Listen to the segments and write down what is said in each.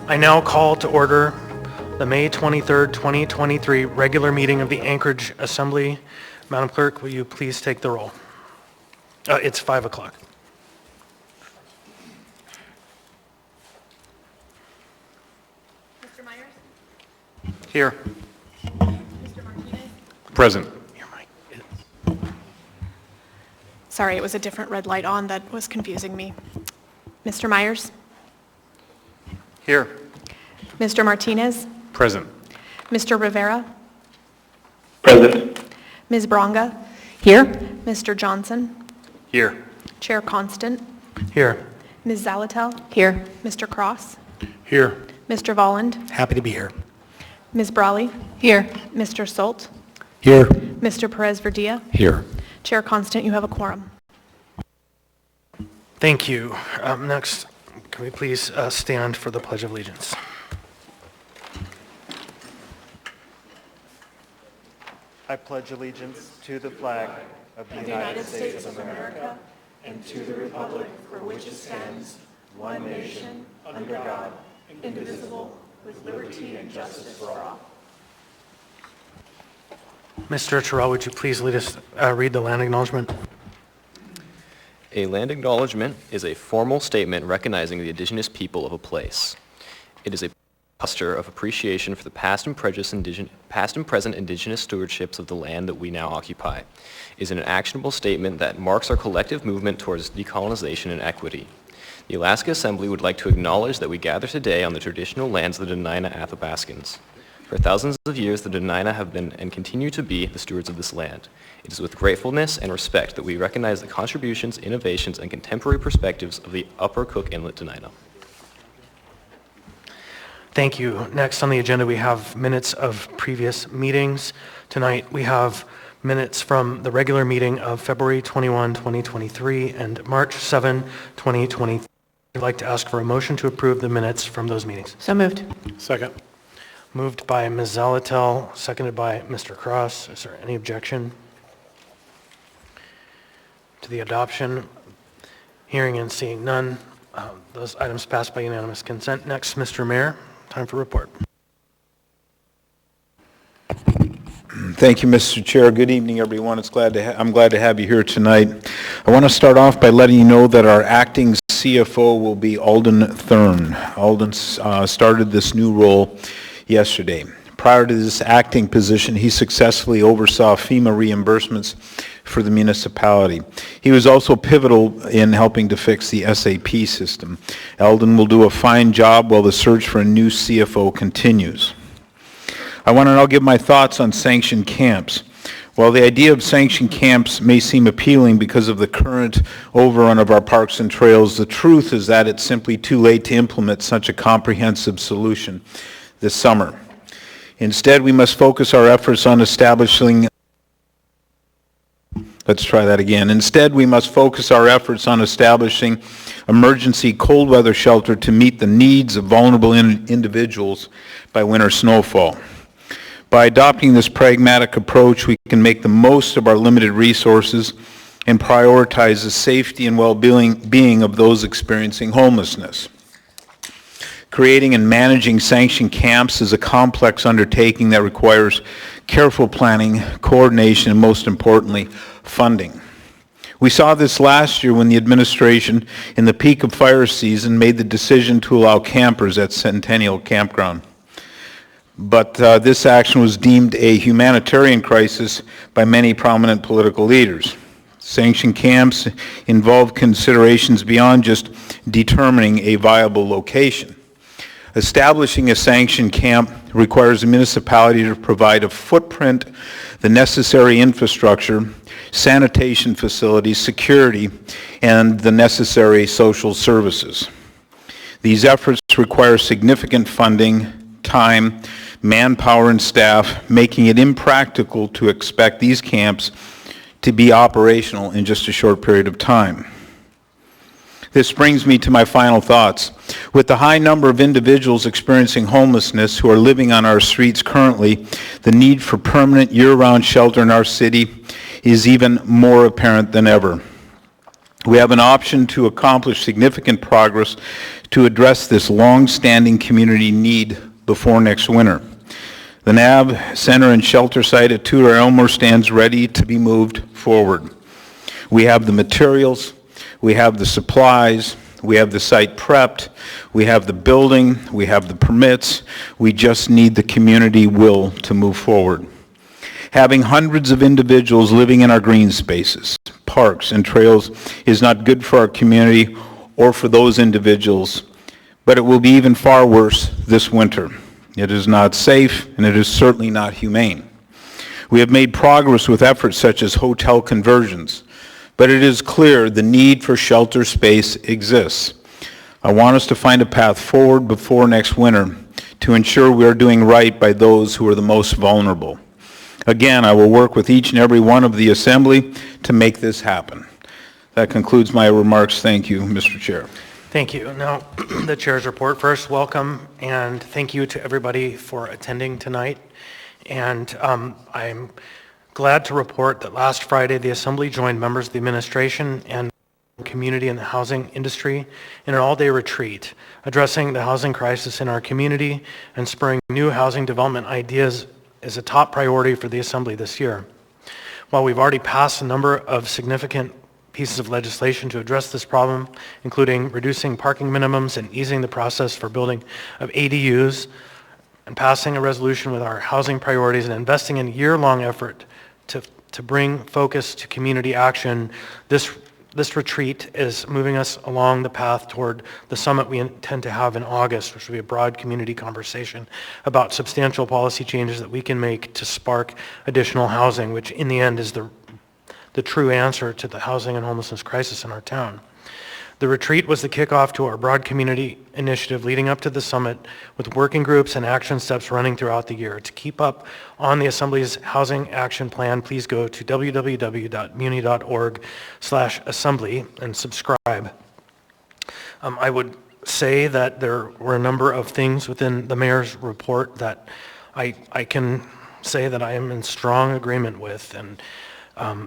I now call to order the May 23rd, 2023 regular meeting of the Anchorage Assembly. Madam Clerk, will you please take the roll? It's 5 o'clock. Mr. Myers? Here. Mr. Martinez? Present. Sorry, it was a different red light on that was confusing me. Mr. Myers? Here. Mr. Martinez? Present. Mr. Rivera? Present. Ms. Bronga? Here. Mr. Johnson? Here. Chair Constant? Here. Ms. Zalatel? Here. Mr. Cross? Here. Mr. Volland? Happy to be here. Ms. Brawley? Here. Mr. Solt? Here. Mr. Perez-Verdia? Here. Chair Constant, you have a quorum. Thank you. Next, can we please stand for the Pledge of Allegiance? I pledge allegiance to the flag of the United States of America and to the republic for which it stands, one nation, under God, indivisible, with liberty and justice for all. Mr. Terrell, would you please lead us, read the land acknowledgement? A land acknowledgement is a formal statement recognizing the indigenous people of a place. It is a posture of appreciation for the past and present indigenous stewardships of the land that we now occupy. It is an actionable statement that marks our collective movement towards decolonization and equity. The Alaska Assembly would like to acknowledge that we gather today on the traditional lands of the Dena'ina Athabascans. For thousands of years, the Dena'ina have been and continue to be the stewards of this land. It is with gratefulness and respect that we recognize the contributions, innovations, and contemporary perspectives of the Upper Cook Inlet Dena'ina. Thank you. Next on the agenda, we have minutes of previous meetings. Tonight, we have minutes from the regular meeting of February 21, 2023 and March 7, 2023. I'd like to ask for a motion to approve the minutes from those meetings. So moved. Second. Moved by Ms. Zalatel, seconded by Mr. Cross. Is there any objection to the adoption? Hearing and seeing none, those items passed by unanimous consent. Next, Mr. Mayor, time for report. Thank you, Mr. Chair. Good evening, everyone. I'm glad to have you here tonight. I want to start off by letting you know that our acting CFO will be Alden Thurn. Alden started this new role yesterday. Prior to this acting position, he successfully oversaw FEMA reimbursements for the municipality. He was also pivotal in helping to fix the SAP system. Alden will do a fine job while the search for a new CFO continues. I want to now give my thoughts on sanctioned camps. While the idea of sanctioned camps may seem appealing because of the current overrun of our parks and trails, the truth is that it's simply too late to implement such a comprehensive solution this summer. Instead, we must focus our efforts on establishing emergency cold weather shelter to meet the needs of vulnerable individuals by winter snowfall. By adopting this pragmatic approach, we can make the most of our limited resources and prioritize the safety and well-being of those experiencing homelessness. Creating and managing sanctioned camps is a complex undertaking that requires careful planning, coordination, and most importantly, funding. We saw this last year when the administration, in the peak of fire season, made the decision to allow campers at Centennial Campground. But this action was deemed a humanitarian crisis by many prominent political leaders. Sanctioned camps involve considerations beyond just determining a viable location. Establishing a sanctioned camp requires the municipality to provide a footprint, the necessary infrastructure, sanitation facilities, security, and the necessary social services. These efforts require significant funding, time, manpower, and staff, making it impractical to expect these camps to be operational in just a short period of time. This brings me to my final thoughts. With the high number of individuals experiencing homelessness who are living on our streets currently, the need for permanent year-round shelter in our city is even more apparent than ever. We have an option to accomplish significant progress to address this long-standing community need before next winter. The NAB Center and Shelter site at Tudor Elmore stands ready to be moved forward. We have the materials, we have the supplies, we have the site prepped, we have the building, we have the permits. We just need the community will to move forward. Having hundreds of individuals living in our green spaces, parks, and trails is not good for our community or for those individuals, but it will be even far worse this winter. It is not safe, and it is certainly not humane. We have made progress with efforts such as hotel conversions, but it is clear the need for shelter space exists. I want us to find a path forward before next winter to ensure we are doing right by those who are the most vulnerable. Again, I will work with each and every one of the Assembly to make this happen. That concludes my remarks. Thank you, Mr. Chair. Thank you. Now, the chair's report. First, welcome and thank you to everybody for attending tonight. And I'm glad to report that last Friday, the Assembly joined members of the administration and community in the housing industry in an all-day retreat, addressing the housing crisis in our community and spurring new housing development ideas is a top priority for the Assembly this year. While we've already passed a number of significant pieces of legislation to address this problem, including reducing parking minimums and easing the process for building of ADUs, and passing a resolution with our housing priorities and investing in a year-long effort to bring focus to community action, this retreat is moving us along the path toward the summit we intend to have in August, which will be a broad community conversation about substantial policy changes that we can make to spark additional housing, which in the end is the true answer to the housing and homelessness crisis in our town. The retreat was the kickoff to our broad community initiative leading up to the summit, with working groups and action steps running throughout the year. To keep up on the Assembly's Housing Action Plan, please go to www.muni.org/assembly and subscribe. I would say that there were a number of things within the mayor's report that I can say that I am in strong agreement with, and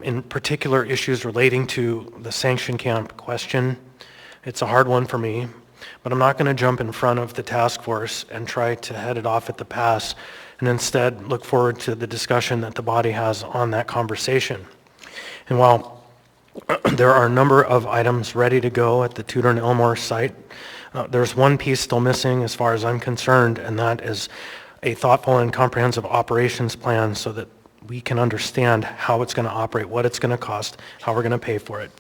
in particular issues relating to the sanction camp question. It's a hard one for me, but I'm not going to jump in front of the task force and try to head it off at the pass, and instead look forward to the discussion that the body has on that conversation. And while there are a number of items ready to go at the Tudor and Elmore site, there's one piece still missing as far as I'm concerned, and that is a thoughtful and comprehensive operations plan so that we can understand how it's going to operate, what it's going to cost, how we're going to pay for it.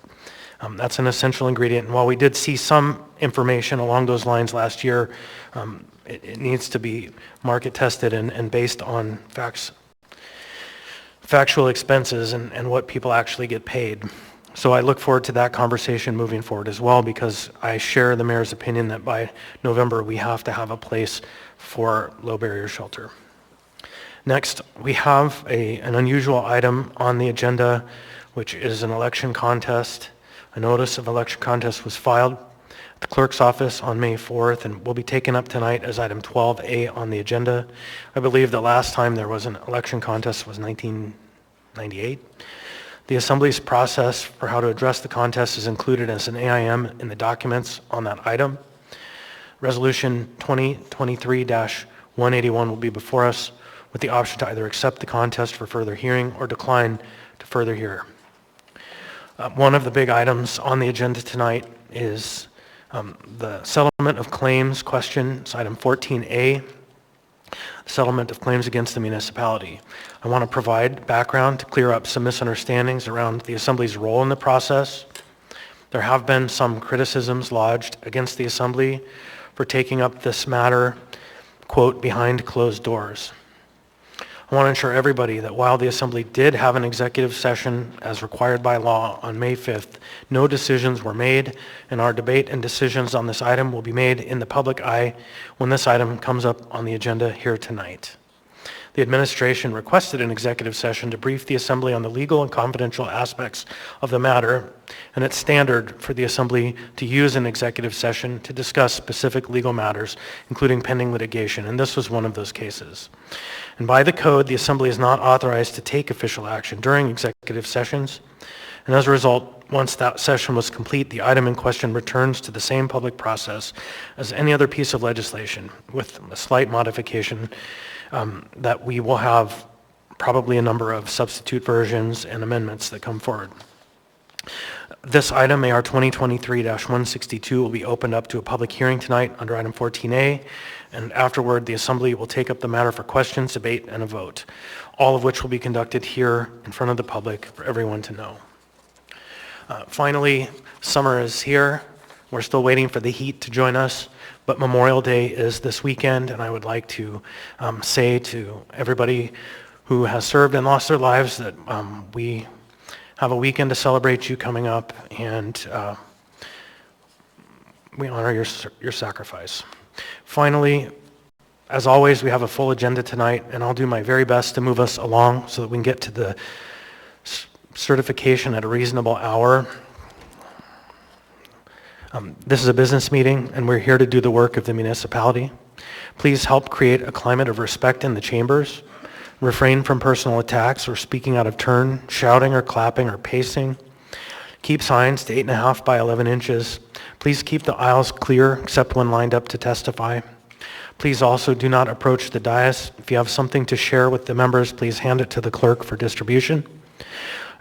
That's an essential ingredient. And while we did see some information along those lines last year, it needs to be market tested and based on factual expenses and what people actually get paid. So I look forward to that conversation moving forward as well, because I share the mayor's opinion that by November we have to have a place for low barrier shelter. Next, we have an unusual item on the agenda, which is an election contest. A notice of election contest was filed at the clerk's office on May 4th and will be taken up tonight as item 12A on the agenda. I believe the last time there was an election contest was 1998. The Assembly's process for how to address the contest is included as an AIM in the documents on that item. Resolution 2023-181 will be before us with the option to either accept the contest for further hearing or decline to further hear. One of the big items on the agenda tonight is the settlement of claims question. It's item 14A, settlement of claims against the municipality. I want to provide background to clear up some misunderstandings around the Assembly's role in the process. There have been some criticisms lodged against the Assembly for taking up this matter, quote, behind closed doors. I want to ensure everybody that while the Assembly did have an executive session as required by law on May 5th, no decisions were made, and our debate and decisions on this item will be made in the public eye when this item comes up on the agenda here tonight. The administration requested an executive session to brief the Assembly on the legal and confidential aspects of the matter, and it's standard for the Assembly to use an executive session to discuss specific legal matters, including pending litigation, and this was one of those cases. And by the code, the Assembly is not authorized to take official action during executive sessions, and as a result, Once that session was complete, the item in question returns to the same public process as any other piece of legislation, with a slight modification that we will have probably a number of substitute versions and amendments that come forward. This item, AR 2023-162, will be opened up to a public hearing tonight under item 14A, and afterward, the Assembly will take up the matter for questions, debate, and a vote, all of which will be conducted here in front of the public for everyone to know. Finally, summer is here. We're still waiting for the heat to join us, but Memorial Day is this weekend, and I would like to say to everybody who has served and lost their lives that we have a weekend to celebrate you coming up, and we honor your sacrifice. Finally, as always, we have a full agenda tonight, and I'll do my very best to move us along so that we can get to the certification at a reasonable hour. This is a business meeting, and we're here to do the work of the municipality. Please help create a climate of respect in the chambers. Refrain from personal attacks or speaking out of turn, shouting or clapping or pacing. Keep signs to 8.5 by 11 inches. Please keep the aisles clear except when lined up to testify. Please also do not approach the dais. If you have something to share with the members, please hand it to the clerk for distribution.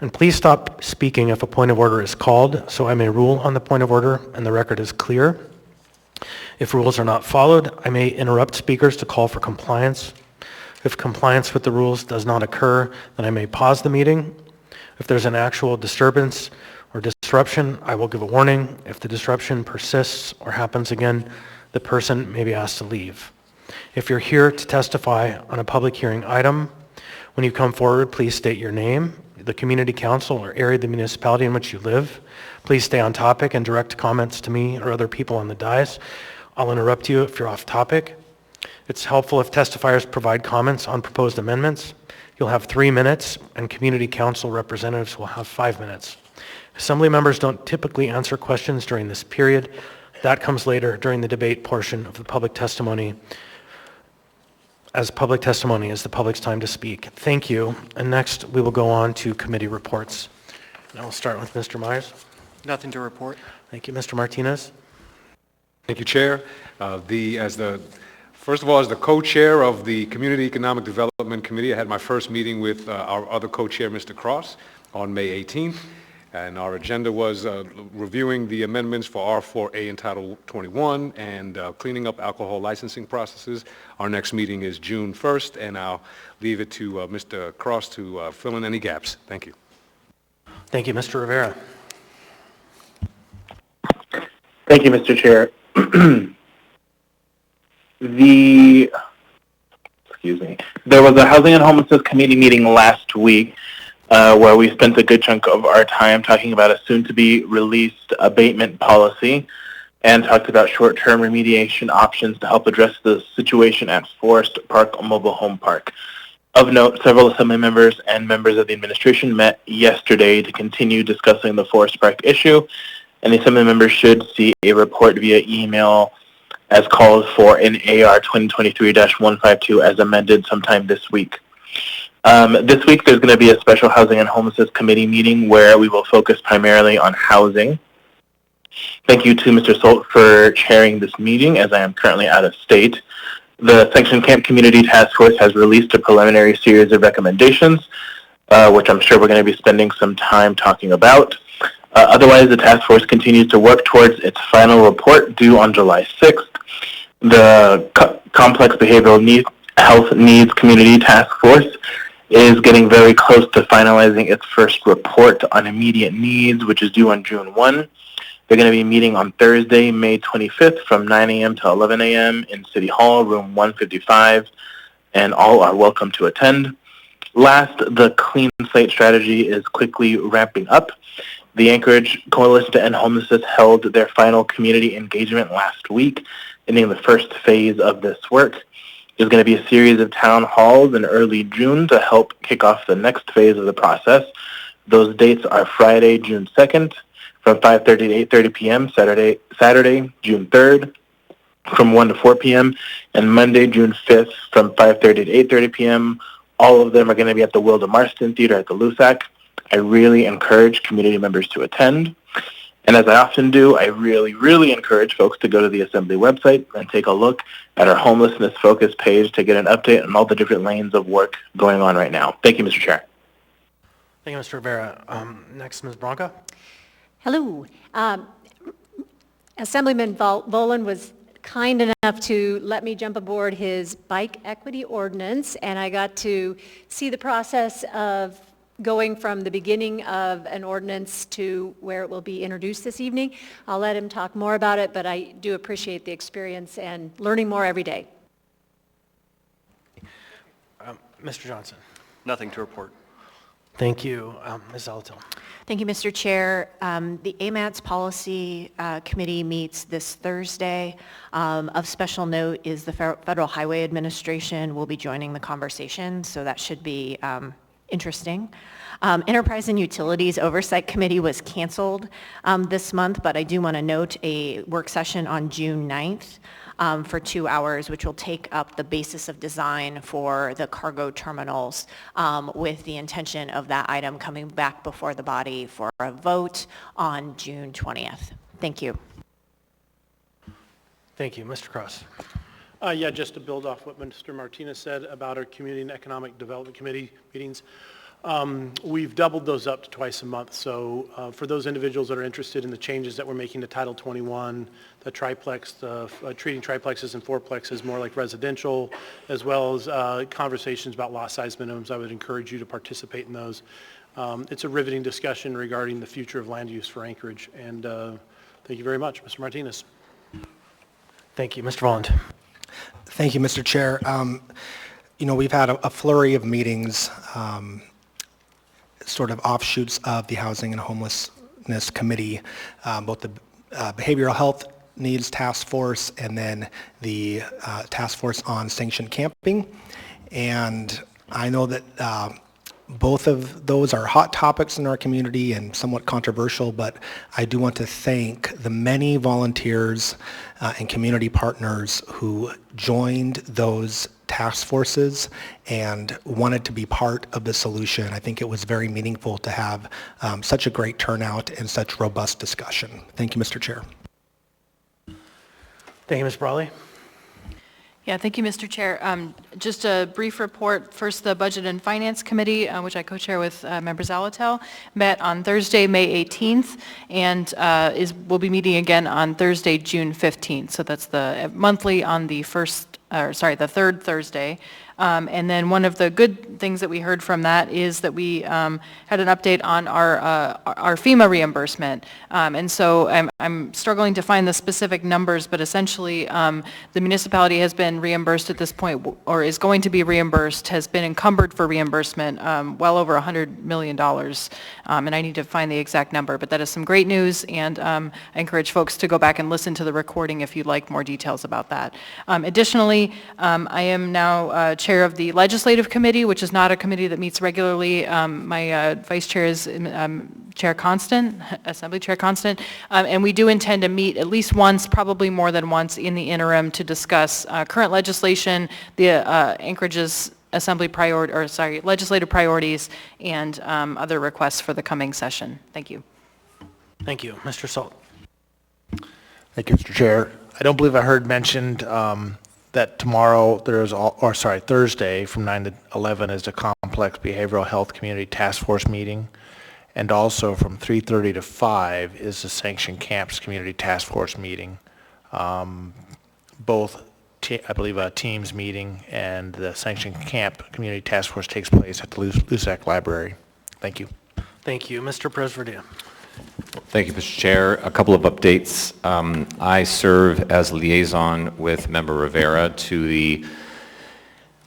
And please stop speaking if a point of order is called, so I may rule on the point of order and the record is clear. If rules are not followed, I may interrupt speakers to call for compliance. If compliance with the rules does not occur, then I may pause the meeting. If there's an actual disturbance or disruption, I will give a warning. If the disruption persists or happens again, the person may be asked to leave. If you're here to testify on a public hearing item, when you come forward, please state your name, the community council or area of the municipality in which you live. Please stay on topic and direct comments to me or other people on the dais. I'll interrupt you if you're off topic. It's helpful if testifiers provide comments on proposed amendments. You'll have 3 minutes, and community council representatives will have 5 minutes. Assembly members don't typically answer questions during this period. That comes later during the debate portion of the public testimony, as public testimony is the public's time to speak. Thank you. And next, we will go on to committee reports. And I will start with Mr. Myers. Nothing to report. Thank you. Mr. Martinez. Thank you, Chair. First of all, as the co-chair of the Community Economic Development Committee, I had my first meeting with our other co-chair, Mr. Cross, on May 18th. And our agenda was reviewing the amendments for R4A in Title 21 and cleaning up alcohol licensing processes. Our next meeting is June 1st, and I'll leave it to Mr. Cross to fill in any gaps. Thank you. Thank you. Mr. Rivera. Thank you, Mr. Chair. There was a Housing and Homelessness Committee meeting last week where we spent a good chunk of our time talking about a soon-to-be released abatement policy and talked about short-term remediation options to help address the situation at Forest Park Mobile Home Park. Of note, several Assembly members and members of the administration met yesterday to continue discussing the Forest Park issue, and the Assembly members should see a report via email as called for in AR 2023-152 as amended sometime this week. This week there's going to be a special Housing and Homelessness Committee meeting where we will focus primarily on housing. Thank you to Mr. Solt for chairing this meeting as I am currently out of state. The Section Camp Community Task Force has released a preliminary series of recommendations, which I'm sure we're going to be spending some time talking about. Otherwise, the task force continues to work towards its final report due on July 6th. The Complex Behavioral Health Needs Community Task Force is getting very close to finalizing its first report on immediate needs, which is due on June 1. They're going to be meeting on Thursday, May 25th from 9 a.m. to 11 a.m. in City Hall, room 155, and all are welcome to attend. Last, the Clean Slate strategy is quickly ramping up. The Anchorage Coalition to End Homelessness held their final community engagement last week, ending the first phase of this work. There's going to be a series of town halls in early June to help kick off the next phase of the process. Those dates are Friday, June 2nd, from 5:30 to 8:30 p.m., Saturday, June 3rd, from 1 to 4 p.m., and Monday, June 5th, from 5:30 to 8:30 p.m. All of them are going to be at the Wilda Marston Theater at the LUSAC. I really encourage community members to attend. And as I often do, I really encourage folks to go to the Assembly website and take a look at our homelessness focus page to get an update on all the different lanes of work going on right now. Thank you, Mr. Chair. Thank you, Mr. Rivera. Next, Ms. Branca. Hello. Assemblyman Volan was kind enough to let me jump aboard his bike equity ordinance, and I got to see the process of going from the beginning of an ordinance to where it will be introduced this evening. I'll let him talk more about it, but I do appreciate the experience and learning more every day. Mr. Johnson. Nothing to report. Thank you. Ms. Zalatil. Thank you, Mr. Chair. The AMATS Policy Committee meets this Thursday. Of special note is the Federal Highway Administration will be joining the conversation, so that should be interesting. Enterprise and Utilities Oversight Committee was canceled this month, but I do want to note a work session on June 9th for 2 hours, which will take up the basis of design for the cargo terminals with the intention of that item coming back before the body for a vote on June 20th. Thank you. Thank you. Mr. Cross. Yeah, just to build off what Mr. Martinez said about our Community and Economic Development Committee meetings, we've doubled those up to twice a month. So for those individuals that are interested in the changes that we're making to Title 21, the triplex, treating triplexes and fourplexes more like residential, as well as conversations about lot size minimums, I would encourage you to participate in those. It's a riveting discussion regarding the future of land use for Anchorage. And thank you very much, Mr. Martinez. Thank you. Mr. Volland. Thank you, Mr. Chair. We've had a flurry of meetings, sort of offshoots of the Housing and Homelessness Committee, both the Behavioral Health Needs Task Force and then the Task Force on Sanctioned Camping. And I know that both of those are hot topics in our community and somewhat controversial, but I do want to thank the many volunteers and community partners who joined those task forces and wanted to be part of the solution. I think it was very meaningful to have such a great turnout and such robust discussion. Thank you, Mr. Chair. Thank you, Ms. Brawley. Yeah, thank you, Mr. Chair. Just a brief report. First, the Budget and Finance Committee, which I co-chair with Member Zalatel, met on Thursday, May 18th, and will be meeting again on Thursday, June 15th. So that's the monthly on the the third Thursday. And then one of the good things that we heard from that is that we had an update on our FEMA reimbursement. And so I'm struggling to find the specific numbers, but essentially the municipality has been reimbursed at this point, or is going to be reimbursed, has been encumbered for reimbursement well over $100 million. And I need to find the exact number, but that is some great news, and I encourage folks to go back and listen to the recording if you'd like more details about that. Additionally, I am now chair of the Legislative Committee, which is not a committee that meets regularly. My vice chair is Chair Constant, Assembly Chair Constant, and we do intend to meet at least once, probably more than once, in the interim to discuss current legislation, the Anchorage's legislative priorities, and other requests for the coming session. Thank you. Thank you. Mr. Salt. Thank you, Mr. Chair. I don't believe I heard mentioned that Thursday from 9 to 11 is the Complex Behavioral Health Community Task Force meeting, and also from 3:30 to 5 is the Sanctioned Camps Community Task Force meeting. Both, I believe, a Teams meeting, and the Sanctioned Camp Community Task Force takes place at the Lusac Library. Thank you. Thank you. Mr. Presverdia. Thank you, Mr. Chair. A couple of updates. I serve as liaison with Member Rivera to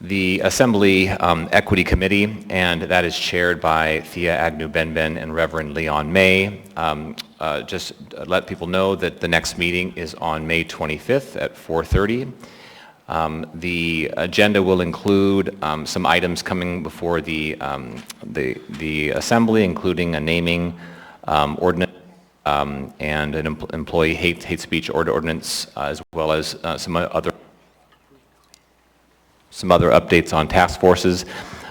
the Assembly Equity Committee, and that is chaired by Thea Agnew-Benben and Reverend Leon May. Just let people know that the next meeting is on May 25th at 4:30. The agenda will include some items coming before the Assembly, including a naming ordinance and an employee hate speech ordinance, as well as some other updates on task forces.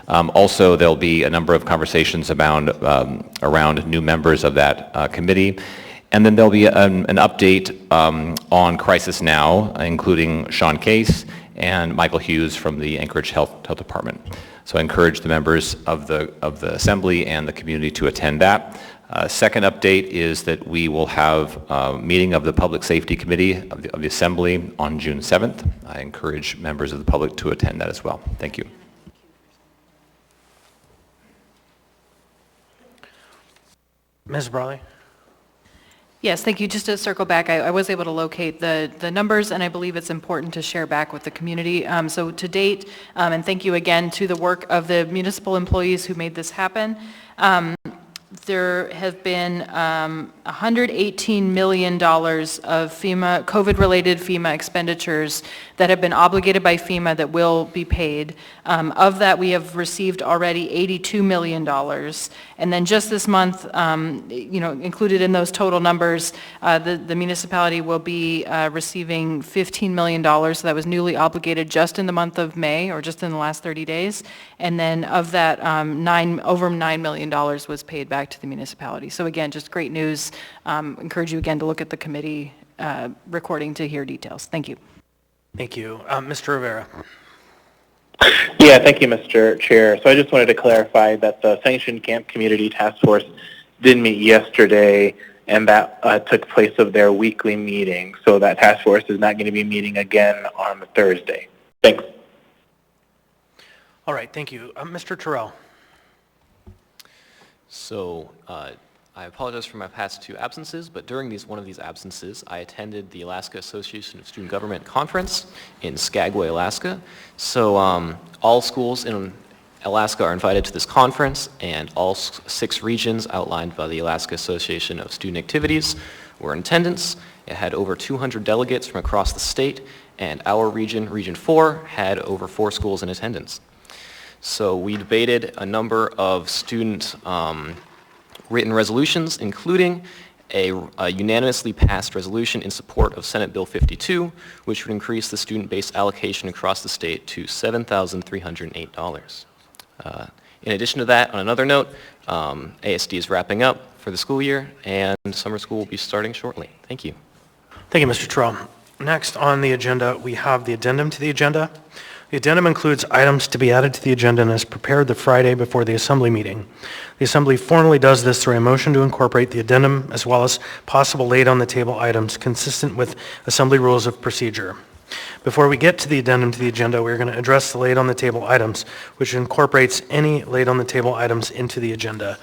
Also, there'll be a number of conversations around new members of that committee. And then there'll be an update on Crisis Now, including Sean Case and Michael Hughes from the Anchorage Health Department. So I encourage the members of the Assembly and the community to attend that. Second update is that we will have a meeting of the Public Safety Committee of the Assembly on June 7th. I encourage members of the public to attend that as well. Thank you. Ms. Brawley? Yes, thank you. Just to circle back, I was able to locate the numbers, and I believe it's important to share back with the community. So to date, and thank you again to the work of the municipal employees who made this happen, there have been $118 million of FEMA, COVID-related FEMA expenditures that have been obligated by FEMA that will be paid. Of that, we have received already $82 million. And then just this month, included in those total numbers, the municipality will be receiving $15 million. So that was newly obligated just in the month of May, or just in the last 30 days. And then of that, over $9 million was paid back to the municipality. So again, just great news. Encourage you again to look at the committee recording to hear details. Thank you. Thank you. Mr. Rivera. Yeah, thank you, Mr. Chair. So I just wanted to clarify that the Sanctioned Camp Community Task Force did meet yesterday, and that took place of their weekly meeting. So that task force is not going to be meeting again on Thursday. Thanks. All right, thank you. Mr. Terrell. So I apologize for my past two absences, but during one of these absences, I attended the Alaska Association of Student Government Conference in Skagway, Alaska. So all schools in Alaska are invited to this conference, and all 6 regions outlined by the Alaska Association of Student Activities were in attendance. It had over 200 delegates from across the state, and our region, Region 4, had over 4 schools in attendance. So we debated a number of student written resolutions, including a unanimously passed resolution in support of Senate Bill 52, which would increase the student-based allocation across the state to $7,308. In addition to that, on another note, ASD is wrapping up for the school year, and summer school will be starting shortly. Thank you. Thank you, Mr. Terrell. Next on the agenda, we have the addendum to the agenda. The addendum includes items to be added to the agenda and is prepared the Friday before the Assembly meeting. The Assembly formally does this through a motion to incorporate the addendum as well as possible laid-on-the-table items consistent with Assembly rules of procedure. Before we get to the addendum to the agenda, we're going to address the laid-on-the-table items, which incorporates any laid-on-the-table items into the agenda.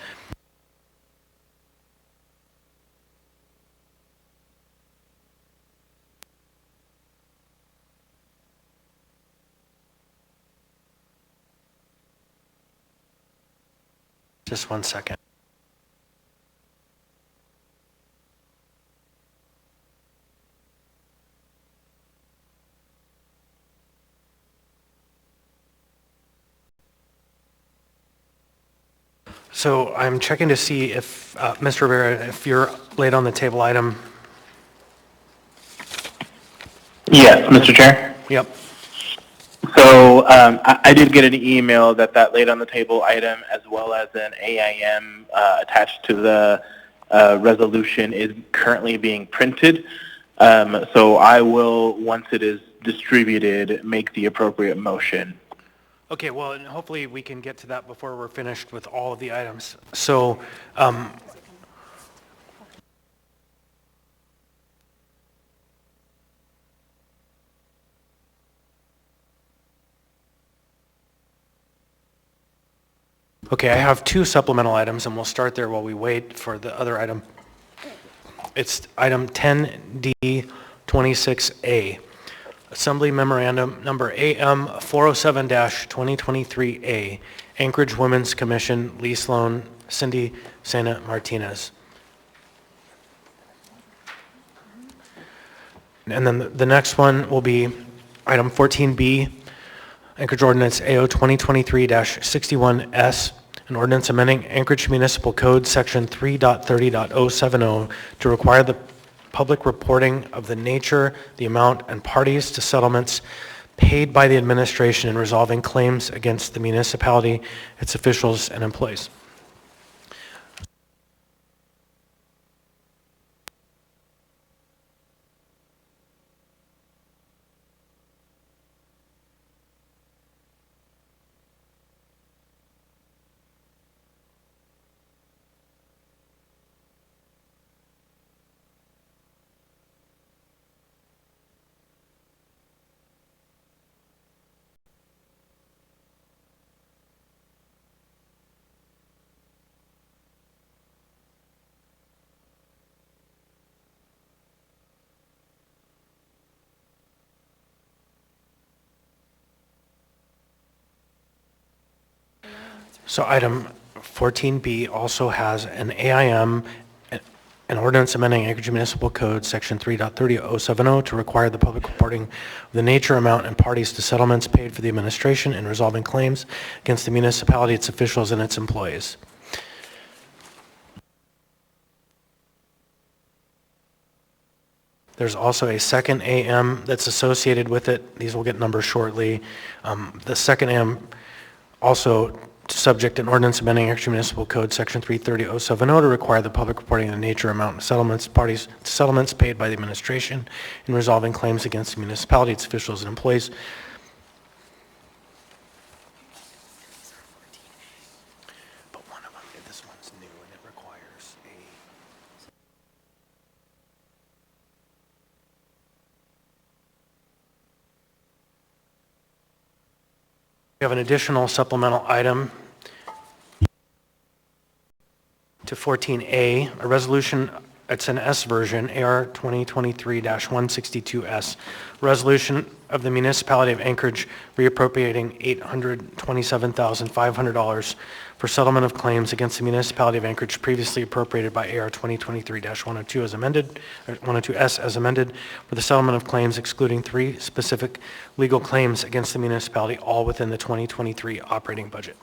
Just one second. So I'm checking to see if, Mr. Rivera, if you're laid on the table item. Yes, Mr. Chair. Yep. So I did get an email that laid on the table item as well as an AIM attached to the resolution is currently being printed. So I will, once it is distributed, make the appropriate motion. Okay, well, and hopefully we can get to that before we're finished with all of the items. So, okay, I have 2 supplemental items, and we'll start there while we wait for the other item. It's item 10D26A. Assembly Memorandum Number AM 407-2023A, Anchorage Women's Commission, Lee Sloan, Cindy Sena Martinez. And then the next one will be item 14B, Anchorage Ordinance AO 2023-61S, an ordinance amending Anchorage Municipal Code Section 3.30.070 to require the public reporting of the nature, the amount, and parties to settlements paid by the administration in resolving claims against the municipality, its officials, and employees. So item 14B also has an AIM, an ordinance amending Anchorage Municipal Code, Section 3.30070, to require the public reporting of the nature, amount, and parties to settlements paid for the administration in resolving claims against the municipality, its officials, and its employees. There's also a second AM that's associated with it. These will get numbers shortly. The second AM also subject an ordinance amending Anchorage Municipal Code, Section 3.30070, to require the public reporting of the nature, amount, and settlements, parties to settlements paid by the administration in resolving claims against the municipality, its officials, and employees. But one of them, this one's new, and it requires a... We have an additional supplemental item to 14A, a resolution, it's an S version, AR 2023-162S, resolution of the municipality of Anchorage reappropriating $827,500 for settlement of claims against the municipality of Anchorage previously appropriated by AR 2023-102 as amended, or 102S as amended, for the settlement of claims excluding 3 specific legal claims against the municipality, all within the 2023 operating budget.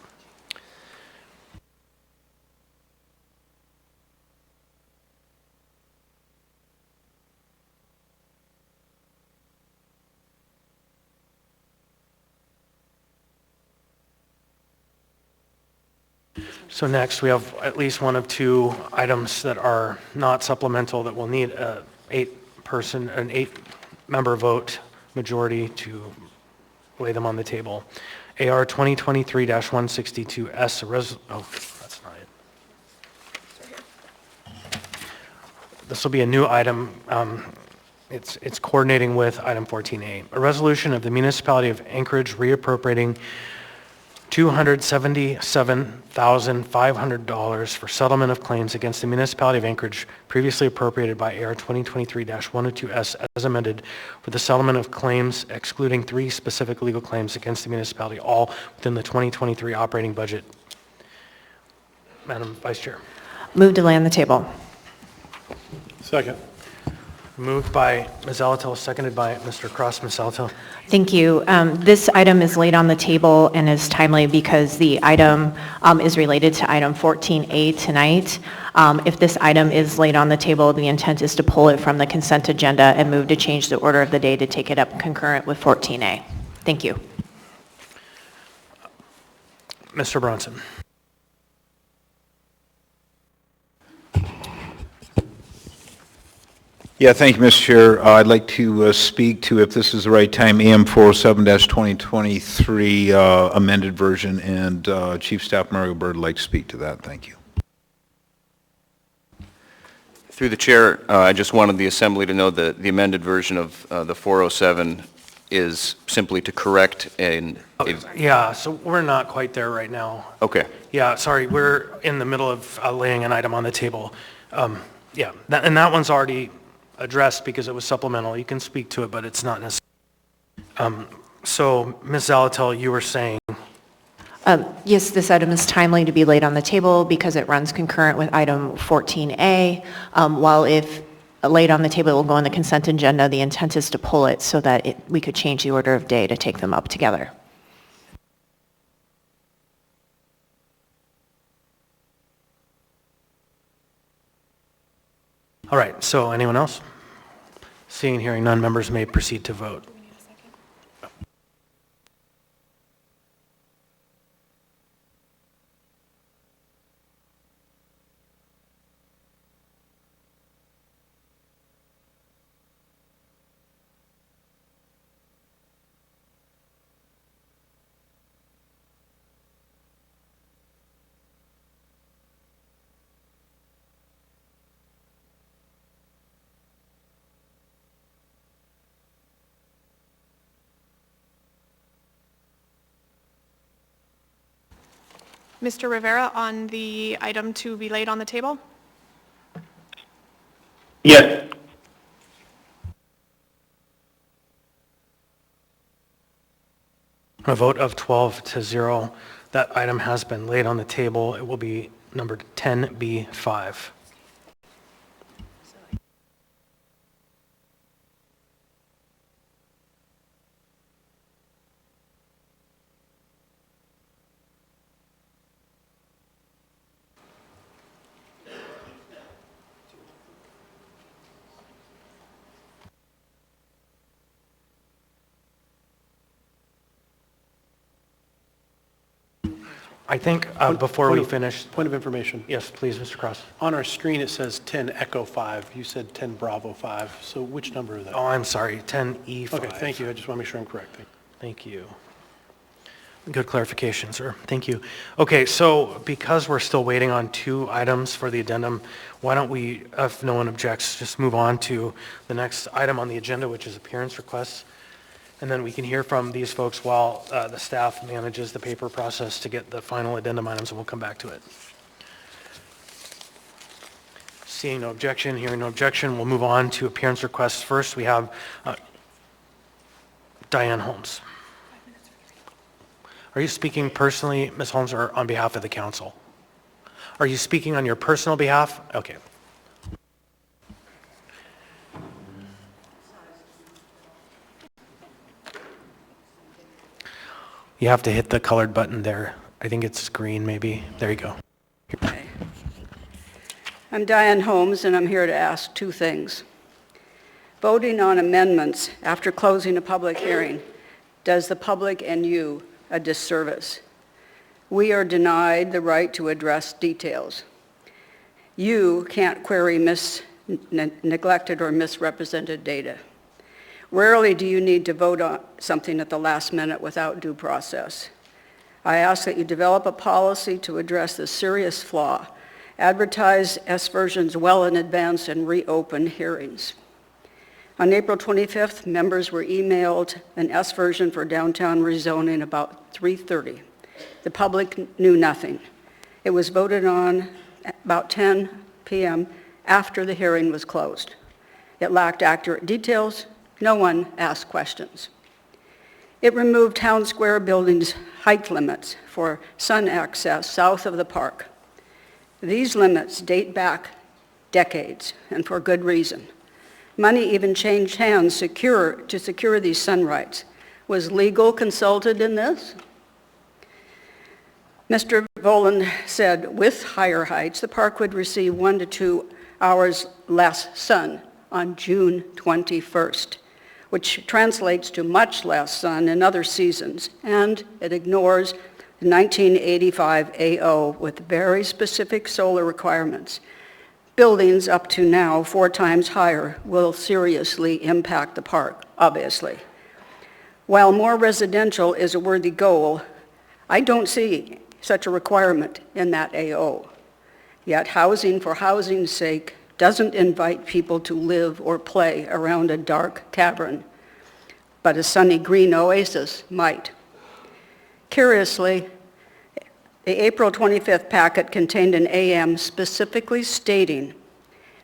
So next, we have at least one of 2 items that are not supplemental that will need an 8-member vote majority to lay them on the table. AR 2023-162S, oh, that's not it. This will be a new item. It's coordinating with item 14A. A resolution of the municipality of Anchorage reappropriating $277,500 for settlement of claims against the municipality of Anchorage previously appropriated by AR 2023-102S as amended for the settlement of claims excluding 3 specific legal claims against the municipality, all within the 2023 operating budget. Madam Vice Chair. Move to lay on the table. Second. Moved by Ms. Alatel, seconded by Mr. Cross. Ms. Alatel. Thank you. This item is laid on the table and is timely because the item is related to item 14A tonight. If this item is laid on the table, the intent is to pull it from the consent agenda and move to change the order of the day to take it up concurrent with 14A. Thank you. Mr. Bronson. Yeah, thank you, Mr. Chair. I'd like to speak to, if this is the right time, AM 407-2023 amended version, and Chief Staff Mario Bird would like to speak to that. Thank you. Through the chair, I just wanted the Assembly to know that the amended version of the 407 is simply to correct Yeah, so we're not quite there right now. Okay. Yeah, sorry, we're in the middle of laying an item on the table. Yeah, and that one's already addressed because it was supplemental. You can speak to it, but it's not necessary. So, Ms. Zalatel, you were saying? Yes, this item is timely to be laid on the table because it runs concurrent with item 14A. While if laid on the table, it will go on the consent agenda, the intent is to pull it so that we could change the order of day to take them up together. All right, so anyone else? Seeing and hearing none, members may proceed to vote. Mr. Rivera, on the item to be laid on the table? Yes. A vote of 12-0. That item has been laid on the table. It will be numbered 10B5. I think before we finish... Point of information. Yes, please, Mr. Cross. On our screen, it says 10 Echo 5. You said 10 Bravo 5. So which number is that? Oh, I'm sorry, 10E5. Okay, thank you. I just want to make sure I'm correct. Thank you. Good clarification, sir. Thank you. Okay, so because we're still waiting on 2 items for the addendum, why don't we, if no one objects, just move on to the next item on the agenda, which is appearance requests. And then we can hear from these folks while the staff manages the paper process to get the final addendum items, and we'll come back to it. Seeing no objection, hearing no objection, we'll move on to appearance requests. First, we have Diane Holmes. Are you speaking personally, Ms. Holmes, or on behalf of the council? Are you speaking on your personal behalf? Okay. You have to hit the colored button there. I think it's green, maybe. There you go. Okay. I'm Diane Holmes, and I'm here to ask 2 things. Voting on amendments after closing a public hearing does the public and you a disservice. We are denied the right to address details. You can't query neglected or misrepresented data. Rarely do you need to vote on something at the last minute without due process. I ask that you develop a policy to address this serious flaw, advertise S versions well in advance, and reopen hearings. On April 25th, members were emailed an S version for downtown rezoning about 3:30. The public knew nothing. It was voted on about 10 p.m. after the hearing was closed. It lacked accurate details. No one asked questions. It removed town square buildings' height limits for sun access south of the park. These limits date back decades, and for good reason. Money even changed hands to secure these sun rights. Was legal consulted in this? Mr. Voland said with higher heights, the park would receive 1 to 2 hours less sun on June 21st. Which translates to much less sun in other seasons, and it ignores the 1985 AO with very specific solar requirements. Buildings up to now 4 times higher will seriously impact the park, obviously. While more residential is a worthy goal, I don't see such a requirement in that AO. Yet housing for housing's sake doesn't invite people to live or play around a dark cavern, but a sunny green oasis might. Curiously, the April 25th packet contained an AM specifically stating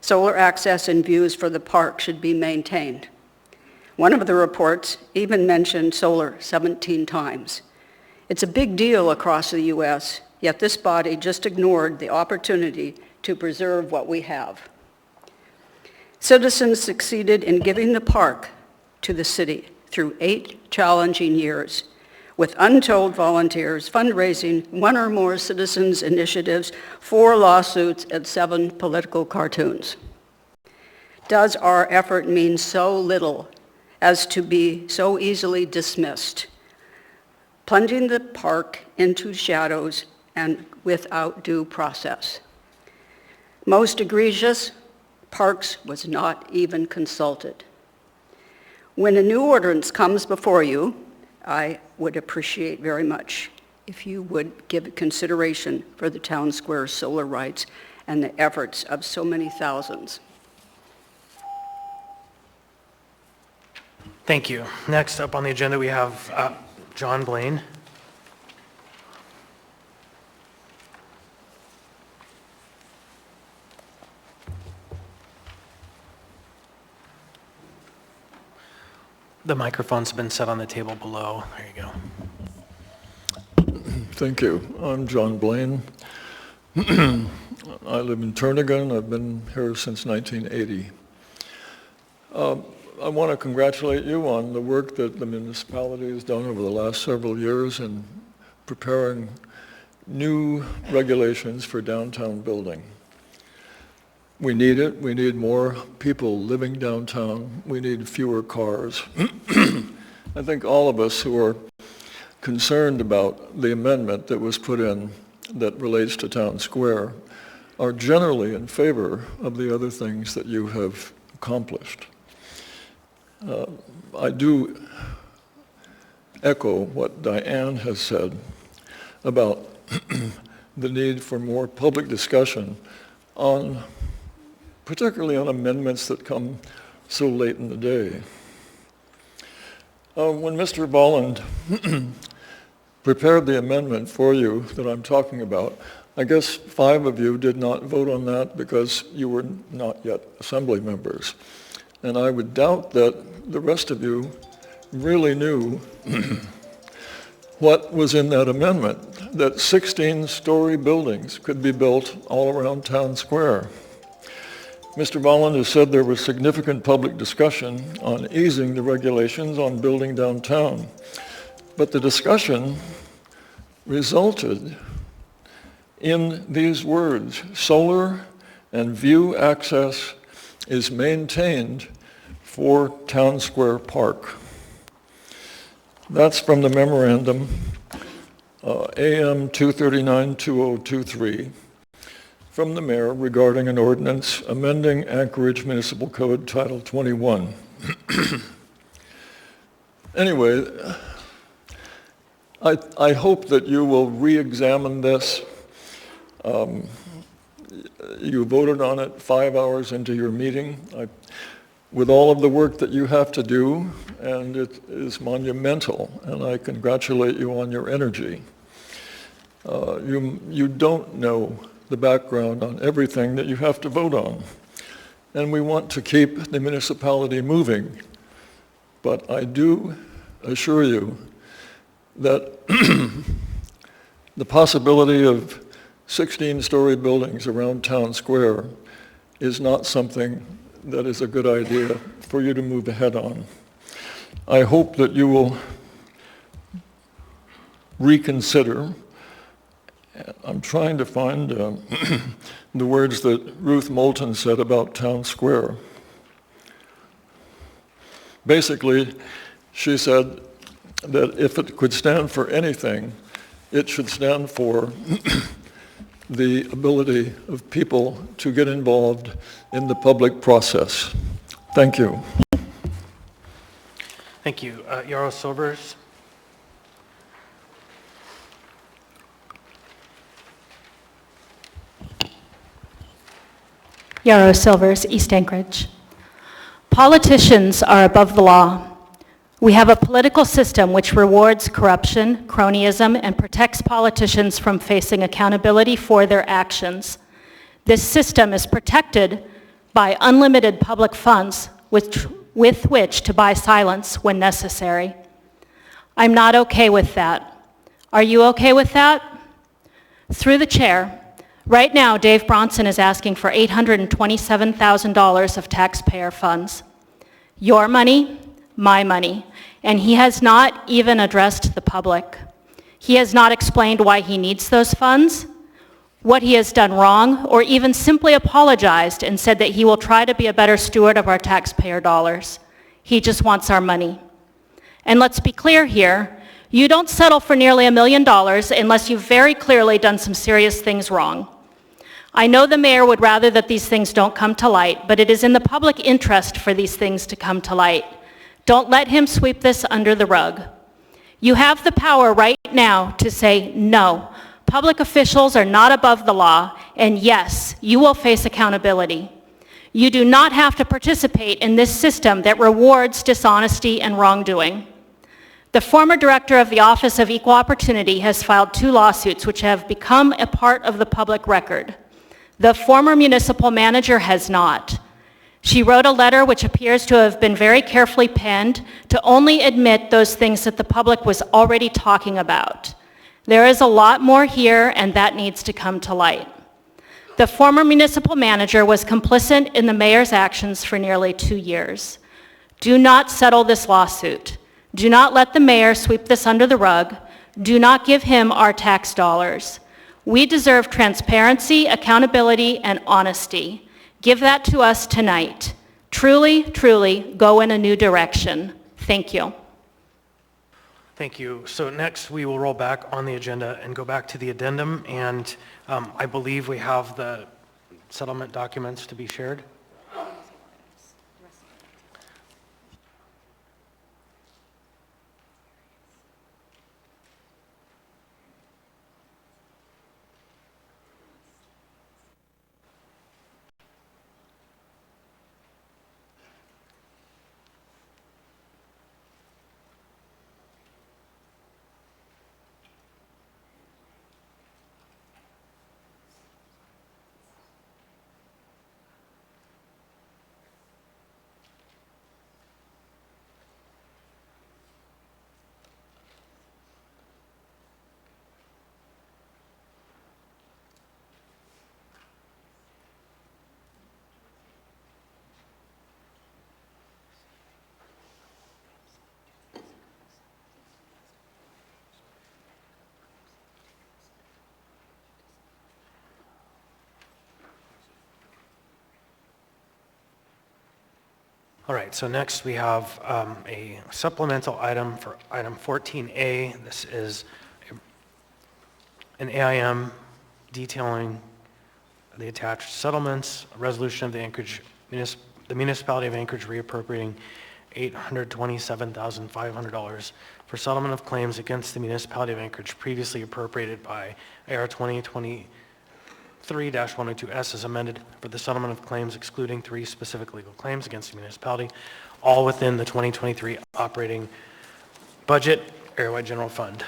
solar access and views for the park should be maintained. One of the reports even mentioned solar 17 times. It's a big deal across the U.S., yet this body just ignored the opportunity to preserve what we have. Citizens succeeded in giving the park to the city through 8 challenging years with untold volunteers, fundraising, 1 or more citizens' initiatives, 4 lawsuits, and 7 political cartoons. Does our effort mean so little as to be so easily dismissed, plunging the park into shadows and without due process? Most egregious, Parks was not even consulted. When a new ordinance comes before you, I would appreciate very much if you would give consideration for the town square solar rights and the efforts of so many thousands. Thank you. Next up on the agenda, we have John Blaine. The microphone's been set on the table below. There you go. Thank you. I'm John Blaine. I live in Turnagain. I've been here since 1980. I want to congratulate you on the work that the municipality has done over the last several years in preparing new regulations for downtown building. We need it. We need more people living downtown. We need fewer cars. I think all of us who are concerned about the amendment that was put in that relates to Town Square are generally in favor of the other things that you have accomplished. I do echo what Diane has said about the need for more public discussion on, particularly on amendments that come so late in the day. When Mr. Bolland prepared the amendment for you that I'm talking about, I guess 5 of you did not vote on that because you were not yet assembly members. And I would doubt that the rest of you really knew what was in that amendment, that 16-story buildings could be built all around Town Square. Mr. Bolland has said there was significant public discussion on easing the regulations on building downtown. But the discussion resulted in these words: solar and view access is maintained for Town Square Park. That's from the memorandum AM 239-2023 from the mayor regarding an ordinance amending Anchorage Municipal Code Title 21. Anyway, I hope that you will re-examine this. You voted on it 5 hours into your meeting. With all of the work that you have to do, and it is monumental, and I congratulate you on your energy. You don't know the background on everything that you have to vote on, and we want to keep the municipality moving. But I do assure you that the possibility of 16-story buildings around Town Square is not something that is a good idea for you to move ahead on. I hope that you will reconsider. I'm trying to find the words that Ruth Moulton said about Town Square. Basically, she said that if it could stand for anything, it should stand for the ability of people to get involved in the public process. Thank you. Thank you. Yarrow Silvers. Yarrow Silvers, East Anchorage. Politicians are above the law. We have a political system which rewards corruption, cronyism, and protects politicians from facing accountability for their actions. This system is protected by unlimited public funds with which to buy silence when necessary. I'm not okay with that. Are you okay with that? Through the chair, right now Dave Bronson is asking for $827,000 of taxpayer funds. Your money, my money, and he has not even addressed the public. He has not explained why he needs those funds, what he has done wrong, or even simply apologized and said that he will try to be a better steward of our taxpayer dollars. He just wants our money. And let's be clear here, you don't settle for nearly $1 million unless you've very clearly done some serious things wrong. I know the mayor would rather that these things don't come to light, but it is in the public interest for these things to come to light. Don't let him sweep this under the rug. You have the power right now to say no. Public officials are not above the law, and yes, you will face accountability. You do not have to participate in this system that rewards dishonesty and wrongdoing. The former director of the Office of Equal Opportunity has filed 2 lawsuits which have become a part of the public record. The former municipal manager has not. She wrote a letter which appears to have been very carefully penned to only admit those things that the public was already talking about. There is a lot more here, and that needs to come to light. The former municipal manager was complicit in the mayor's actions for nearly 2 years. Do not settle this lawsuit. Do not let the mayor sweep this under the rug. Do not give him our tax dollars. We deserve transparency, accountability, and honesty. Give that to us tonight. Truly, truly go in a new direction. Thank you. Thank you. So next, we will roll back on the agenda and go back to the addendum, and I believe we have the settlement documents to be shared. All right, so next we have a supplemental item for item 14A. This is an AIM detailing the attached settlements, a resolution of the the municipality of Anchorage reappropriating $827,500 for settlement of claims against the municipality of Anchorage previously appropriated by AR 2023-102S as amended for the settlement of claims excluding 3 specific legal claims against the municipality, all within the 2023 operating budget, area-wide general fund.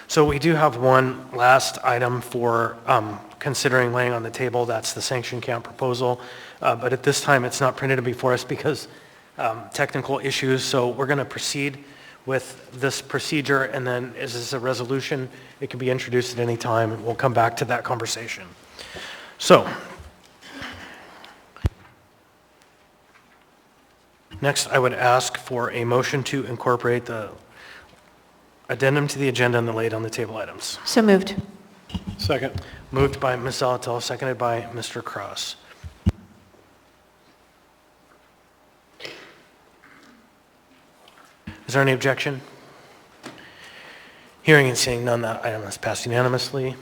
So we do have one last item for considering laying on the table. That's the sanction camp proposal. But at this time, it's not printed before us because technical issues. So we're going to proceed with this procedure, and then as this is a resolution, it can be introduced at any time, and we'll come back to that conversation. So next, I would ask for a motion to incorporate the addendum to the agenda and the laid on the table items. So moved. Second. Moved by Ms. Zalatel, seconded by Mr. Cross. Is there any objection? Hearing and seeing none, that item is passed unanimously.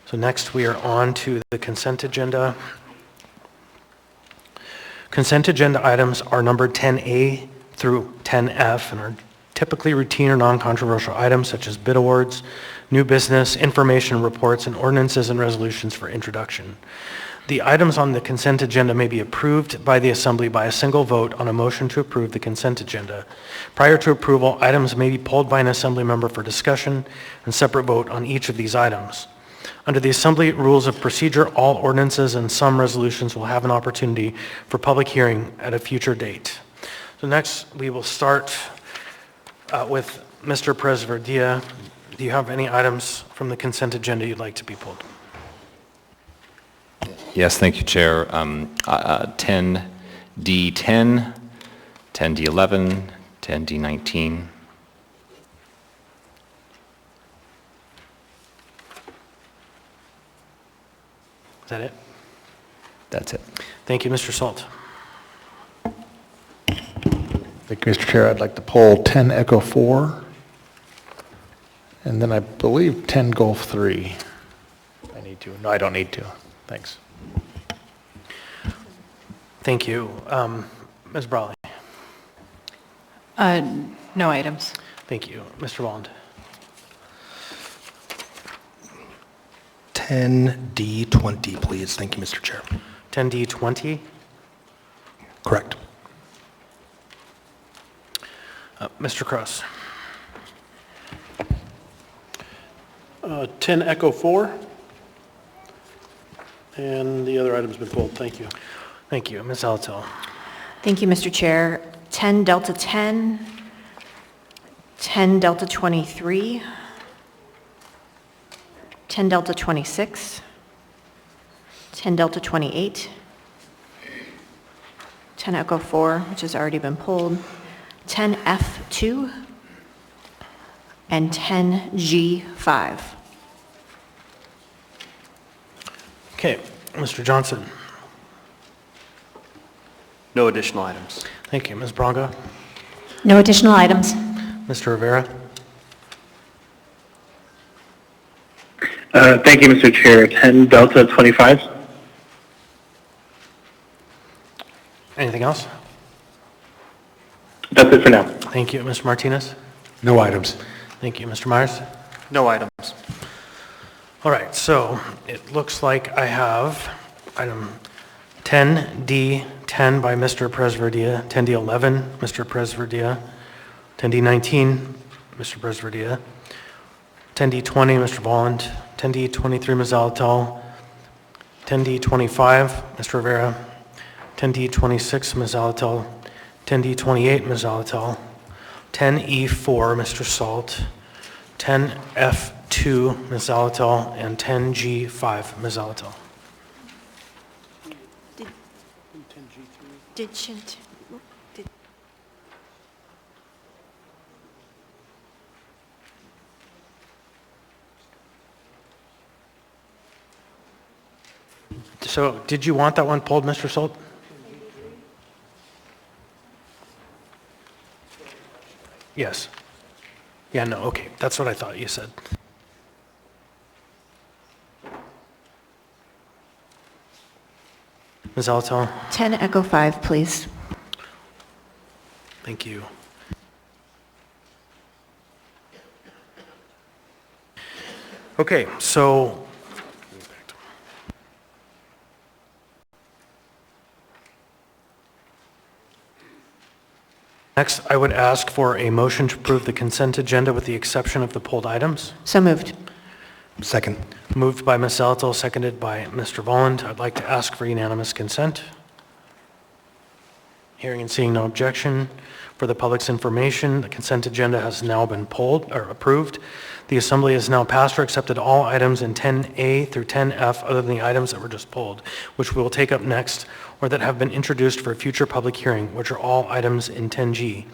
So next we are on to the consent agenda. Consent agenda items are numbered 10A through 10F and are typically routine or non-controversial items such as bid awards, new business, information reports, and ordinances and resolutions for introduction. The items on the consent agenda may be approved by the Assembly by a single vote on a motion to approve the consent agenda. Prior to approval, items may be pulled by an Assembly member for discussion and separate vote on each of these items. Under the Assembly Rules of Procedure, all ordinances and some resolutions will have an opportunity for public hearing at a future date. So next, we will start with Mr. Perez-Verdia. Do you have any items from the consent agenda you'd like to be pulled? Yes, thank you, Chair. 10D10, 10D11, 10D19. Is that it? That's it. Thank you, Mr. Salt. Thank you, Mr. Chair. I'd like to pull 10 Echo 4, and then I believe 10 Golf 3. I need to. No, I don't need to. Thanks. Thank you. Ms. Brawley. No items. Thank you. Mr. Volland. 10D20, please. Thank you, Mr. Chair. 10D20. Correct. Mr. Cross. 10 Echo 4. And the other item's been pulled. Thank you. Thank you. Ms. Alatel. Thank you, Mr. Chair. 10 Delta 10, 10 Delta 23, 10 Delta 26, 10 Delta 28, 10 Echo 4, which has already been pulled, 10 F2, and 10 G5. Okay. Mr. Johnson. No additional items. Thank you. Ms. Braga. No additional items. Mr. Rivera. Thank you, Mr. Chair. 10 Delta 25. Anything else? That's it for now. Thank you. Mr. Martinez. No items. Thank you. Mr. Myers. No items. All right, so it looks like I have item 10D10 by Mr. Presverdia, 10D11, Mr. Presverdia, 10D19, Mr. Presverdia, 10D20, Mr. Volland, 10D23, Ms. Alatel, 10D25, Mr. Rivera, 10D26, Ms. Alatel, 10D28, Ms. Alatel, 10E4, Mr. Salt, 10F2, Ms. Alatel, and 10G5, Ms. Alatel. Did Shint... Did, So did you want that one pulled, Mr. Salt? Yes. Yeah, no, okay. That's what I thought you said. Ms. Alatel? 10 Echo 5, please. Thank you. Okay, so next, I would ask for a motion to approve the consent agenda with the exception of the pulled items. So moved. Second. Moved by Ms. Alatel, seconded by Mr. Volland. I'd like to ask for unanimous consent. Hearing and seeing no objection. For the public's information, the consent agenda has now been pulled or approved. The Assembly has now passed or accepted all items in 10A through 10F other than the items that were just pulled, which we will take up next, or that have been introduced for a future public hearing, which are all items in 10G.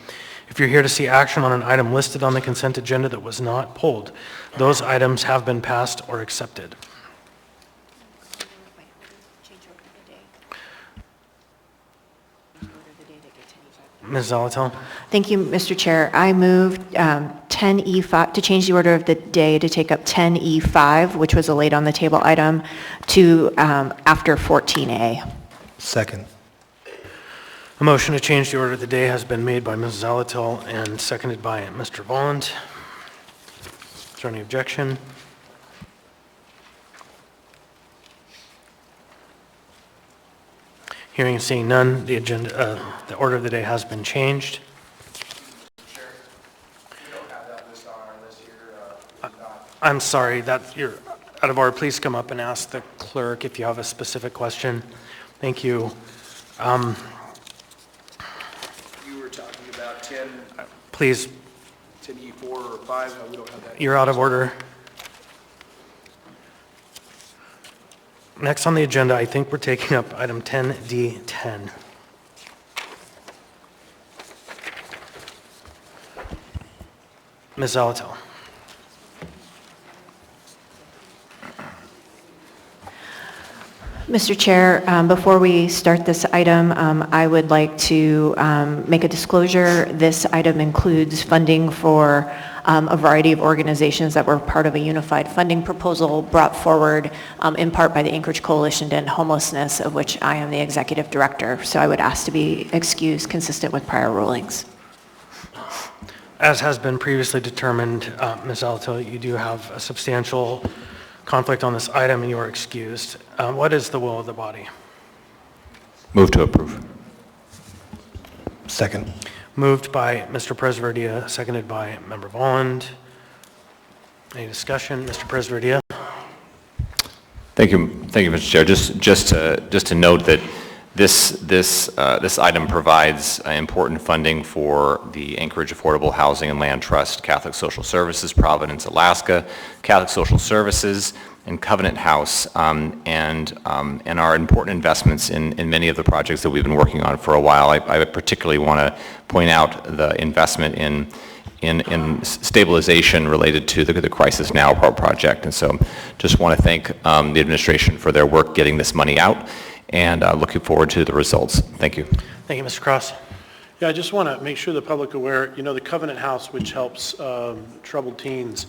If you're here to see action on an item listed on the consent agenda that was not pulled, those items have been passed or accepted. Ms. Alatel? Thank you, Mr. Chair. I moved 10E5, to change the order of the day to take up 10E5, which was a late on the table item, to after 14A. Second. A motion to change the order of the day has been made by Ms. Alatel and seconded by Mr. Volland. Is there any objection? Hearing and seeing none, the agenda, the order of the day has been changed. I'm sorry, that you're out of order. Please come up and ask the clerk if you have a specific question. Thank you. You were talking about 10, Please, 10E4 or 5, we don't have that. you're out of order. Next on the agenda, I think we're taking up item 10D10. Ms. Alatel. Mr. Chair, before we start this item, I would like to make a disclosure. This item includes funding for a variety of organizations that were part of a unified funding proposal brought forward in part by the Anchorage Coalition to End Homelessness, of which I am the executive director. So I would ask to be excused consistent with prior rulings. As has been previously determined, Ms. Alatil, you do have a substantial conflict on this item and you are excused. What is the will of the body? Move to approve. Second. Moved by Mr. Presverdia, seconded by Member Volland. Any discussion? Mr. Presverdia? Thank you, Mr. Chair. Just to note that this item provides important funding for the Anchorage Affordable Housing and Land Trust, Catholic Social Services, Providence, Alaska, Catholic Social Services, and Covenant House, and are important investments in many of the projects that we've been working on for a while. I particularly want to point out the investment in stabilization related to the Crisis Now project. And so just want to thank the administration for their work getting this money out, and looking forward to the results. Thank you. Thank you, Mr. Cross. Yeah, I just want to make sure the public aware, the Covenant House, which helps troubled teens,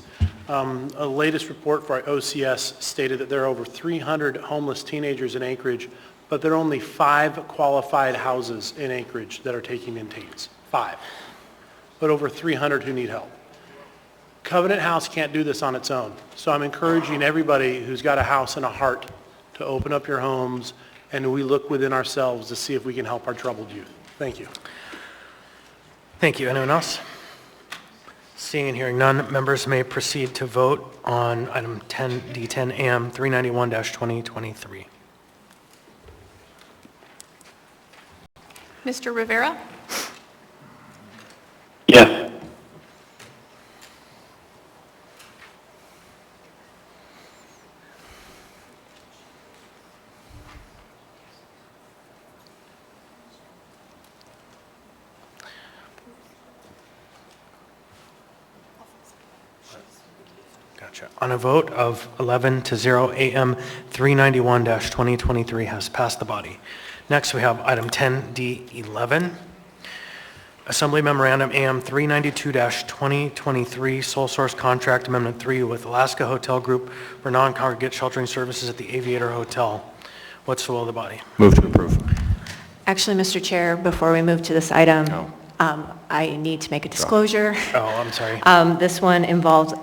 a latest report for our OCS stated that there are over 300 homeless teenagers in Anchorage, but there are only 5 qualified houses in Anchorage that are taking in teens. 5. But over 300 who need help. Covenant House can't do this on its own. So I'm encouraging everybody who's got a house and a heart to open up your homes, and we look within ourselves to see if we can help our troubled youth. Thank you. Thank you. Anyone else? Seeing and hearing none, members may proceed to vote on item 10D10 AM 391-2023. Mr. Rivera? Yes. Gotcha. On a vote of 11 to 0, AM 391-2023 has passed the body. Next, we have item 10D11. Assembly Memorandum AM 392-2023, Sole Source Contract Amendment 3 with Alaska Hotel Group for non-congregate sheltering services at the Aviator Hotel. What's the will of the body? Move to approve. Actually, Mr. Chair, before we move to this item, I need to make a disclosure. Oh, I'm sorry. This one involves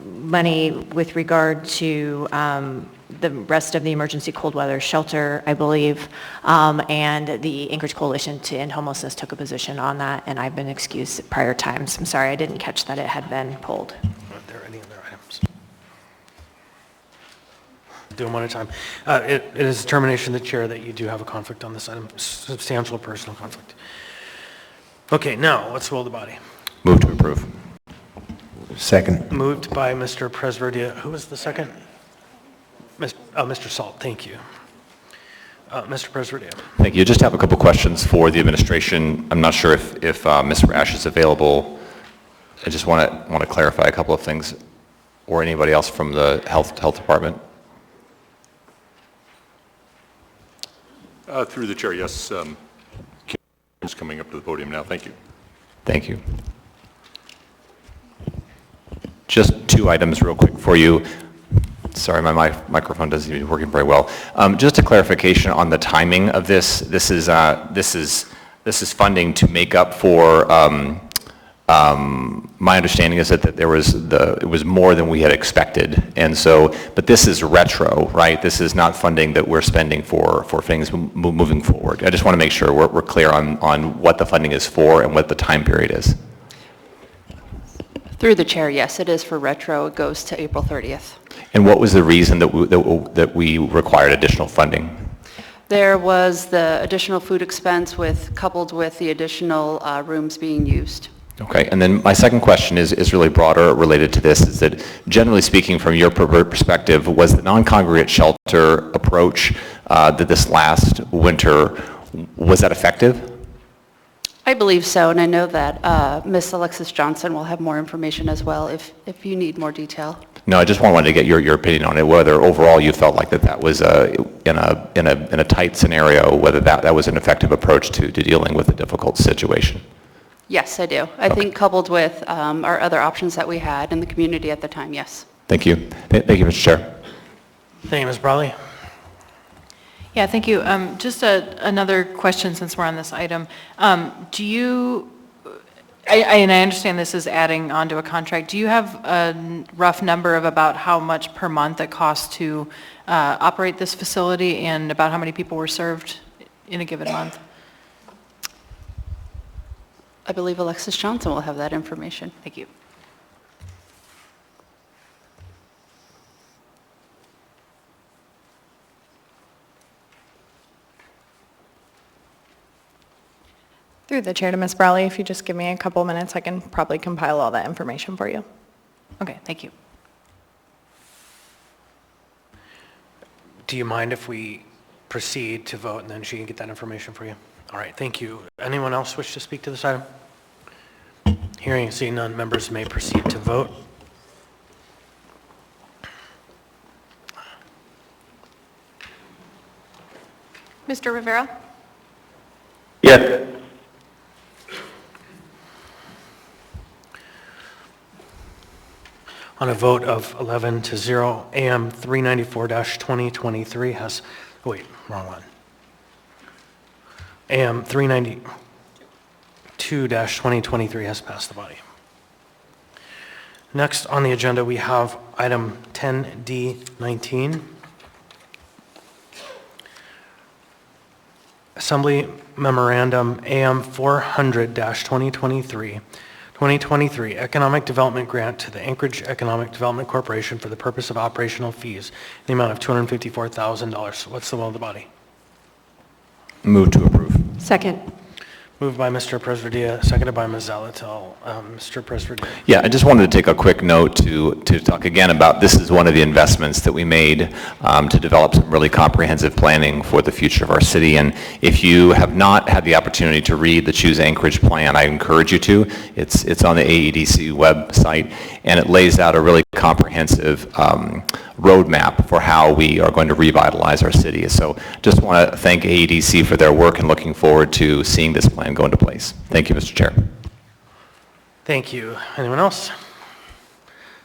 money with regard to the rest of the emergency cold weather shelter, I believe, and the Anchorage Coalition to End Homelessness took a position on that, and I've been excused at prior times. I'm sorry, I didn't catch that it had been pulled. Are there any other items? Do them one at a time. It is determination of the chair that you do have a conflict on this item, substantial personal conflict. Okay, now, what's the will of the body? Move to approve. Second. Moved by Mr. Presverdia. Who was the second? Mr. Salt, thank you. Mr. Presverdia. Thank you. Just have a couple questions for the administration. I'm not sure if Mr. Ash is available. I just want to clarify a couple of things, or anybody else from the health department. Through the chair, yes. Kim is coming up to the podium now. Thank you. Thank you. Just 2 items real quick for you. Sorry, my microphone doesn't seem to be working very well. Just a clarification on the timing of this. This is funding to make up for. My understanding is that it was more than we had expected, and so. But this is retro, right? This is not funding that we're spending for things moving forward. I just want to make sure we're clear on what the funding is for and what the time period is. Through the chair, yes, it is for retro. It goes to April 30th. And what was the reason that we required additional funding? There was the additional food expense coupled with the additional rooms being used. Okay, and then my second question is really broader related to this, is that generally speaking from your perspective, was the non-congregate shelter approach that this last winter, was that effective? I believe so, and I know that Ms. Alexis Johnson will have more information as well if you need more detail. No, I just wanted to get your opinion on it, whether overall you felt like that was in a tight scenario, whether that was an effective approach to dealing with a difficult situation. Yes, I do. I think coupled with our other options that we had in the community at the time, yes. Thank you. Thank you, Mr. Chair. Thank you, Ms. Brawley. Yeah, thank you. Just another question since we're on this item. And I understand this is adding on to a contract. Do you have a rough number of about how much per month it costs to operate this facility and about how many people were served in a given month? I believe Alexis Johnson will have that information. Thank you. Through the chair to Ms. Brawley, if you just give me a couple minutes, I can probably compile all that information for you. Okay, thank you. Do you mind if we proceed to vote and then she can get that information for you? All right, thank you. Anyone else wish to speak to this item? Hearing and seeing none, members may proceed to vote. Mr. Rivera? Yes. On a vote of 11 to 0, AM 394-2023 has, wait, wrong one. AM 392-2023 has passed the body. Next on the agenda, we have item 10D19. Assembly Memorandum AM 400-2023 Economic Development Grant to the Anchorage Economic Development Corporation for the purpose of operational fees in the amount of $254,000. What's the will of the body? Move to approve. Second. Moved by Mr. Presverdia, seconded by Ms. Zalatel. Mr. Presverdia. Yeah, I just wanted to take a quick note to talk again about this is one of the investments that we made to develop some really comprehensive planning for the future of our city. And if you have not had the opportunity to read the Choose Anchorage plan, I encourage you to. It's on the AEDC website, and it lays out a really comprehensive roadmap for how we are going to revitalize our city. So just want to thank AEDC for their work and looking forward to seeing this plan go into place. Thank you, Mr. Chair. Thank you. Anyone else?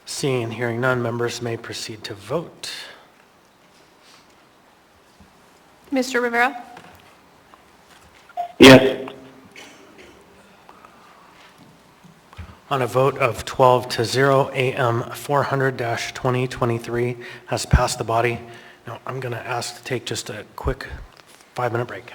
Seeing and hearing none, members may proceed to vote. Mr. Rivera? Yes. On a vote of 12 to 0, AM 400-2023 has passed the body. Now, I'm going to ask to take just a quick 5-minute break.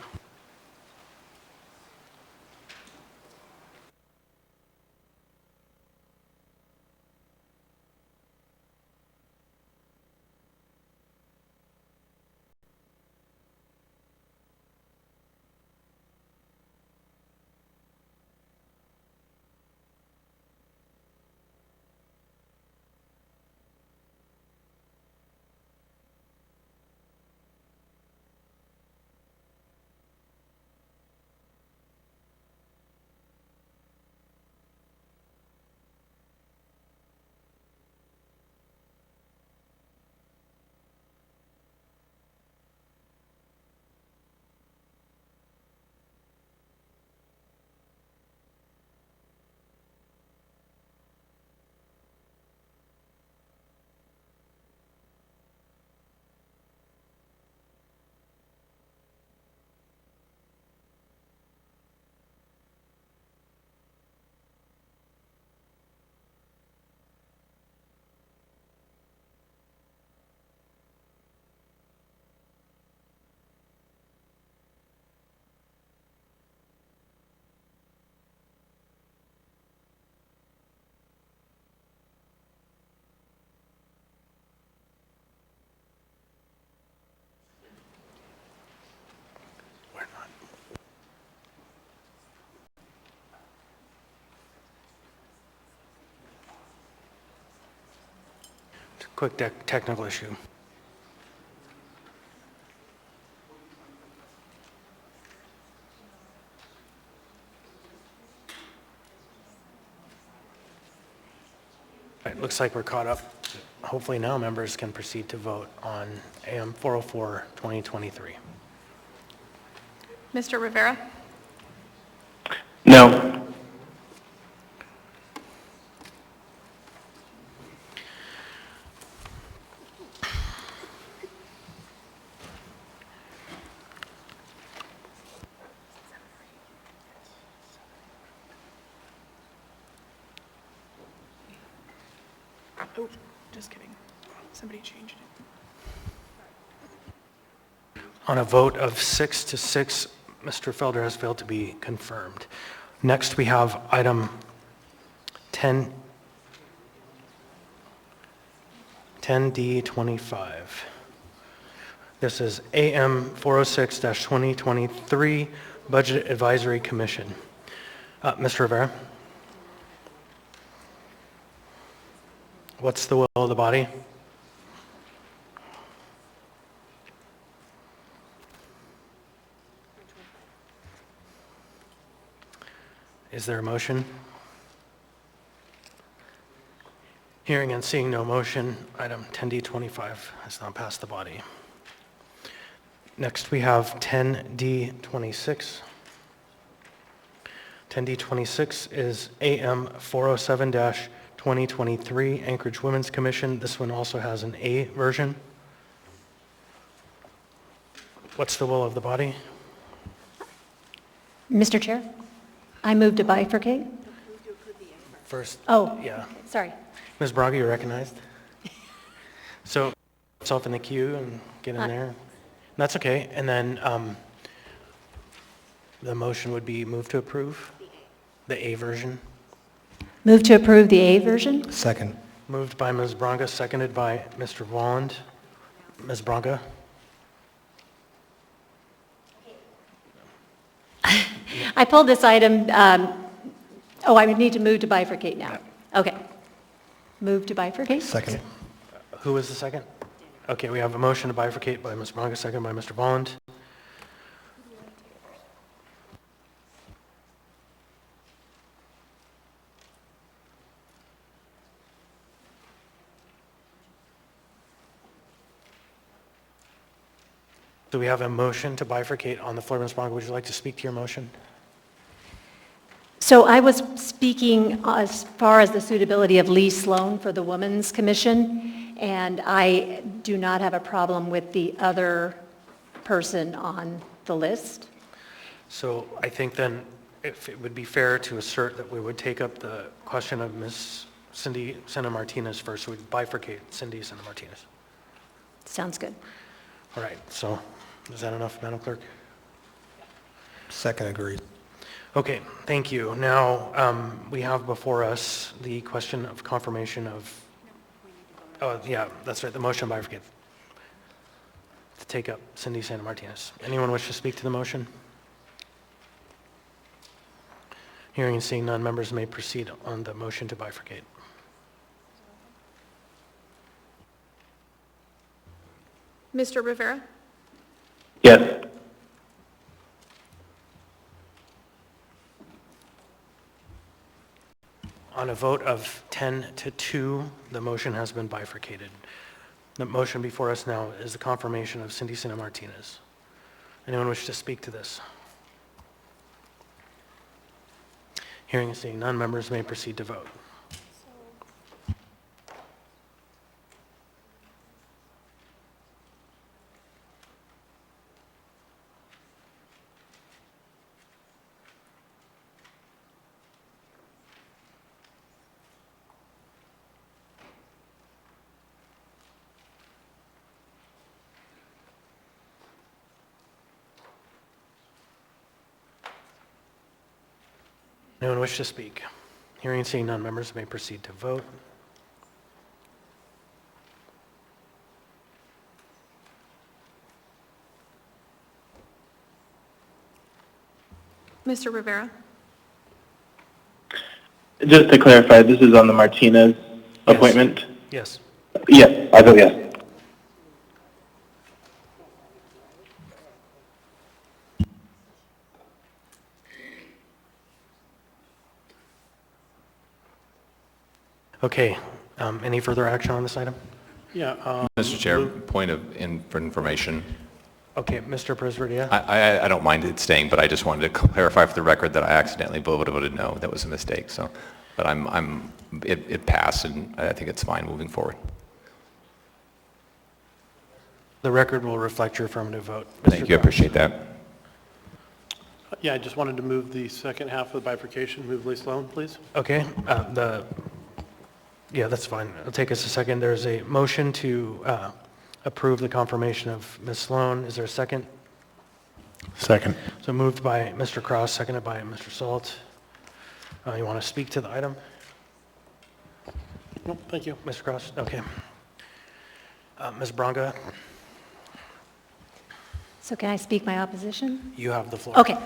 Quick technical issue. It looks like we're caught up. Hopefully now members can proceed to vote on AM 404-2023. Mr. Rivera? No. Oh, just kidding. Somebody changed it. On a vote of 6 to 6, Mr. Felder has failed to be confirmed. Next, we have item 10D25. This is AM 406-2023 Budget Advisory Commission. Mr. Rivera? What's the will of the body? Is there a motion? Hearing and seeing no motion, item 10D25 has not passed the body. Next, we have 10D26. 10D26 is AM 407-2023 Anchorage Women's Commission. This one also has an A version. What's the will of the body? Mr. Chair, I move to bifurcate. First, Oh, yeah. sorry. Ms. Braga, you're recognized. So, yourself in the queue and get in there. That's okay. And then the motion would be move to approve the A version. Move to approve the A version? Second. Moved by Ms. Braga, seconded by Mr. Walland. Ms. Braga? I pulled this item, I would need to move to bifurcate now. Okay. Move to bifurcate? Second. Who was the second? Okay, we have a motion to bifurcate by Ms. Braga, second by Mr. Walland. So we have a motion to bifurcate on the floor. Ms. Braga, would you like to speak to your motion? So I was speaking as far as the suitability of Lee Sloan for the Women's Commission, and I do not have a problem with the other person on the list. So I think then, if it would be fair to assert that we would take up the question of Ms. Cindy Sena Martinez first, so we'd bifurcate Cindy Sena Martinez. Sounds good. All right, so is that enough, Madam Clerk? Second agreed. Okay, thank you. Now, we have before us the question of confirmation of, oh, yeah, that's right, the motion bifurcate to take up Cindy Sena Martinez. Anyone wish to speak to the motion? Hearing and seeing none, members may proceed on the motion to bifurcate. Mr. Rivera? Yes. On a vote of 10 to 2, the motion has been bifurcated. The motion before us now is the confirmation of Cindy Sena Martinez. Anyone wish to speak to this? Hearing and seeing none, members may proceed to vote. Anyone wish to speak? Hearing and seeing none, members may proceed to vote. Mr. Rivera? Just to clarify, this is on the Martinez appointment? Yes. Yes, I vote yes. Okay, any further action on this item? Yeah. Mr. Chair, point of for information. Okay, Mr. Presverdia? I don't mind it staying, but I just wanted to clarify for the record that I accidentally voted no. That was a mistake. So, but it passed, and I think it's fine moving forward. The record will reflect your affirmative vote. Thank you. I appreciate that. Yeah, I just wanted to move the second half of the bifurcation. Move Lee Sloan, please. Okay, Yeah, that's fine. It'll take us a second. There's a motion to approve the confirmation of Ms. Sloan. Is there a second? Second. So moved by Mr. Cross, seconded by Mr. Salt. You want to speak to the item? No, thank you. Mr. Cross? Okay. Ms. Braga, So can I speak my opposition? you have the floor. Okay.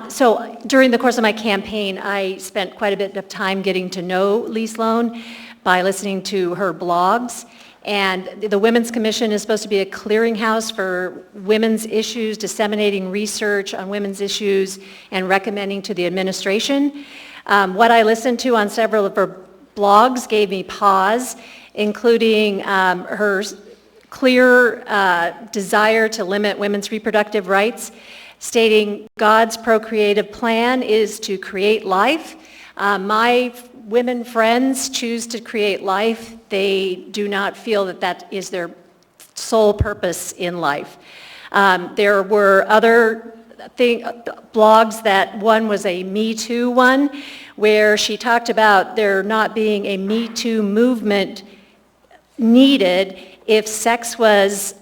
So during the course of my campaign, I spent quite a bit of time getting to know Lee Sloan by listening to her blogs. And the Women's Commission is supposed to be a clearinghouse for women's issues, disseminating research on women's issues, and recommending to the administration. What I listened to on several of her blogs gave me pause, including her clear desire to limit women's reproductive rights, stating God's procreative plan is to create life. My women friends choose to create life. They do not feel that that is their sole purpose in life. There were other blogs that one was a Me Too one, where she talked about there not being a Me Too movement needed if sex was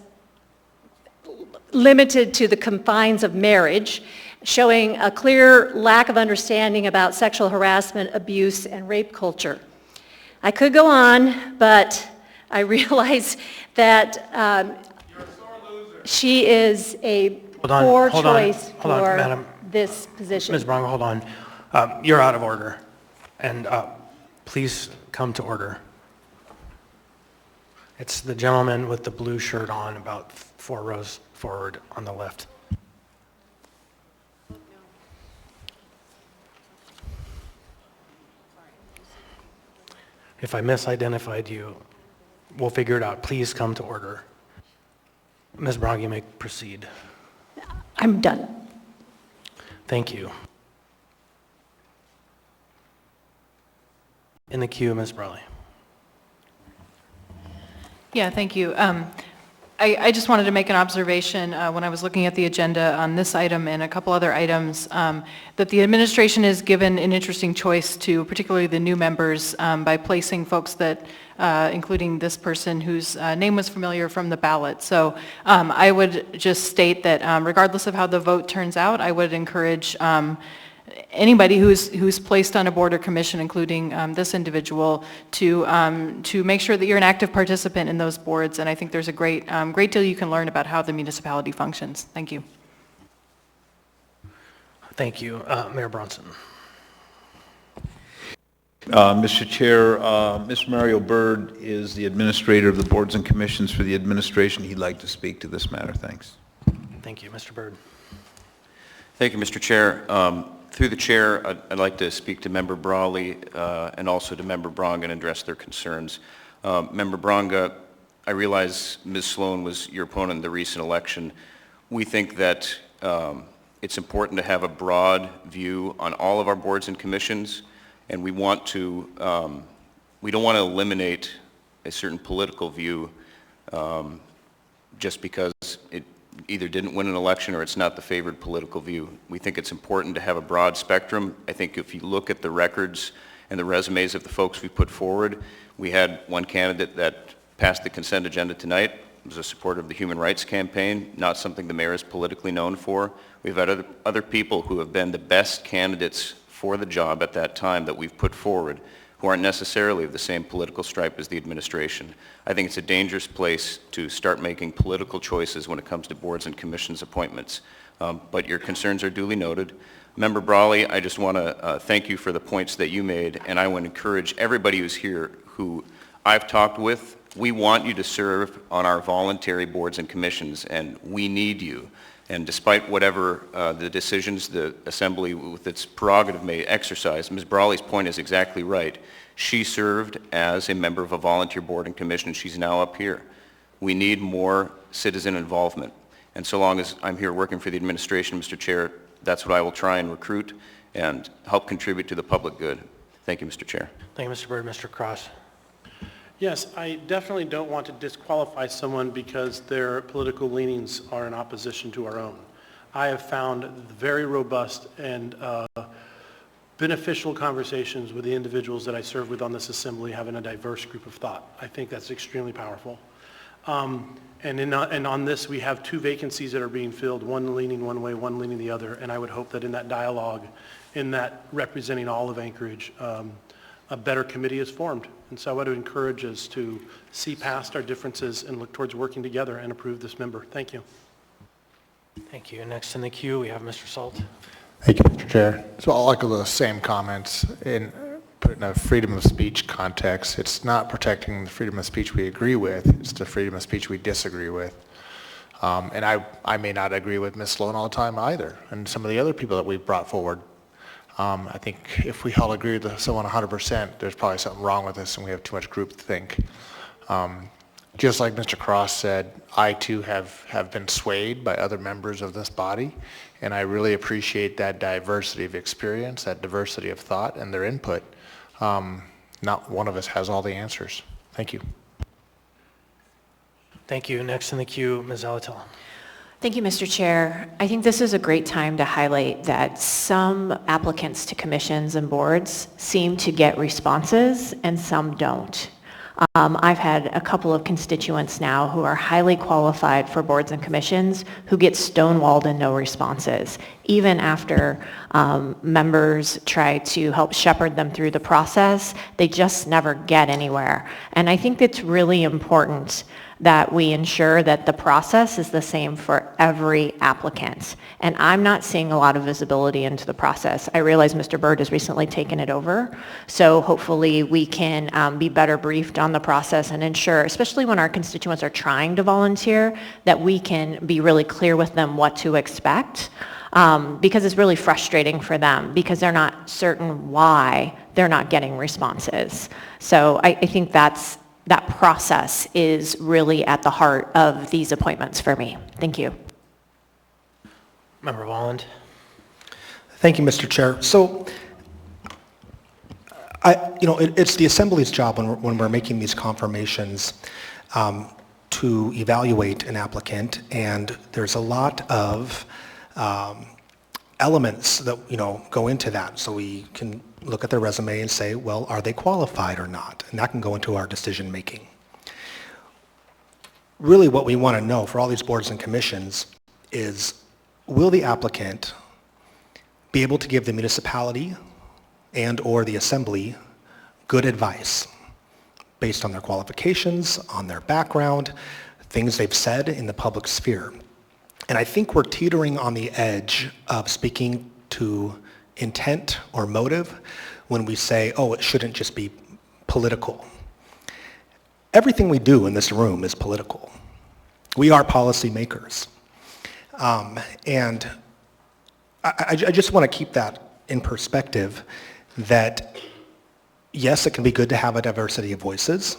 limited to the confines of marriage, showing a clear lack of understanding about sexual harassment, abuse, and rape culture. I could go on, but I realize that she is a poor choice for this position. Ms. Braga, hold on. You're out of order, and please come to order. It's the gentleman with the blue shirt on about 4 rows forward on the left. If I misidentified you, we'll figure it out. Please come to order. Ms. Braga, you may proceed. I'm done. Thank you. In the queue, Ms. Brawley. Yeah, thank you. I just wanted to make an observation when I was looking at the agenda on this item and a couple other items, that the administration is given an interesting choice to particularly the new members by placing folks that, including this person whose name was familiar from the ballot. So I would just state that regardless of how the vote turns out, I would encourage anybody who's placed on a board or commission, including this individual, to make sure that you're an active participant in those boards. And I think there's a great deal you can learn about how the municipality functions. Thank you. Thank you. Mayor Bronson. Mr. Chair, Mr. Mario Bird is the administrator of the boards and commissions for the administration. He'd like to speak to this matter. Thanks. Thank you, Mr. Bird. Thank you, Mr. Chair. Through the chair, I'd like to speak to Member Brawley and also to Member Braga and address their concerns. Member Braga, I realize Ms. Sloan was your opponent in the recent election. We think that it's important to have a broad view on all of our boards and commissions, and we want to, we don't want to eliminate a certain political view just because it either didn't win an election or it's not the favored political view. We think it's important to have a broad spectrum. I think if you look at the records and the resumes of the folks we put forward, we had one candidate that passed the consent agenda tonight, was a supporter of the Human Rights Campaign, not something the mayor is politically known for. We've had other people who have been the best candidates for the job at that time that we've put forward, who aren't necessarily of the same political stripe as the administration. I think it's a dangerous place to start making political choices when it comes to boards and commissions appointments. But your concerns are duly noted. Member Brawley, I just want to thank you for the points that you made, and I would encourage everybody who's here who I've talked with, we want you to serve on our voluntary boards and commissions, and we need you. And despite whatever the decisions the Assembly with its prerogative may exercise, Ms. Brawley's point is exactly right. She served as a member of a volunteer board and commission. She's now up here. We need more citizen involvement. And so long as I'm here working for the administration, Mr. Chair, that's what I will try and recruit and help contribute to the public good. Thank you, Mr. Chair. Thank you, Mr. Bird. Mr. Cross. Yes, I definitely don't want to disqualify someone because their political leanings are in opposition to our own. I have found very robust and beneficial conversations with the individuals that I serve with on this assembly, having a diverse group of thought. I think that's extremely powerful. And on this, we have 2 vacancies that are being filled, one leaning one way, one leaning the other, and I would hope that in that dialogue, in that representing all of Anchorage, a better committee is formed. And so I would encourage us to see past our differences and look towards working together and approve this member. Thank you. Thank you. Next in the queue, we have Mr. Salt. Thank you, Mr. Chair. So I'll echo the same comments in put it in a freedom of speech context. It's not protecting the freedom of speech we agree with. It's the freedom of speech we disagree with. And I may not agree with Ms. Sloan all the time either, and some of the other people that we've brought forward. I think if we all agree with someone 100%, there's probably something wrong with us and we have too much groupthink. Just like Mr. Cross said, I too have been swayed by other members of this body, and I really appreciate that diversity of experience, that diversity of thought and their input. Not one of us has all the answers. Thank you. Thank you. Next in the queue, Ms. Zalatel. Thank you, Mr. Chair. I think this is a great time to highlight that some applicants to commissions and boards seem to get responses and some don't. I've had a couple of constituents now who are highly qualified for boards and commissions who get stonewalled and no responses, even after members try to help shepherd them through the process. They just never get anywhere. And I think it's really important that we ensure that the process is the same for every applicant. And I'm not seeing a lot of visibility into the process. I realize Mr. Byrd has recently taken it over, so hopefully we can be better briefed on the process and ensure, especially when our constituents are trying to volunteer, that we can be really clear with them what to expect. Because it's really frustrating for them because they're not certain why they're not getting responses. So I think that process is really at the heart of these appointments for me. Thank you. Member Walland. Thank you, Mr. Chair. So, it's the Assembly's job when we're making these confirmations to evaluate an applicant, and there's a lot of elements that go into that. So we can look at their resume and say, well, are they qualified or not? And that can go into our decision making. Really what we want to know for all these boards and commissions is, will the applicant be able to give the municipality and or the assembly good advice based on their qualifications, on their background, things they've said in the public sphere? And I think we're teetering on the edge of speaking to intent or motive when we say, oh, it shouldn't just be political. Everything we do in this room is political. We are policymakers. And I just want to keep that in perspective, that yes, it can be good to have a diversity of voices,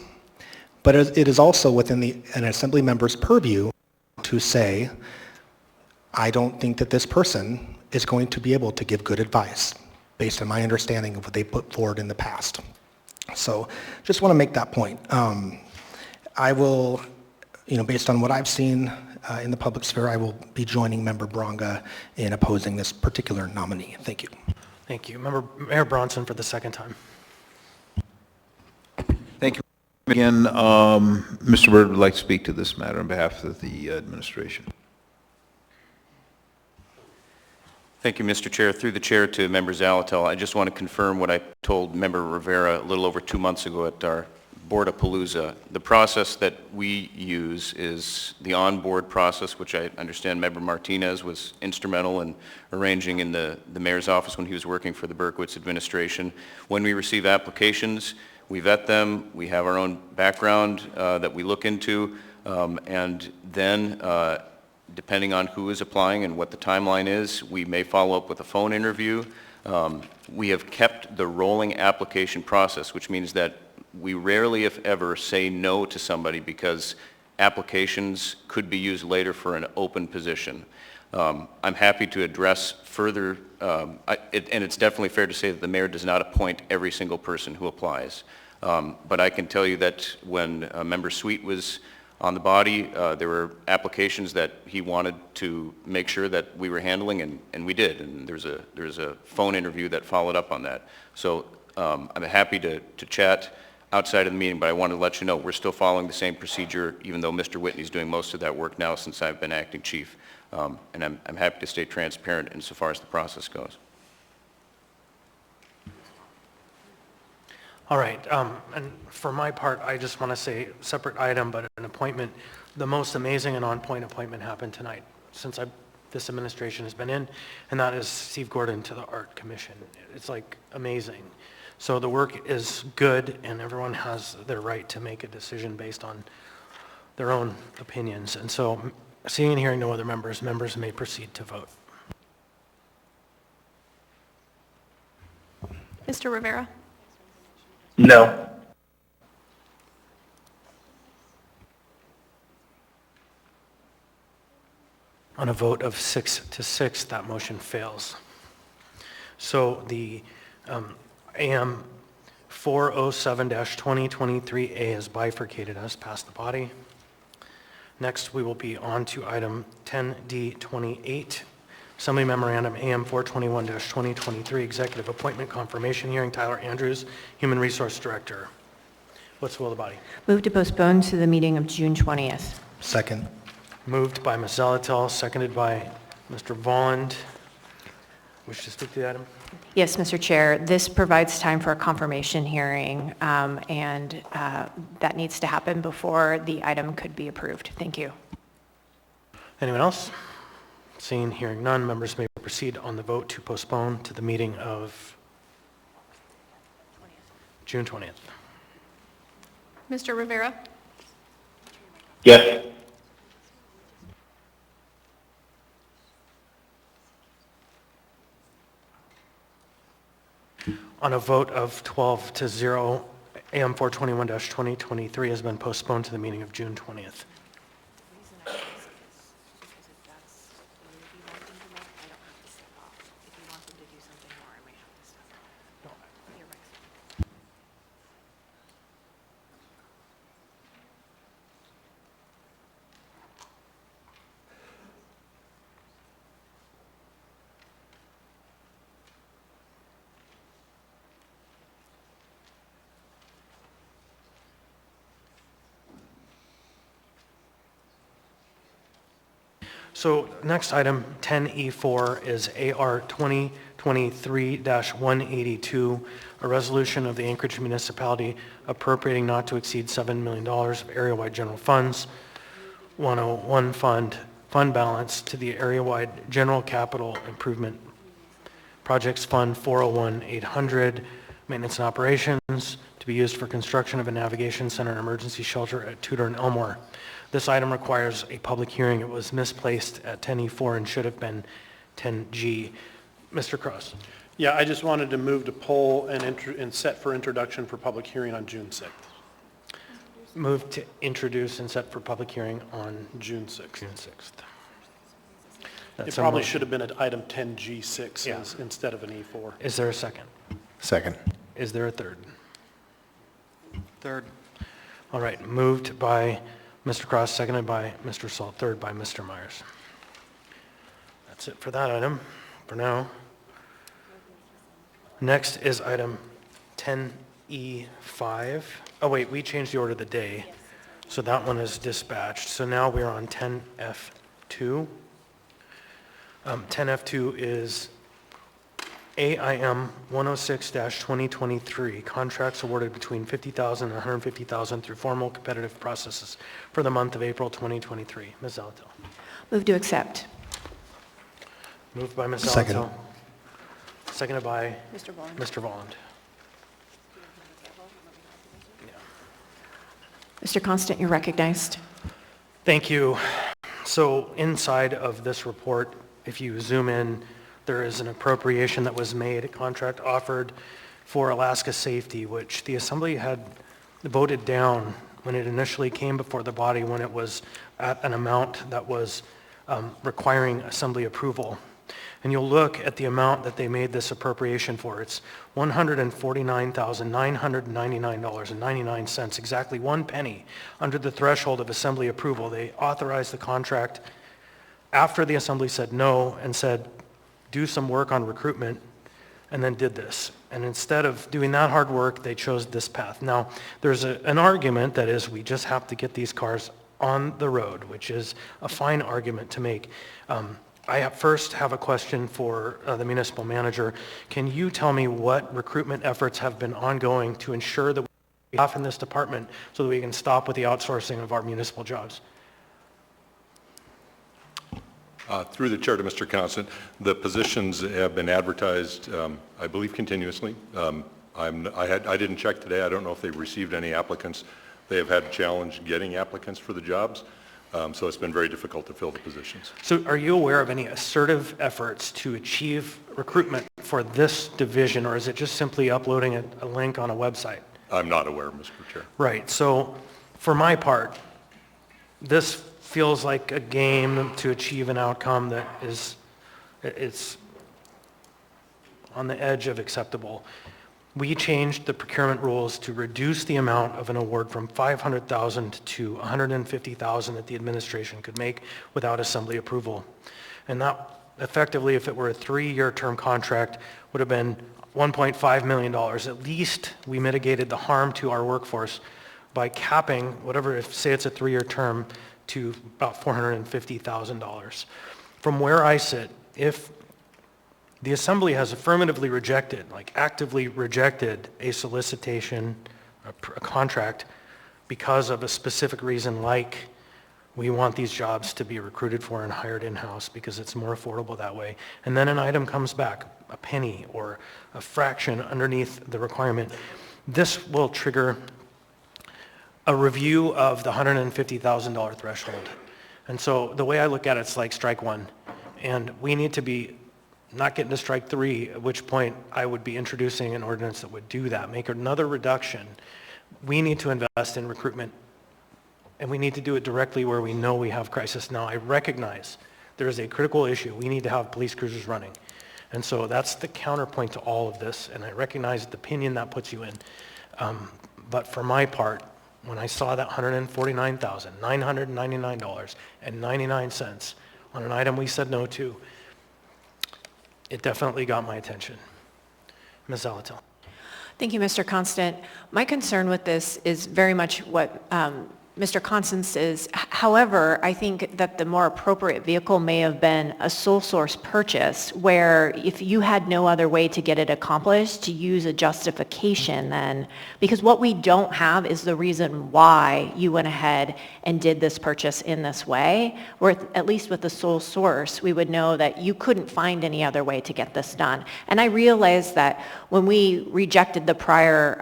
but it is also within an assembly member's purview to say, I don't think that this person is going to be able to give good advice based on my understanding of what they put forward in the past. So just want to make that point. I will, based on what I've seen in the public sphere, I will be joining Member Bronga in opposing this particular nominee. Thank you. Thank you. Mayor Bronson for the second time. Thank you again. Mr. Byrd would like to speak to this matter on behalf of the administration. Thank you, Mr. Chair. Through the chair to Member Zalatel, I just want to confirm what I told Member Rivera a little over 2 months ago at our Board-a-Palooza. The process that we use is the on-board process, which I understand Member Martinez was instrumental in arranging in the mayor's office when he was working for the Berkowitz administration. When we receive applications, we vet them, we have our own background that we look into, and then depending on who is applying and what the timeline is, we may follow up with a phone interview. We have kept the rolling application process, which means that we rarely, if ever, say no to somebody because applications could be used later for an open position. I'm happy to address further, and it's definitely fair to say that the mayor does not appoint every single person who applies. But I can tell you that when Member Sweet was On the body, there were applications that he wanted to make sure that we were handling, and we did. And there's a phone interview that followed up on that. So I'm happy to chat outside of the meeting, but I wanted to let you know we're still following the same procedure, even though Mr. Whitney's doing most of that work now since I've been acting chief. And I'm happy to stay transparent insofar as the process goes. All right, and for my part, I just want to say, separate item, but an appointment, the most amazing and on-point appointment happened tonight since this administration has been in, and that is Steve Gordon to the Art Commission. It's like amazing. So the work is good, and everyone has their right to make a decision based on their own opinions. And so, seeing and hearing no other members may proceed to vote. Mr. Rivera? No. On a vote of 6-6, that motion fails. So the AM 407-2023A is bifurcated as past the body. Next, we will be on to item 10D28, Assembly Memorandum AM 421-2023, Executive Appointment Confirmation Hearing. Tyler Andrews, Human Resource Director. What's the will of the body? Move to postpone to the meeting of June 20th. Second. Moved by Ms. Zalatel, seconded by Mr. Volland. Wish to speak to the item? Yes, Mr. Chair. This provides time for a confirmation hearing, and that needs to happen before the item could be approved. Thank you. Anyone else? Seeing, hearing none, members may proceed on the vote to postpone to the meeting of June 20th. Mr. Rivera? Yes. On a vote of 12-0, AM 421-2023 has been postponed to the meeting of June 20th. So next item, 10E4, is AR 2023-182, a resolution of the Anchorage Municipality appropriating not to exceed $7 million of area-wide general funds, 101 fund balance to the area-wide general capital improvement projects fund 401-800, maintenance and operations, to be used for construction of a navigation center and emergency shelter at Tudor and Elmore. This item requires a public hearing. It was misplaced at 10E4 and should have been 10G. Mr. Cross. Yeah, I just wanted to move to poll and set for introduction for public hearing on June 6th. Move to introduce and set for public hearing on June 6th. June 6th. It probably should have been at item 10G6 Yeah. instead of an E4. Is there a second? Second. Is there a third? Third. All right, moved by Mr. Cross, seconded by Mr. Salt, third by Mr. Myers. That's it for that item for now. Next is item 10E5. Oh wait, we changed the order of the day, so that one is dispatched. So now we're on 10F2. 10F2 is AIM 106-2023, contracts awarded between $50,000 and $150,000 through formal competitive processes for the month of April 2023. Ms. Zalatel. Move to accept. Moved by Ms. Second. Zalatel. Seconded by Mr. Volland. Mr. Volland. Mr. Constant, you're recognized. Thank you. So inside of this report, if you zoom in, there is an appropriation that was made, a contract offered for Alaska Safety, which the Assembly had voted down when it initially came before the body, when it was at an amount that was requiring Assembly approval. And you'll look at the amount that they made this appropriation for. It's $149,999.99, exactly 1 penny under the threshold of Assembly approval. They authorized the contract after the Assembly said no and said, do some work on recruitment, and then did this. And instead of doing that hard work, they chose this path. Now, there's an argument that is we just have to get these cars on the road, which is a fine argument to make. I first have a question for the municipal manager. Can you tell me what recruitment efforts have been ongoing to ensure that we have in this department so that we can stop with the outsourcing of our municipal jobs? Through the chair to Mr. Constant, the positions have been advertised, I believe, continuously. I didn't check today. I don't know if they've received any applicants. They have had a challenge getting applicants for the jobs, so it's been very difficult to fill the positions. So are you aware of any assertive efforts to achieve recruitment for this division, or is it just simply uploading a link on a website? I'm not aware, Mr. Chair. Right. So for my part, this feels like a game to achieve an outcome that it's on the edge of acceptable. We changed the procurement rules to reduce the amount of an award from $500,000 to $150,000 that the administration could make without Assembly approval. And that effectively, if it were a 3-year term contract, would have been $1.5 million. At least we mitigated the harm to our workforce by capping whatever, say it's a 3-year term, to about $450,000. From where I sit, if the Assembly has affirmatively rejected, like actively rejected a solicitation, a contract, because of a specific reason, like we want these jobs to be recruited for and hired in-house because it's more affordable that way, and then an item comes back, a penny or a fraction underneath the requirement, this will trigger a review of the $150,000 threshold. And so the way I look at it, it's like strike one. And we need to be not getting to strike 3, at which point I would be introducing an ordinance that would do that, make another reduction. We need to invest in recruitment, and we need to do it directly where we know we have crisis. Now, I recognize there is a critical issue. We need to have police cruisers running. And so that's the counterpoint to all of this, and I recognize the opinion that puts you in. But for my part, when I saw that $149,999.99 on an item we said no to, it definitely got my attention. Ms. Zalatil. Thank you, Mr. Constant. My concern with this is very much what Mr. Constance is. However, I think that the more appropriate vehicle may have been a sole source purchase, where if you had no other way to get it accomplished, to use a justification then, because what we don't have is the reason why you went ahead and did this purchase in this way, where at least with the sole source, we would know that you couldn't find any other way to get this done. And I realize that when we rejected the prior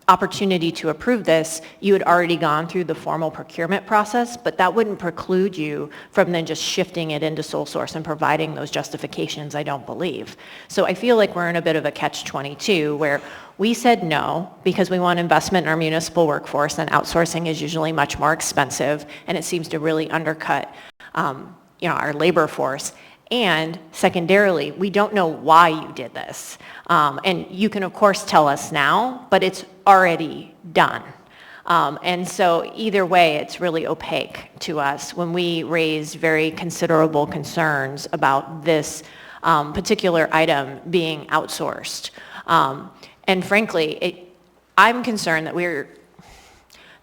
opportunity to approve this, you had already gone through the formal procurement process, but that wouldn't preclude you from then just shifting it into sole source and providing those justifications, I don't believe. So I feel like we're in a bit of a catch-22 where we said no because we want investment in our municipal workforce, and outsourcing is usually much more expensive, and it seems to really undercut our labor force. And secondarily, we don't know why you did this. And you can, of course, tell us now, but it's already done. And so either way, it's really opaque to us when we raise very considerable concerns about this particular item being outsourced. And frankly, I'm concerned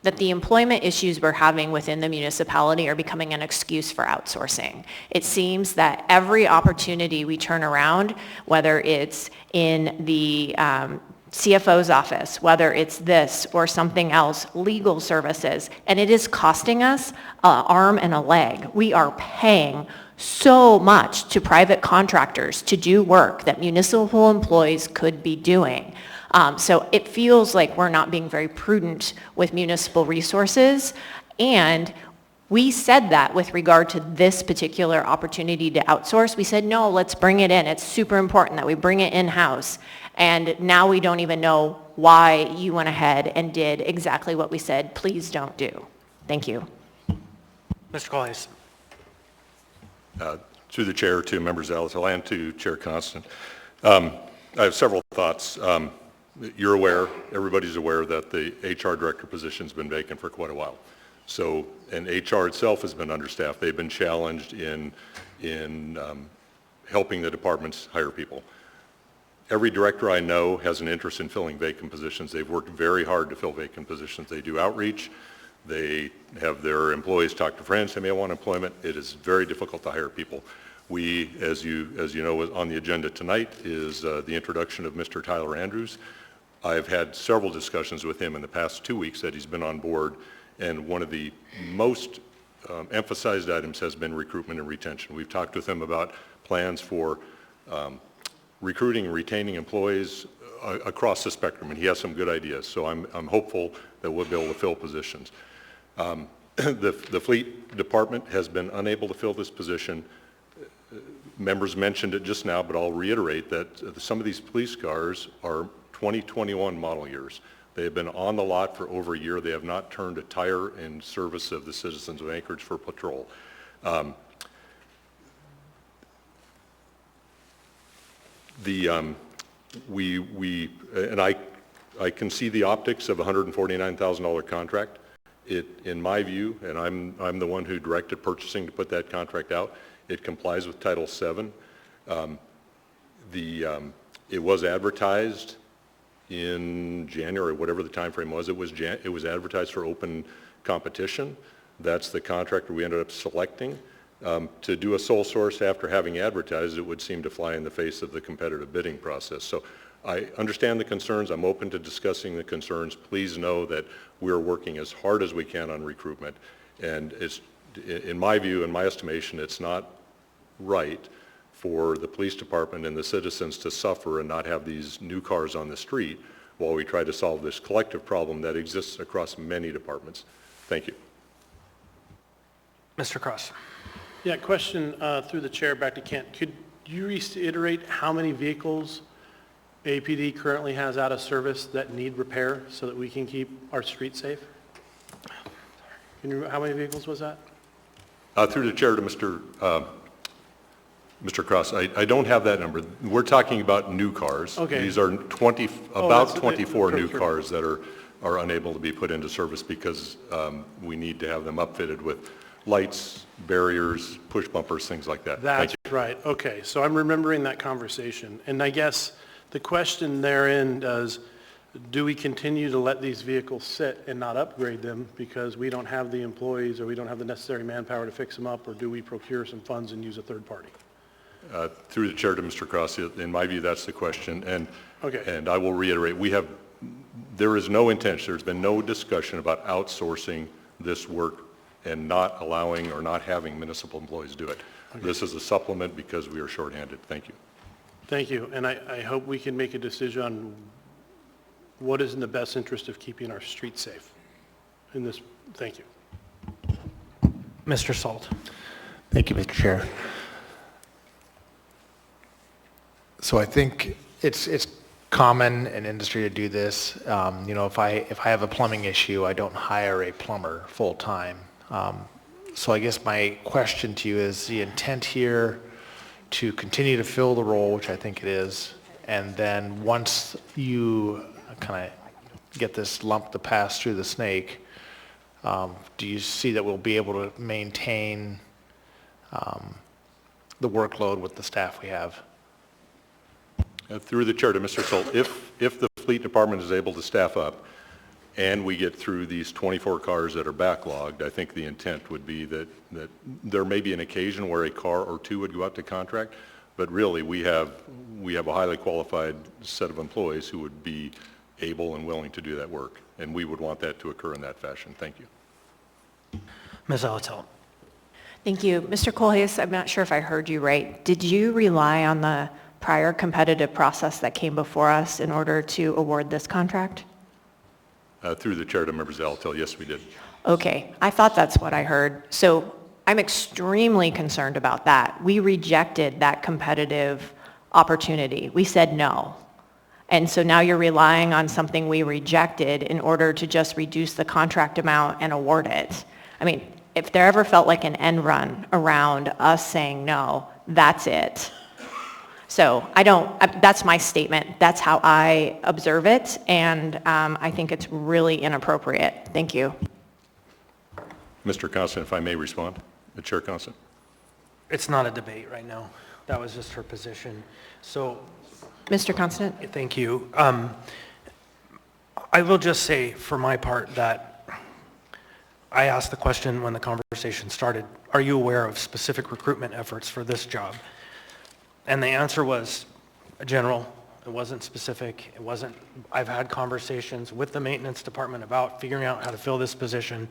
that the employment issues we're having within the municipality are becoming an excuse for outsourcing. It seems that every opportunity we turn around, whether it's in the CFO's office, whether it's this or something else, legal services, and it is costing us an arm and a leg. We are paying so much to private contractors to do work that municipal employees could be doing. So it feels like we're not being very prudent with municipal resources, and we said that with regard to this particular opportunity to outsource. We said, no, let's bring it in. It's super important that we bring it in-house. And now we don't even know why you went ahead and did exactly what we said, please don't do. Thank you. Mr. Collies. Through the chair to members Zalatel and to Chair Constant. I have several thoughts. You're aware, everybody's aware that the HR director position's been vacant for quite a while. So, and HR itself has been understaffed. They've been challenged in helping the departments hire people. Every director I know has an interest in filling vacant positions. They've worked very hard to fill vacant positions. They do outreach. They have their employees talk to friends. They may want employment. It is very difficult to hire people. We, as you know, on the agenda tonight is the introduction of Mr. Tyler Andrews. I've had several discussions with him in the past 2 weeks that he's been on board, and one of the most emphasized items has been recruitment and retention. We've talked with him about plans for recruiting and retaining employees across the spectrum, and he has some good ideas. So I'm hopeful that we'll be able to fill positions. The fleet department has been unable to fill this position. Members mentioned it just now, but I'll reiterate that some of these police cars are 2021 model years. They have been on the lot for over a year. They have not turned a tire in service of the citizens of Anchorage for patrol. I can see the optics of a $149,000 contract. In my view, and I'm the one who directed purchasing to put that contract out, it complies with Title VII. It was advertised in January, whatever the time frame was. It was advertised for open competition. That's the contractor we ended up selecting. To do a sole source after having advertised, it would seem to fly in the face of the competitive bidding process. So I understand the concerns. I'm open to discussing the concerns. Please know that we're working as hard as we can on recruitment. And it's, in my view, in my estimation, it's not right for the police department and the citizens to suffer and not have these new cars on the street while we try to solve this collective problem that exists across many departments. Thank you. Mr. Cross. Yeah, question through the chair back to Kent. Could you reiterate how many vehicles APD currently has out of service that need repair so that we can keep our streets safe? How many vehicles was that? Through the chair to Mr. Cross, I don't have that number. We're talking about new cars. Okay. These are about 24 new cars that are unable to be put into service because we need to have them upfitted with lights, barriers, push bumpers, things like that. That's right. Okay, so I'm remembering that conversation. And I guess the question therein is, do we continue to let these vehicles sit and not upgrade them because we don't have the employees or we don't have the necessary manpower to fix them up, or do we procure some funds and use a third party? Through the chair to Mr. Cross, in my view, that's the question. And, okay. And I will reiterate, there is no intention, there's been no discussion about outsourcing this work and not allowing or not having municipal employees do it. Okay. This is a supplement because we are shorthanded. Thank you. Thank you. And I hope we can make a decision on what is in the best interest of keeping our streets safe in this. Thank you. Mr. Salt. Thank you, Mr. Chair. So I think it's common in industry to do this. If I have a plumbing issue, I don't hire a plumber full time. So I guess my question to you is the intent here to continue to fill the role, which I think it is, and then once you kind of get this lump to pass through the snake, do you see that we'll be able to maintain the workload with the staff we have? Through the chair to Mr. Salt, if the fleet department is able to staff up and we get through these 24 cars that are backlogged, I think the intent would be that there may be an occasion where a car or two would go out to contract, but really we have a highly qualified set of employees who would be able and willing to do that work, and we would want that to occur in that fashion. Thank you. Ms. Alatel. Thank you. Mr. Colhase, I'm not sure if I heard you right. Did you rely on the prior competitive process that came before us in order to award this contract? Through the chair to members Alatel, yes, we did. Okay, I thought that's what I heard. So I'm extremely concerned about that. We rejected that competitive opportunity. We said no. And so now you're relying on something we rejected in order to just reduce the contract amount and award it. I mean, if there ever felt like an end run around us saying no, that's it. So that's my statement. That's how I observe it, and I think it's really inappropriate. Thank you. Mr. Constant, if I may respond. Chair Constant. It's not a debate right now. That was just her position. So, Mr. Constant? thank you. I will just say for my part that I asked the question when the conversation started, are you aware of specific recruitment efforts for this job? And the answer was general. It wasn't specific. It wasn't, I've had conversations with the maintenance department about figuring out how to fill this position.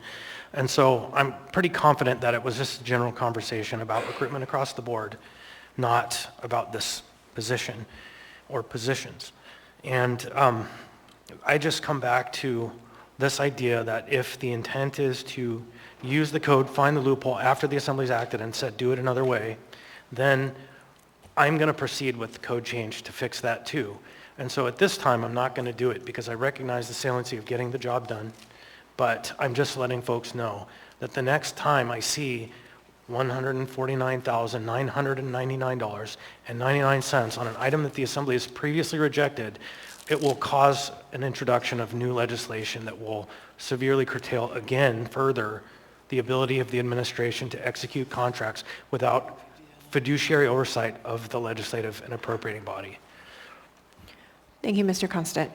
And so I'm pretty confident that it was just a general conversation about recruitment across the board, not about this position or positions. And I just come back to this idea that if the intent is to use the code, find the loophole after the Assembly's acted and said do it another way, then I'm going to proceed with the code change to fix that too. And so at this time, I'm not going to do it because I recognize the saliency of getting the job done, but I'm just letting folks know that the next time I see $149,999.99 on an item that the Assembly has previously rejected, it will cause an introduction of new legislation that will severely curtail again further the ability of the administration to execute contracts without fiduciary oversight of the legislative and appropriating body. Thank you, Mr. Constant.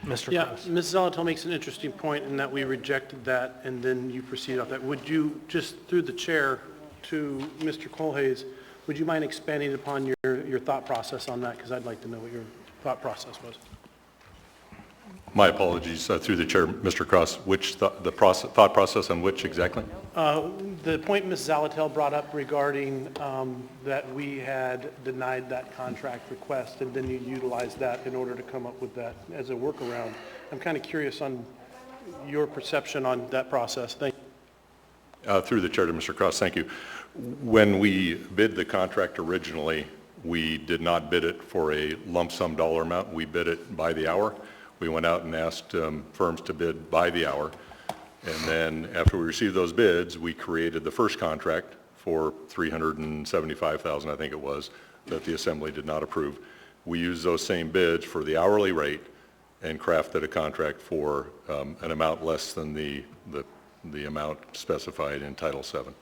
Mr. Yeah, Krause. Ms. Zolotel makes an interesting point in that we rejected that and then you proceed off that. Would you, just through the chair to Mr. Colhayes, would you mind expanding upon your thought process on that? Because I'd like to know what your thought process was. My apologies, through the chair, Mr. Cross, which thought process on which exactly? The point Ms. Zolotel brought up regarding that we had denied that contract request and then you utilized that in order to come up with that as a workaround. I'm kind of curious on your perception on that process. Thank you. Through the chair to Mr. Cross, thank you. When we bid the contract originally, we did not bid it for a lump sum dollar amount. We bid it by the hour. We went out and asked firms to bid by the hour. And then after we received those bids, we created the first contract for $375,000, I think it was, that the Assembly did not approve. We used those same bids for the hourly rate and crafted a contract for an amount less than the amount specified in Title VII.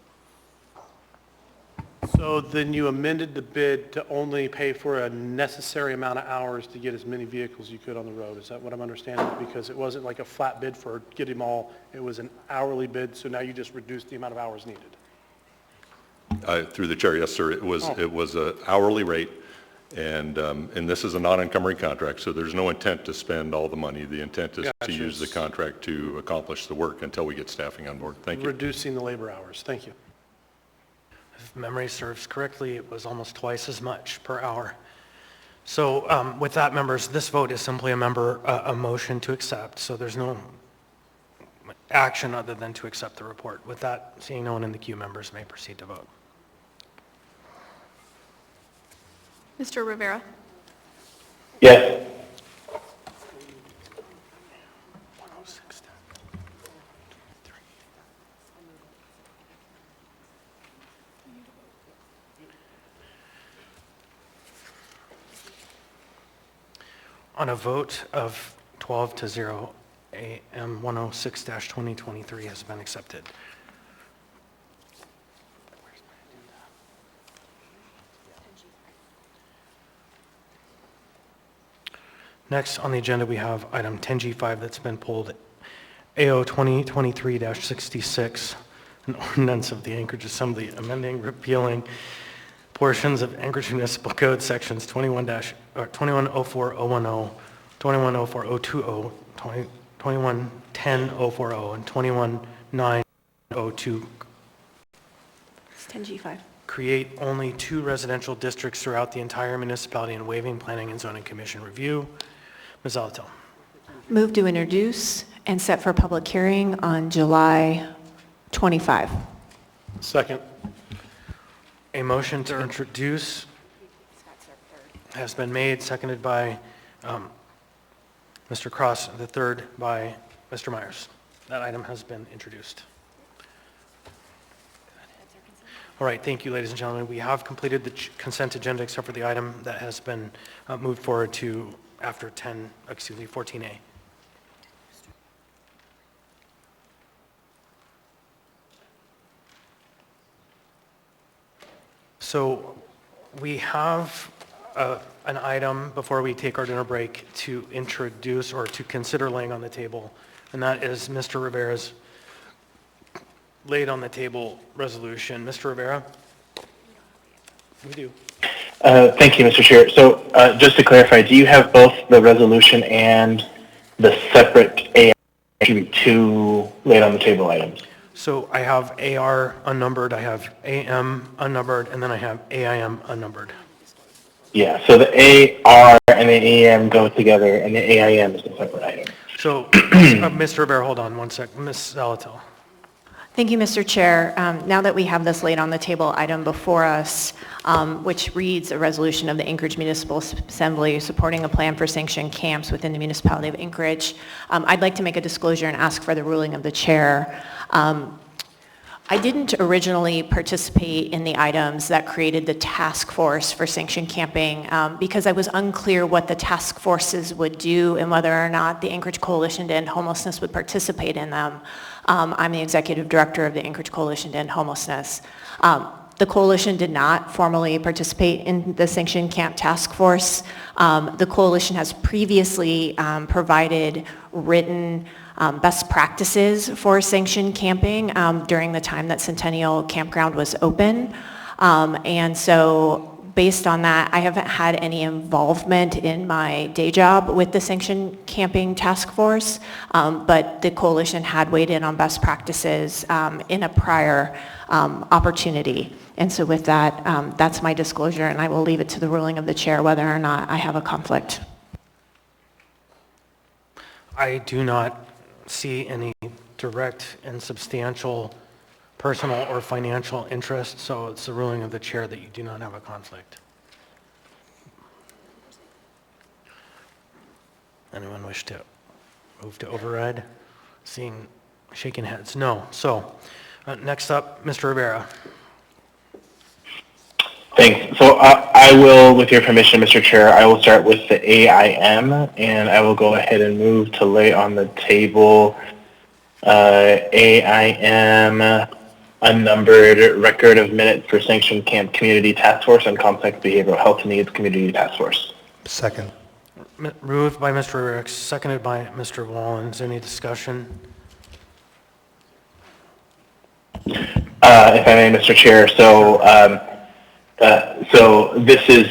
So then you amended the bid to only pay for a necessary amount of hours to get as many vehicles you could on the road. Is that what I'm understanding? Because it wasn't like a flat bid for get them all. It was an hourly bid, so now you just reduced the amount of hours needed. Through the chair, yes, sir. It was an hourly rate, and this is a non-encumbering contract, so there's no intent to spend all the money. The intent is to use the contract to accomplish the work until we get staffing on board. Thank you. Reducing the labor hours. Thank you. If memory serves correctly, it was almost twice as much per hour. So with that, members, this vote is simply a motion to accept. So there's no action other than to accept the report. With that, seeing no one in the queue, members may proceed to vote. Mr. Rivera? Yes. On a vote of 12-0, AM 106-2023 has been accepted. Next on the agenda, we have item 10G5 that's been pulled, AO 2023-66, an ordinance of the Anchorage Assembly amending, repealing portions of Anchorage Municipal Code sections 2104-010, 2104-020, 2110-040, and 21-902. It's 10G5. Create only 2 residential districts throughout the entire municipality and waiving Planning and Zoning Commission review. Ms. Zolotel. Move to introduce and set for public hearing on July 25. Second. A motion to introduce has been made, seconded by Mr. Cross, the third by Mr. Myers. That item has been introduced. All right, thank you, ladies and gentlemen. We have completed the consent agenda except for the item that has been moved forward to after 14A. So we have an item before we take our dinner break to introduce or to consider laying on the table, and that is Mr. Rivera's laid on the table resolution. Mr. Rivera? We do. Thank you, Mr. Chair. So just to clarify, do you have both the resolution and the separate AI2 laid on the table items? So I have AR unnumbered, I have AM unnumbered, and then I have AIM unnumbered. Yeah, so the AR and the AM go together, and the AIM is a separate item. So, Mr. Rivera, hold on one sec. Ms. Zalatel. Thank you, Mr. Chair. Now that we have this laid on the table item before us, which reads a resolution of the Anchorage Municipal Assembly supporting a plan for sanctioned camps within the municipality of Anchorage, I'd like to make a disclosure and ask for the ruling of the chair. I didn't originally participate in the items that created the task force for sanctioned camping because I was unclear what the task forces would do and whether or not the Anchorage Coalition to End Homelessness would participate in them. I'm the executive director of the Anchorage Coalition to End Homelessness. The coalition did not formally participate in the sanctioned camp task force. The coalition has previously provided written best practices for sanctioned camping during the time that Centennial Campground was open. And so based on that, I haven't had any involvement in my day job with the sanctioned camping task force, but the coalition had weighed in on best practices in a prior opportunity. And so with that, that's my disclosure, and I will leave it to the ruling of the chair whether or not I have a conflict. I do not see any direct and substantial personal or financial interest, so it's the ruling of the chair that you do not have a conflict. Anyone wish to move to override? Seeing shaking heads, no. So next up, Mr. Rivera. Thanks. So I will, with your permission, Mr. Chair, I will start with the AIM, and I will go ahead and move to lay on the table AIM unnumbered record of minutes for sanctioned camp community task force and complex behavioral health needs community task force. Second. Moved by Mr. Rurick, seconded by Mr. Wallens. Any discussion? If I may, Mr. Chair, so this is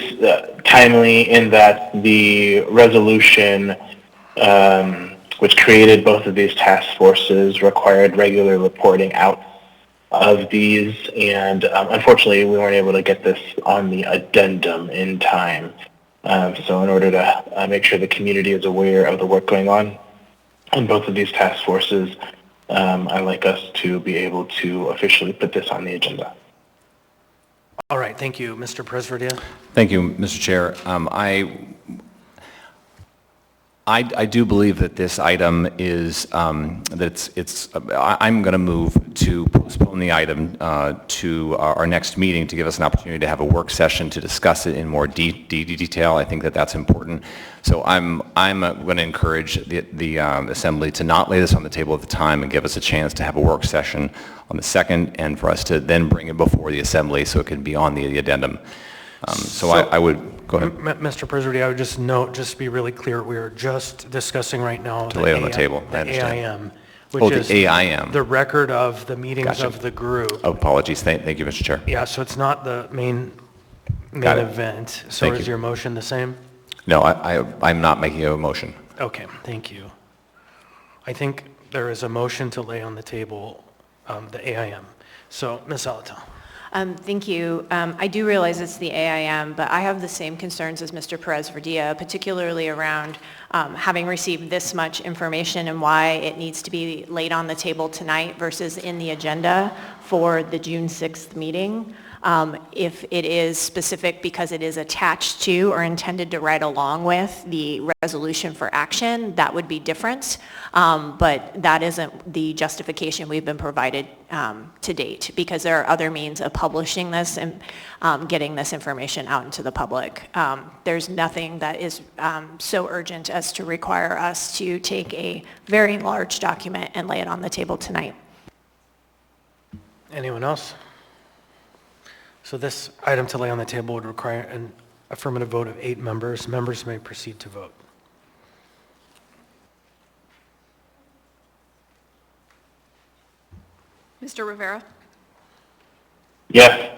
timely in that the resolution which created both of these task forces required regular reporting out of these, and unfortunately we weren't able to get this on the addendum in time. So in order to make sure the community is aware of the work going on in both of these task forces, I'd like us to be able to officially put this on the agenda. All right, thank you. Mr. Presverdia? Thank you, Mr. Chair. I do believe that this item is, I'm going to move to postpone the item to our next meeting to give us an opportunity to have a work session to discuss it in more detail. I think that that's important. So I'm going to encourage the Assembly to not lay this on the table at the time and give us a chance to have a work session on the 2nd and for us to then bring it before the Assembly so it can be on the addendum. So I would... Go ahead. Mr. Presverdy, I would just note, just to be really clear, we are just discussing right now to lay it on the table. The I understand. AIM, which is the AIM. The record of the meetings Gotcha. of the group. Oh, apologies. Thank you, Mr. Chair. Yeah, so it's not the main event. So Thank is you. your motion the same? No, I'm not making a motion. Okay, thank you. I think there is a motion to lay on the table the AIM. So, Ms. Alatal. Thank you. I do realize it's the AIM, but I have the same concerns as Mr. Perez-Verdia, particularly around having received this much information and why it needs to be laid on the table tonight versus in the agenda for the June 6th meeting. If it is specific because it is attached to or intended to write along with the resolution for action, that would be different. But that isn't the justification we've been provided to date, because there are other means of publishing this and getting this information out into the public. There's nothing that is so urgent as to require us to take a very large document and lay it on the table tonight. Anyone else? So this item to lay on the table would require an affirmative vote of 8 members. Members may proceed to vote. Mr. Rivera? Yes.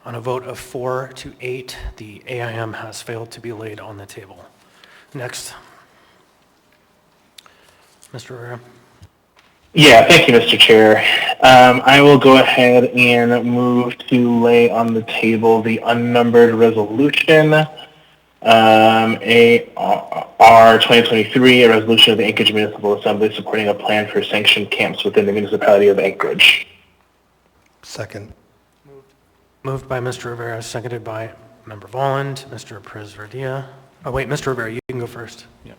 On a vote of 4 to 8, the AIM has failed to be laid on the table. Next. Mr. Rivera. Yeah, thank you, Mr. Chair. I will go ahead and move to lay on the table the unnumbered resolution, AR 2023, a resolution of the Anchorage Municipal Assembly supporting a plan for sanctioned camps within the municipality of Anchorage. Second. Moved by Mr. Rivera, seconded by Member Volland. Mr. Perez-Verdia. Oh, wait, Mr. Rivera, you can go first. Yeah.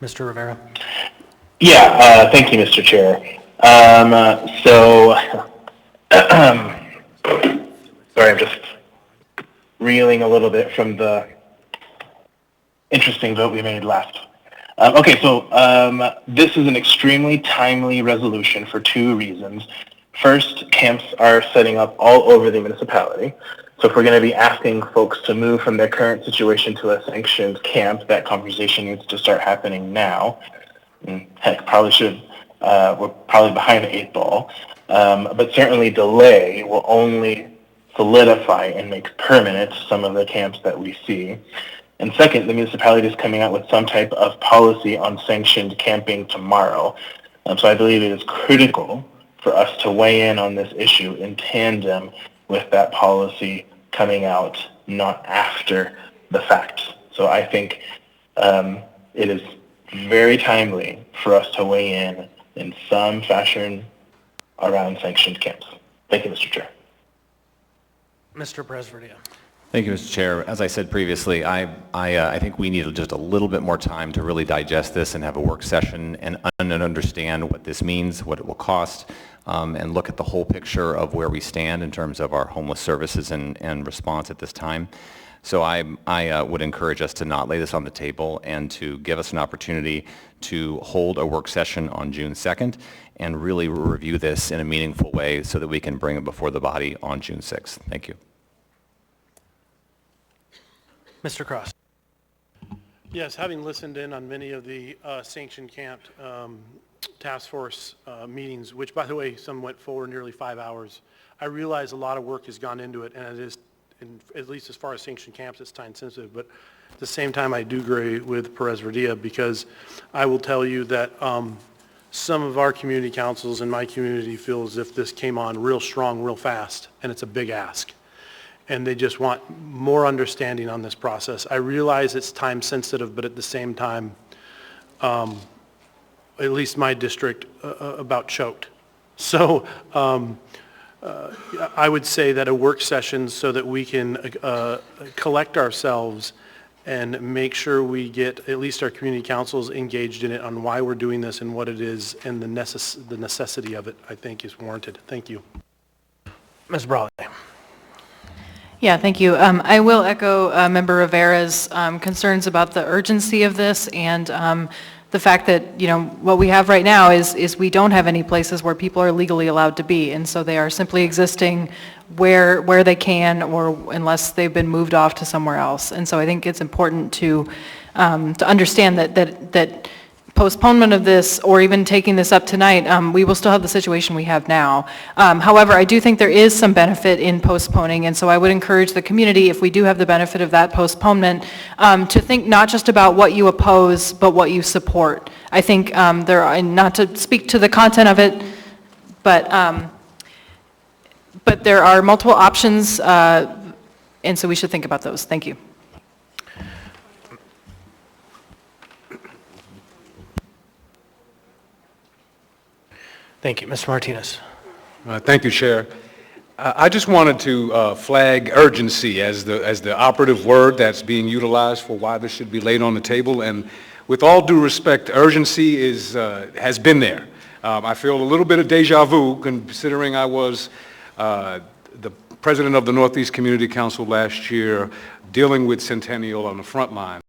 Mr. Rivera. Yeah, thank you, Mr. Chair. Sorry, I'm just reeling a little bit from the interesting vote we made last. This is an extremely timely resolution for 2 reasons. First, camps are setting up all over the municipality. So if we're going to be asking folks to move from their current situation to a sanctioned camp, that conversation needs to start happening now. Heck, we're probably behind the 8 ball. But certainly delay will only solidify and make permanent some of the camps that we see. And second, the municipality is coming out with some type of policy on sanctioned camping tomorrow. So I believe it is critical for us to weigh in on this issue in tandem with that policy coming out, not after the fact. So I think it is very timely for us to weigh in some fashion around sanctioned camps. Thank you, Mr. Chair. Mr. Perez-Verdia. Thank you, Mr. Chair. As I said previously, I think we need just a little bit more time to really digest this and have a work session and understand what this means, what it will cost, and look at the whole picture of where we stand in terms of our homeless services and response at this time. So I would encourage us to not lay this on the table and to give us an opportunity to hold a work session on June 2nd and really review this in a meaningful way so that we can bring it before the body on June 6th. Thank you. Mr. Cross. Yes, having listened in on many of the sanctioned camp task force meetings, which, by the way, some went forward nearly 5 hours, I realize a lot of work has gone into it, and it is, at least as far as sanctioned camps, it's time sensitive. But at the same time, I do agree with Perez-Verdia, because I will tell you that some of our community councils in my community feel as if this came on real strong, real fast, and it's a big ask. And they just want more understanding on this process. I realize it's time sensitive, but at the same time, at least my district about choked. So I would say that a work session so that we can collect ourselves and make sure we get at least our community councils engaged in it on why we're doing this and what it is and the necessity of it, I think, is warranted. Thank you. Ms. Brawley. Yeah, thank you. I will echo Member Rivera's concerns about the urgency of this and the fact that, what we have right now is we don't have any places where people are legally allowed to be, and so they are simply existing where they can, or unless they've been moved off to somewhere else. And so I think it's important to understand that postponement of this, or even taking this up tonight, we will still have the situation we have now. However, I do think there is some benefit in postponing, and so I would encourage the community, if we do have the benefit of that postponement, to think not just about what you oppose, but what you support. I think there are, and not to speak to the content of it, but there are multiple options, and so we should think about those. Thank you. Thank you. Mr. Martinez. Thank you, Chair. I just wanted to flag urgency as the operative word that's being utilized for why this should be laid on the table. And with all due respect, urgency has been there. I feel a little bit of deja vu considering I was the president of the Northeast Community Council last year dealing with Centennial on the front line.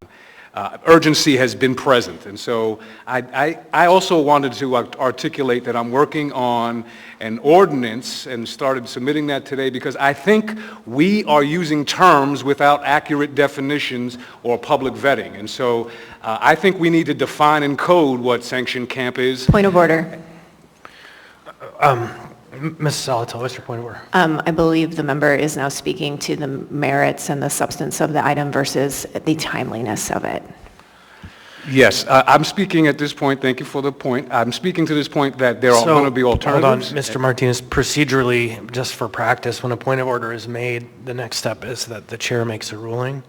Urgency has been present, and so I also wanted to articulate that I'm working on an ordinance and started submitting that today because I think we are using terms without accurate definitions or public vetting, and so I think we need to define in code what sanctioned camp is. Point of order. Ms. Salatel, what's your point of order? I believe the member is now speaking to the merits and the substance of the item versus the timeliness of it. Yes, I'm speaking at this point, thank you for the point, I'm speaking to this point that there are going to be alternatives. Hold on, Mr. Martinez, procedurally, just for practice, when a point of order is made, the next step is that the chair makes a ruling.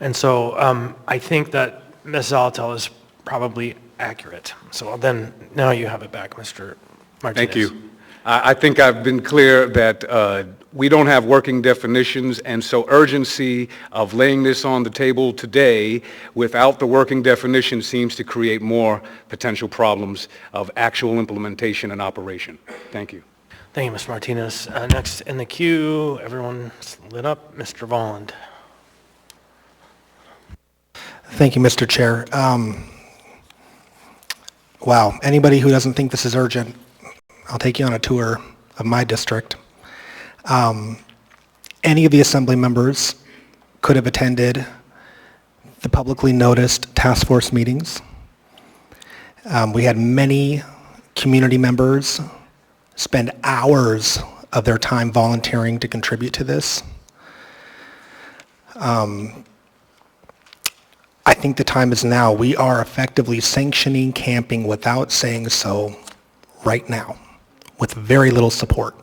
And so I think that Ms. Salatel is probably accurate. So then, now you have it back, Mr. Martinez. Thank you. I think I've been clear that we don't have working definitions, and so urgency of laying this on the table today without the working definition seems to create more potential problems of actual implementation and operation. Thank you. Thank you, Mr. Martinez. Next in the queue, everyone's lit up, Mr. Volland. Thank you, Mr. Chair. Wow, anybody who doesn't think this is urgent, I'll take you on a tour of my district. Any of the assembly members could have attended the publicly noticed task force meetings. We had many community members spend hours of their time volunteering to contribute to this. I think the time is now. We are effectively sanctioning camping without saying so right now, with very little support.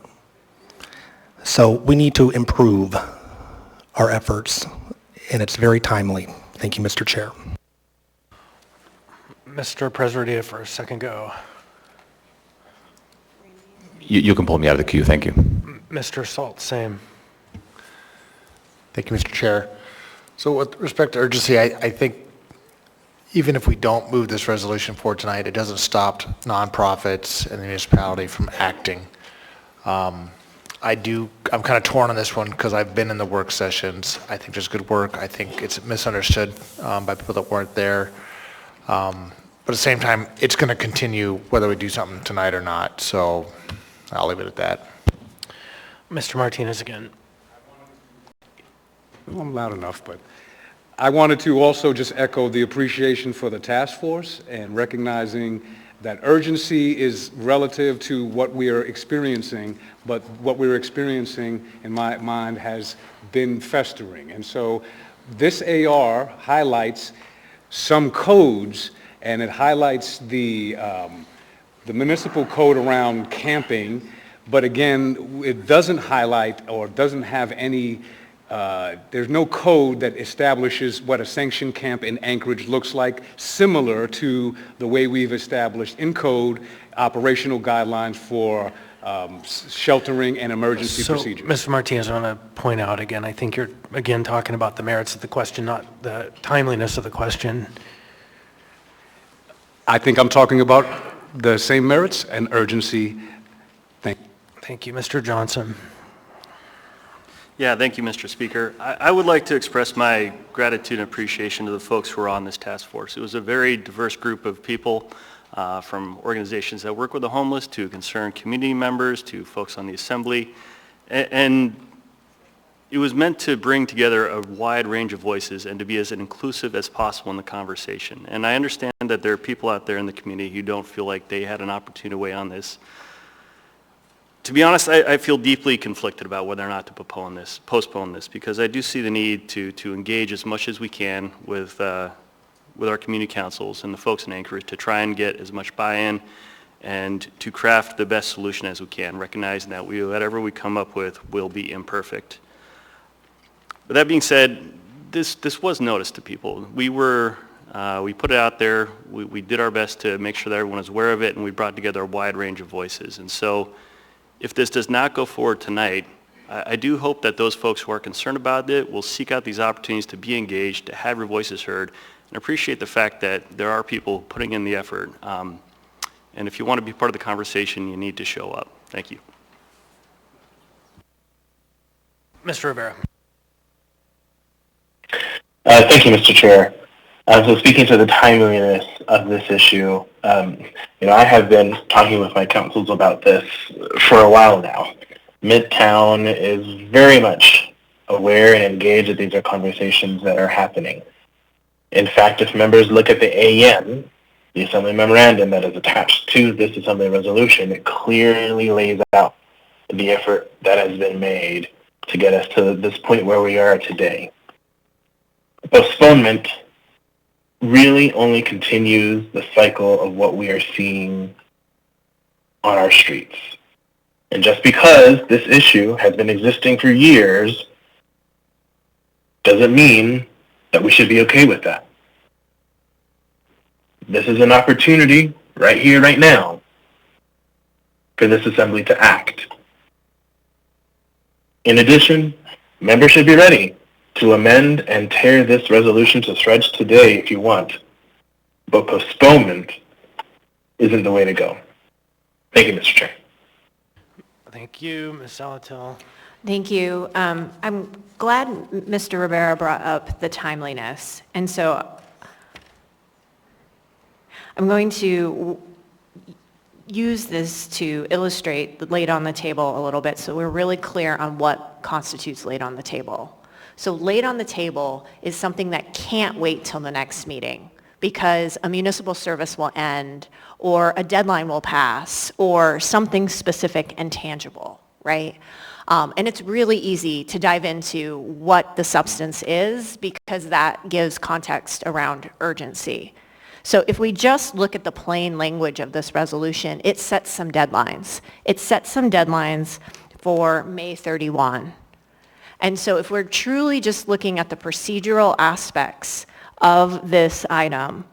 So we need to improve our efforts, and it's very timely. Thank you, Mr. Chair. Mr. President, for a second go. You can pull me out of the queue, thank you. Mr. Salt, same. Thank you, Mr. Chair. So with respect to urgency, I think even if we don't move this resolution forward tonight, it doesn't stop nonprofits and the municipality from acting. I'm kind of torn on this one because I've been in the work sessions. I think there's good work. I think it's misunderstood by people that weren't there. But at the same time, it's going to continue whether we do something tonight or not. So I'll leave it at that. Mr. Martinez again. Well, I'm loud enough, but I wanted to also just echo the appreciation for the task force and recognizing that urgency is relative to what we are experiencing, but what we're experiencing, in my mind, has been festering. And so this AR highlights some codes, and it highlights the municipal code around camping, but again, it doesn't highlight or doesn't have any there's no code that establishes what a sanctioned camp in Anchorage looks like, similar to the way we've established in code operational guidelines for sheltering and emergency procedures. Mr. Martinez, I want to point out again, I think you're again talking about the merits of the question, not the timeliness of the question. I think I'm talking about the same merits and urgency. Thank you. Mr. Johnson. Yeah, thank you, Mr. Speaker. I would like to express my gratitude and appreciation to the folks who are on this task force. It was a very diverse group of people from organizations that work with the homeless to concerned community members to folks on the Assembly. And it was meant to bring together a wide range of voices and to be as inclusive as possible in the conversation. And I understand that there are people out there in the community who don't feel like they had an opportunity to weigh on this. To be honest, I feel deeply conflicted about whether or not to postpone this, because I do see the need to engage as much as we can with our community councils and the folks in Anchorage to try and get as much buy-in and to craft the best solution as we can, recognizing that whatever we come up with will be imperfect. But that being said, this was noticed to people. We were We put it out there. We did our best to make sure that everyone is aware of it, and we brought together a wide range of voices. And so if this does not go forward tonight, I do hope that those folks who are concerned about it will seek out these opportunities to be engaged, to have your voices heard, and appreciate the fact that there are people putting in the effort. And if you want to be part of the conversation, you need to show up. Thank you. Mr. Rivera. Thank you, Mr. Chair. So speaking to the timeliness of this issue, I have been talking with my councils about this for a while now. Midtown is very much aware and engaged that these are conversations that are happening. In fact, if members look at the AEM, the Assembly Memorandum that is attached to this Assembly Resolution, it clearly lays out the effort that has been made to get us to this point where we are today. Postponement really only continues the cycle of what we are seeing on our streets. And just because this issue has been existing for years doesn't mean that we should be okay with that. This is an opportunity right here, right now, for this assembly to act. In addition, members should be ready to amend and tear this resolution to shreds today if you want, but postponement isn't the way to go. Thank you, Mr. Chair. Thank you, Ms. Salatel. Thank you. I'm glad Mr. Rivera brought up the timeliness. And so I'm going to use this to illustrate the laid on the table a little bit so we're really clear on what constitutes laid on the table. So laid on the table is something that can't wait till the next meeting because a municipal service will end or a deadline will pass or something specific and tangible, right? And it's really easy to dive into what the substance is because that gives context around urgency. So if we just look at the plain language of this resolution, it sets some deadlines. It sets some deadlines for May 31. And so if we're truly just looking at the procedural aspects of this item,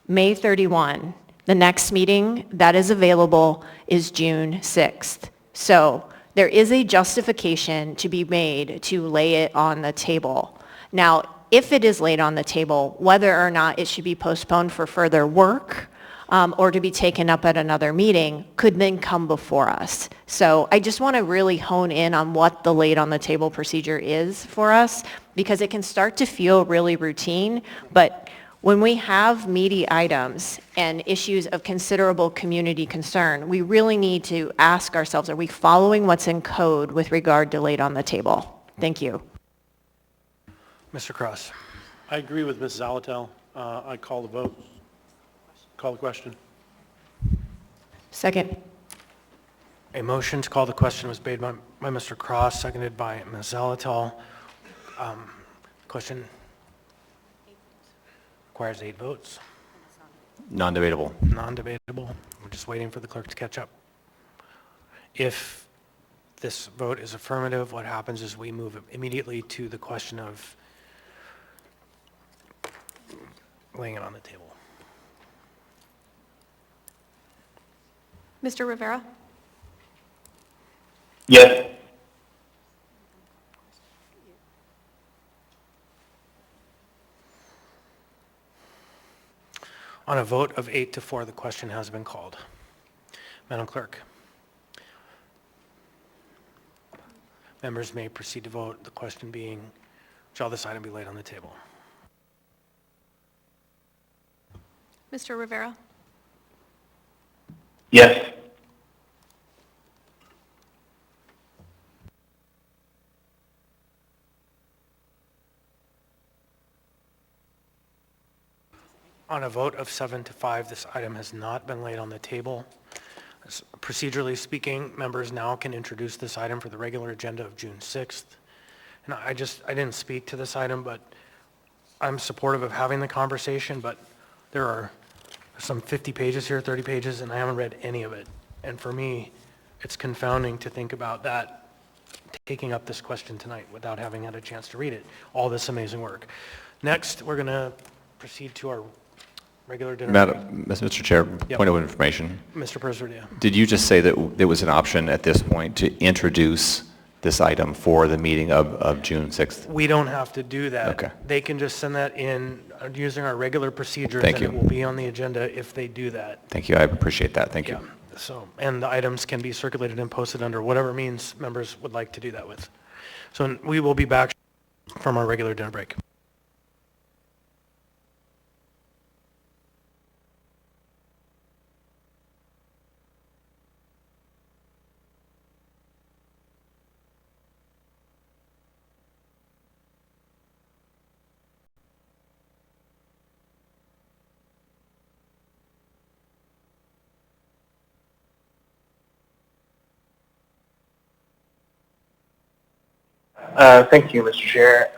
May 31, the next meeting that is available is June 6th. So there is a justification to be made to lay it on the table. Now, if it is laid on the table, whether or not it should be postponed for further work or to be taken up at another meeting could then come before us. So I just want to really hone in on what the laid on the table procedure is for us because it can start to feel really routine, but when we have meaty items and issues of considerable community concern, we really need to ask ourselves, are we following what's in code with regard to laid on the table? Thank you. Mr. Cross. I agree with Ms. Zalatel. I call the vote. Call the question. Second. A motion to call the question was made by Mr. Cross, seconded by Ms. Zalatel. Question requires 8 votes. Non-debatable. Non-debatable. We're just waiting for the clerk to catch up. If this vote is affirmative, what happens is we move immediately to the question of laying it on the table. Mr. Rivera? Yes. On a vote of 8-4, the question has been called. Madam Clerk. Members may proceed to vote, the question being, shall this item be laid on the table? Mr. Rivera? Yes. On a vote of 7-5, this item has not been laid on the table. Procedurally speaking, members now can introduce this item for the regular agenda of June 6th. And I didn't speak to this item, but I'm supportive of having the conversation, but there are some 50 pages here, 30 pages, and I haven't read any of it. And for me, it's confounding to think about that, taking up this question tonight without having had a chance to read it, all this amazing work. Next, we're going to proceed to our regular dinner break. Mr. Chair, Yep. point of information. Mr. Perserdia. Did you just say that there was an option at this point to introduce this item for the meeting of June 6th? We don't have to do that. Okay. They can just send that in using our regular procedures. Thank and you. it will be on the agenda if they do that. Thank you, I appreciate that, thank you. Yeah. So, and the items can be circulated and posted under whatever means members would like to do that with. So we will be back from our regular dinner break. Thank you, Mr. Chair.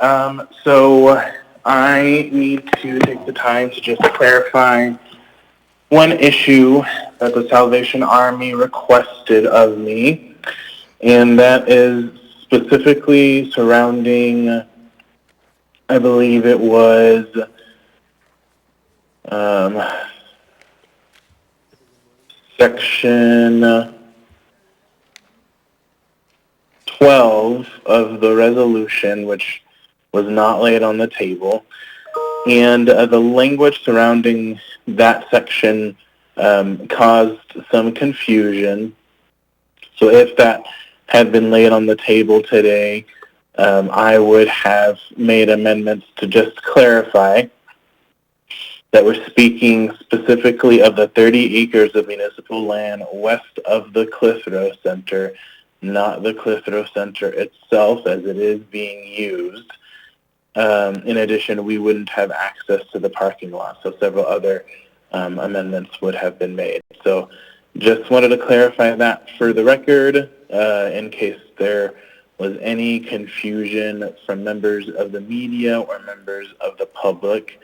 So I need to take the time to just clarify one issue that the Salvation Army requested of me, and that is specifically surrounding, I believe it was section 12 of the resolution, which was not laid on the table. And the language surrounding that section caused some confusion. So if that had been laid on the table today, I would have made amendments to just clarify that we're speaking specifically of the 30 acres of municipal land west of the Clitheroe Center, not the Clitheroe Center itself as it is being used. In addition, we wouldn't have access to the parking lot, so several other amendments would have been made. So just wanted to clarify that for the record in case there was any confusion from members of the media or members of the public.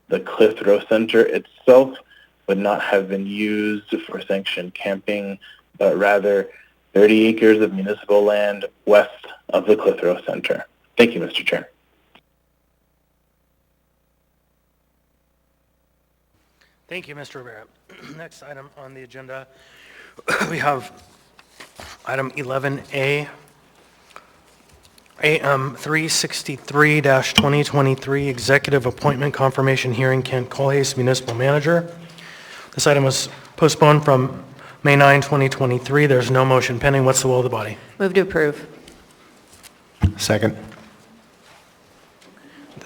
The Clitheroe Center itself would not have been used for sanctioned camping, but rather 30 acres of municipal land west of the Clitheroe Center. Thank you, Mr. Chair. Thank you, Mr. Rivera. Next item on the agenda, we have item 11A, AM 363-2023, Executive Appointment Confirmation Hearing, Kent Colhase, Municipal Manager. This item was postponed from May 9, 2023. There's no motion pending. What's the will of the body? Move to approve. Second.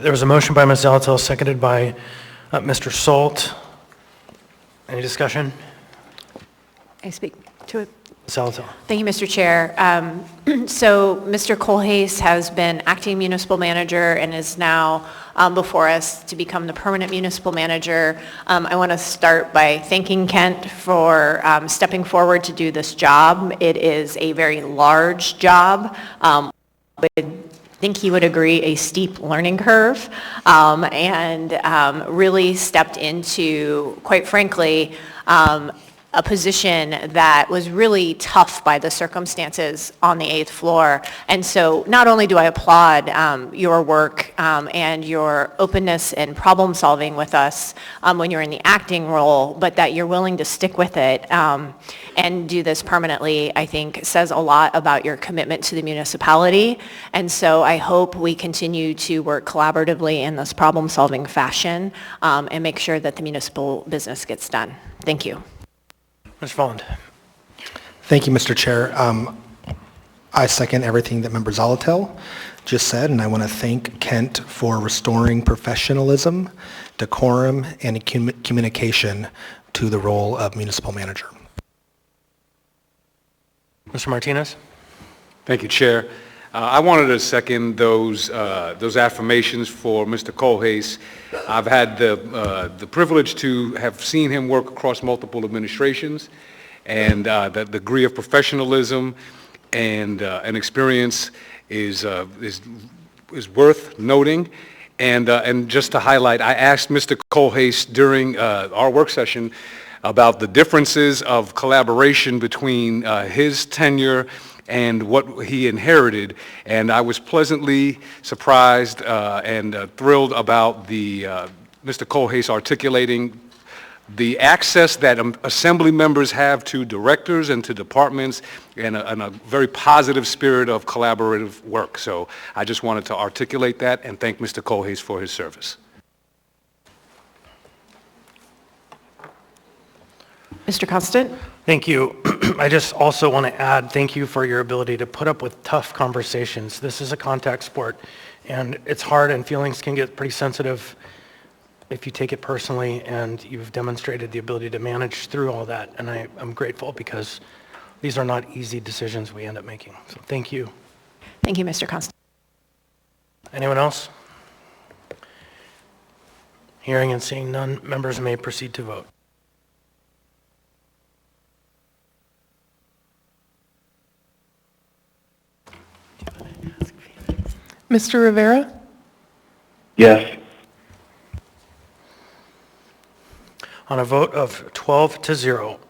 There was a motion by Ms. Zalatel, seconded by Mr. Salt. Any discussion? I speak to it. Zalatel. Thank you, Mr. Chair. So Mr. Colhase has been acting municipal manager and is now before us to become the permanent municipal manager. I want to start by thanking Kent for stepping forward to do this job. It is a very large job. I think he would agree, a steep learning curve, and really stepped into, quite frankly, a position that was really tough by the circumstances on the 8th floor. And so not only do I applaud your work and your openness and problem solving with us when you're in the acting role, but that you're willing to stick with it and do this permanently, I think says a lot about your commitment to the municipality. And so I hope we continue to work collaboratively in this problem solving fashion and make sure that the municipal business gets done. Thank you. Mr. Volland. Thank you, Mr. Chair. I second everything that Member Zalatel just said, and I want to thank Kent for restoring professionalism, decorum, and communication to the role of municipal manager. Mr. Martinez. Thank you, Chair. I wanted to second those affirmations for Mr. Colhase. I've had the privilege to have seen him work across multiple administrations, and the degree of professionalism and experience is worth noting. And just to highlight, I asked Mr. Colhase during our work session about the differences of collaboration between his tenure and what he inherited, and I was pleasantly surprised and thrilled about Mr. Colhase articulating the access that assembly members have to directors and to departments, and a very positive spirit of collaborative work. So I just wanted to articulate that and thank Mr. Colhase for his service. Mr. Constant? Thank you. I just also want to add, thank you for your ability to put up with tough conversations. This is a contact sport, and it's hard, and feelings can get pretty sensitive if you take it personally, and you've demonstrated the ability to manage through all that, and I'm grateful because these are not easy decisions we end up making. So thank you. Thank you, Mr. Constant. Anyone else? Hearing and seeing none, members may proceed to vote. Mr. Rivera? Yes. On a vote of 12 to 0,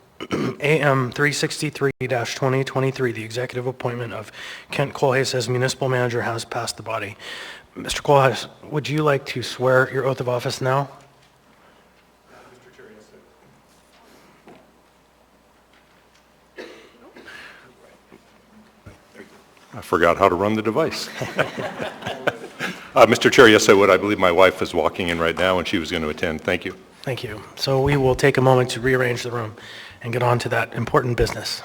AM 363-2023, the executive appointment of Kent Colhase as municipal manager has passed the body. Mr. Colhase, would you like to swear your oath of office now? I forgot how to run the device. Mr. Chair, yes, I would. I believe my wife is walking in right now, and she was going to attend. Thank you. Thank you. So we will take a moment to rearrange the room and get on to that important business.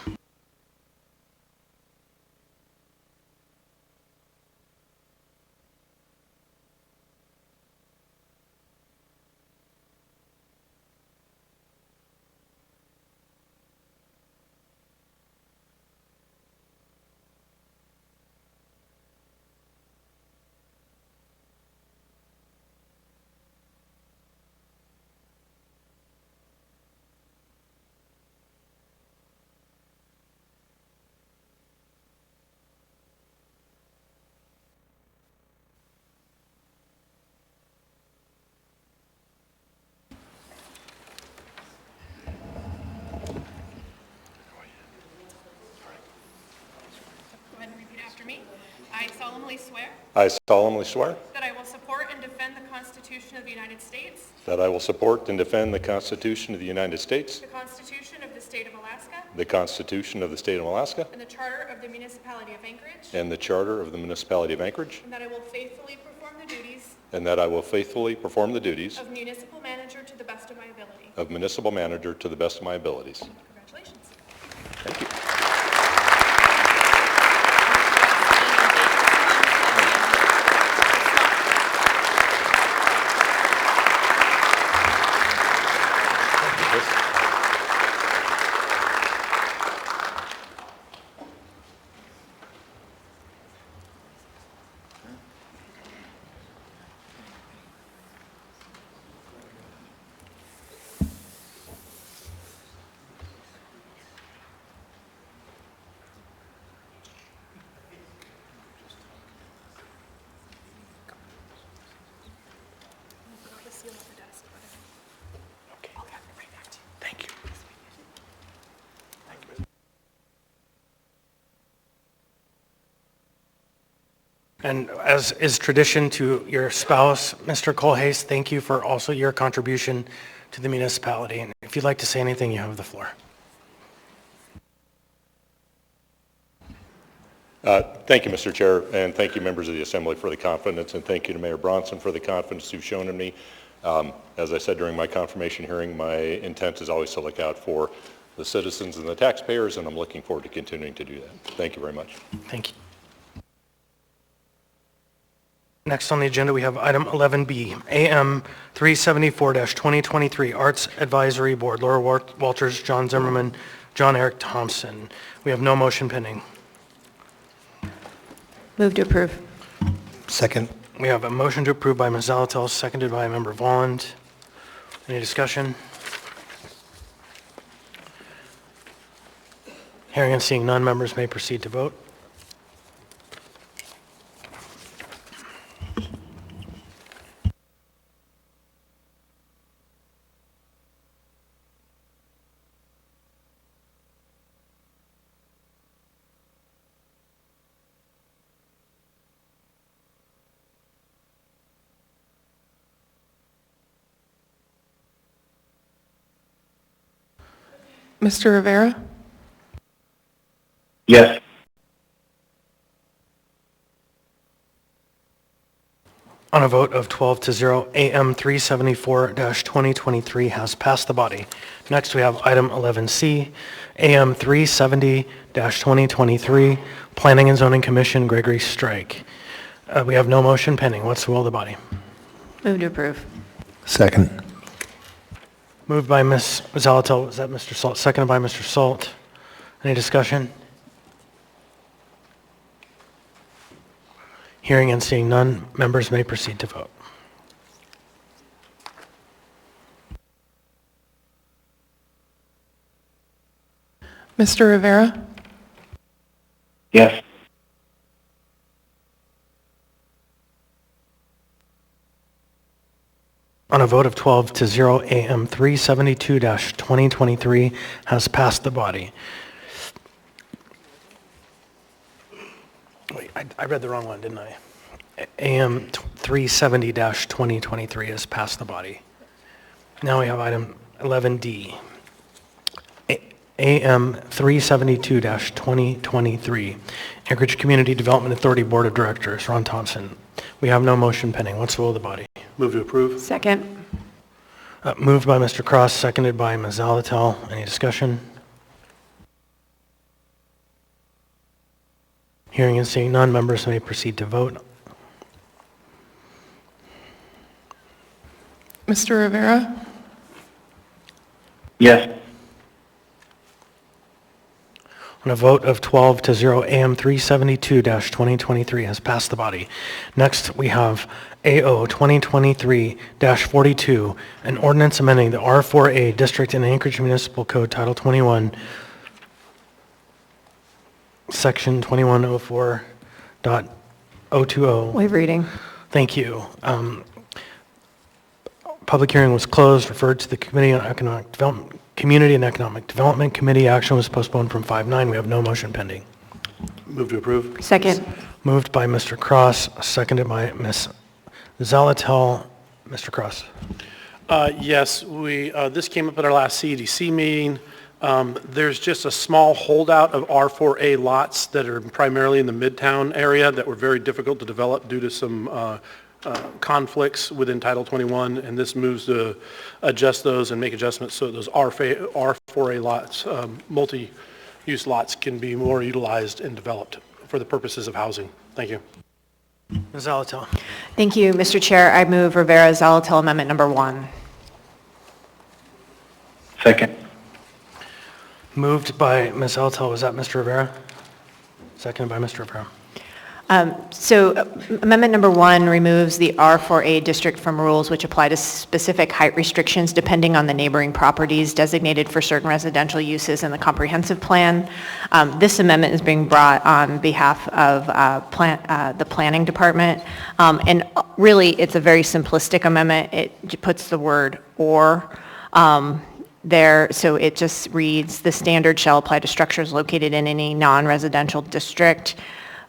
I solemnly swear I solemnly swear that I will support and defend the Constitution of the United States, that I will support and defend the Constitution of the United States, the Constitution of the State of Alaska, the Constitution of the State of Alaska, and the Charter of the Municipality of Anchorage, and the Charter of the Municipality of Anchorage, and that I will faithfully perform the duties and that I will faithfully perform the duties of municipal manager to the best of my ability. of municipal manager to the best of my abilities. Congratulations. Thank you. And as is tradition to your spouse, Mr. Colhase, thank you for also your contribution to the municipality. And if you'd like to say anything, you have the floor. Thank you, Mr. Chair, and thank you, members of the Assembly, for the confidence, and thank you to Mayor Bronson for the confidence you've shown in me. As I said during my confirmation hearing, my intent is always to look out for the citizens and the taxpayers, and I'm looking forward to continuing to do that. Thank you very much. Thank you. Next on the agenda, we have item 11B, AM 374-2023, Arts Advisory Board, Laura Walters, John Zimmerman, John Eric Thompson. We have no motion pending. Move to approve. Second. We have a motion to approve by Ms. Zalatel, seconded by Member Volland. Any discussion? Hearing and seeing none, members may proceed to vote. Mr. Rivera? Yes. On a vote of 12 to 0, AM 374-2023 has passed the body. Next, we have item 11C, AM 370-2023, Planning and Zoning Commission, Gregory Strike. We have no motion pending. What's the will of the body? Move to approve. Second. Moved by Ms. Zalatel. Is that Mr. Salt? Seconded by Mr. Salt. Any discussion? Hearing and seeing none, members may proceed to vote. Mr. Rivera? Yes. On a vote of 12 to 0, AM 372-2023 has passed the body. Wait, I read the wrong one, didn't I? AM 370-2023 has passed the body. Now we have item 11D. AM 372-2023, Anchorage Community Development Authority Board of Directors, Ron Thompson. We have no motion pending. What's the will of the body? Move to approve. Second. Moved by Mr. Cross, seconded by Ms. Zalatel. Any discussion? Hearing and seeing none, members may proceed to vote. Mr. Rivera? Yes. On a vote of 12 to 0, AM 372-2023 has passed the body. Next, we have AO 2023-42, an ordinance amending the R4A District in Anchorage Municipal Code Title 21, Section 2104.020. Waive reading. Thank you. Public hearing was closed, referred to the Committee on Economic Development, Community and Economic Development Committee. Action was postponed from 5-9. We have no motion pending. Move to approve. Second. Moved by Mr. Cross, seconded by Ms. Zalatel. Mr. Cross. Yes, this came up at our last CEDC meeting. There's just a small holdout of R4A lots that are primarily in the Midtown area that were very difficult to develop due to some conflicts within Title 21, and this moves to adjust those and make adjustments so those R4A lots, multi-use lots, can be more utilized and developed for the purposes of housing. Thank you. Ms. Zalatel. Thank you, Mr. Chair. I move Rivera-Zalatel Amendment Number 1. Second. Moved by Ms. Zalatel. Was that Mr. Rivera? Seconded by Mr. Rivera. So Amendment Number 1 removes the R4A district from rules which apply to specific height restrictions depending on the neighboring properties designated for certain residential uses in the comprehensive plan. This amendment is being brought on behalf of the planning department. And really, it's a very simplistic amendment. It puts the word "or" there, so it just reads, "The standard shall apply to structures located in any non-residential district,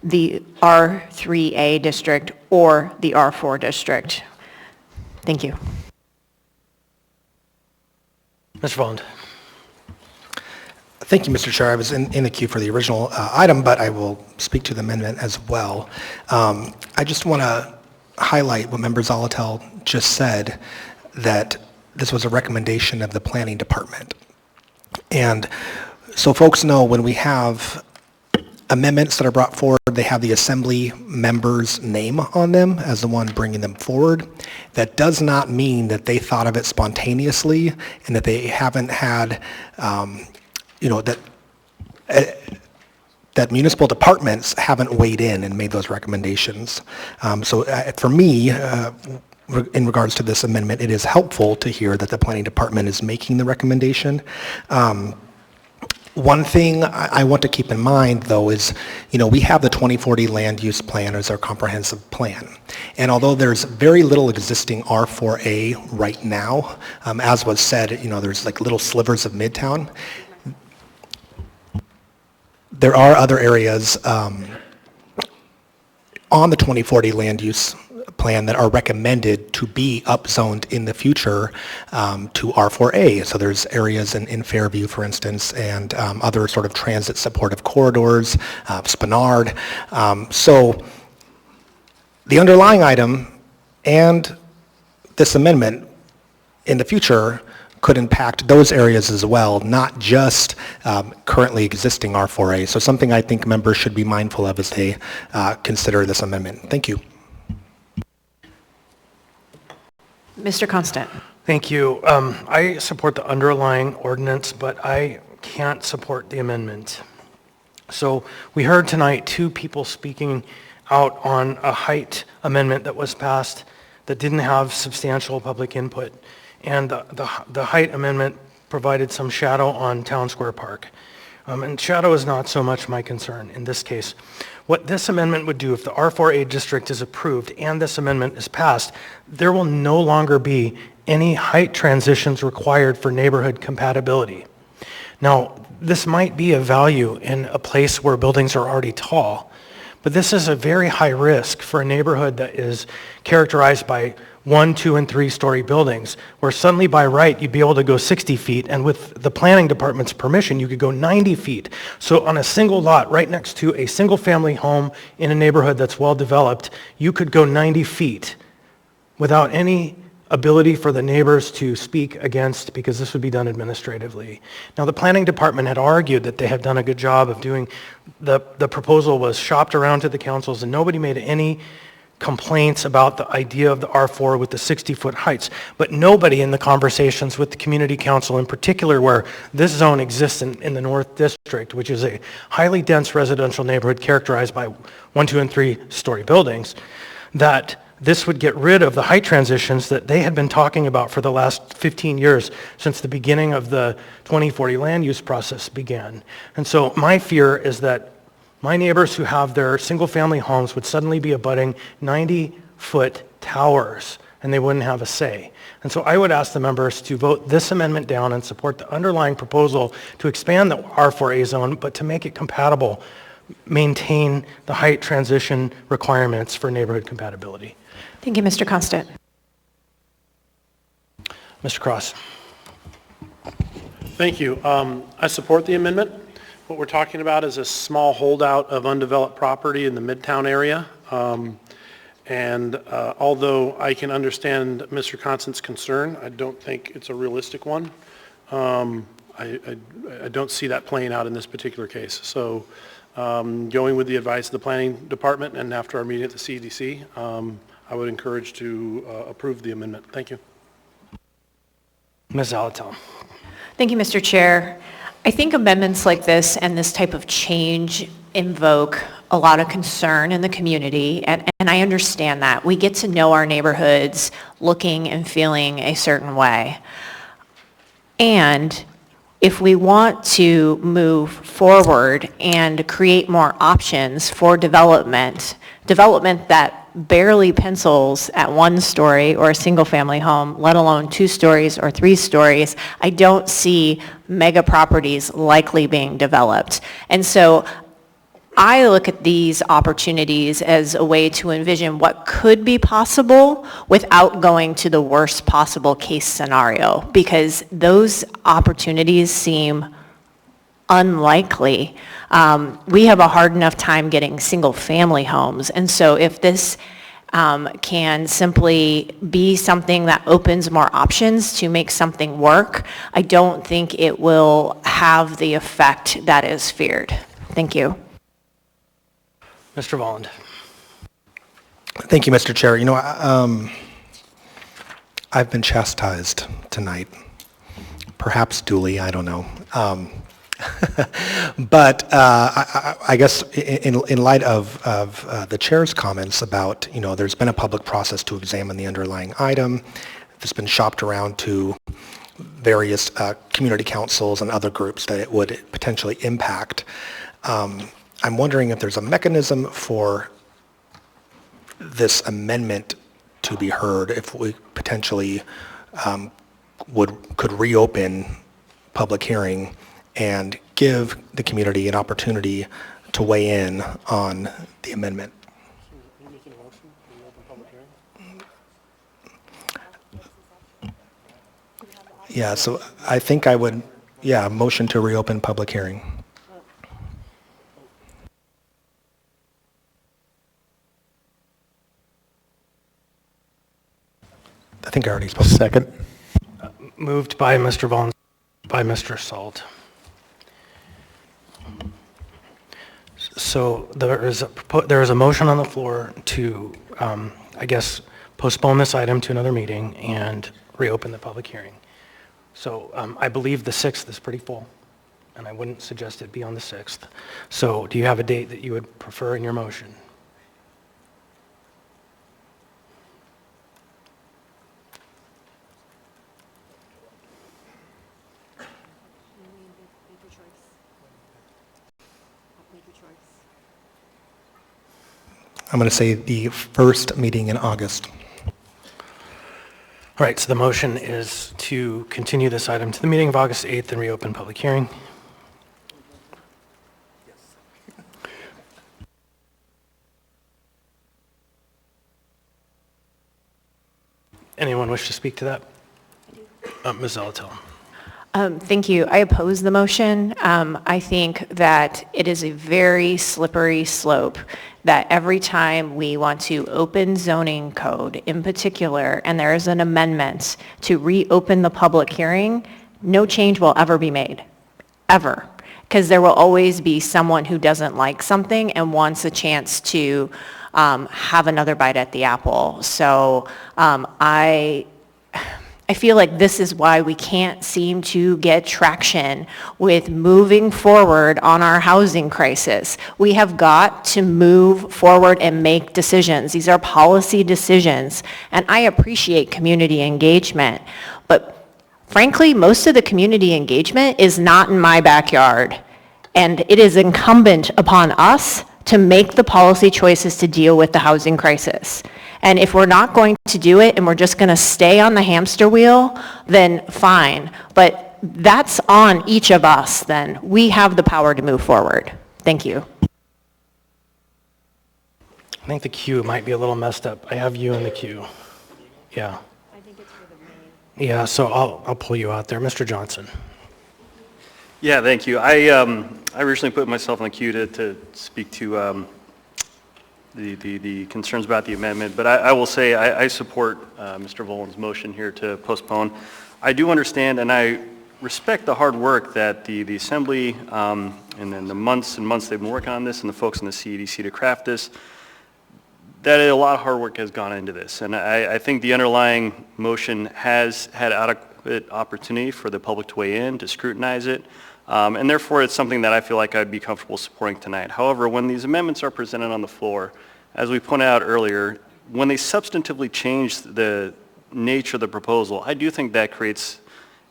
the R3A district, or the R4 district." Thank you. Mr. Volland. Thank you, Mr. Chair. I was in the queue for the original item, but I will speak to the amendment as well. I just want to highlight what Member Zalatel just said, that this was a recommendation of the planning department. And so folks know when we have amendments that are brought forward, they have the assembly member's name on them as the one bringing them forward. That does not mean that they thought of it spontaneously and that they haven't had, that municipal departments haven't weighed in and made those recommendations. So for me, in regards to this amendment, it is helpful to hear that the planning department is making the recommendation. One thing I want to keep in mind, though, is, we have the 2040 land use plan as our comprehensive plan. And although there's very little existing R4A right now, as was said, there's like little slivers of Midtown. There are other areas on the 2040 land use plan that are recommended to be upzoned in the future to R4A. So there's areas in Fairview, for instance, and other sort of transit supportive corridors, Spenard. So the underlying item and this amendment in the future could impact those areas as well, not just currently existing R4A. So something I think members should be mindful of as they consider this amendment. Thank you. Mr. Constant. Thank you. I support the underlying ordinance, but I can't support the amendment. So we heard tonight two people speaking out on a height amendment that was passed that didn't have substantial public input. And the height amendment provided some shadow on Town Square Park. And shadow is not so much my concern in this case. What this amendment would do, if the R4A district is approved and this amendment is passed, there will no longer be any height transitions required for neighborhood compatibility. Now, this might be of value in a place where buildings are already tall, but this is a very high risk for a neighborhood that is characterized by 1, 2, and 3-story buildings, where suddenly by right you'd be able to go 60 feet, and with the planning department's permission you could go 90 feet. So on a single lot right next to a single-family home in a neighborhood that's well developed, you could go 90 feet without any ability for the neighbors to speak against, because this would be done administratively. Now, the planning department had argued that they had done a good job of doing, the proposal was shopped around to the councils and nobody made any complaints about the idea of the R4 with the 60-foot heights, but nobody in the conversations with the community council in particular, where this zone exists in the North District, which is a highly dense residential neighborhood characterized by 1, 2, and 3-story buildings, that this would get rid of the height transitions that they had been talking about for the last 15 years since the beginning of the 2040 land use process began. And so my fear is that my neighbors who have their single-family homes would suddenly be abutting 90-foot towers, and they wouldn't have a say. And so I would ask the members to vote this amendment down and support the underlying proposal to expand the R4A zone, but to make it compatible, maintain the height transition requirements for neighborhood compatibility. Thank you, Mr. Constant. Mr. Cross. Thank you. I support the amendment. What we're talking about is a small holdout of undeveloped property in the Midtown area. Although I can understand Mr. Constant's concern, I don't think it's a realistic one. I don't see that playing out in this particular case. So going with the advice of the planning department and after our meeting at the CDC, I would encourage to approve the amendment. Thank you. Ms. Alatel. Thank you, Mr. Chair. I think amendments like this and this type of change invoke a lot of concern in the community, and I understand that. We get to know our neighborhoods looking and feeling a certain way. And if we want to move forward and create more options for development that barely pencils at 1 story or a single-family home, let alone 2 stories or 3 stories, I don't see mega properties likely being developed. And so I look at these opportunities as a way to envision what could be possible without going to the worst possible case scenario, because those opportunities seem unlikely. We have a hard enough time getting single-family homes, and so if this can simply be something that opens more options to make something work, I don't think it will have the effect that is feared. Thank you. Mr. Volland. Thank you, Mr. Chair. You know, I've been chastised tonight, perhaps duly, I don't know. But I guess in light of the chair's comments about, you know, there's been a public process to examine the underlying item, it's been shopped around to various community councils and other groups that it would potentially impact. I'm wondering if there's a mechanism for this amendment to be heard, if we potentially could reopen public hearing and give the community an opportunity to weigh in on the amendment. Yeah, so I think I would, motion to reopen public hearing. I think I already spoke. Second. Moved by Mr. Vaughn, by Mr. Salt. So there is a motion on the floor to, I guess, postpone this item to another meeting and reopen the public hearing. So I believe the 6th is pretty full, and I wouldn't suggest it be on the 6th. So do you have a date that you would prefer in your motion? I'm going to say the first meeting in August. All right, so the motion is to continue this item to the meeting of August 8th and reopen public hearing. Anyone wish to speak to that? Ms. Zalatel. Thank you. I oppose the motion. I think that it is a very slippery slope that every time we want to open zoning code in particular, and there is an amendment to reopen the public hearing, no change will ever be made, ever. Because there will always be someone who doesn't like something and wants a chance to have another bite at the apple. So I feel like this is why we can't seem to get traction with moving forward on our housing crisis. We have got to move forward and make decisions. These are policy decisions, and I appreciate community engagement, but frankly, most of the community engagement is not in my backyard, and it is incumbent upon us to make the policy choices to deal with the housing crisis. And if we're not going to do it and we're just going to stay on the hamster wheel, then fine. But that's on each of us then. We have the power to move forward. Thank you. I think the queue might be a little messed up. I have you in the queue. Yeah. I think it's for the May. Yeah, so I'll pull you out there. Mr. Johnson. Yeah, thank you. I originally put myself in the queue to speak to the concerns about the amendment, but I will say I support Mr. Volan's motion here to postpone. I do understand and I respect the hard work that the Assembly and then the months and months they've been working on this and the folks in the CEDC to craft this, that a lot of hard work has gone into this. And I think the underlying motion has had adequate opportunity for the public to weigh in, to scrutinize it, and therefore it's something that I feel like I'd be comfortable supporting tonight. However, when these amendments are presented on the floor, as we pointed out earlier, when they substantively change the nature of the proposal, I do think that creates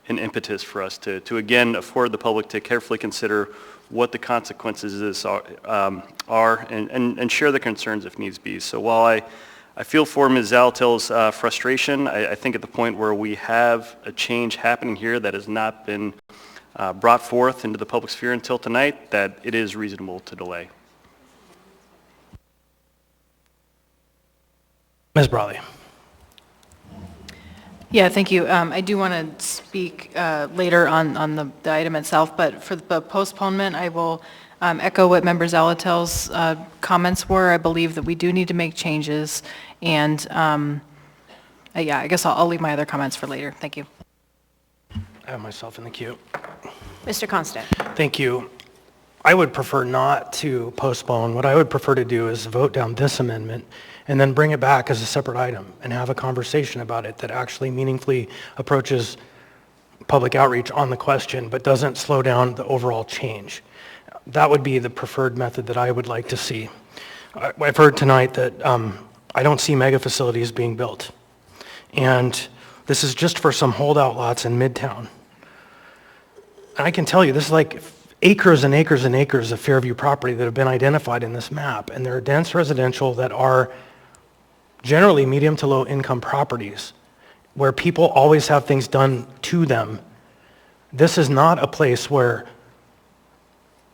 an impetus for us to again afford the public to carefully consider what the consequences of this are and share the concerns if needs be. So while I feel for Ms. Zalatel's frustration, I think at the point where we have a change happening here that has not been brought forth into the public sphere until tonight, that it is reasonable to delay. Ms. Brawley. Yeah, thank you. I do want to speak later on the item itself, but for the postponement, I will echo what Member Zalatel's comments were. I believe that we do need to make changes, and yeah, I guess I'll leave my other comments for later. Thank you. I have myself in the queue. Mr. Constant. Thank you. I would prefer not to postpone. What I would prefer to do is vote down this amendment and then bring it back as a separate item and have a conversation about it that actually meaningfully approaches public outreach on the question but doesn't slow down the overall change. That would be the preferred method that I would like to see. I've heard tonight that I don't see mega facilities being built. And this is just for some holdout lots in Midtown. And I can tell you, this is like acres and acres and acres of Fairview property that have been identified in this map. And there are dense residential that are generally medium to low income properties where people always have things done to them. This is not a place where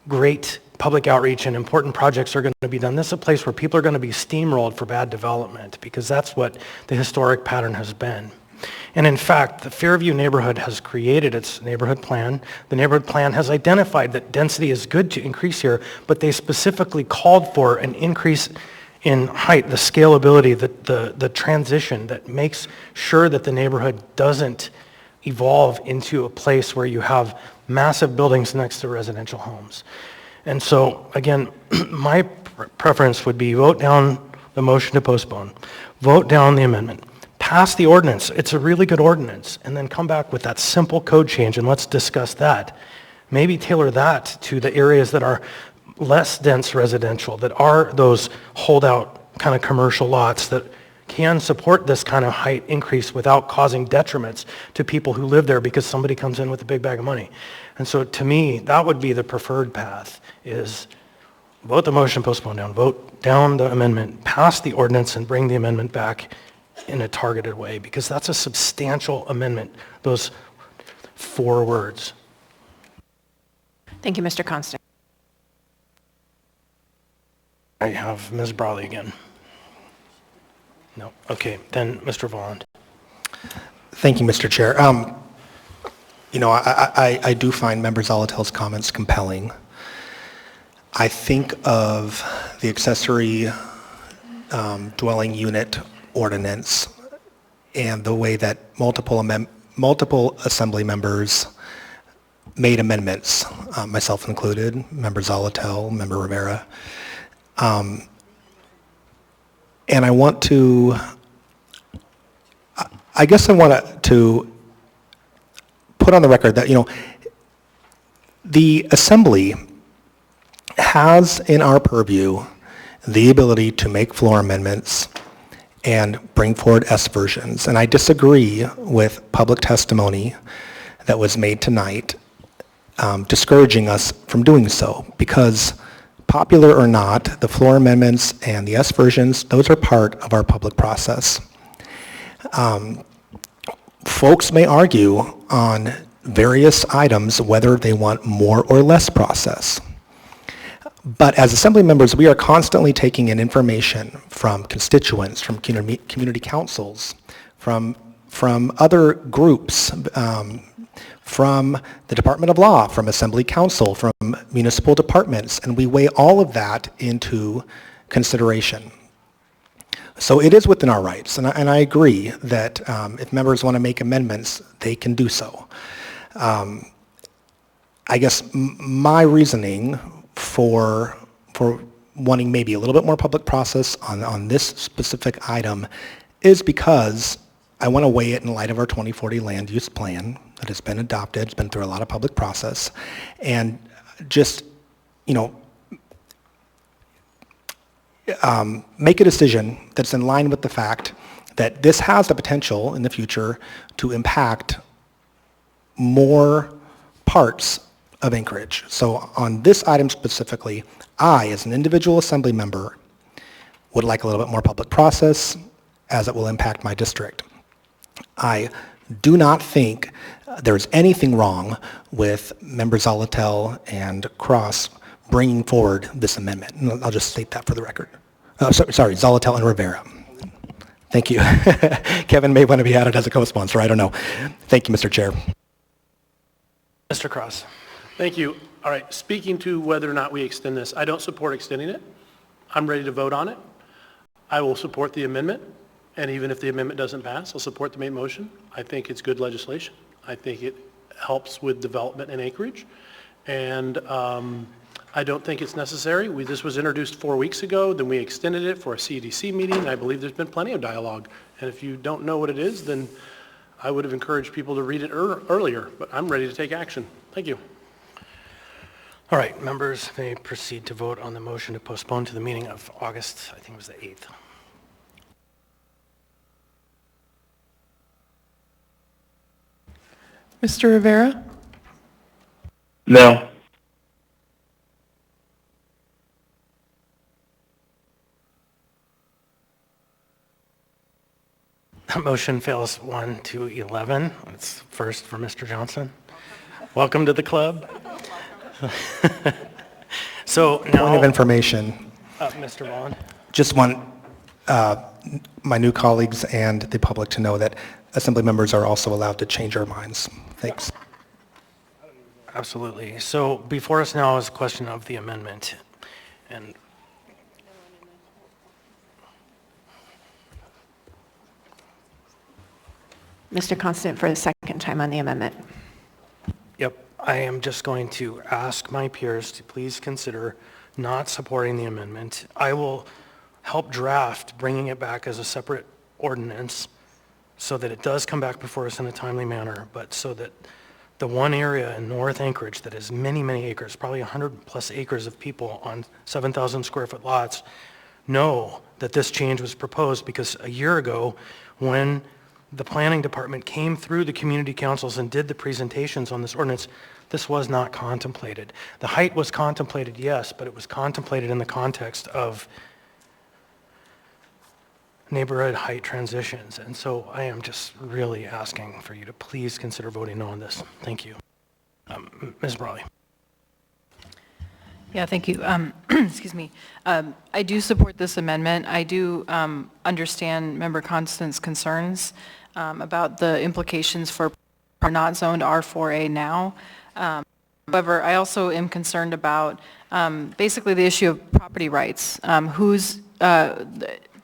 great public outreach and important projects are going to be done. This is a place where people are going to be steamrolled for bad development because that's what the historic pattern has been. And in fact, the Fairview neighborhood has created its neighborhood plan. The neighborhood plan has identified that density is good to increase here, but they specifically called for an increase in height, the scalability, the transition that makes sure that the neighborhood doesn't evolve into a place where you have massive buildings next to residential homes. And so, again, my preference would be vote down the motion to postpone, vote down the amendment, pass the ordinance. It's a really good ordinance, and then come back with that simple code change, and let's discuss that. Maybe tailor that to the areas that are less dense residential, that are those holdout kind of commercial lots that can support this kind of height increase without causing detriments to people who live there because somebody comes in with a big bag of money. And so to me, that would be the preferred path, is vote the motion, postpone down, vote down the amendment, pass the ordinance, and bring the amendment back in a targeted way, because that's a substantial amendment, those 4 words. Thank you, Mr. Constant. I have Ms. Brawley again. No, okay, then Mr. Volland. Thank you, Mr. Chair. I do find Member Zolotel's comments compelling. I think of the accessory dwelling unit ordinance and the way that multiple assembly members made amendments, myself included, Member Zolotel, Member Rivera. And I want to, I guess I want to put on the record that, the Assembly has in our purview the ability to make floor amendments and bring forward S versions. And I disagree with public testimony that was made tonight discouraging us from doing so, because popular or not, the floor amendments and the S versions, those are part of our public process. Folks may argue on various items whether they want more or less process. But as Assembly members, we are constantly taking in information from constituents, from community councils, from other groups, from the Department of Law, from Assembly Council, from municipal departments, and we weigh all of that into consideration. So it is within our rights, and I agree that if members want to make amendments, they can do so. I guess my reasoning for wanting maybe a little bit more public process on this specific item is because I want to weigh it in light of our 2040 land use plan that has been adopted. It's been through a lot of public process, and just, make a decision that's in line with the fact that this has the potential in the future to impact more parts of Anchorage. So on this item specifically, I, as an individual Assembly member, would like a little bit more public process as it will impact my district. I do not think there's anything wrong with Member Zolotel and Cross bringing forward this amendment. And I'll just state that for the record. Sorry, Zolotel and Rivera. Thank you. Kevin may want to be added as a co-sponsor, I don't know. Thank you, Mr. Chair. Mr. Cross. Thank you. All right, speaking to whether or not we extend this, I don't support extending it. I'm ready to vote on it. I will support the amendment, and even if the amendment doesn't pass, I'll support the main motion. I think it's good legislation. I think it helps with development in Anchorage, and I don't think it's necessary. This was introduced 4 weeks ago, then we extended it for a CDC meeting. I believe there's been plenty of dialogue, and if you don't know what it is, then I would have encouraged people to read it earlier, but I'm ready to take action. Thank you. All right, members may proceed to vote on the motion to postpone to the meeting of August, I think it was the 8th. Mr. Rivera? No. That motion fails 1 to 11. It's first for Mr. Johnson. Welcome to the club. So now, point of information. Mr. Vaughn. Just one, my new colleagues and the public to know that Assembly members are also allowed to change our minds. Thanks. Absolutely. So before us now is a question of the amendment. And Mr. Constant for the second time on the amendment. Yep, I am just going to ask my peers to please consider not supporting the amendment. I will help draft bringing it back as a separate ordinance so that it does come back before us in a timely manner, but so that the one area in North Anchorage that is many, many acres, probably 100 plus acres of people on 7,000 square foot lots, know that this change was proposed, because a year ago, when the planning department came through the community councils and did the presentations on this ordinance, this was not contemplated. The height was contemplated, yes, but it was contemplated in the context of neighborhood height transitions. And so I am just really asking for you to please consider voting no on this. Thank you. Ms. Brawley. Yeah, thank you. Excuse me. I do support this amendment. I do understand Member Constant's concerns about the implications for not zoned R4A now. However, I also am concerned about basically the issue of property rights.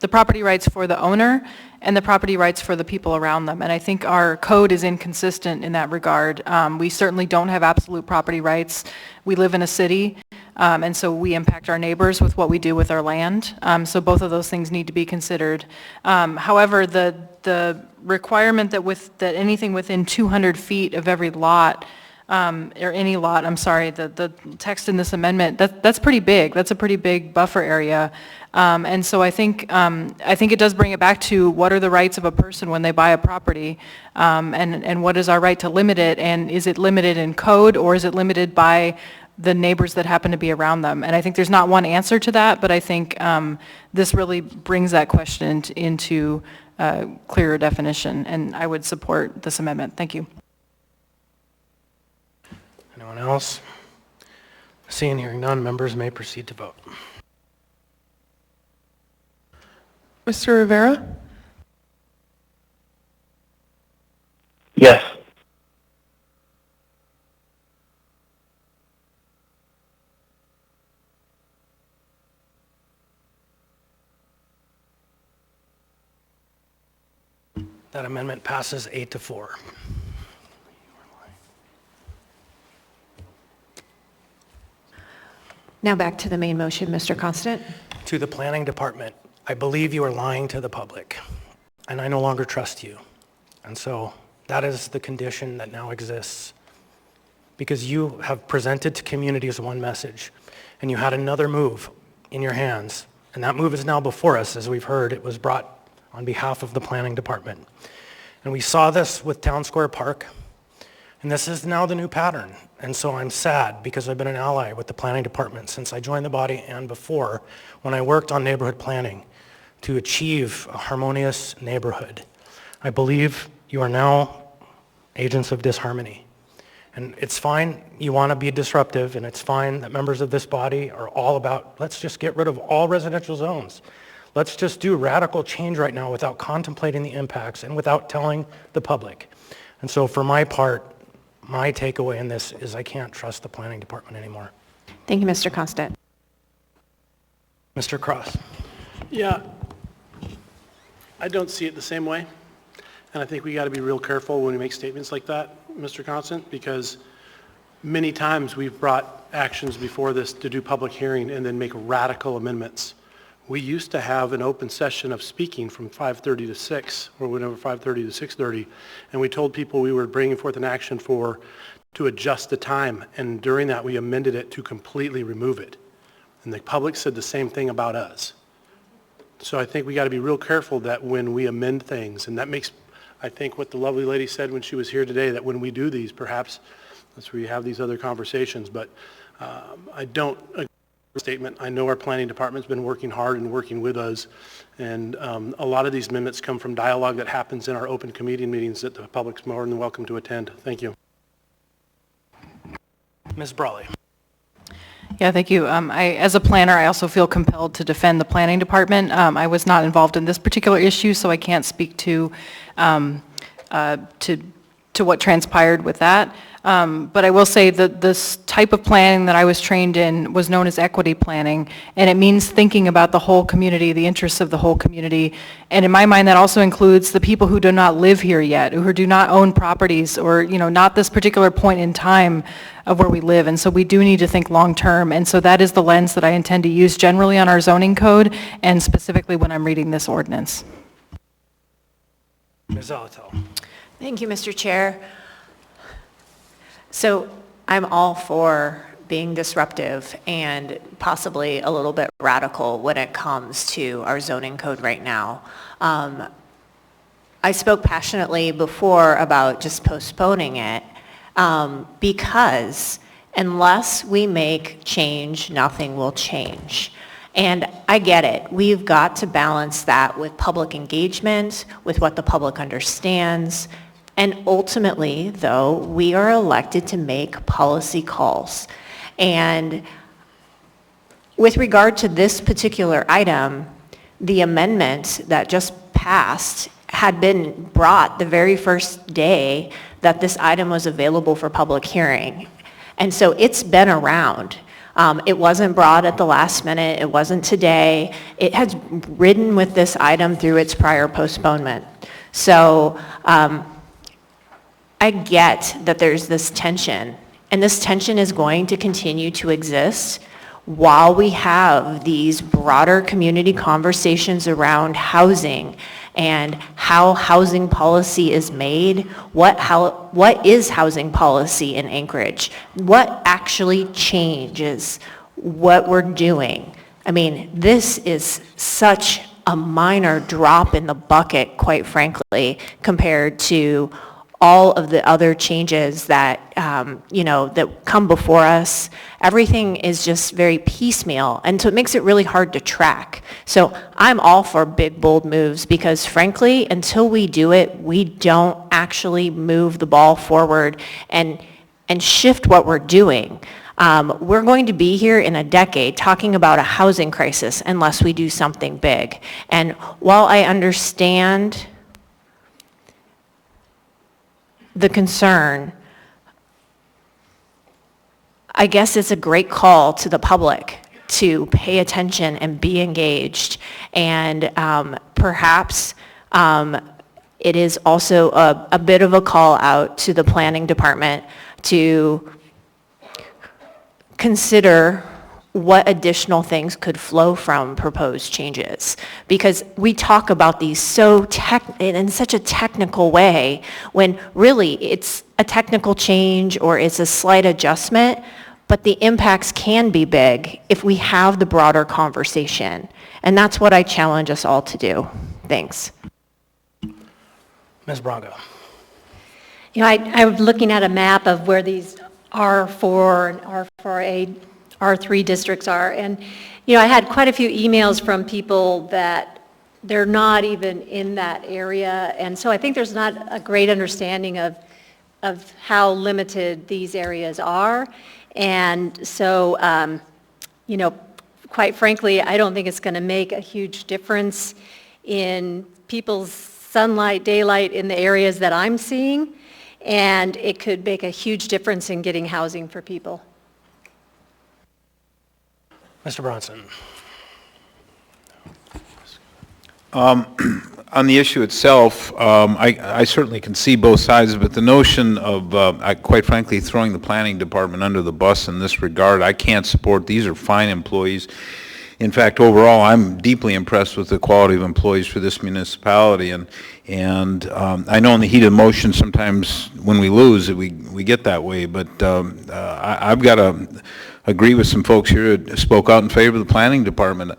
The property rights for the owner and the property rights for the people around them. And I think our code is inconsistent in that regard. We certainly don't have absolute property rights. We live in a city, and so we impact our neighbors with what we do with our land. So both of those things need to be considered. However, the requirement that anything within 200 feet of every lot, or any lot, I'm sorry, the text in this amendment, that's pretty big. That's a pretty big buffer area. And so I think it does bring it back to what are the rights of a person when they buy a property, and what is our right to limit it, and is it limited in code, or is it limited by the neighbors that happen to be around them? And I think there's not one answer to that, but I think this really brings that question into clearer definition, and I would support this amendment. Thank you. Anyone else? Seeing and hearing none, members may proceed to vote. Mr. Rivera? Yes. That amendment passes 8-4. Now back to the main motion, Mr. Constant. To the planning department, I believe you are lying to the public, and I no longer trust you. And so that is the condition that now exists, because you have presented to communities one message, and you had another move in your hands, and that move is now before us. As we've heard, it was brought on behalf of the planning department. And we saw this with Town Square Park, and this is now the new pattern. And so I'm sad, because I've been an ally with the planning department since I joined the body and before, when I worked on neighborhood planning to achieve a harmonious neighborhood. I believe you are now agents of disharmony. And it's fine, you want to be disruptive, and it's fine that members of this body are all about, let's just get rid of all residential zones. Let's just do radical change right now without contemplating the impacts and without telling the public. And so for my part, my takeaway in this is I can't trust the planning department anymore. Thank you, Mr. Constant. Mr. Cross. Yeah, I don't see it the same way. And I think we got to be real careful when we make statements like that, Mr. Constant, because many times we've brought actions before this to do public hearing and then make radical amendments. We used to have an open session of speaking from 5:30 to 6, or whenever 5:30 to 6:30, and we told people we were bringing forth an action to adjust the time, and during that we amended it to completely remove it. And the public said the same thing about us. So I think we got to be real careful that when we amend things, and that makes, I think what the lovely lady said when she was here today, that when we do these, perhaps that's where you have these other conversations, but I don't agree with the statement. I know our planning department's been working hard and working with us, and a lot of these amendments come from dialogue that happens in our open committee meetings that the public's more than welcome to attend. Thank you. Ms. Brawley. Yeah, thank you. As a planner, I also feel compelled to defend the planning department. I was not involved in this particular issue, so I can't speak to what transpired with that. But I will say that this type of planning that I was trained in was known as equity planning, and it means thinking about the whole community, the interests of the whole community. And in my mind, that also includes the people who do not live here yet, who do not own properties, or, not this particular point in time of where we live. And so we do need to think long-term. And so that is the lens that I intend to use generally on our zoning code, and specifically when I'm reading this ordinance. Ms. Zalatel. Thank you, Mr. Chair. So I'm all for being disruptive and possibly a little bit radical when it comes to our zoning code right now. I spoke passionately before about just postponing it because unless we make change, nothing will change. And I get it. We've got to balance that with public engagement, with what the public understands. And ultimately, though, we are elected to make policy calls. And with regard to this particular item, the amendment that just passed had been brought the very first day that this item was available for public hearing. And so it's been around. It wasn't brought at the last minute. It wasn't today. It has ridden with this item through its prior postponement. So I get that there's this tension, and this tension is going to continue to exist while we have these broader community conversations around housing and how housing policy is made, what is housing policy in Anchorage, what actually changes what we're doing. I mean, this is such a minor drop in the bucket, quite frankly, compared to all of the other changes that, that come before us. Everything is just very piecemeal, and so it makes it really hard to track. So I'm all for big, bold moves because, frankly, until we do it, we don't actually move the ball forward and shift what we're doing. We're going to be here in a decade talking about a housing crisis unless we do something big. And while I understand the concern, I guess it's a great call to the public to pay attention and be engaged. And perhaps it is also a bit of a call out to the planning department to consider what additional things could flow from proposed changes. Because we talk about these in such a technical way, when really it's a technical change or it's a slight adjustment, but the impacts can be big if we have the broader conversation. And that's what I challenge us all to do. Thanks. Ms. Braga. I'm looking at a map of where these R4 and R4A, R3 districts are. And, I had quite a few emails from people that they're not even in that area. And so I think there's not a great understanding of how limited these areas are. And so, quite frankly, I don't think it's going to make a huge difference in people's sunlight, daylight in the areas that I'm seeing. And it could make a huge difference in getting housing for people. Mr. Bronson. On the issue itself, I certainly can see both sides of it. The notion of, quite frankly, throwing the planning department under the bus in this regard, I can't support. These are fine employees. In fact, overall, I'm deeply impressed with the quality of employees for this municipality, and I know in the heat of motion sometimes when we lose, we get that way, but I've got to agree with some folks here who spoke out in favor of the planning department.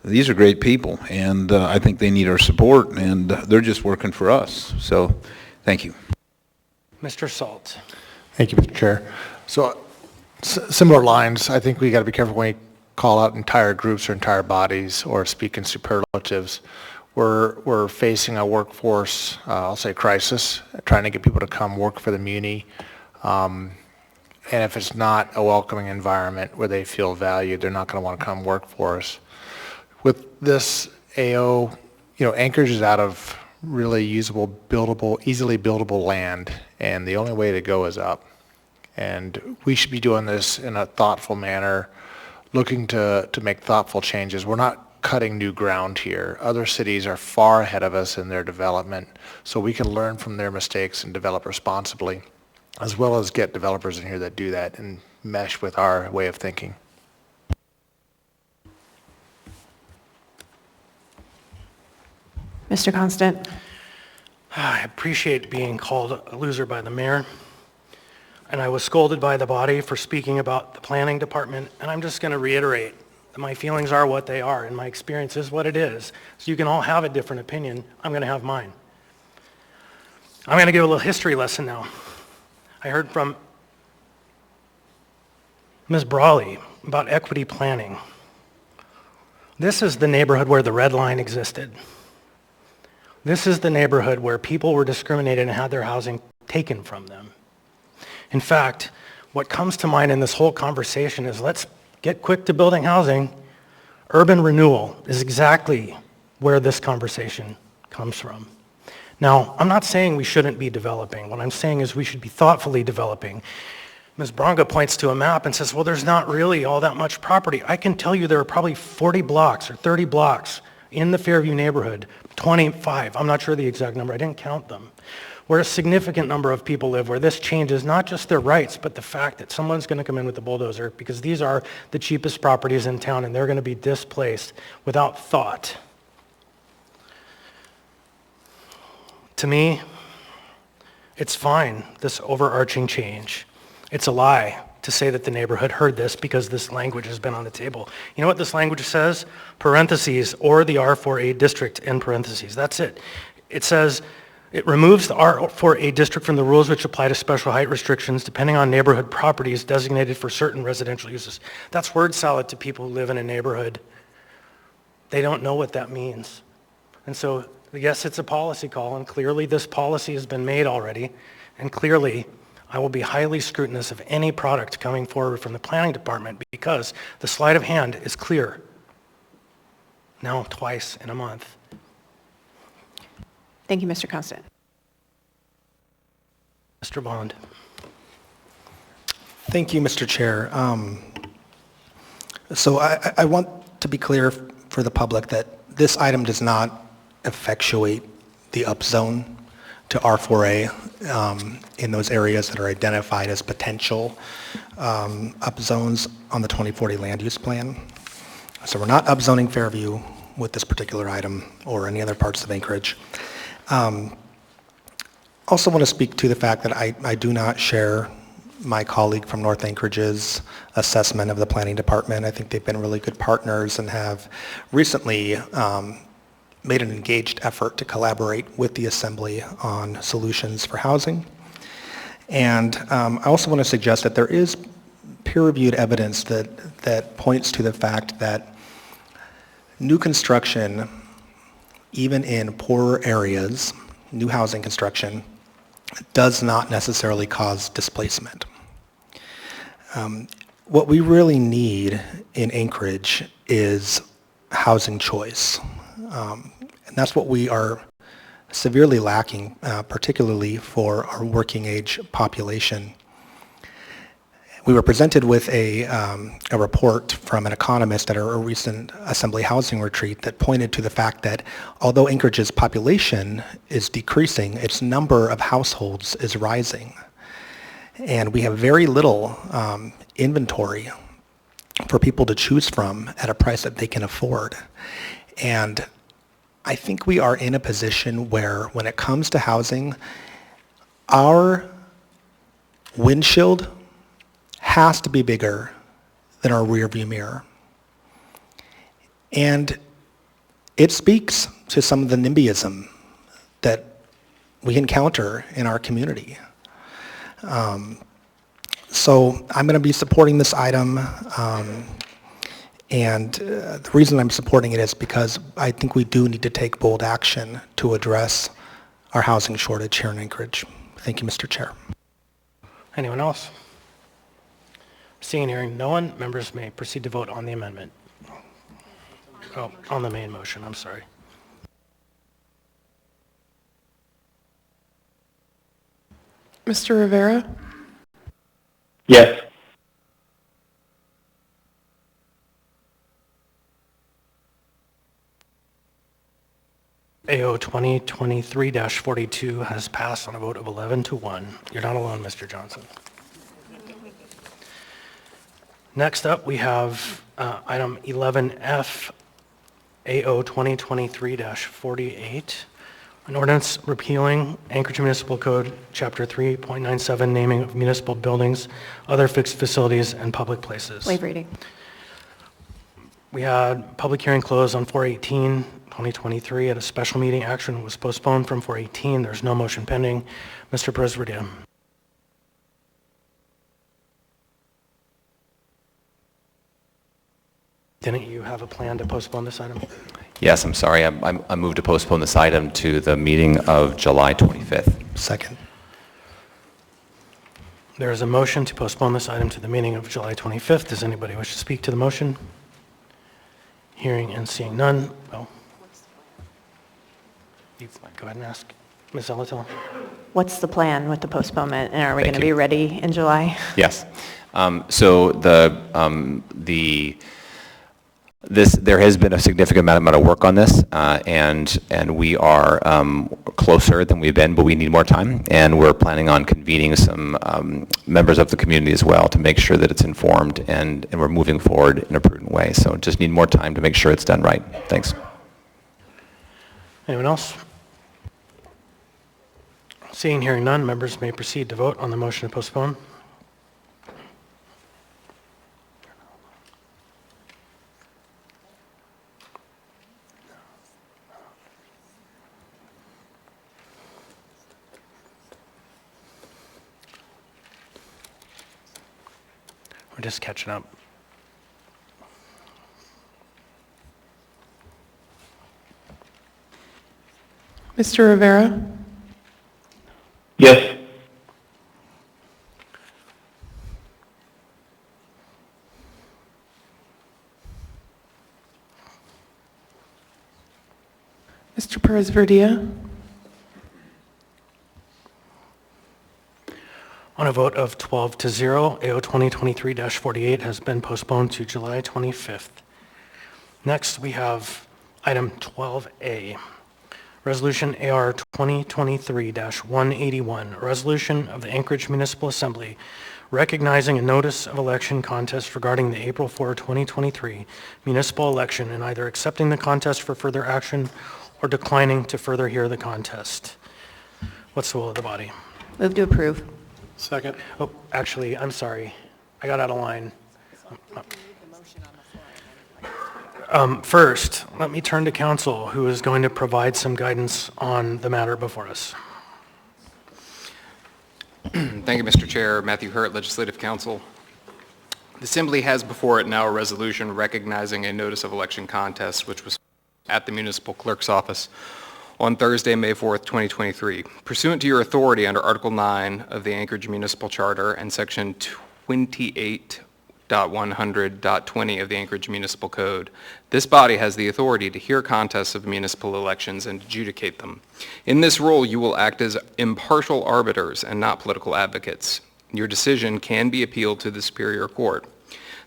These are great people, and I think they need our support, and they're just working for us. So, thank you. Mr. Salt. Thank you, Mr. Chair. So, similar lines, I think we got to be careful when we call out entire groups or entire bodies or speak in superlatives. We're facing a workforce, I'll say crisis, trying to get people to come work for the muni. And if it's not a welcoming environment where they feel valued, they're not going to want to come work for us. With this AO, Anchorage is out of really usable, buildable, easily buildable land, and the only way to go is up. And we should be doing this in a thoughtful manner, looking to make thoughtful changes. We're not cutting new ground here. Other cities are far ahead of us in their development, so we can learn from their mistakes and develop responsibly, as well as get developers in here that do that and mesh with our way of thinking. Mr. Constant. I appreciate being called a loser by the mayor, and I was scolded by the body for speaking about the planning department, and I'm just going to reiterate that my feelings are what they are, and my experience is what it is. So you can all have a different opinion. I'm going to have mine. I'm going to give a little history lesson now. I heard from Ms. Brawley about equity planning. This is the neighborhood where the red line existed. This is the neighborhood where people were discriminated and had their housing taken from them. In fact, what comes to mind in this whole conversation is let's get quick to building housing. Urban renewal is exactly where this conversation comes from. Now, I'm not saying we shouldn't be developing. What I'm saying is we should be thoughtfully developing. Ms. Bronga points to a map and says, well, there's not really all that much property. I can tell you there are probably 40 blocks or 30 blocks in the Fairview neighborhood, 25, I'm not sure the exact number, I didn't count them, where a significant number of people live, where this changes not just their rights, but the fact that someone's going to come in with a bulldozer because these are the cheapest properties in town and they're going to be displaced without thought. To me, it's fine, this overarching change. It's a lie to say that the neighborhood heard this because this language has been on the table. You know what this language says? Parentheses, or the R4A district in parentheses. That's it. It says, it removes the R4A district from the rules which apply to special height restrictions depending on neighborhood properties designated for certain residential uses. That's word salad to people who live in a neighborhood. They don't know what that means. And so, yes, it's a policy call, and clearly this policy has been made already, and clearly I will be highly scrutinous of any product coming forward from the planning department because the sleight of hand is clear. Now, twice in a month. Thank you, Mr. Constant. Mr. Bond. Thank you, Mr. Chair. So I want to be clear for the public that this item does not effectuate the upzone to R4A in those areas that are identified as potential upzones on the 2040 land use plan. So we're not upzoning Fairview with this particular item or any other parts of Anchorage. Also want to speak to the fact that I do not share my colleague from North Anchorage's assessment of the planning department. I think they've been really good partners and have recently made an engaged effort to collaborate with the Assembly on solutions for housing. And I also want to suggest that there is peer-reviewed evidence that points to the fact that new construction, even in poorer areas, new housing construction, does not necessarily cause displacement. What we really need in Anchorage is housing choice. And that's what we are severely lacking, particularly for our working age population. We were presented with a report from an economist at a recent Assembly housing retreat that pointed to the fact that although Anchorage's population is decreasing, its number of households is rising. And we have very little inventory for people to choose from at a price that they can afford. And I think we are in a position where when it comes to housing, our windshield has to be bigger than our rearview mirror. And it speaks to some of the NIMBYism that we encounter in our community. So I'm going to be supporting this item. And the reason I'm supporting it is because I think we do need to take bold action to address our housing shortage here in Anchorage. Thank you, Mr. Chair. Anyone else? Seeing and hearing no one, members may proceed to vote on the amendment. Oh, on the main motion, I'm sorry. Mr. Rivera? Yes. AO 2023-42 has passed on a vote of 11-1. You're not alone, Mr. Johnson. Next up, we have item 11F, AO 2023-48, an ordinance repealing Anchorage Municipal Code, Chapter 3.97, naming of municipal buildings, other fixed facilities, and public places. Waive reading. We had public hearing closed on 4/18/2023 at a special meeting. Action was postponed from 4/18. There's no motion pending. Mr. Perez-Verdia. Didn't you have a plan to postpone this item? Yes, I'm sorry. I moved to postpone this item to the meeting of July 25th. Second. There is a motion to postpone this item to the meeting of July 25th. Does anybody wish to speak to the motion? Hearing and seeing none. Oh. You go ahead and ask. Ms. Zalatil. What's the plan with the postponement, and are we Thank going to be ready in July? Yes. So there has been a significant amount of work on this, and we are closer than we've been, but we need more time, and we're planning on convening some members of the community as well to make sure that it's informed and we're moving forward in a prudent way. So just need more time to make sure it's done right. Thanks. Anyone else? Seeing, hearing none, members may proceed to vote on the motion to postpone. We're just catching up. Mr. Rivera? Yes. Mr. Perez-Verdia? On a vote of 12-0, AO 2023-48 has been postponed to July 25th. Next, we have item 12A, Resolution AR 2023-181, a resolution of the Anchorage Municipal Assembly recognizing a notice of election contest regarding the April 4, 2023 municipal election and either accepting the contest for further action or declining to further hear the contest. What's the will of the body? Move to approve. Second. Oh, actually, I'm sorry. I got out of line. First, let me turn to council, who is going to provide some guidance on the matter before us. Thank you, Mr. Chair. Matthew Hurt, Legislative Counsel. The Assembly has before it now a resolution recognizing a notice of election contest, which was at the Municipal Clerk's office on Thursday, May 4th, 2023. Pursuant to your authority under Article 9 of the Anchorage Municipal Charter and Section 28.100.20 of the Anchorage Municipal Code, this body has the authority to hear contests of municipal elections and adjudicate them. In this role, you will act as impartial arbiters and not political advocates. Your decision can be appealed to the Superior Court.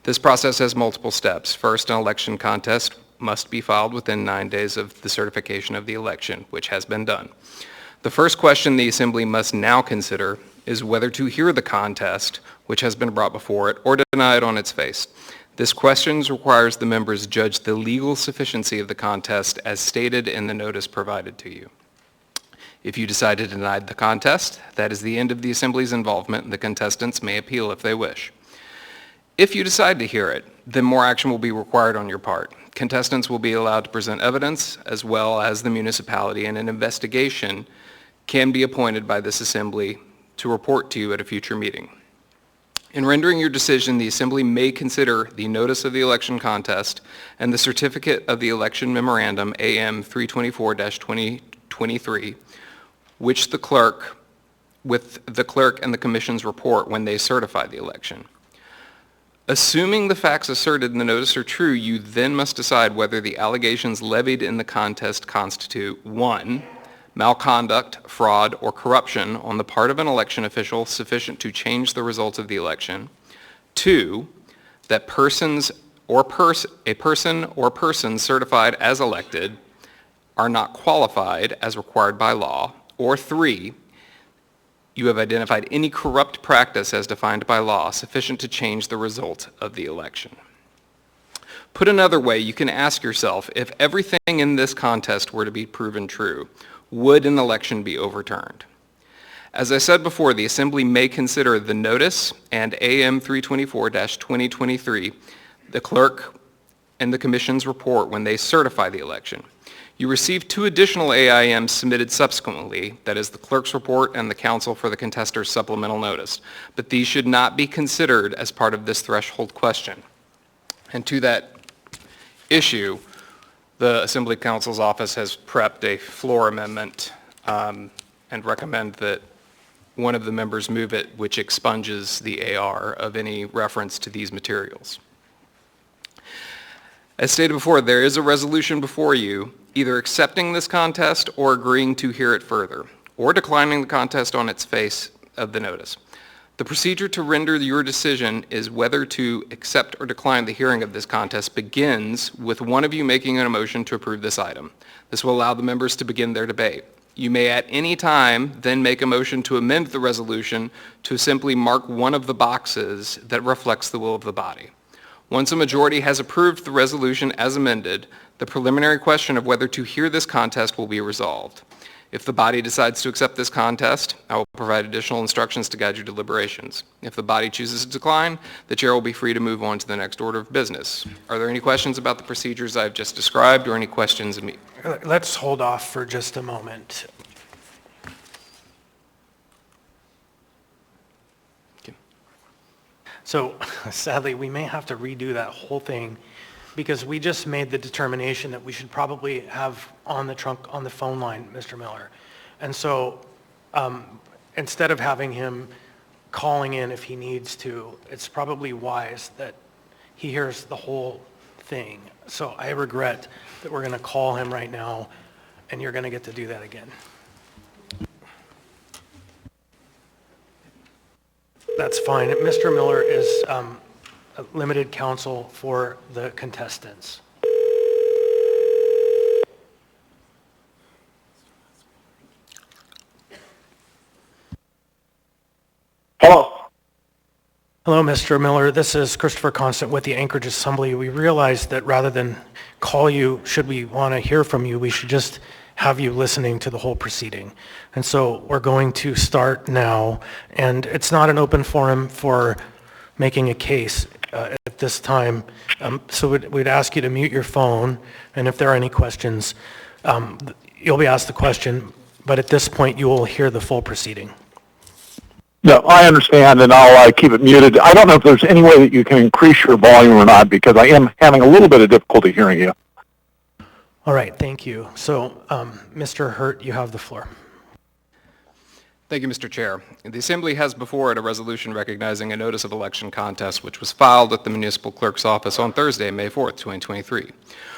This process has multiple steps. First, an election contest must be filed within 9 days of the certification of the election, which has been done. The first question the Assembly must now consider is whether to hear the contest, which has been brought before it, or deny it on its face. This question requires the members judge the legal sufficiency of the contest as stated in the notice provided to you. If you decide to deny the contest, that is the end of the Assembly's involvement, and the contestants may appeal if they wish. If you decide to hear it, then more action will be required on your part. Contestants will be allowed to present evidence, as well as the municipality, and an investigation can be appointed by this Assembly to report to you at a future meeting. In rendering your decision, the Assembly may consider the notice of the election contest and the certificate of the election memorandum AM 324-2023, with the clerk and the Commission's report when they certify the election. Assuming the facts asserted in the notice are true, you then must decide whether the allegations levied in the contest constitute 1, malconduct, fraud, or corruption on the part of an election official sufficient to change the results of the election, 2, that a person or persons certified as elected are not qualified as required by law, or 3, you have identified any corrupt practice as defined by law sufficient to change the result of the election. Put another way, you can ask yourself, if everything in this contest were to be proven true, would an election be overturned? As I said before, the Assembly may consider the notice and AM 324-2023, the clerk and the Commission's report when they certify the election. You received 2 additional AIMs submitted subsequently, that is the clerk's report and the counsel for the contester's supplemental notice, but these should not be considered as part of this threshold question. And to that issue, the Assembly Counsel's Office has prepped a floor amendment and recommend that one of the members move it, which expunges the AR of any reference to these materials. As stated before, there is a resolution before you, either accepting this contest or agreeing to hear it further, or declining the contest on its face of the notice. The procedure to render your decision is whether to accept or decline the hearing of this contest begins with one of you making a motion to approve this item. This will allow the members to begin their debate. You may at any time then make a motion to amend the resolution to simply mark one of the boxes that reflects the will of the body. Once a majority has approved the resolution as amended, the preliminary question of whether to hear this contest will be resolved. If the body decides to accept this contest, I will provide additional instructions to guide your deliberations. If the body chooses to decline, the chair will be free to move on to the next order of business. Are there any questions about the procedures I've just described, or any questions of me? Let's hold off for just a moment. Okay. So sadly, we may have to redo that whole thing because we just made the determination that we should probably have on the phone line, Mr. Miller. And so instead of having him calling in if he needs to, it's probably wise that he hears the whole thing. So I regret that we're going to call him right now, and you're going to get to do that again. That's fine. Mr. Miller is limited counsel for the contestants. Hello. Hello, Mr. Miller. This is Christopher Constant with the Anchorage Assembly. We realized that rather than call you, should we want to hear from you, we should just have you listening to the whole proceeding. And so we're going to start now, and it's not an open forum for making a case at this time. So we'd ask you to mute your phone, and if there are any questions, you'll be asked the question, but at this point you will hear the full proceeding. No, I understand, and I'll keep it muted. I don't know if there's any way that you can increase your volume or not, because I am having a little bit of difficulty hearing you. All right, thank you. So, Mr. Hurt, you have the floor. Thank you, Mr. Chair. The Assembly has before it a resolution recognizing a notice of election contest which was filed at the Municipal Clerk's Office on Thursday, May 4th, 2023.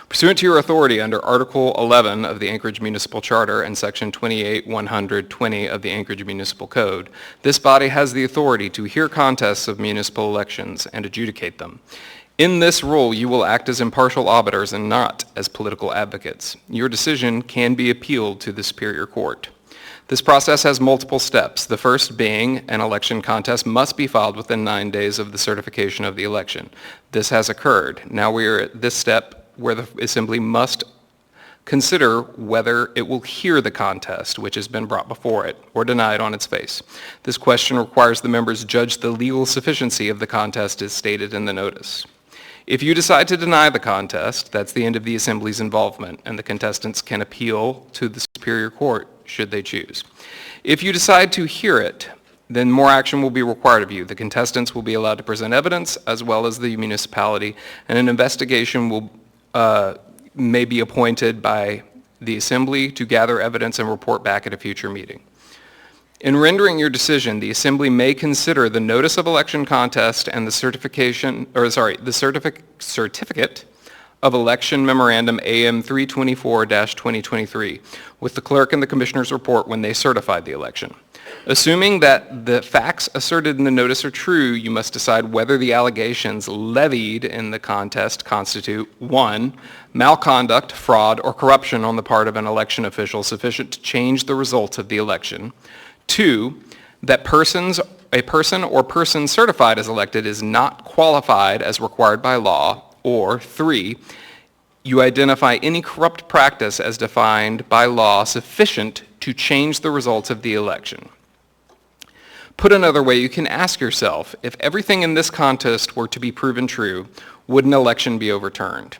Pursuant to your authority under Article 11 of the Anchorage Municipal Charter and Section 28-120 of the Anchorage Municipal Code, this body has the authority to hear contests of municipal elections and adjudicate them. In this role, you will act as impartial arbiters and not as political advocates. Your decision can be appealed to the Superior Court. This process has multiple steps, the first being an election contest must be filed within 9 days of the certification of the election. This has occurred. Now we are at this step where the Assembly must consider whether it will hear the contest which has been brought before it or deny it on its face. This question requires the members judge the legal sufficiency of the contest as stated in the notice. If you decide to deny the contest, that's the end of the Assembly's involvement, and the contestants can appeal to the Superior Court should they choose. If you decide to hear it, then more action will be required of you. The contestants will be allowed to present evidence as well as the municipality, and an investigation will may be appointed by the Assembly to gather evidence and report back at a future meeting. In rendering your decision, the Assembly may consider the notice of election contest and the certificate of election memorandum AM 324-2023 with the clerk and the commissioner's report when they certified the election. Assuming that the facts asserted in the notice are true, you must decide whether the allegations levied in the contest constitute 1, malconduct, fraud, or corruption on the part of an election official sufficient to change the results of the election, 2, that a person or persons certified as elected is not qualified as required by law, or 3, you identify any corrupt practice as defined by law sufficient to change the results of the election. Put another way, you can ask yourself, if everything in this contest were to be proven true, would an election be overturned?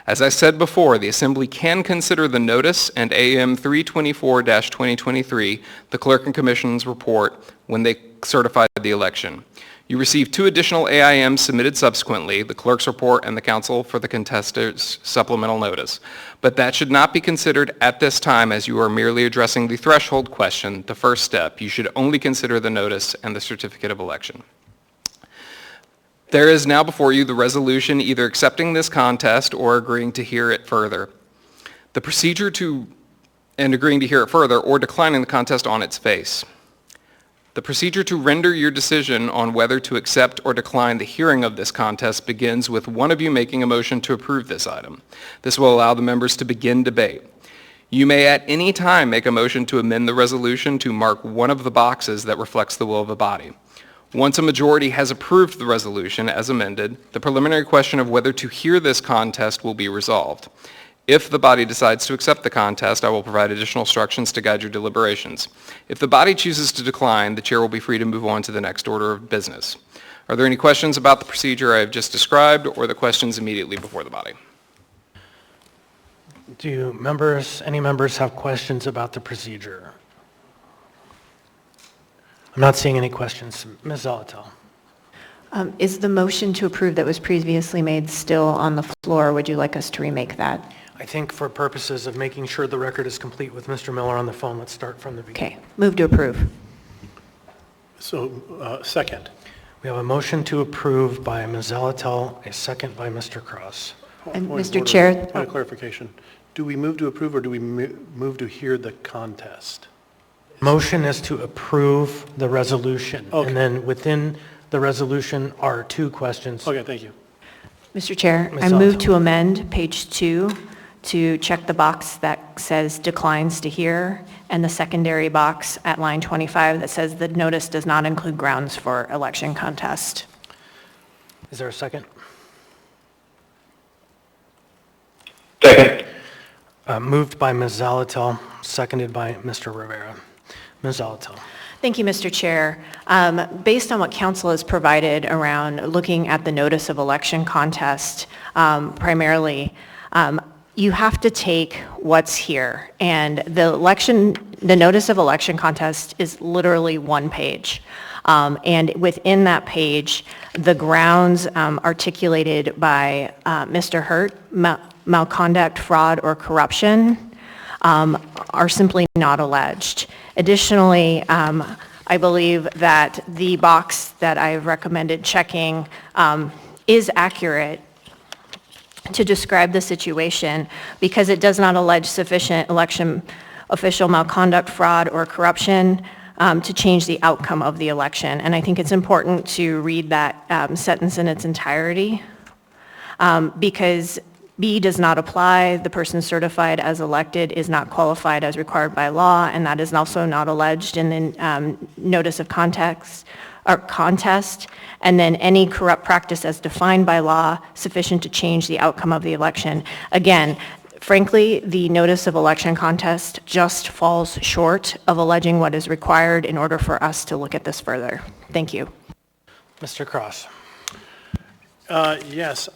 As I said before, the Assembly can consider the notice and AM 324-2023, the Clerk and Commission's report, when they certified the election. You received 2 additional AIMs submitted subsequently, the Clerk's report and the Counsel for the Contester's supplemental notice. But that should not be considered at this time as you are merely addressing the threshold question, the first step. You should only consider the notice and the certificate of election. There is now before you the resolution either accepting this contest or agreeing to hear it further. The procedure and agreeing to hear it further or declining the contest on its face. The procedure to render your decision on whether to accept or decline the hearing of this contest begins with one of you making a motion to approve this item. This will allow the members to begin debate. You may at any time make a motion to amend the resolution to mark one of the boxes that reflects the will of the body. Once a majority has approved the resolution as amended, the preliminary question of whether to hear this contest will be resolved. If the body decides to accept the contest, I will provide additional instructions to guide your deliberations. If the body chooses to decline, the chair will be free to move on to the next order of business. Are there any questions about the procedure I have just described or the questions immediately before the body? Do any members have questions about the procedure? I'm not seeing any questions. Ms. Zolotel. Is the motion to approve that was previously made still on the floor? Would you like us to remake that? I think for purposes of making sure the record is complete with Mr. Miller on the phone, let's start from the beginning. Okay, move to approve. So, second. We have a motion to approve by Ms. Zolotel, a second by Mr. Cross. And Point of Mr. order. Chair. Point of clarification. Do we move to approve or do we move to hear the contest? Motion is to approve the resolution. Okay. And then within the resolution are 2 questions. Okay, thank you. Mr. Chair, Ms. I move Zolotel. to amend page 2 to check the box that says declines to hear and the secondary box at line 25 that says the notice does not include grounds for election contest. Is there a second? Second. Moved by Ms. Zolotel, seconded by Mr. Rivera. Ms. Zolotel. Thank you, Mr. Chair. Based on what council has provided around looking at the notice of election contest, primarily, you have to take what's here. And the notice of election contest is literally 1 page. And within that page, the grounds articulated by Mr. Hurt, malconduct, fraud, or corruption, are simply not alleged. Additionally, I believe that the box that I've recommended checking is accurate to describe the situation because it does not allege sufficient election official malconduct, fraud, or corruption to change the outcome of the election. And I think it's important to read that sentence in its entirety because B does not apply, the person certified as elected is not qualified as required by law, and that is also not alleged in the notice of contest, and then any corrupt practice as defined by law sufficient to change the outcome of the election. Again, frankly, the notice of election contest just falls short of alleging what is required in order for us to look at this further. Thank you. Mr. Cross. Yes.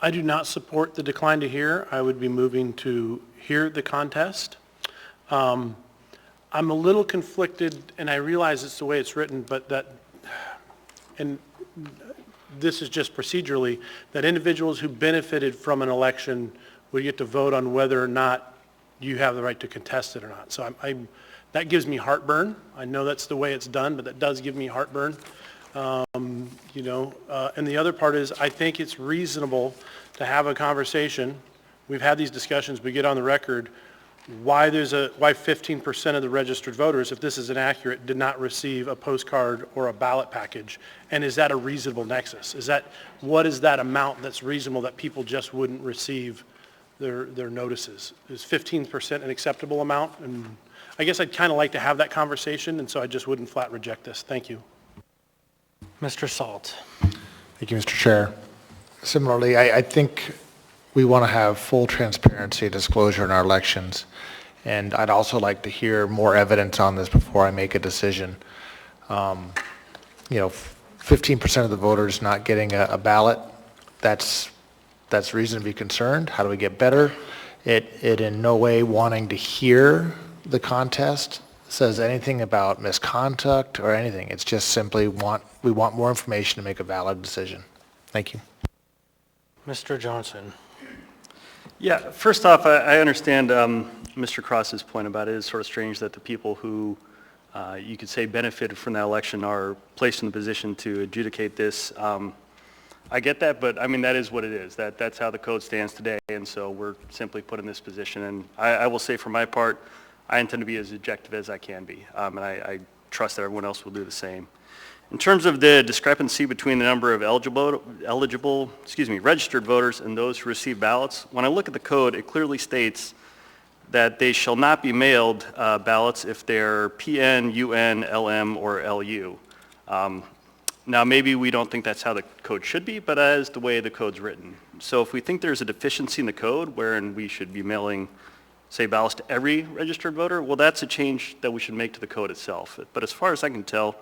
I do not support the decline to hear. I would be moving to hear the contest. I'm a little conflicted, and I realize it's the way it's written, but and this is just procedurally, that individuals who benefited from an election would get to vote on whether or not you have the right to contest it or not. So That gives me heartburn. I know that's the way it's done, but that does give me heartburn. And the other part is I think it's reasonable to have a conversation. We've had these discussions, we get on the record, why 15% of the registered voters, if this is inaccurate, did not receive a postcard or a ballot package. And is that a reasonable nexus? What is that amount that's reasonable that people just wouldn't receive their notices? Is 15% an acceptable amount? And I guess I'd kind of like to have that conversation, and so I just wouldn't flat reject this. Thank you. Mr. Salt. Thank you, Mr. Chair. Similarly, I think we want to have full transparency and disclosure in our elections, and I'd also like to hear more evidence on this before I make a decision. 15% of the voters not getting a ballot, that's reason to be concerned. How do we get better? It in no way wanting to hear the contest says anything about misconduct or anything. It's just simply we want more information to make a valid decision. Thank you. Mr. Johnson. Yeah, first off, I understand Mr. Cross's point about it is sort of strange that the people who you could say benefited from that election are placed in the position to adjudicate this. I get that, but I mean, that is what it is. That's how the code stands today, and so we're simply put in this position. And I will say for my part, I intend to be as objective as I can be, and I trust that everyone else will do the same. In terms of the discrepancy between the number of registered voters and those who receive ballots, when I look at the code, it clearly states that they shall not be mailed ballots if they're PN, UN, LM, or LU. Now, maybe we don't think that's how the code should be, but that is the way the code's written. So if we think there's a deficiency in the code wherein we should be mailing, say, ballots to every registered voter, well, that's a change that we should make to the code itself. But as far as I can tell,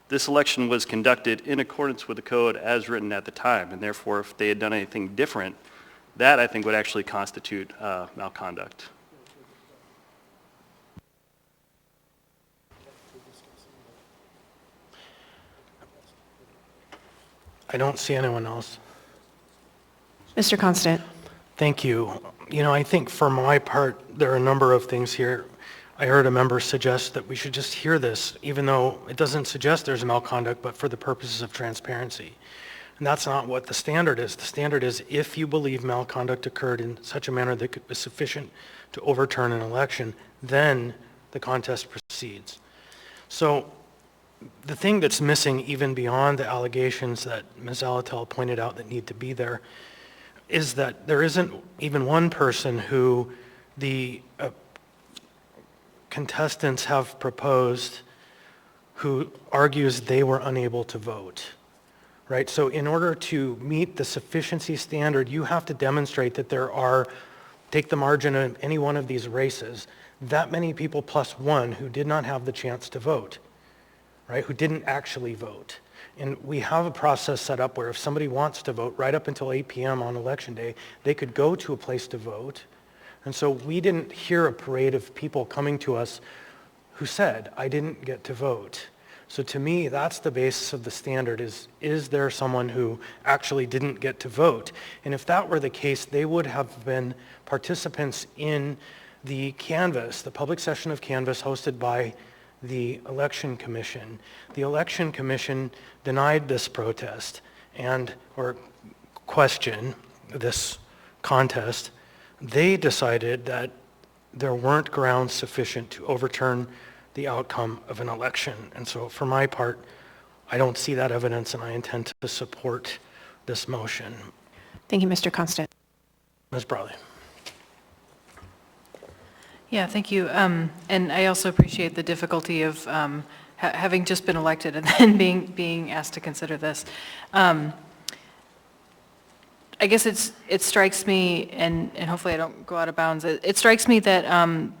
this election was conducted in accordance with the code as written at the time, and therefore, if they had done anything different, that I think would actually constitute misconduct. I don't see anyone else. Mr. Constant. Thank you. I think for my part, there are a number of things here. I heard a member suggest that we should just hear this, even though it doesn't suggest there's misconduct, but for the purposes of transparency. And that's not what the standard is. The standard is if you believe misconduct occurred in such a manner that it was sufficient to overturn an election, then the contest proceeds. So the thing that's missing, even beyond the allegations that Ms. Alatel pointed out that need to be there, is that there isn't even one person who the contestants have proposed who argues they were unable to vote, right? So in order to meet the sufficiency standard, you have to demonstrate that there are, take the margin of any one of these races, that many people plus one who did not have the chance to vote, right? Who didn't actually vote. And we have a process set up where if somebody wants to vote right up until 8 p.m. on election day, they could go to a place to vote. And so we didn't hear a parade of people coming to us who said, I didn't get to vote. So to me, that's the basis of the standard is there someone who actually didn't get to vote? And if that were the case, they would have been participants in the canvass, the public session of canvass hosted by the Election Commission. The Election Commission denied this protest or question, this contest. They decided that there weren't grounds sufficient to overturn the outcome of an election. And so for my part, I don't see that evidence and I intend to support this motion. Thank you, Mr. Constant. Ms. Brawley. Yeah, thank you. And I also appreciate the difficulty of having just been elected and then being asked to consider this. I guess it strikes me, and hopefully I don't go out of bounds, it strikes me that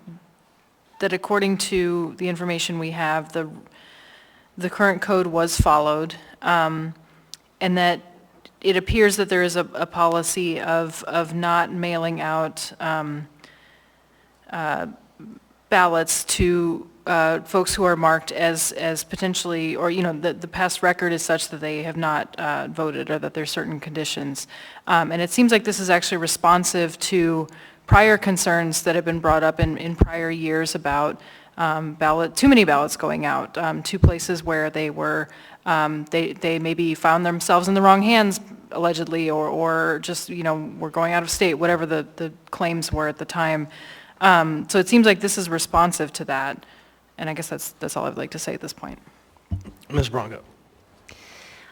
that according to the information we have, the current code was followed, and that it appears that there is a policy of not mailing out ballots to folks who are marked as potentially, or the past record is such that they have not voted or that there's certain conditions. And it seems like this is actually responsive to prior concerns that have been brought up in prior years about too many ballots going out, to places where they were, they maybe found themselves in the wrong hands allegedly, or just, were going out of state, whatever the claims were at the time. So it seems like this is responsive to that, and I guess that's all I'd like to say at this point. Ms. Bronco.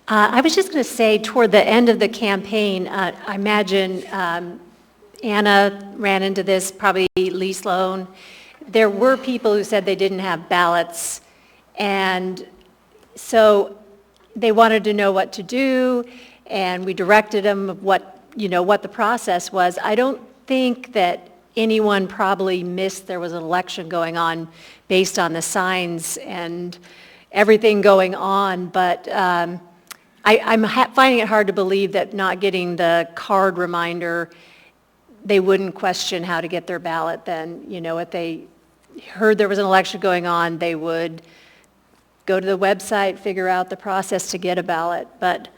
I was just going to say, toward the end of the campaign, I imagine Anna ran into this, probably Lee Sloan. There were people who said they didn't have ballots, and so they wanted to know what to do, and we directed them of what the process was. I don't think that anyone probably missed there was an election going on based on the signs and everything going on, but I'm finding it hard to believe that not getting the card reminder, they wouldn't question how to get their ballot then. If they heard there was an election going on, they would go to the website, figure out the process to get a ballot. But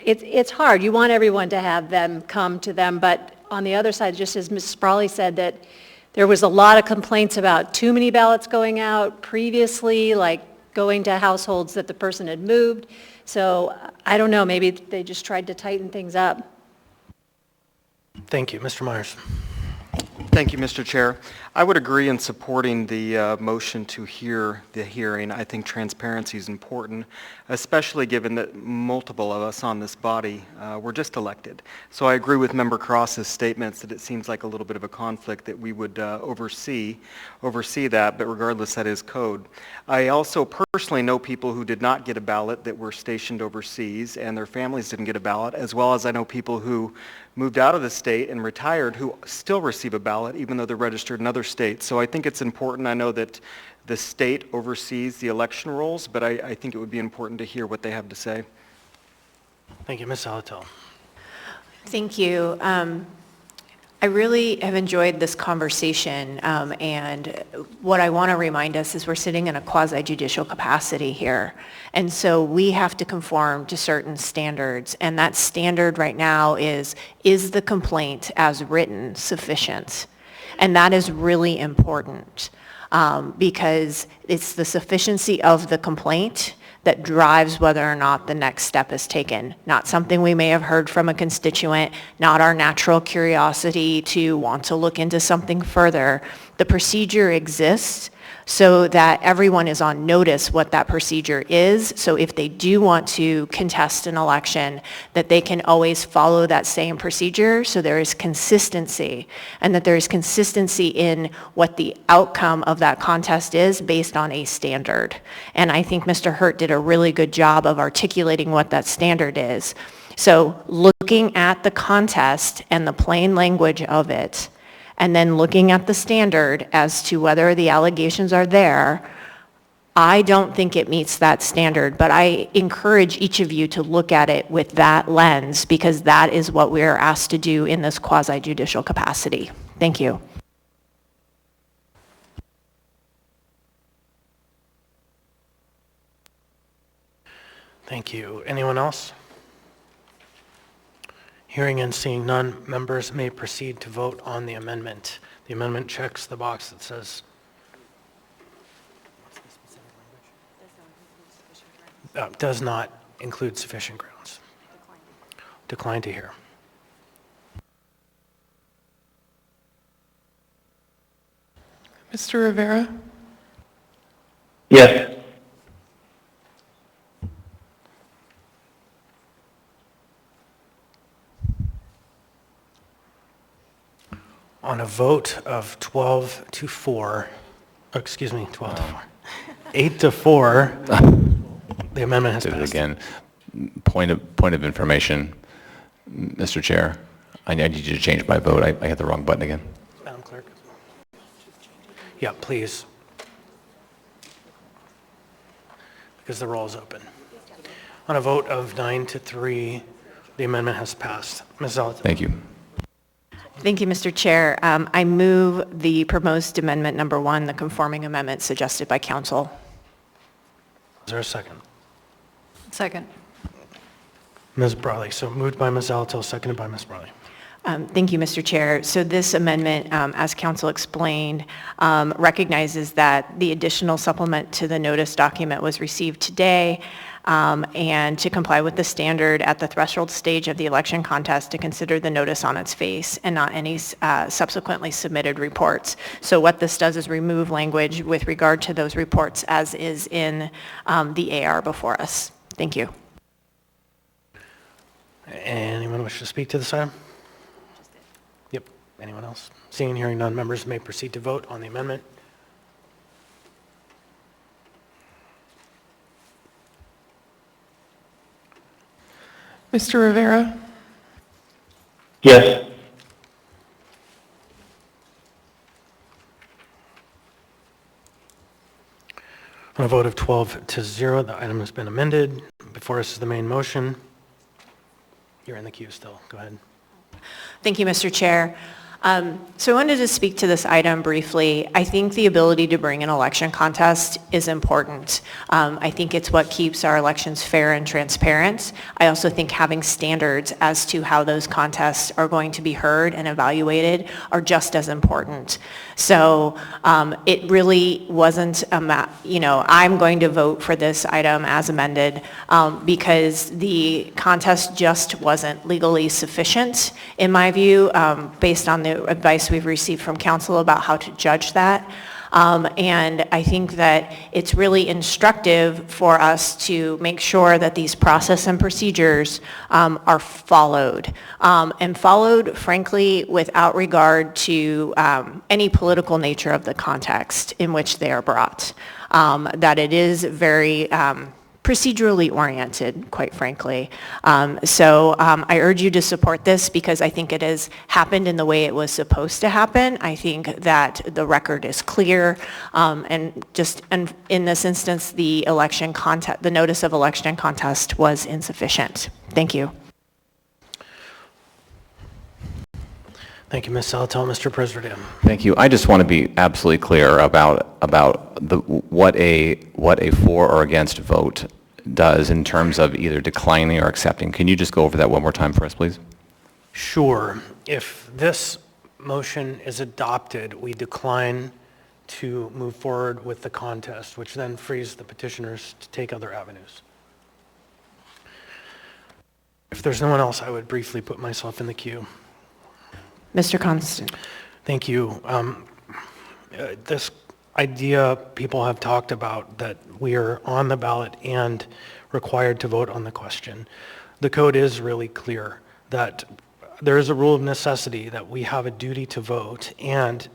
it's hard. You want everyone to have them come to them, but on the other side, just as Ms. Sprawley said, that there was a lot of complaints about too many ballots going out previously, like going to households that the person had moved. So I don't know, maybe they just tried to tighten things up. Thank you. Mr. Myers. Thank you, Mr. Chair. I would agree in supporting the motion to hear the hearing. I think transparency is important, especially given that multiple of us on this body were just elected. So I agree with Member Cross's statements that it seems like a little bit of a conflict that we would oversee that, but regardless, that is code. I also personally know people who did not get a ballot that were stationed overseas, and their families didn't get a ballot, as well as I know people who moved out of the state and retired who still receive a ballot even though they're registered in other states. So I think it's important. I know that the state oversees the election rolls, but I think it would be important to hear what they have to say. Thank you. Ms. Salatel. Thank you. I really have enjoyed this conversation, and what I want to remind us is we're sitting in a quasi-judicial capacity here, and so we have to conform to certain standards, and that standard right now is the complaint as written sufficient? And that is really important because it's the sufficiency of the complaint that drives whether or not the next step is taken. Not something we may have heard from a constituent, not our natural curiosity to want to look into something further. The procedure exists so that everyone is on notice what that procedure is. So if they do want to contest an election, that they can always follow that same procedure so there is consistency, and that there is consistency in what the outcome of that contest is based on a standard. And I think Mr. Hurt did a really good job of articulating what that standard is. So looking at the contest and the plain language of it, and then looking at the standard as to whether the allegations are there, I don't think it meets that standard, but I encourage each of you to look at it with that lens because that is what we are asked to do in this quasi-judicial capacity. Thank you. Thank you. Anyone else? Hearing and seeing none, members may proceed to vote on the amendment. The amendment checks the box that says does not include sufficient grounds. Decline to hear. Mr. Rivera? Yes. On a vote of 12 to 4, oh, excuse me, 12 to 4, 8 to 4, the amendment has passed. Again, point of information, Mr. Chair. I need you to change my vote. I hit the wrong button again. Madam Clerk. Yeah, please. Because the roll is open. On a vote of 9 to 3, the amendment has passed. Ms. Zalatow. Thank you. Thank you, Mr. Chair. I move the proposed amendment number 1, the conforming amendment suggested by council. Is there a second? Second. Ms. Brawley. So moved by Ms. Zalatow, seconded by Ms. Brawley. Thank you, Mr. Chair. So this amendment, as council explained, recognizes that the additional supplement to the notice document was received today, and to comply with the standard at the threshold stage of the election contest to consider the notice on its face and not any subsequently submitted reports. So what this does is remove language with regard to those reports as is in the AR before us. Thank you. Anyone wish to speak to this item? Yep. Anyone else? Seeing and hearing none, members may proceed to vote on the amendment. Mr. Rivera? Yes. On a vote of 12-0, the item has been amended. Before us is the main motion. You're in the queue still. Go ahead. Thank you, Mr. Chair. So I wanted to speak to this item briefly. I think the ability to bring an election contest is important. I think it's what keeps our elections fair and transparent. I also think having standards as to how those contests are going to be heard and evaluated are just as important. So it really wasn't, I'm going to vote for this item as amended because the contest just wasn't legally sufficient, in my view, based on the advice we've received from council about how to judge that. And I think that it's really instructive for us to make sure that these process and procedures are followed. And followed, frankly, without regard to any political nature of the context in which they are brought. That it is very procedurally oriented, quite frankly. So I urge you to support this because I think it has happened in the way it was supposed to happen. I think that the record is clear, and in this instance, the notice of election contest was insufficient. Thank you. Thank you, Ms. Salatel. Mr. President. Thank you. I just want to be absolutely clear about what a for or against vote does in terms of either declining or accepting. Can you just go over that one more time for us, please? Sure. If this motion is adopted, we decline to move forward with the contest, which then frees the petitioners to take other avenues. If there's no one else, I would briefly put myself in the queue. Mr. Constant. Thank you. This idea people have talked about that we are on the ballot and required to vote on the question. The code is really clear that there is a rule of necessity that we have a duty to vote, and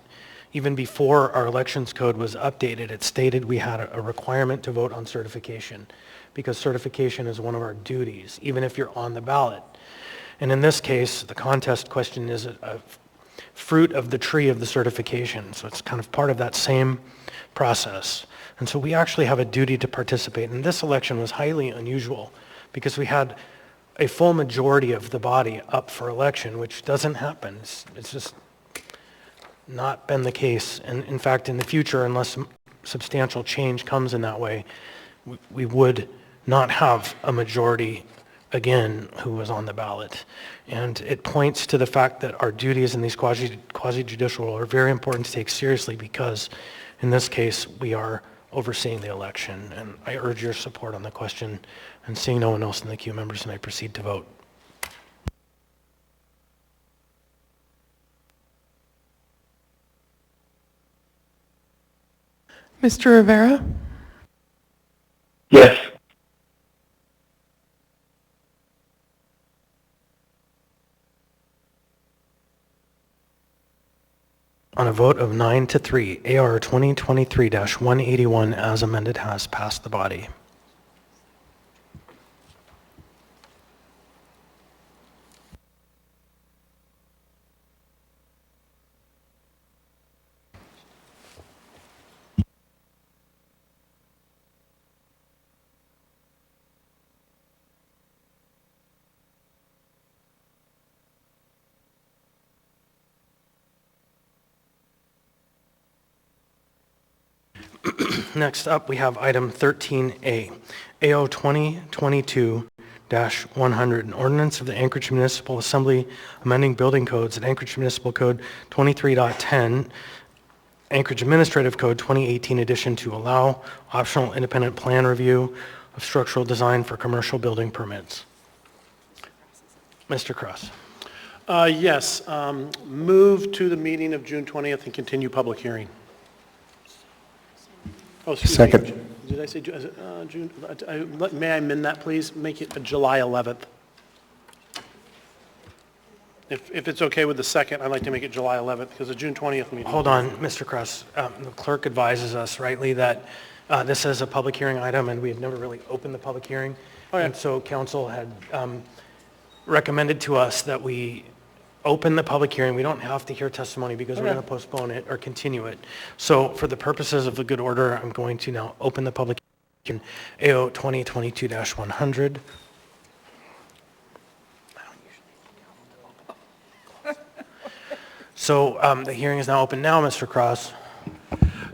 even before our elections code was updated, it stated we had a requirement to vote on certification because certification is one of our duties, even if you're on the ballot. And in this case, the contest question is a fruit of the tree of the certification. So it's kind of part of that same process. And so we actually have a duty to participate. And this election was highly unusual because we had a full majority of the body up for election, which doesn't happen. It's just not been the case. And in fact, in the future, unless substantial change comes in that way, we would not have a majority again who was on the ballot. And it points to the fact that our duties in these quasi-judicial are very important to take seriously because in this case we are overseeing the election. And I urge your support on the question, and seeing no one else in the queue, members may proceed to vote. Mr. Rivera? Yes. On a vote of 9-3, AR 2023-181 as amended has passed the body. Next up, we have item 13A, AO 2022-182, an ordinance of the Anchorage Municipal Assembly amending building codes at Anchorage Municipal Code 23.10, Anchorage Administrative Code 2018 edition to allow optional independent plan review of structural design for commercial building permits. Mr. Cross. Yes, move to the meeting of June 20th and continue public hearing. Oh, excuse me. Second. Did I say June? May I amend that, please? Make it July 11th. If it's okay with the second, I'd like to make it July 11th because the June 20th meeting. Hold on, Mr. Cross. The clerk advises us rightly that this is a public hearing item and we have never really opened the public hearing. Okay. And so council had recommended to us that we open the public hearing. We don't have to hear testimony because we're Okay. going to postpone it or continue it. So for the purposes of the good order, I'm going to now open the public hearing, AO 2022-100. So the hearing is now open now, Mr. Cross.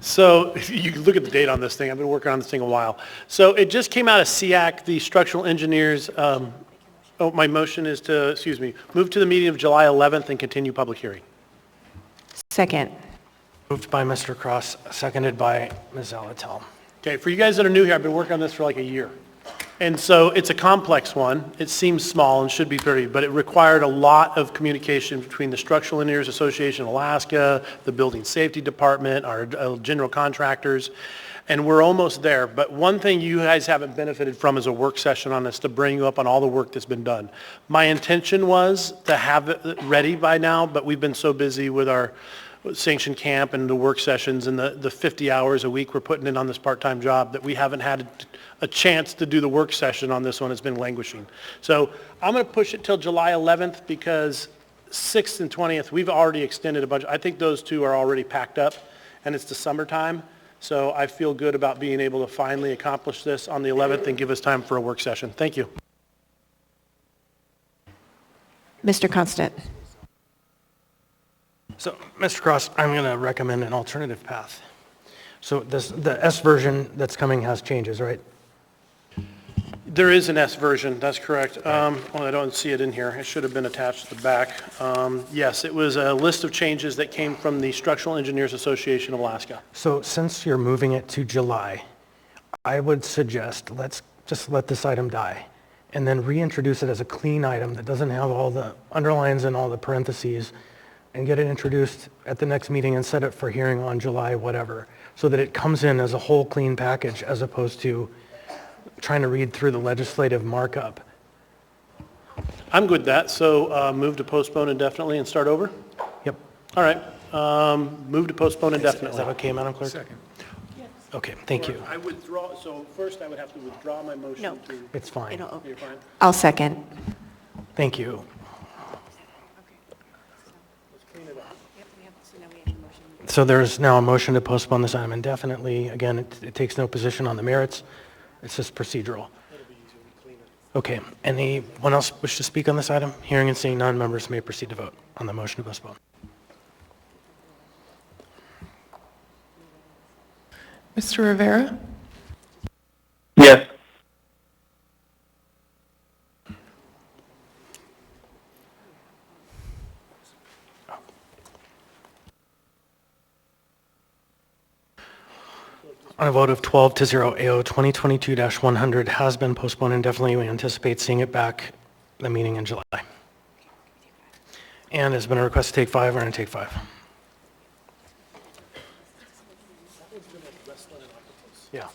So you can look at the date on this thing. I've been working on this thing a while. So it just came out of SEAC, the structural engineers. My motion is to, move to the meeting of July 11th and continue public hearing. Second. Moved by Mr. Cross, seconded by Ms. Alatel. Okay, for you guys that are new here, I've been working on this for like a year. And so it's a complex one. It seems small and should be pretty, but it required a lot of communication between the Structural Engineers Association of Alaska, the Building Safety Department, our general contractors, and we're almost there. But one thing you guys haven't benefited from is a work session on this to bring you up on all the work that's been done. My intention was to have it ready by now, but we've been so busy with our sanctioned camp and the work sessions and the 50 hours a week we're putting in on this part-time job that we haven't had a chance to do the work session on this one. It's been languishing. So I'm going to push it till July 11th because 6th and 20th, we've already extended a bunch. I think those two are already packed up and it's the summertime. So I feel good about being able to finally accomplish this on the 11th and give us time for a work session. Thank you. Mr. Constant. So, Mr. Cross, I'm going to recommend an alternative path. So the S version that's coming has changes, right? There is an S version, that's correct. Well, I don't see it in here. It should have been attached to the back. Yes, it was a list of changes that came from the Structural Engineers Association of Alaska. So since you're moving it to July, I would suggest let's just let this item die and then reintroduce it as a clean item that doesn't have all the underlines and all the parentheses and get it introduced at the next meeting and set it for hearing on July whatever, so that it comes in as a whole clean package as opposed to trying to read through the legislative markup. I'm good with that. So move to postpone indefinitely and start over? Yep. All right. Move to postpone indefinitely. Is that okay, Madam Clerk? Second. Okay, thank you. I withdraw, so first I would have to withdraw my motion No. to... It's fine. You're fine? I'll second. Thank you. So there's now a motion to postpone this item indefinitely. Again, it takes no position on the merits. It's just procedural. Okay, anyone else wish to speak on this item? Hearing and seeing none, members may proceed to vote on the motion to postpone. Mr. Rivera? Yes. On a vote of 12 to 0, AO 2022-100 has been postponed indefinitely. We anticipate seeing it back the meeting in July. And there's been a request to take 5. We're going to take 5. Yeah.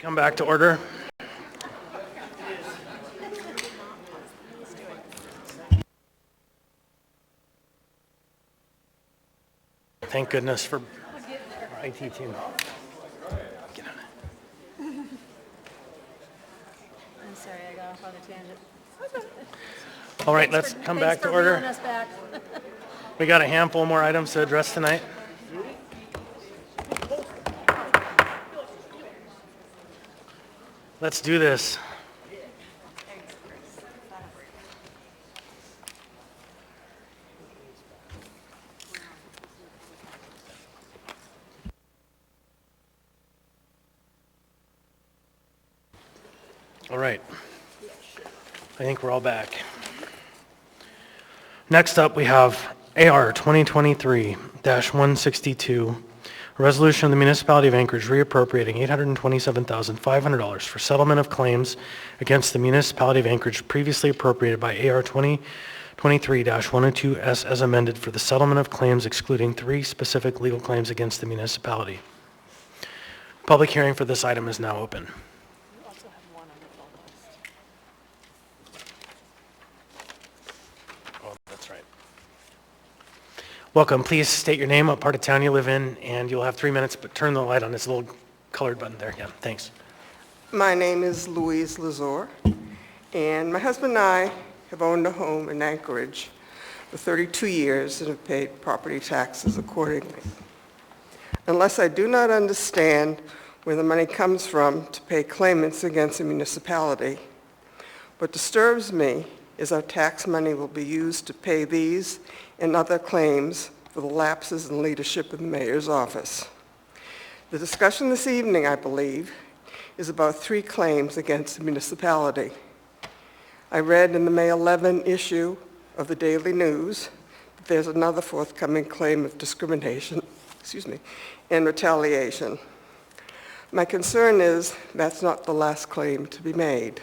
Come back to order. Thank goodness for our IT team. I'm sorry, I got off on a tangent. All right, let's come back to order. Thanks for reeling us back. We got a handful more items to address tonight. Let's do this. All right. I think we're all back. Next up, we have AR 2023-162, a resolution of the Municipality of Anchorage reappropriating $827,500 for settlement of claims against the Municipality of Anchorage previously appropriated by AR 2023-102S as amended for the settlement of claims excluding 3 specific legal claims against the municipality. Public hearing for this item is now open. Welcome. Please state your name, what part of town you live in, and you'll have 3 minutes, but turn the light on this little colored button there. Yeah, thanks. My name is Louise Lazor, and my husband and I have owned a home in Anchorage for 32 years and have paid property taxes accordingly. Unless I do not understand where the money comes from to pay claimants against the municipality, what disturbs me is our tax money will be used to pay these and other claims for the lapses in leadership in the mayor's office. The discussion this evening, I believe, is about 3 claims against the municipality. I read in the May 11 issue of the Daily News that there's another forthcoming claim of discrimination, and retaliation. My concern is that's not the last claim to be made.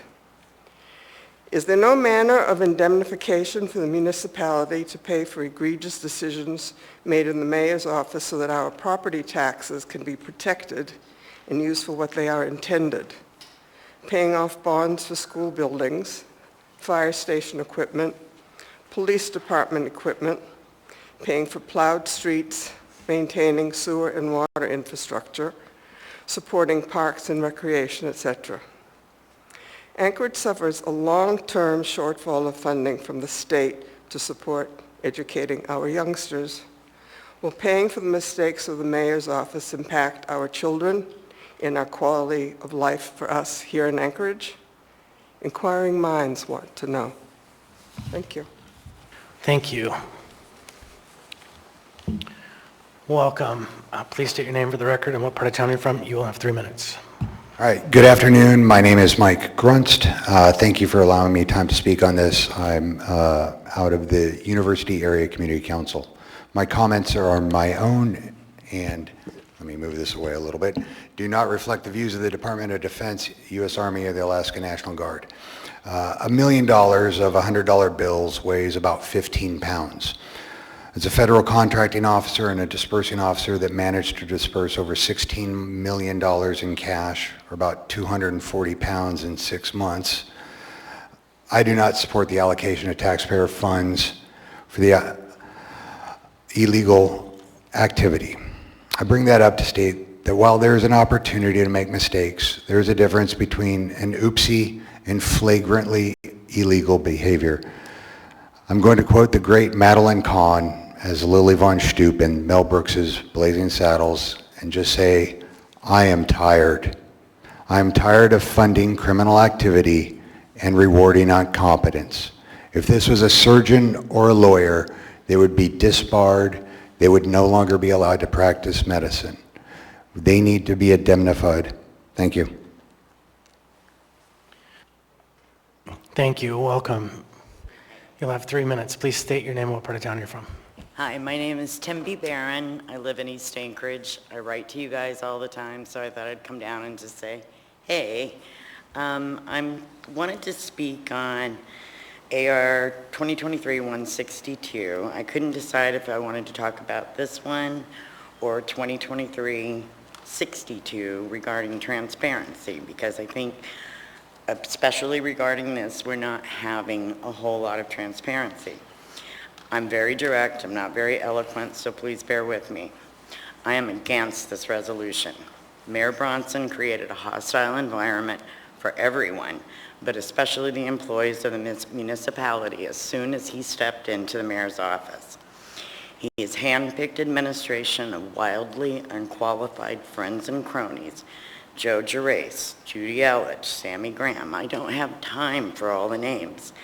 Is there no manner of indemnification for the municipality to pay for egregious decisions made in the mayor's office so that our property taxes can be protected and used for what they are intended? Paying off bonds for school buildings, fire station equipment, police department equipment, paying for plowed streets, maintaining sewer and water infrastructure, supporting parks and recreation, etc. Anchorage suffers a long-term shortfall of funding from the state to support educating our youngsters. Will paying for the mistakes of the mayor's office impact our children and our quality of life for us here in Anchorage? Inquiring minds want to know. Thank you. Thank you. Welcome. Please state your name for the record and what part of town you're from. You will have 3 minutes. All right, good afternoon. My name is Mike Grunst. Thank you for allowing me time to speak on this. I'm out of the University Area Community Council. My comments are on my own and, let me move this away a little bit, do not reflect the views of the Department of Defense, U.S. Army, or the Alaska National Guard. $1 million of $100 bills weighs about 15 pounds. As a federal contracting officer and a dispersing officer that managed to disperse over $16 million in cash, or about 240 pounds in 6 months, I do not support the allocation of taxpayer funds for the illegal activity. I bring that up to state that while there is an opportunity to make mistakes, there is a difference between an oopsie and flagrantly illegal behavior. I'm going to quote the great Madeline Kahn as Lily Von Stoop in Mel Brooks's Blazing Saddles and just say, I am tired. I am tired of funding criminal activity and rewarding incompetence. If this was a surgeon or a lawyer, they would be disbarred. They would no longer be allowed to practice medicine. They need to be indemnified. Thank you. Thank you. Welcome. You'll have 3 minutes. Please state your name and what part of town you're from. Hi, my name is Tim B. Barron. I live in East Anchorage. I write to you guys all the time, so I thought I'd come down and just say, hey. I wanted to speak on AR 2023-162. I couldn't decide if I wanted to talk about this one or 2023-6 62 regarding transparency, because I think, especially regarding this, we're not having a whole lot of transparency. I'm very direct, I'm not very eloquent, so please bear with me. I am against this resolution. Mayor Bronson created a hostile environment for everyone, but especially the employees of the municipality as soon as he stepped into the mayor's office. He has handpicked administration of wildly unqualified friends and cronies, Joe Gerace, Judy Ellich, Sammy Graham. I don't have time for all the names,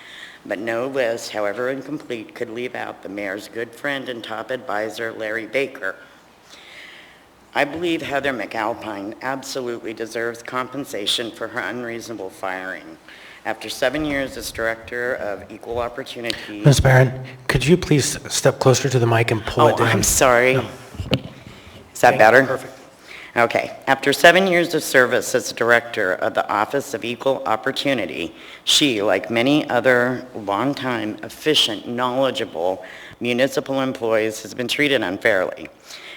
but no list, however incomplete, could leave out the mayor's good friend and top advisor, Larry Baker. I believe Heather McAlpine absolutely deserves compensation for her unreasonable firing. After 7 years as Director of Equal Opportunity... Ms. Barron, could you please step closer to the mic and pull it down? I'm sorry. No. Is that better? Perfect. Okay. After 7 years of service as Director of the Office of Equal Opportunity, she, like many other longtime, efficient, knowledgeable municipal employees, has been treated unfairly.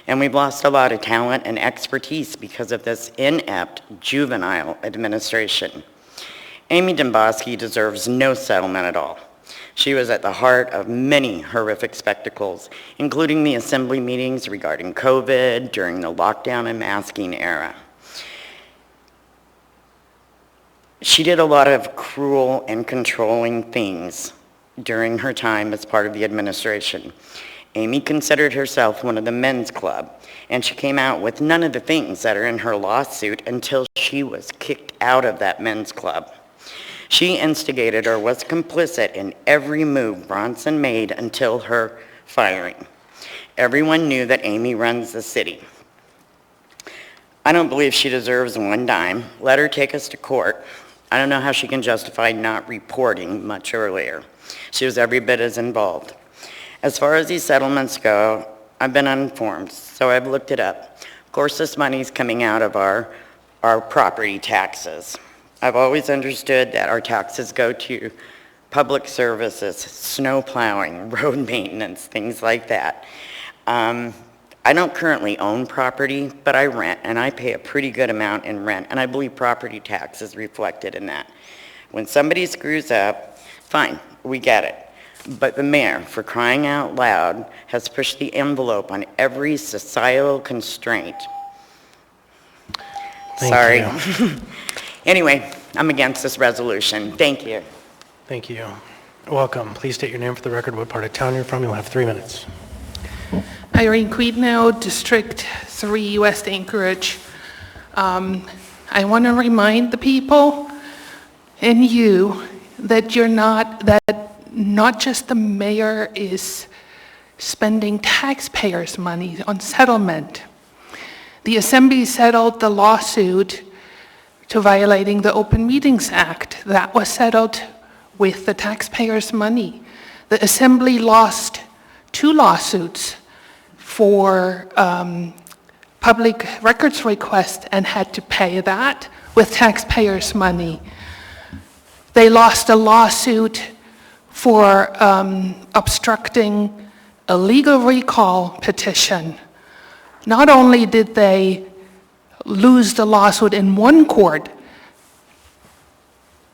And we've lost a lot of talent and expertise because of this inept, juvenile administration. Amy Domboski deserves no settlement at all. She was at the heart of many horrific spectacles, including the assembly meetings regarding COVID during the lockdown and masking era. She did a lot of cruel and controlling things during her time as part of the administration. Amy considered herself one of the men's club, and she came out with none of the things that are in her lawsuit until she was kicked out of that men's club. She instigated or was complicit in every move Bronson made until her firing. Everyone knew that Amy runs the city. I don't believe she deserves one dime. Let her take us to court. I don't know how she can justify not reporting much earlier. She was every bit as involved. As far as these settlements go, I've been uninformed, so I've looked it up. Of course, this money's coming out of our property taxes. I've always understood that our taxes go to public services, snow plowing, road maintenance, things like that. I don't currently own property, but I rent, and I pay a pretty good amount in rent, and I believe property tax is reflected in that. When somebody screws up, fine, we get it. But the mayor, for crying out loud, has pushed the envelope on every societal constraint. Sorry. Anyway, I'm against this resolution. Thank you. Thank you. Welcome. Please state your name for the record, what part of town you're from. You'll have 3 minutes. Irene Quidno, District 3, West Anchorage. I want to remind the people and you that not just the mayor is spending taxpayers' money on settlement. The Assembly settled the lawsuit to violating the Open Meetings Act. That was settled with the taxpayers' money. The Assembly lost 2 lawsuits for public records request and had to pay that with taxpayers' money. They lost a lawsuit for obstructing a legal recall petition. Not only did they lose the lawsuit in one court,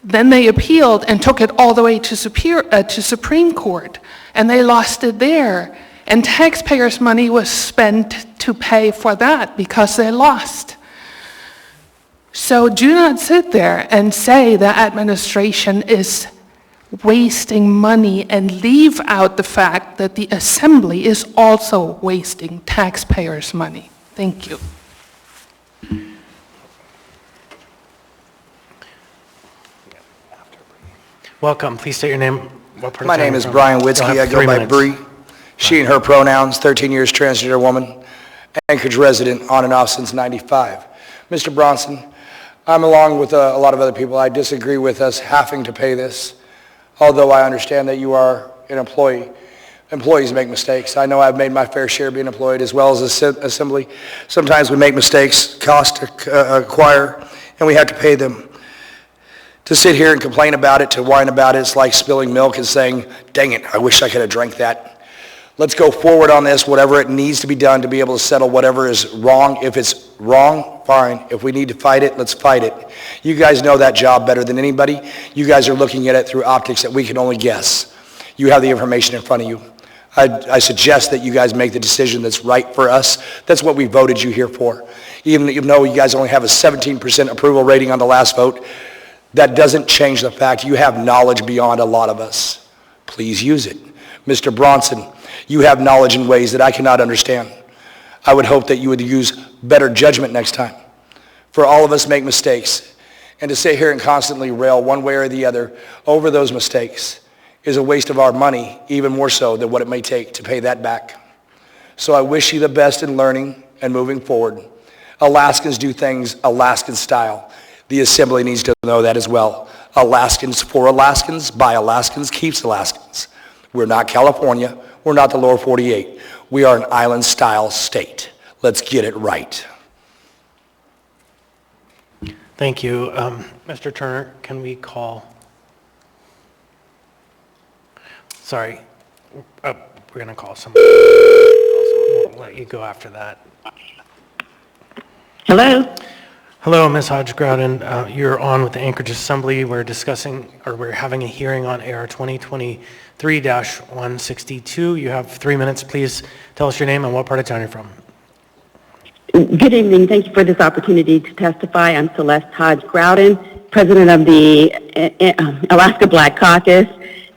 then they appealed and took it all the way to Supreme Court, and they lost it there. And taxpayers' money was spent to pay for that because they lost. So do not sit there and say the administration is wasting money and leave out the fact that the Assembly is also wasting taxpayers' money. Thank you. Welcome. Please state your name. What part of My town name you're is from. Brian You'll Witzke. have I go 3 by minutes. Bree. She and her pronouns, 13 years transgender woman, Anchorage resident, on and off since '95. Mr. Bronson, I'm along with a lot of other people. I disagree with us having to pay this, although I understand that you are an employee. Employees make mistakes. I know I've made my fair share being employed as well as Assembly. Sometimes we make mistakes, cost to acquire, and we have to pay them. To sit here and complain about it, to whine about it, it's like spilling milk and saying, dang it, I wish I could have drank that. Let's go forward on this, whatever it needs to be done to be able to settle whatever is wrong. If it's wrong, fine. If we need to fight it, let's fight it. You guys know that job better than anybody. You guys are looking at it through optics that we can only guess. You have the information in front of you. I suggest that you guys make the decision that's right for us. That's what we voted you here for. Even though you guys only have a 17% approval rating on the last vote, that doesn't change the fact you have knowledge beyond a lot of us. Please use it. Mr. Bronson, you have knowledge in ways that I cannot understand. I would hope that you would use better judgment next time. For all of us make mistakes, and to sit here and constantly rail one way or the other over those mistakes is a waste of our money, even more so than what it may take to pay that back. So I wish you the best in learning and moving forward. Alaskans do things Alaskan style. The Assembly needs to know that as well. Alaskans for Alaskans, by Alaskans, keeps Alaskans. We're not California. We're not the lower 48. We are an island-style state. Let's get it right. Thank you. Mr. Turner, can we call? Sorry. We're going to call someone. We'll let you go after that. Hello. Hello, Ms. Hodge-Grouden. You're on with the Anchorage Assembly. We're having a hearing on AR 2023-162. You have 3 minutes. Please tell us your name and what part of town you're from. Good evening. Thank you for this opportunity to testify. I'm Celeste Hodge-Grouden, president of the Alaska Black Caucus.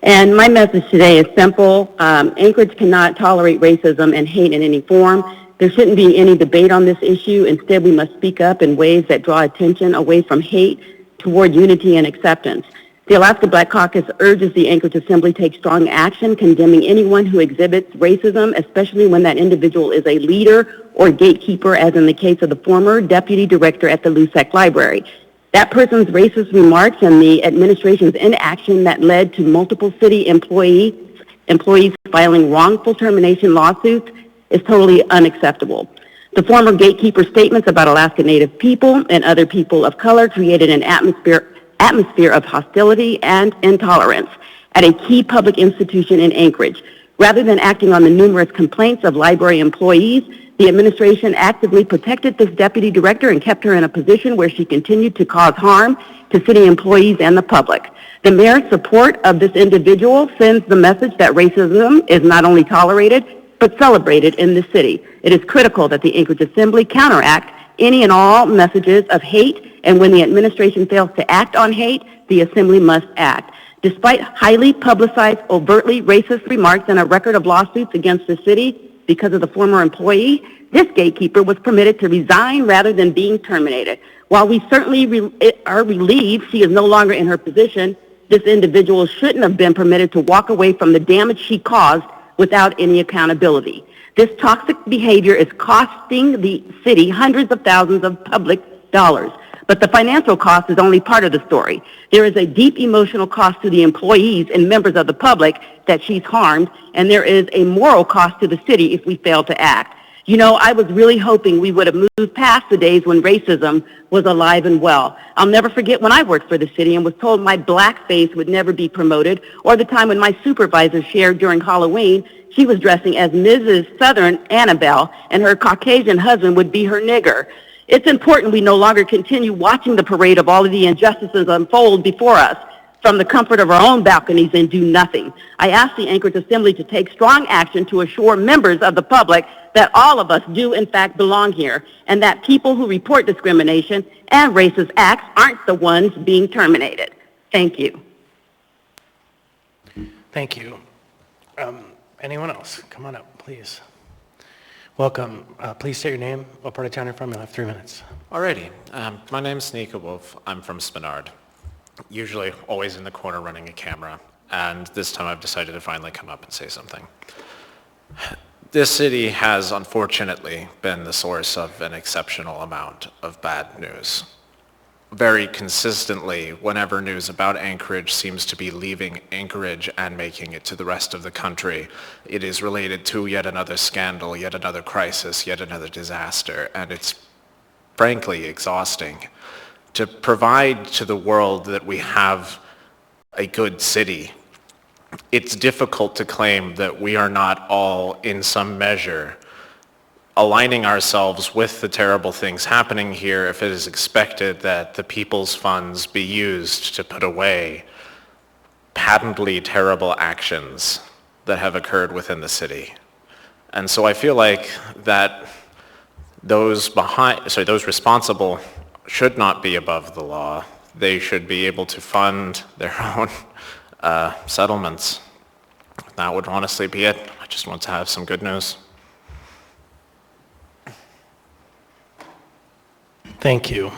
And my message today is simple. Anchorage cannot tolerate racism and hate in any form. There shouldn't be any debate on this issue. Instead, we must speak up in ways that draw attention away from hate toward unity and acceptance. The Alaska Black Caucus urges the Anchorage Assembly to take strong action condemning anyone who exhibits racism, especially when that individual is a leader or gatekeeper, as in the case of the former deputy director at the Lusek Library. That person's racist remarks and the administration's inaction that led to multiple city employees filing wrongful termination lawsuits is totally unacceptable. The former gatekeeper statements about Alaska Native people and other people of color created an atmosphere of hostility and intolerance at a key public institution in Anchorage. Rather than acting on the numerous complaints of library employees, the administration actively protected this deputy director and kept her in a position where she continued to cause harm to city employees and the public. The mayor's support of this individual sends the message that racism is not only tolerated, but celebrated in the city. It is critical that the Anchorage Assembly counteract any and all messages of hate, and when the administration fails to act on hate, the Assembly must act. Despite highly publicized, overtly racist remarks and a record of lawsuits against the city because of the former employee, this gatekeeper was permitted to resign rather than being terminated. While we certainly are relieved she is no longer in her position, this individual shouldn't have been permitted to walk away from the damage she caused without any accountability. This toxic behavior is costing the city hundreds of thousands of public dollars. But the financial cost is only part of the story. There is a deep emotional cost to the employees and members of the public that she's harmed, and there is a moral cost to the city if we fail to act. You know, I was really hoping we would have moved past the days when racism was alive and well. I'll never forget when I worked for the city and was told my blackface would never be promoted, or the time when my supervisor shared during Halloween she was dressing as Mrs. Southern Annabelle and her Caucasian husband would be her nigger. It's important we no longer continue watching the parade of all of the injustices unfold before us from the comfort of our own balconies and do nothing. I ask the Anchorage Assembly to take strong action to assure members of the public that all of us do in fact belong here, and that people who report discrimination and racist acts aren't the ones being terminated. Thank you. Thank you. Anyone else? Come on up, please. Welcome. Please state your name, what part of town you're from. You'll have 3 minutes. Alrighty. My name's Sneaker Wolf. I'm from Spenard. Usually always in the corner running a camera, and this time I've decided to finally come up and say something. This city has unfortunately been the source of an exceptional amount of bad news. Very consistently, whenever news about Anchorage seems to be leaving Anchorage and making it to the rest of the country, it is related to yet another scandal, yet another crisis, yet another disaster, and it's frankly exhausting to provide to the world that we have a good city it's difficult to claim that we are not all, in some measure, aligning ourselves with the terrible things happening here if it is expected that the people's funds be used to put away patently terrible actions that have occurred within the city. And so I feel like that those responsible should not be above the law. They should be able to fund their own settlements. That would honestly be it. I just want to have some good news. Thank you.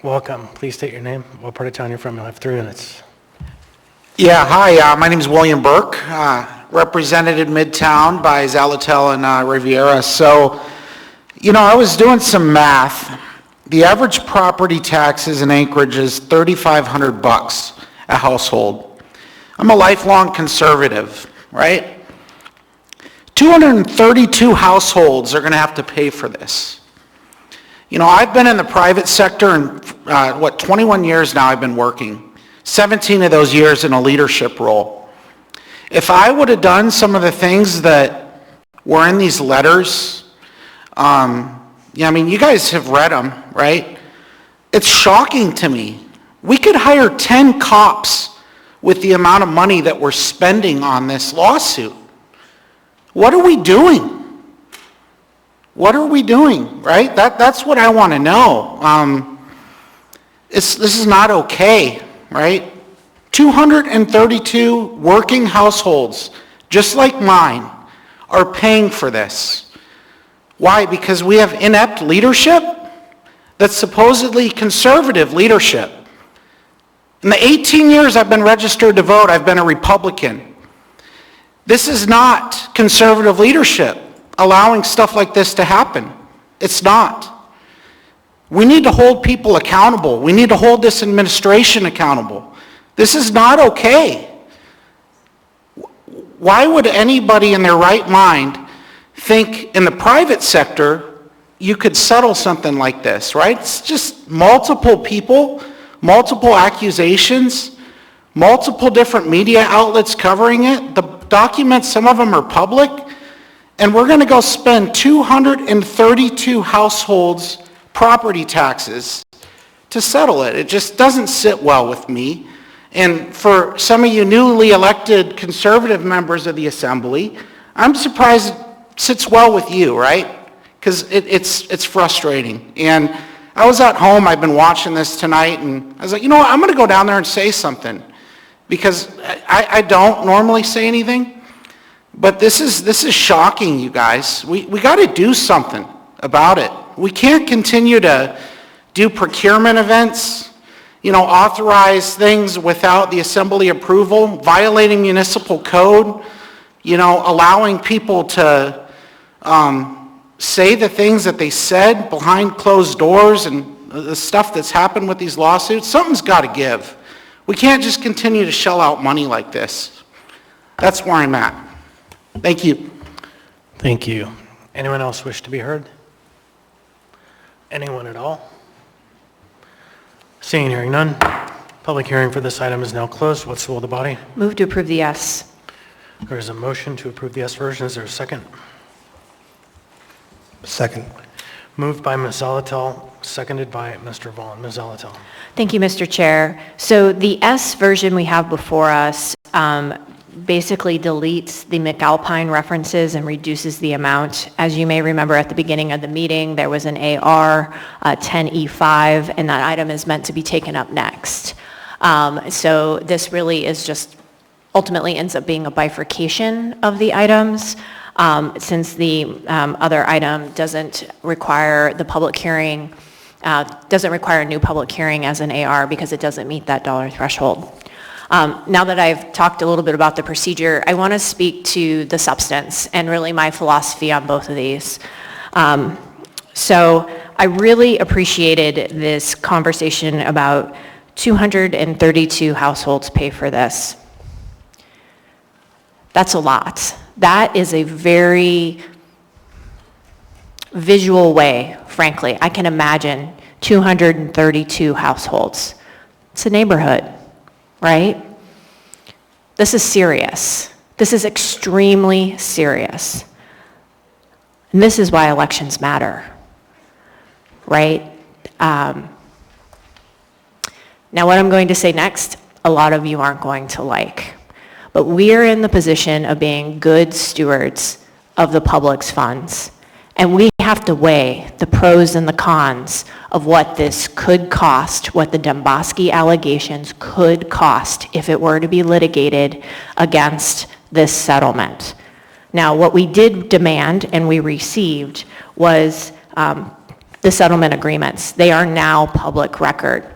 Welcome. Please state your name, what part of town you're from. You'll have 3 minutes. Yeah, hi, my name is William Burke, represented in Midtown by Zalatel and Riviera. So, you know, I was doing some math. The average property taxes in Anchorage is $3,500 a household. I'm a lifelong conservative, right? 232 households are going to have to pay for this. You know, I've been in the private sector and 21 years now I've been working. 17 of those years in a leadership role. If I would have done some of the things that were in these letters, yeah, I mean, you guys have read them, right? It's shocking to me. We could hire 10 cops with the amount of money that we're spending on this lawsuit. What are we doing? What are we doing, right? That's what I want to know. This is not okay, right? 232 working households, just like mine, are paying for this. Why? Because we have inept leadership that's supposedly conservative leadership. In the 18 years I've been registered to vote, I've been a Republican. This is not conservative leadership allowing stuff like this to happen. It's not. We need to hold people accountable. We need to hold this administration accountable. This is not okay. Why would anybody in their right mind think in the private sector you could settle something like this, right? It's just multiple people, multiple accusations, multiple different media outlets covering it. The documents, some of them are public, and we're going to go spend 232 households' property taxes to settle it. It just doesn't sit well with me. And for some of you newly elected conservative members of the Assembly, I'm surprised it sits well with you, right? Because it's frustrating. And I was at home, I've been watching this tonight, and I was like, you know what, I'm going to go down there and say something. Because I don't normally say anything. But this is shocking, you guys. We got to do something about it. We can't continue to do procurement events, you know, authorize things without the Assembly approval, violating municipal code, you know, allowing people to say the things that they said behind closed doors and the stuff that's happened with these lawsuits. Something's got to give. We can't just continue to shell out money like this. That's where I'm at. Thank you. Thank you. Anyone else wish to be heard? Anyone at all? Seeing and hearing none, public hearing for this item is now closed. What's the will of the body? Move to approve the S. There is a motion to approve the S version. Is there a second? Second. Moved by Ms. Zalatel, seconded by Mr. Vaughn. Ms. Zalatel. Thank you, Mr. Chair. So the S version we have before us basically deletes the McAlpine references and reduces the amount. As you may remember at the beginning of the meeting, there was an AR 10E5, and that item is meant to be taken up next. So this really is just ultimately ends up being a bifurcation of the items, since the other item doesn't require the public hearing, doesn't require a new public hearing as an AR because it doesn't meet that dollar threshold. Now that I've talked a little bit about the procedure, I want to speak to the substance and really my philosophy on both of these. So I really appreciated this conversation about 232 households pay for this. That's a lot. That is a very visual way, frankly. I can imagine 232 households. It's a neighborhood, right? This is serious. This is extremely serious. And this is why elections matter, right? Now what I'm going to say next, a lot of you aren't going to like. But we are in the position of being good stewards of the public's funds. And we have to weigh the pros and the cons of what this could cost, what the Domboski allegations could cost if it were to be litigated against this settlement. Now, what we did demand and we received was the settlement agreements. They are now public record.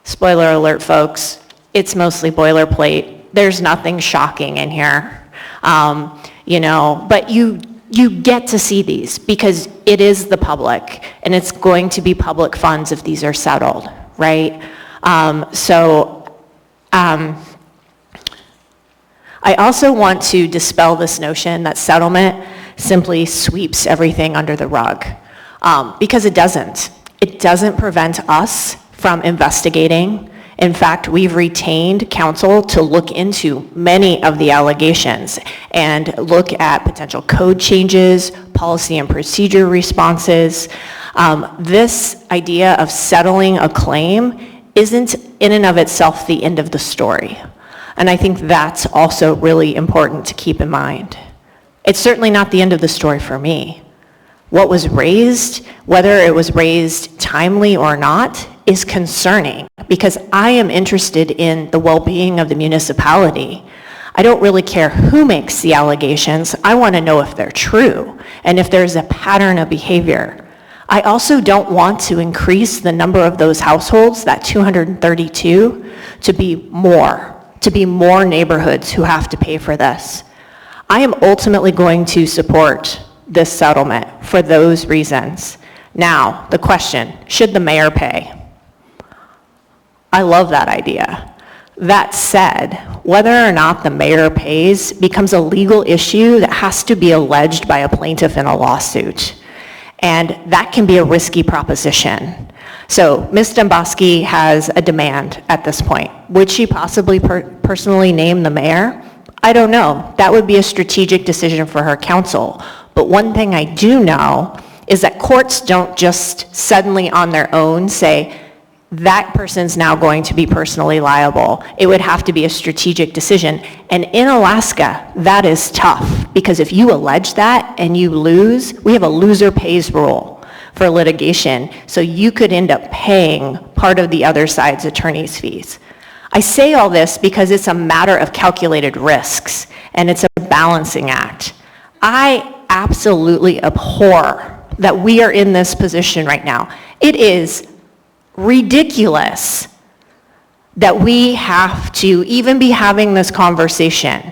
Spoiler alert, folks, it's mostly boilerplate. There's nothing shocking in here, but you get to see these because it is the public and it's going to be public funds if these are settled, right? I also want to dispel this notion that settlement simply sweeps everything under the rug, because it doesn't. It doesn't prevent us from investigating. In fact, we've retained counsel to look into many of the allegations and look at potential code changes, policy and procedure responses. This idea of settling a claim isn't in and of itself the end of the story. And I think that's also really important to keep in mind. It's certainly not the end of the story for me. What was raised, whether it was raised timely or not, is concerning because I am interested in the well-being of the municipality. I don't really care who makes the allegations. I want to know if they're true and if there's a pattern of behavior. I also don't want to increase the number of those households, that 232, to be more neighborhoods who have to pay for this. I am ultimately going to support this settlement for those reasons. Now, the question, should the mayor pay? I love that idea. That said, whether or not the mayor pays becomes a legal issue that has to be alleged by a plaintiff in a lawsuit. And that can be a risky proposition. So Ms. Domboski has a demand at this point. Would she possibly personally name the mayor? I don't know. That would be a strategic decision for her counsel. But one thing I do know is that courts don't just suddenly on their own say, that person's now going to be personally liable. It would have to be a strategic decision. And in Alaska, that is tough because if you allege that and you lose, we have a loser pays rule for litigation. So you could end up paying part of the other side's attorney's fees. I say all this because it's a matter of calculated risks and it's a balancing act. I absolutely abhor that we are in this position right now. It is ridiculous that we have to even be having this conversation.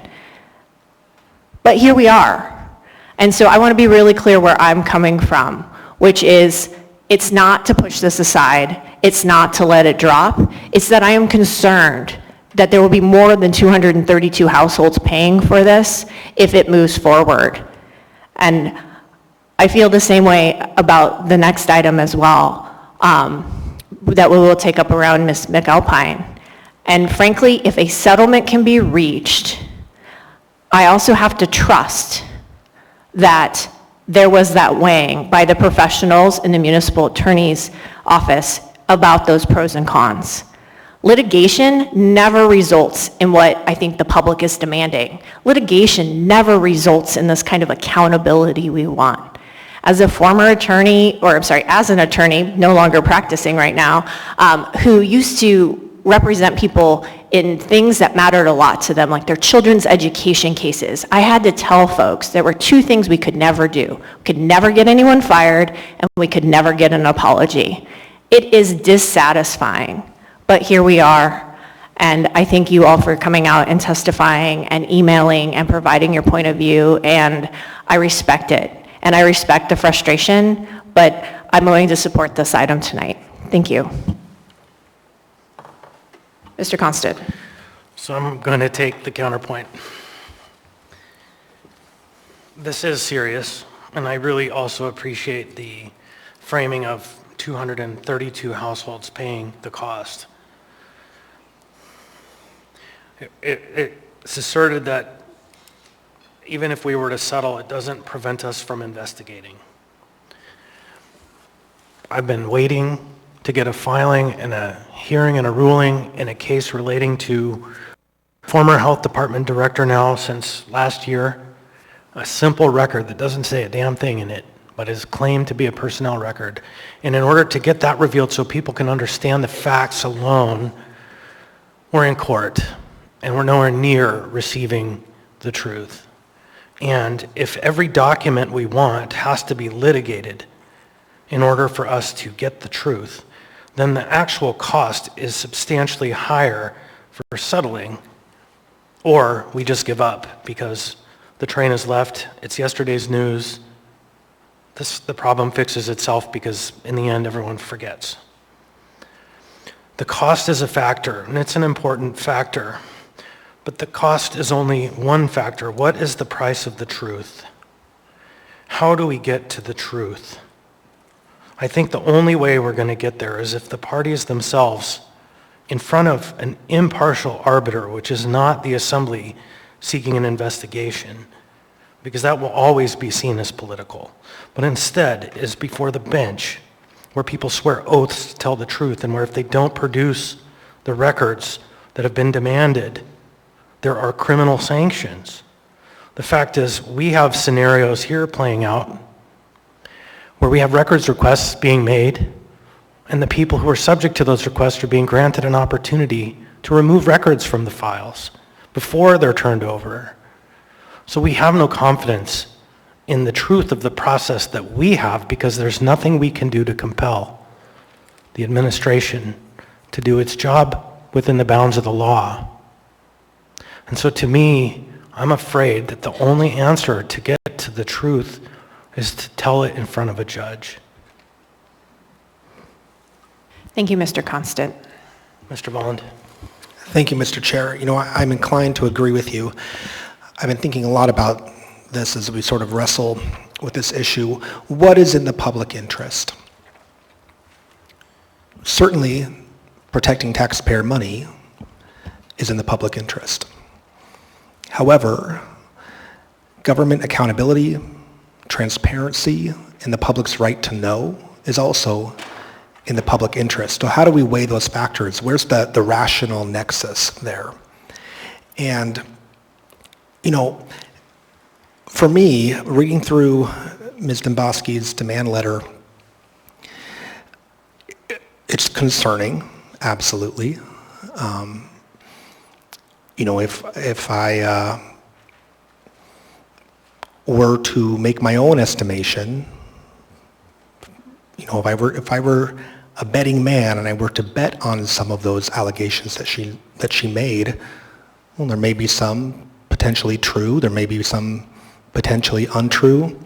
But here we are. And so I want to be really clear where I'm coming from, which is it's not to push this aside. It's not to let it drop. It's that I am concerned that there will be more than 232 households paying for this if it moves forward. And I feel the same way about the next item as well. That we will take up around Ms. McAlpine. And frankly, if a settlement can be reached, I also have to trust that there was that weighing by the professionals in the municipal attorney's office about those pros and cons. Litigation never results in what I think the public is demanding. Litigation never results in this kind of accountability we want. As a former attorney, as an attorney, no longer practicing right now, who used to represent people in things that mattered a lot to them, like their children's education cases, I had to tell folks there were two things we could never do. We could never get anyone fired, and we could never get an apology. It is dissatisfying, but here we are. And I thank you all for coming out and testifying and emailing and providing your point of view, and I respect it. And I respect the frustration, but I'm going to support this item tonight. Thank you. Mr. Consted. So I'm going to take the counterpoint. This is serious, and I really also appreciate the framing of 232 households paying the cost. it's asserted that even if we were to settle, it doesn't prevent us from investigating. I've been waiting to get a filing and a hearing and a ruling in a case relating to former health department director now since last year, a simple record that doesn't say a damn thing in it, but is claimed to be a personnel record. And in order to get that revealed so people can understand the facts alone, we're in court and we're nowhere near receiving the truth. And if every document we want has to be litigated in order for us to get the truth, then the actual cost is substantially higher for settling, or we just give up because the train has left, it's yesterday's news, the problem fixes itself because in the end everyone forgets. The cost is a factor, and it's an important factor, but the cost is only one factor. What is the price of the truth? How do we get to the truth? I think the only way we're going to get there is if the parties themselves, in front of an impartial arbiter, which is not the assembly seeking an investigation, because that will always be seen as political, but instead is before the bench, where people swear oaths to tell the truth, and where if they don't produce the records that have been demanded, there are criminal sanctions. The fact is, we have scenarios here playing out where we have records requests being made, and the people who are subject to those requests are being granted an opportunity to remove records from the files before they're turned over. So we have no confidence in the truth of the process that we have because there's nothing we can do to compel the administration to do its job within the bounds of the law. And so to me, I'm afraid that the only answer to get to the truth is to tell it in front of a judge. Thank you, Mr. Constant. Mr. Bond. Thank you, Mr. Chair. You know, I'm inclined to agree with you. I've been thinking a lot about this as we sort of wrestle with this issue. What is in the public interest? Certainly, protecting taxpayer money is in the public interest. However, government accountability, transparency, and the public's right to know is also in the public interest. So how do we weigh those factors? Where's the rational nexus there? And, you know, for me, reading through Ms. Domboski's demand letter, it's concerning, absolutely. You know, if I were to make my own estimation, you know, if I were a betting man and I were to bet on some of those allegations that she made, well, there may be some potentially true, there may be some potentially untrue.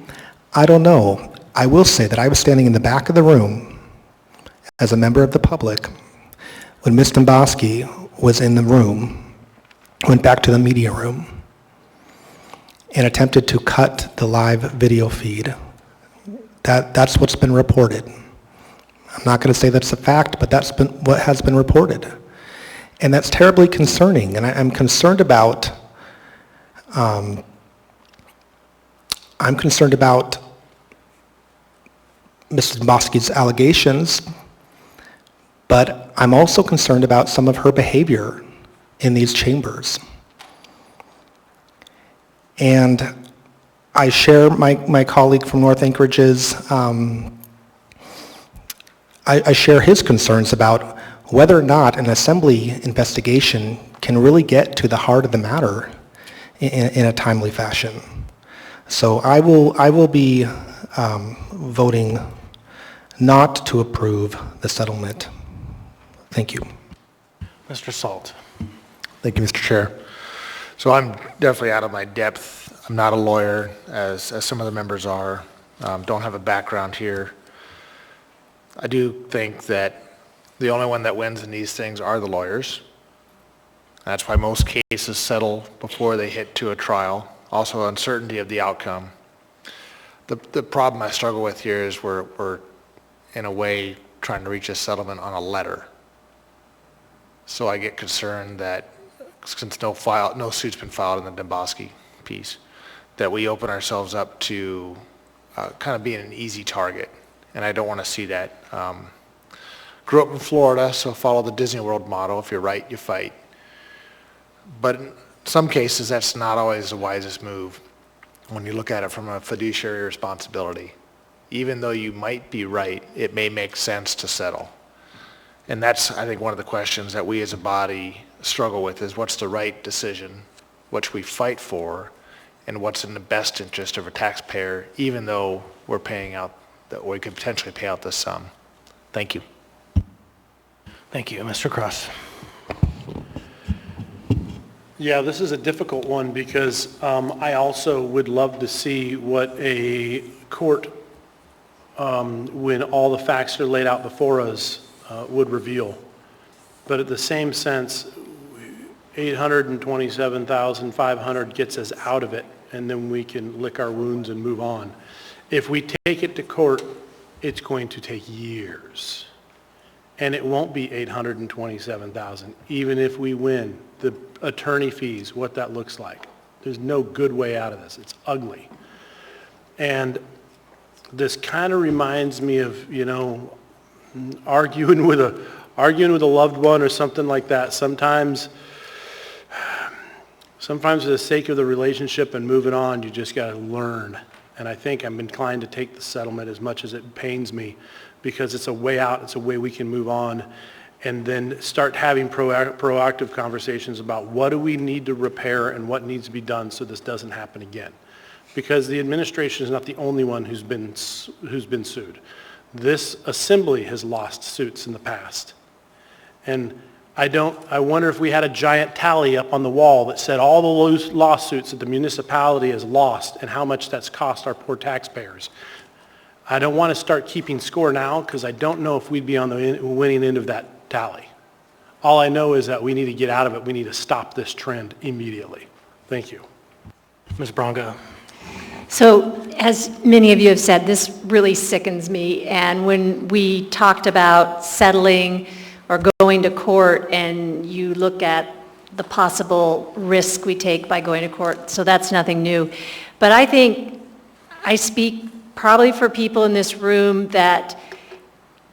I don't know. I will say that I was standing in the back of the room as a member of the public when Ms. Domboski was in the room, went back to the media room, and attempted to cut the live video feed. That's what's been reported. I'm not going to say that's a fact, but that's been what has been reported. And that's terribly concerning. And I'm concerned about Mrs. Domboski's allegations, but I'm also concerned about some of her behavior in these chambers. And I share my colleague from North Anchorage's, I share his concerns about whether or not an assembly investigation can really get to the heart of the matter in a timely fashion. So I will be voting not to approve the settlement. Thank you. Mr. Salt. Thank you, Mr. Chair. So I'm definitely out of my depth. I'm not a lawyer, as some of the members are. Don't have a background here. I do think that the only one that wins in these things are the lawyers. That's why most cases settle before they hit to a trial. Also, uncertainty of the outcome. The problem I struggle with here is we're in a way trying to reach a settlement on a letter. So I get concerned that since no suit's been filed in the Domboski piece, that we open ourselves up to kind of being an easy target, and I don't want to see that. Grew up in Florida, so follow the Disney World model. If you're right, you fight. But in some cases, that's not always the wisest move when you look at it from a fiduciary responsibility. Even though you might be right, it may make sense to settle. And that's, I think, one of the questions that we as a body struggle with is what's the right decision, what should we fight for, and what's in the best interest of a taxpayer, even though we're paying out, that we could potentially pay out this sum. Thank you. Thank you. Mr. Cross. Yeah, this is a difficult one because I also would love to see what a court, when all the facts are laid out before us, would reveal. But at the same sense, $827,500 gets us out of it, and then we can lick our wounds and move on. If we take it to court, it's going to take years. And it won't be $827,000, even if we win. The attorney fees, what that looks like. There's no good way out of this. It's ugly. And this kind of reminds me of, arguing with a loved one or something like that. Sometimes for the sake of the relationship and moving on, you just got to learn. And I think I'm inclined to take the settlement as much as it pains me, because it's a way out, it's a way we can move on, and then start having proactive conversations about what do we need to repair and what needs to be done so this doesn't happen again. Because the administration is not the only one who's been sued. This assembly has lost suits in the past. And I wonder if we had a giant tally up on the wall that said all the lawsuits that the municipality has lost and how much that's cost our poor taxpayers. I don't want to start keeping score now because I don't know if we'd be on the winning end of that tally. All I know is that we need to get out of it. We need to stop this trend immediately. Thank you. Ms. Bronca. So as many of you have said, this really sickens me. And when we talked about settling or going to court, and you look at the possible risk we take by going to court, so that's nothing new. But I think I speak probably for people in this room that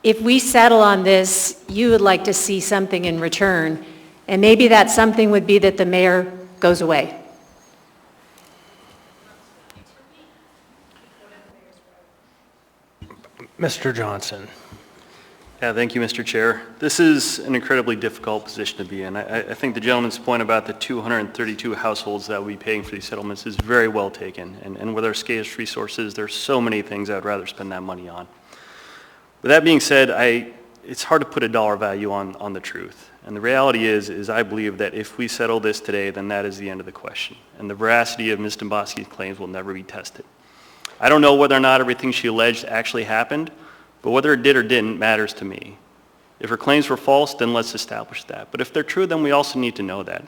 if we settle on this, you would like to see something in return. And maybe that something would be that the mayor goes away. Mr. Johnson. Yeah, thank you, Mr. Chair. This is an incredibly difficult position to be in. I think the gentleman's point about the 232 households that will be paying for these settlements is very well taken. And with our scarce resources, there's so many things I'd rather spend that money on. With that being said, it's hard to put a dollar value on the truth. And the reality is I believe that if we settle this today, then that is the end of the question. And the veracity of Ms. Domboski's claims will never be tested. I don't know whether or not everything she alleged actually happened, but whether it did or didn't matters to me. If her claims were false, then let's establish that. But if they're true, then we also need to know that.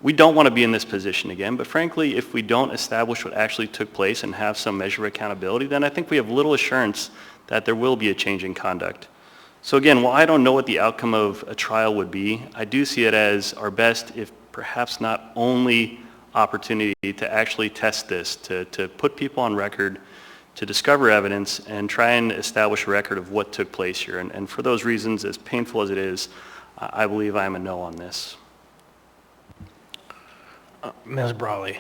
We don't want to be in this position again, but frankly, if we don't establish what actually took place and have some measure of accountability, then I think we have little assurance that there will be a change in conduct. So again, while I don't know what the outcome of a trial would be, I do see it as our best, if perhaps not only opportunity to actually test this, to put people on record, to discover evidence and try and establish a record of what took place here. And for those reasons, as painful as it is, I believe I am a no on this. Ms. Brawley.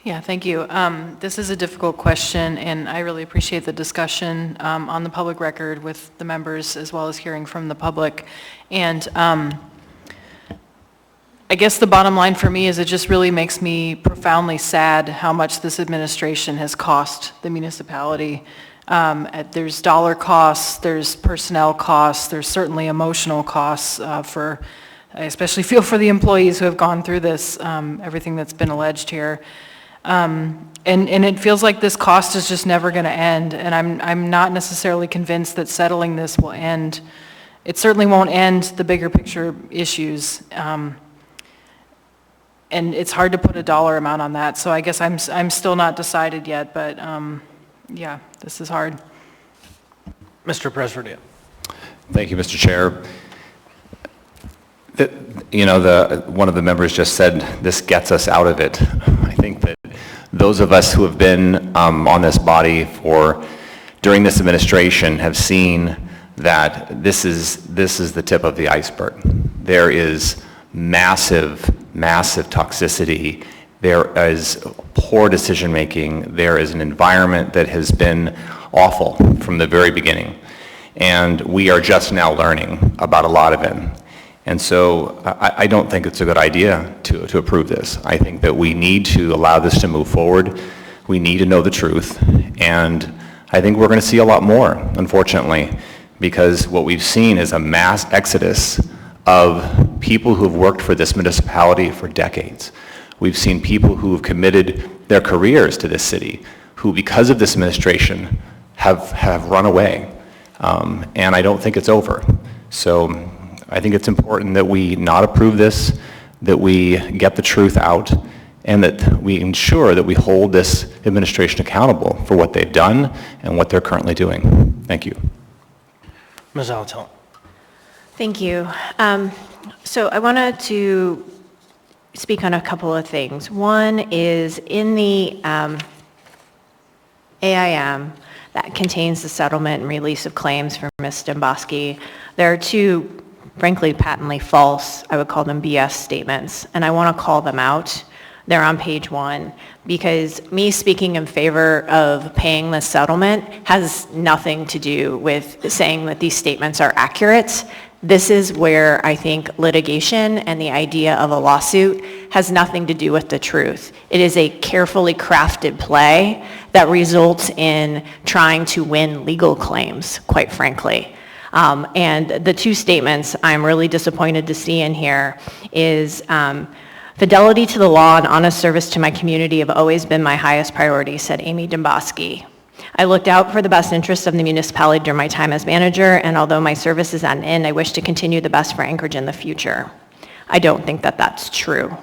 Yeah, thank you. This is a difficult question, and I really appreciate the discussion on the public record with the members as well as hearing from the public. And I guess the bottom line for me is it just really makes me profoundly sad how much this administration has cost the municipality. There's dollar costs, there's personnel costs, there's certainly emotional costs I especially feel for the employees who have gone through this, everything that's been alleged here. And it feels like this cost is just never going to end, and I'm not necessarily convinced that settling this will end. It certainly won't end the bigger picture issues. And it's hard to put a dollar amount on that, so I guess I'm still not decided yet, but yeah, this is hard. Mr. President. Thank you, Mr. Chair. One of the members just said this gets us out of it. I think that those of us who have been on this body during this administration have seen that this is the tip of the iceberg. There is massive toxicity. There is poor decision making. There is an environment that has been awful from the very beginning. And we are just now learning about a lot of it. And so I don't think it's a good idea to approve this. I think that we need to allow this to move forward. We need to know the truth. And I think we're going to see a lot more, unfortunately, because what we've seen is a mass exodus of people who have worked for this municipality for decades. We've seen people who have committed their careers to this city, who because of this administration have run away. And I don't think it's over. So I think it's important that we not approve this, that we get the truth out, and that we ensure that we hold this administration accountable for what they've done and what they're currently doing. Thank you. Ms. Alatel. Thank you. So I wanted to speak on a couple of things. One is in the AIM that contains the settlement and release of claims for Ms. Domboski, there are two, frankly, patently false, I would call them BS statements, and I want to call them out. They're on page 1, because me speaking in favor of paying the settlement has nothing to do with saying that these statements are accurate. This is where I think litigation and the idea of a lawsuit has nothing to do with the truth. It is a carefully crafted play that results in trying to win legal claims, quite frankly. And the two statements I'm really disappointed to see in here is fidelity to the law and honest service to my community have always been my highest priority, said Amy Domboski. I looked out for the best interests of the municipality during my time as manager, and although my service is at an end, I wish to continue the best for Anchorage in the future. I don't think that that's true.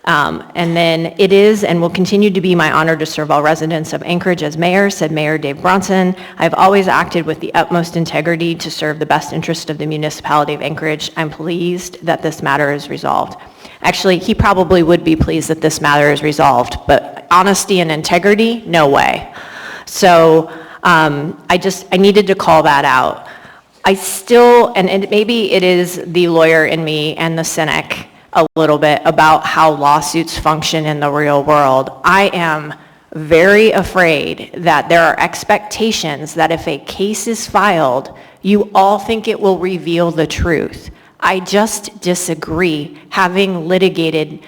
And then it is and will continue to be my honor to serve all residents of Anchorage as mayor, said Mayor Dave Bronson. I've always acted with the utmost integrity to serve the best interest of the municipality of Anchorage. I'm pleased that this matter is resolved. Actually, he probably would be pleased that this matter is resolved, but honesty and integrity, no way. So I needed to call that out. I still, and maybe it is the lawyer in me and the cynic a little bit about how lawsuits function in the real world. I am very afraid that there are expectations that if a case is filed, you all think it will reveal the truth. I just disagree, having litigated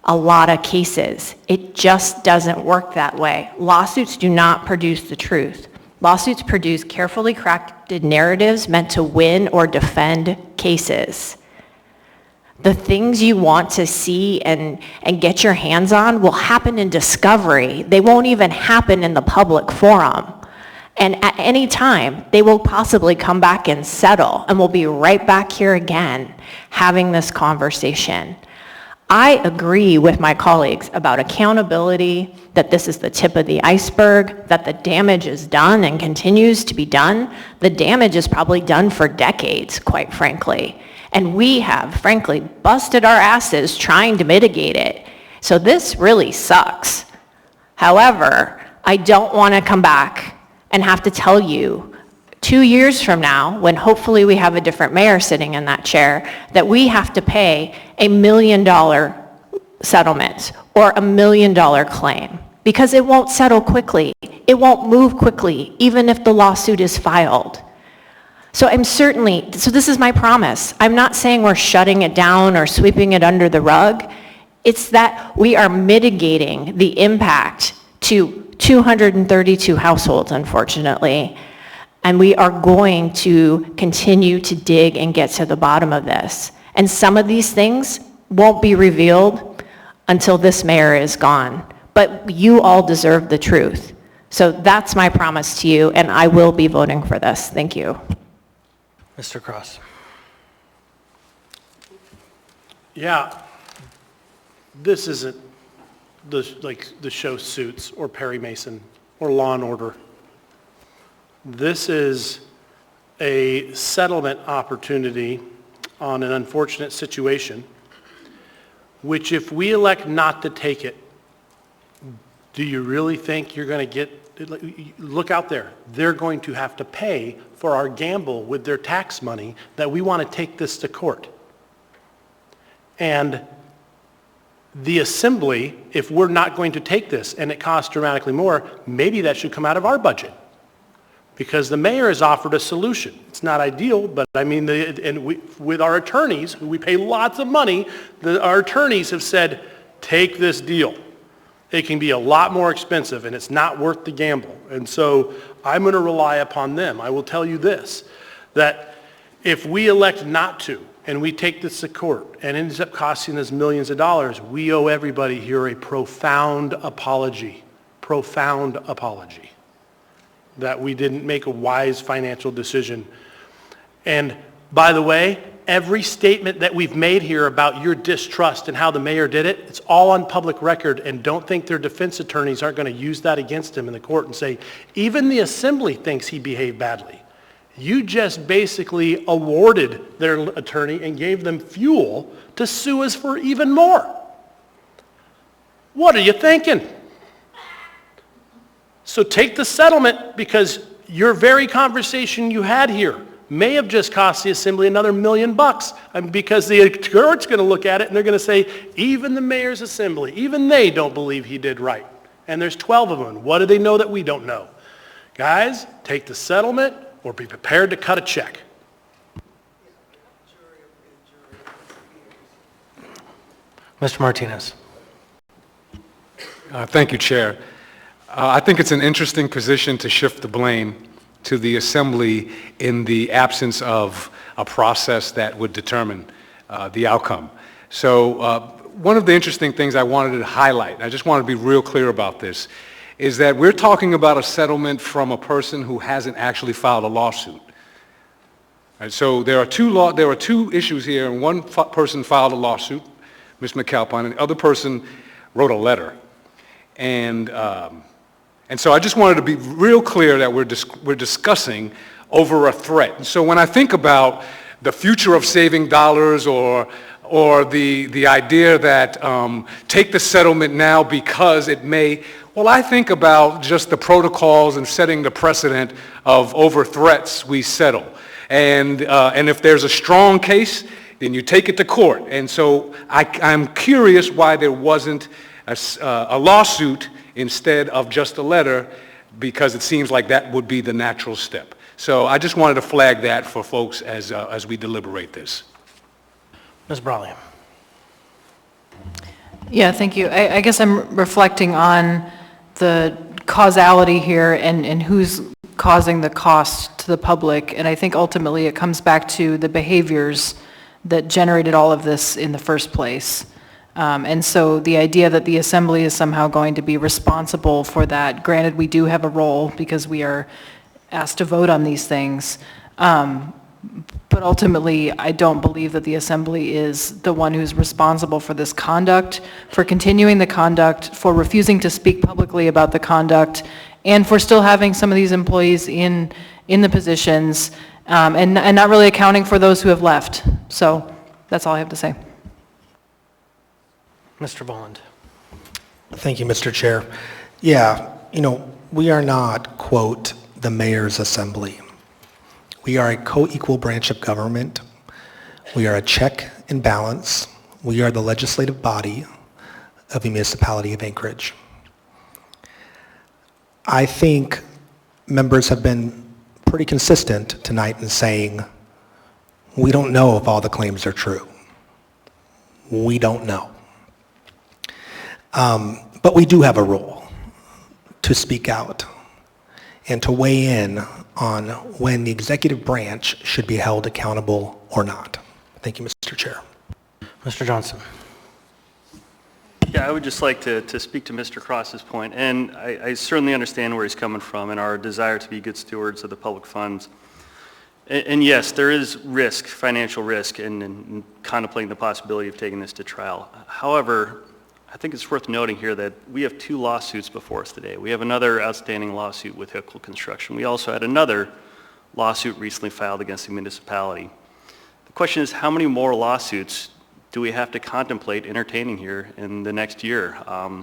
a lot of cases. It just doesn't work that way. Lawsuits do not produce the truth. Lawsuits produce carefully crafted narratives meant to win or defend cases. The things you want to see and get your hands on will happen in discovery. They won't even happen in the public forum. And at any time, they will possibly come back and settle, and we'll be right back here again having this conversation. I agree with my colleagues about accountability, that this is the tip of the iceberg, that the damage is done and continues to be done. The damage is probably done for decades, quite frankly. And we have, frankly, busted our asses trying to mitigate it. So this really sucks. However, I don't want to come back and have to tell you 2 years from now, when hopefully we have a different mayor sitting in that chair, that we have to pay $1 million settlement or $1 million claim, because it won't settle quickly. It won't move quickly, even if the lawsuit is filed. So this is my promise. I'm not saying we're shutting it down or sweeping it under the rug. It's that we are mitigating the impact to 232 households, unfortunately, and we are going to continue to dig and get to the bottom of this. And some of these things won't be revealed until this mayor is gone, but you all deserve the truth. So that's my promise to you, and I will be voting for this. Thank you. Mr. Cross. Yeah, this isn't the show Suits or Perry Mason or Law and Order. This is a settlement opportunity on an unfortunate situation, which if we elect not to take it, do you really think you're going to get, look out there, they're going to have to pay for our gamble with their tax money that we want to take this to court. And the assembly, if we're not going to take this and it costs dramatically more, maybe that should come out of our budget. Because the mayor has offered a solution. It's not ideal, but I mean, with our attorneys, who we pay lots of money, our attorneys have said, take this deal. It can be a lot more expensive and it's not worth the gamble. And so I'm going to rely upon them. I will tell you this, that if we elect not to and we take this to court and it ends up costing us millions of dollars, we owe everybody here a profound apology that we didn't make a wise financial decision. And by the way, every statement that we've made here about your distrust and how the mayor did it, it's all on public record, and don't think their defense attorneys aren't going to use that against him in the court and say, even the assembly thinks he behaved badly. You just basically awarded their attorney and gave them fuel to sue us for even more. What are you thinking? So take the settlement, because your very conversation you had here may have just cost the assembly another $1 million, because the court's going to look at it and they're going to say, even the mayor's assembly, even they don't believe he did right. And there's 12 of them. What do they know that we don't know? Guys, take the settlement or be prepared to cut a check. Mr. Martinez. Thank you, Chair. I think it's an interesting position to shift the blame to the Assembly in the absence of a process that would determine the outcome. So one of the interesting things I wanted to highlight, and I just want to be real clear about this, is that we're talking about a settlement from a person who hasn't actually filed a lawsuit. And so there are two issues here, and one person filed a lawsuit, Ms. McAlpine, and the other person wrote a letter. And so I just wanted to be real clear that we're discussing over a threat. And so when I think about the future of saving dollars or the idea that take the settlement now because it may, well, I think about just the protocols and setting the precedent of over threats we settle. And if there's a strong case, then you take it to court. And so I'm curious why there wasn't a lawsuit instead of just a letter, because it seems like that would be the natural step. So I just wanted to flag that for folks as we deliberate this. Ms. Brawley. Yeah, thank you. I guess I'm reflecting on the causality here and who's causing the cost to the public, and I think ultimately it comes back to the behaviors that generated all of this in the first place. And so the idea that the Assembly is somehow going to be responsible for that, granted we do have a role because we are asked to vote on these things, but ultimately I don't believe that the Assembly is the one who's responsible for this conduct, for continuing the conduct, for refusing to speak publicly about the conduct, and for still having some of these employees in the positions, and not really accounting for those who have left. So that's all I have to say. Mr. Bolland. Thank you, Mr. Chair. Yeah, we are not, quote, the mayor's assembly. We are a co-equal branch of government. We are a check and balance. We are the legislative body of the municipality of Anchorage. I think members have been pretty consistent tonight in saying, we don't know if all the claims are true. We don't know. But we do have a role to speak out and to weigh in on when the executive branch should be held accountable or not. Thank you, Mr. Chair. Mr. Johnson. Yeah, I would just like to speak to Mr. Cross's point, and I certainly understand where he's coming from and our desire to be good stewards of the public funds. And yes, there is risk, financial risk, in contemplating the possibility of taking this to trial. However, I think it's worth noting here that we have 2 lawsuits before us today. We have another outstanding lawsuit with Hickle Construction. We also had another lawsuit recently filed against the municipality. The question is, how many more lawsuits do we have to contemplate entertaining here in the next year,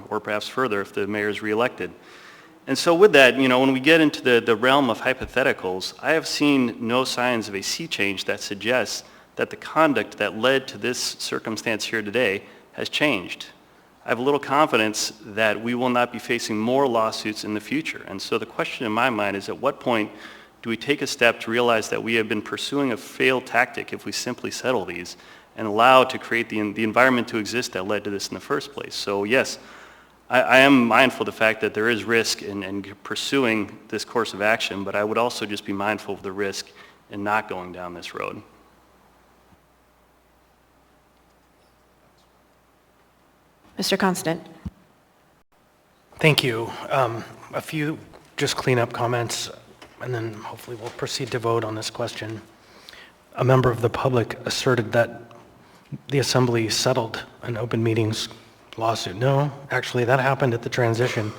or perhaps further if the mayor is reelected? And so with that, when we get into the realm of hypotheticals, I have seen no signs of a sea change that suggests that the conduct that led to this circumstance here today has changed. I have little confidence that we will not be facing more lawsuits in the future. And so the question in my mind is, at what point do we take a step to realize that we have been pursuing a failed tactic if we simply settle these and allow to create the environment to exist that led to this in the first place? So yes, I am mindful of the fact that there is risk in pursuing this course of action, but I would also just be mindful of the risk in not going down this road. Mr. Constant. Thank you. A few just cleanup comments, and then hopefully we'll proceed to vote on this question. A member of the public asserted that the Assembly settled an open meetings lawsuit. No, actually that happened at the transition.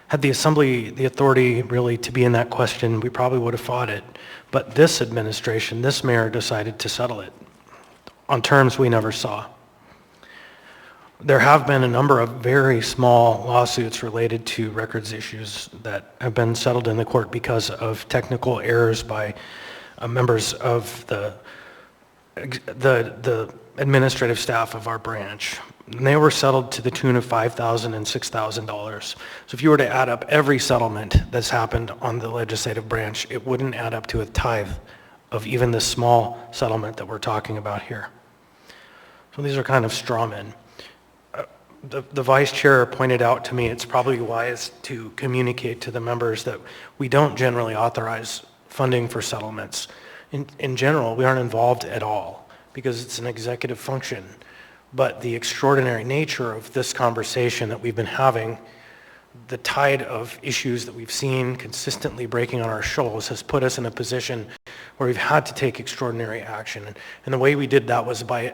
Had the Assembly the authority really to be in that question, we probably would have fought it. But this administration, this mayor decided to settle it on terms we never saw. There have been a number of very small lawsuits related to records issues that have been settled in the court because of technical errors by members of the administrative staff of our branch. And they were settled to the tune of $5,000 and $6,000. So if you were to add up every settlement that's happened on the legislative branch, it wouldn't add up to a tithe of even the small settlement that we're talking about here. So these are kind of straw men. The vice chair pointed out to me it's probably wise to communicate to the members that we don't generally authorize funding for settlements. In general, we aren't involved at all because it's an executive function. But the extraordinary nature of this conversation that we've been having, the tide of issues that we've seen consistently breaking on our shoals has put us in a position where we've had to take extraordinary action. And the way we did that was by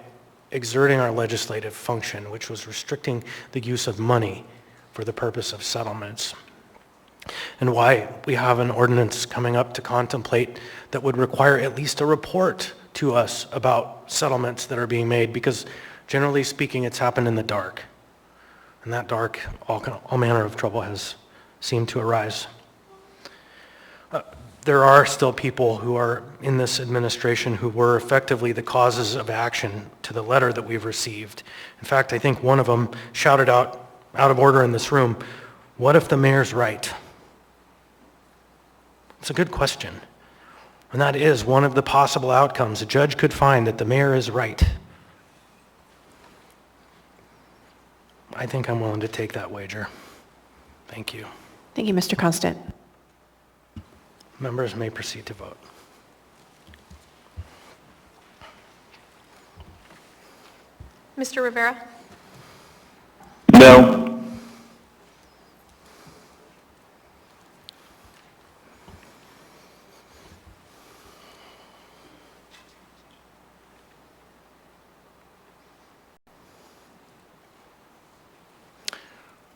exerting our legislative function, which was restricting the use of money for the purpose of settlements. And why we have an ordinance coming up to contemplate that would require at least a report to us about settlements that are being made, because generally speaking, it's happened in the dark. In that dark, all manner of trouble has seemed to arise. There are still people who are in this administration who were effectively the causes of action to the letter that we've received. In fact, I think one of them shouted out of order in this room, "What if the mayor's right?" It's a good question. And that is one of the possible outcomes. A judge could find that the mayor is right. I think I'm willing to take that wager. Thank you. Thank you, Mr. Constant. Members may proceed to vote. Mr. Rivera? No.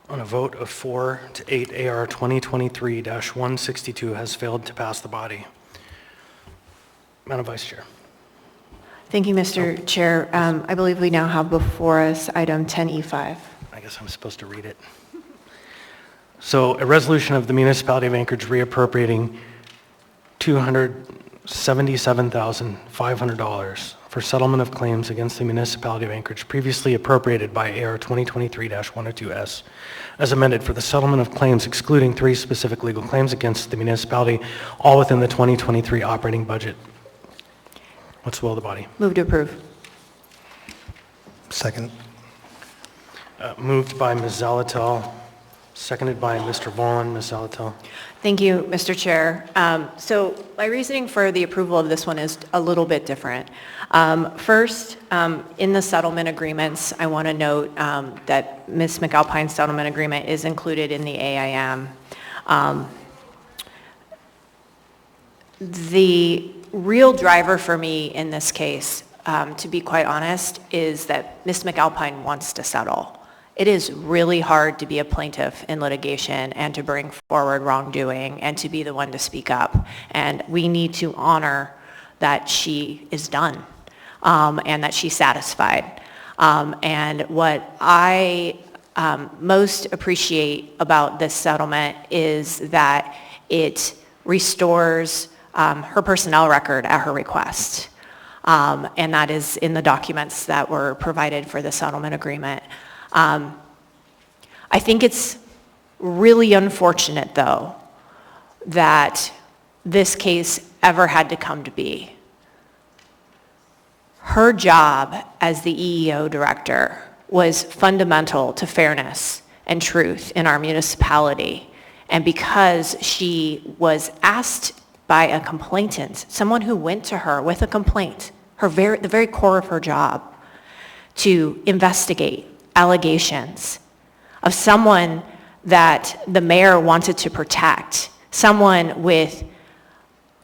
On a vote of 4 to 8, AR 2023-162 has failed to pass the body. Madam Vice Chair. Thank you, Mr. Chair. I believe we now have before us item 10E5. I guess I'm supposed to read it. So a resolution of the Municipality of Anchorage reappropriating $277,500 for settlement of claims against the Municipality of Anchorage previously appropriated by AR 2023-102S as amended for the settlement of claims excluding 3 specific legal claims against the municipality, all within the 2023 operating budget. What's the will of the body? Move to approve. Second. Moved by Ms. Zalatel, seconded by Mr. Vaughn. Ms. Zalatel. Thank you, Mr. Chair. So my reasoning for the approval of this one is a little bit different. First, in the settlement agreements, I want to note that Ms. McAlpine's settlement agreement is included in the AIM. The real driver for me in this case, to be quite honest, is that Ms. McAlpine wants to settle. It is really hard to be a plaintiff in litigation and to bring forward wrongdoing and to be the one to speak up. And we need to honor that she is done and that she's satisfied. And what I most appreciate about this settlement is that it restores her personnel record at her request. And that is in the documents that were provided for the settlement agreement. I think it's really unfortunate, though, that this case ever had to come to be. Her job as the EEO director was fundamental to fairness and truth in our municipality. And because she was asked by a complainant, someone who went to her with a complaint, the very core of her job, to investigate allegations of someone that the mayor wanted to protect, someone with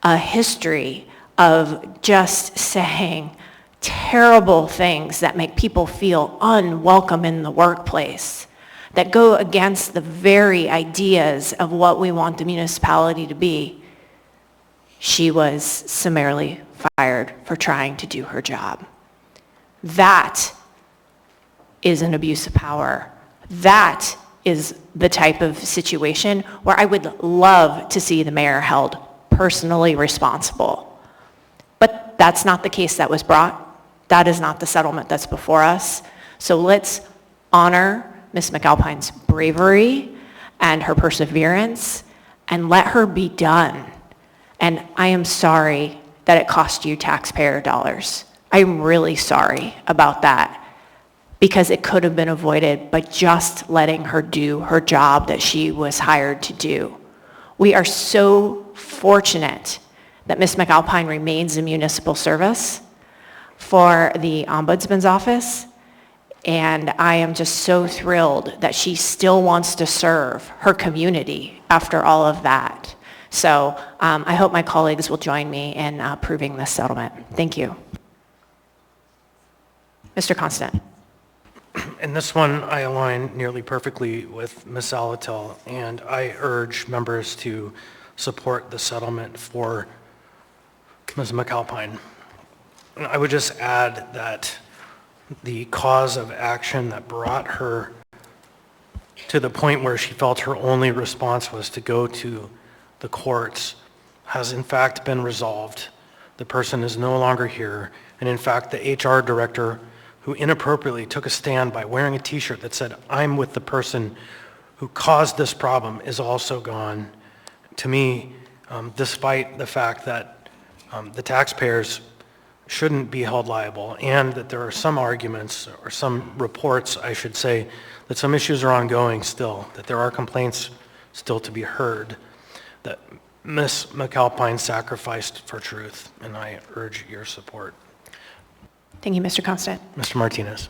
a history of just saying terrible things that make people feel unwelcome in the workplace, that go against the very ideas of what we want the municipality to be. She was summarily fired for trying to do her job. That is an abuse of power. That is the type of situation where I would love to see the mayor held personally responsible. But that's not the case that was brought. That is not the settlement that's before us. So let's honor Ms. McAlpine's bravery and her perseverance and let her be done. And I am sorry that it cost you taxpayer dollars. I'm really sorry about that, because it could have been avoided by just letting her do her job that she was hired to do. We are so fortunate that Ms. McAlpine remains in municipal service for the Ombudsman's office, and I am just so thrilled that she still wants to serve her community after all of that. So I hope my colleagues will join me in approving this settlement. Thank you. Mr. Constant. In this one, I align nearly perfectly with Ms. Alatel, and I urge members to support the settlement for Ms. McAlpine. I would just add that the cause of action that brought her to the point where she felt her only response was to go to the courts has in fact been resolved. The person is no longer here, and in fact the HR director who inappropriately took a stand by wearing a t-shirt that said, "I'm with the person who caused this problem," is also gone. To me, despite the fact that the taxpayers shouldn't be held liable, and that there are some arguments, or some reports, I should say, that some issues are ongoing still, that there are complaints still to be heard, that Ms. McAlpine sacrificed for truth, and I urge your support. Thank you, Mr. Constant. Mr. Martinez.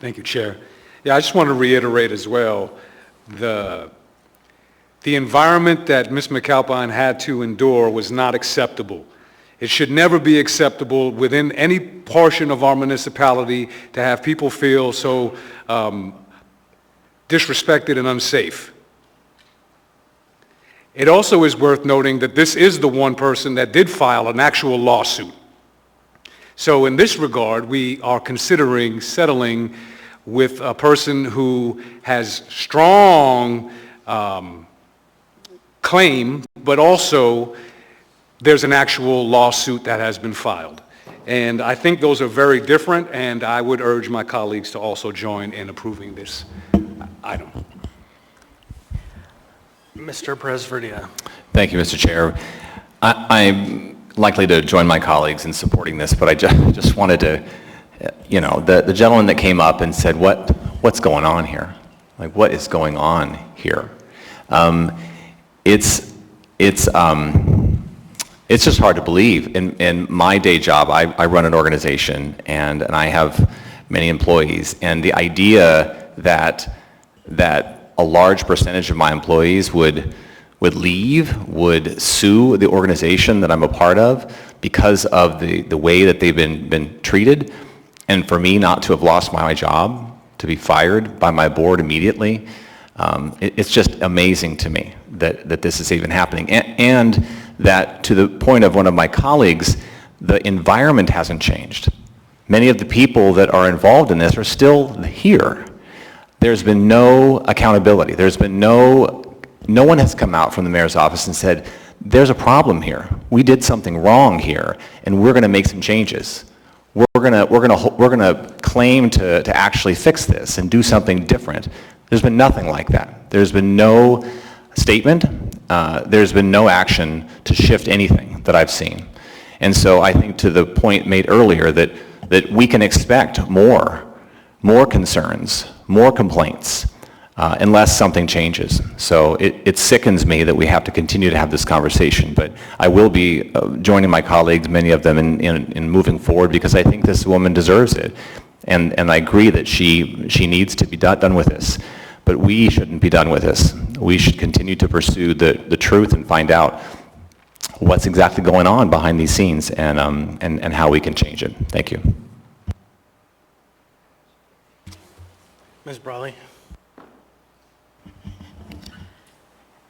Thank you, Chair. Yeah, I just want to reiterate as well, the environment that Ms. McAlpine had to endure was not acceptable. It should never be acceptable within any portion of our municipality to have people feel so disrespected and unsafe. It also is worth noting that this is the one person that did file an actual lawsuit. So in this regard, we are considering settling with a person who has strong claim, but also there's an actual lawsuit that has been filed. And I think those are very different, and I would urge my colleagues to also join in approving this item. Mr. Perez-Verdia. Thank you, Mr. Chair. I'm likely to join my colleagues in supporting this, but I just wanted to, the gentleman that came up and said, what's going on here? Like, what is going on here? It's just hard to believe. In my day job, I run an organization, and I have many employees, and the idea that a large percentage of my employees would leave, would sue the organization that I'm a part of because of the way that they've been treated, and for me not to have lost my job to be fired by my board immediately. It's just amazing to me that this is even happening. And that, to the point of one of my colleagues, the environment hasn't changed. Many of the people that are involved in this are still here. There's been no accountability. There's been no one has come out from the mayor's office and said, there's a problem here. We did something wrong here, and we're going to make some changes. We're going to claim to actually fix this and do something different. There's been nothing like that. There's been no statement. There's been no action to shift anything that I've seen. And so I think, to the point made earlier, that we can expect more concerns, more complaints, unless something changes. So it sickens me that we have to continue to have this conversation, but I will be joining my colleagues, many of them, in moving forward, because I think this woman deserves it. And I agree that she needs to be done with this, but we shouldn't be done with this. We should continue to pursue the truth and find out what's exactly going on behind these scenes, and how we can change it. Thank you. Ms. Brawley?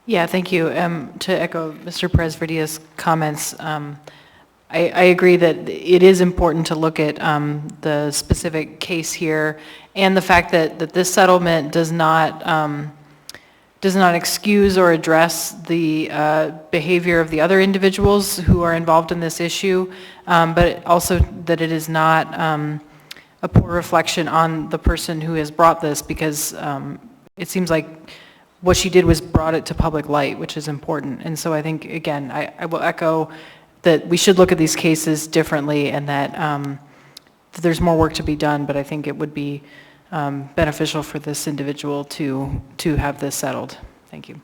Yeah, thank you. To echo Mr. Perez-Verdia's comments, I agree that it is important to look at the specific case here, and the fact that this settlement does not excuse or address the behavior of the other individuals who are involved in this issue, but also that it is not a poor reflection on the person who has brought this, because it seems like what she did was brought it to public light, which is important. And so I think, again, I will echo that we should look at these cases differently, and that there's more work to be done, but I think it would be beneficial for this individual to have this settled. Thank you.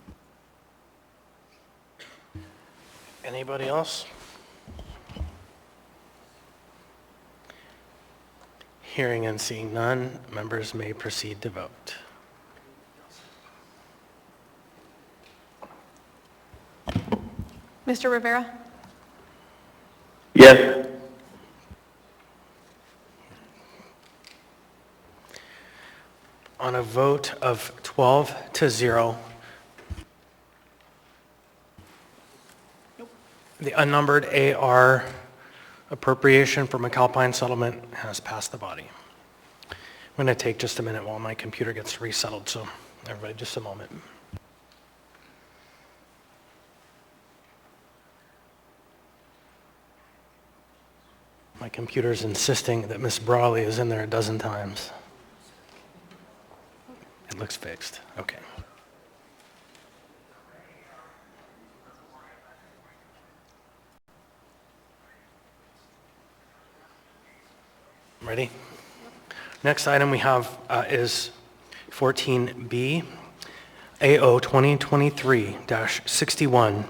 Anybody else? Hearing and seeing none, members may proceed to vote. Mr. Rivera? Yes. On a vote of 12-0, the unnumbered AR appropriation for McAlpine settlement has passed the body. I'm going to take just a minute while my computer gets resettled, so everybody, just a moment. My computer's insisting that Ms. Brawley is in there a dozen times. It looks fixed. Okay. Ready? Next item we have is 14B, AO 2023-61,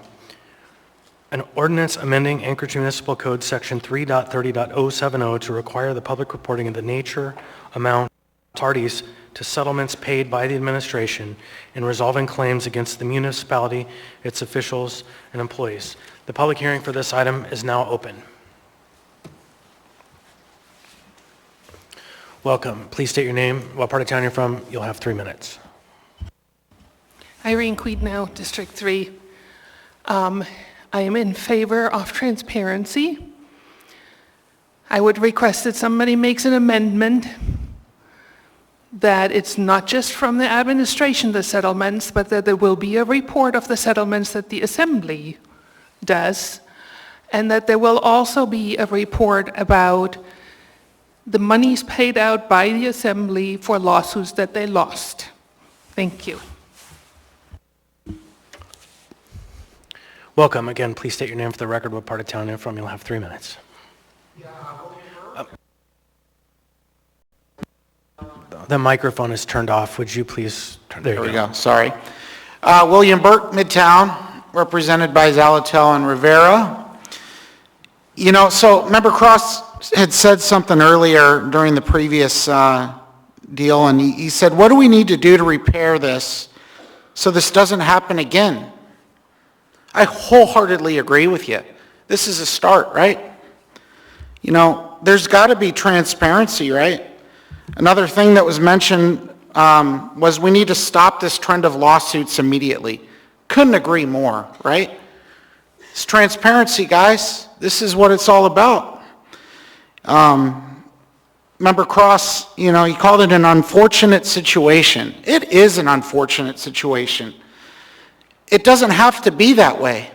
an ordinance amending Anchorage Municipal Code Section 3.30.070 to require the public reporting of the nature, amount, parties to settlements paid by the administration in resolving claims against the municipality, its officials, and employees. The public hearing for this item is now open. Welcome. Please state your name, what part of town you're from. You'll have 3 minutes. Irene Quidnow, District 3. I am in favor of transparency. I would request that somebody makes an amendment that it's not just from the administration, the settlements, but that there will be a report of the settlements that the Assembly does, and that there will also be a report about the monies paid out by the Assembly for lawsuits that they lost. Thank you. Welcome. Again, please state your name for the record, what part of town you're from. You'll have 3 minutes. The microphone is turned off. Would you please turn? There we go. Sorry. William Burke, Midtown, represented by Zalatel and Rivera. You know, so Member Cross had said something earlier during the previous deal, and he said, what do we need to do to repair this so this doesn't happen again? I wholeheartedly agree with you. This is a start, right? You know, there's got to be transparency, right? Another thing that was mentioned was we need to stop this trend of lawsuits immediately. Couldn't agree more, right? It's transparency, guys. This is what it's all about. Member Cross, you know, he called it an unfortunate situation. It is an unfortunate situation. It doesn't have to be that way.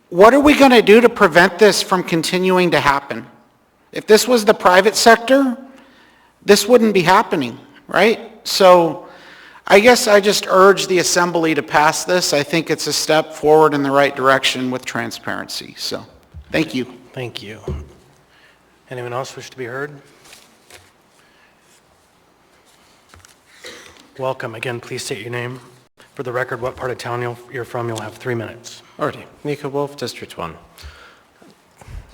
What are we going to do to prevent this from continuing to happen? If this was the private sector, this wouldn't be happening, right? So I guess I just urge the Assembly to pass this. I think it's a step forward in the right direction with transparency. So, thank you. Thank you. Anyone else wish to be heard? Welcome. Again, please state your name. For the record, what part of town you're from. You'll have 3 minutes. Alrighty. Nico Wolf, District 1.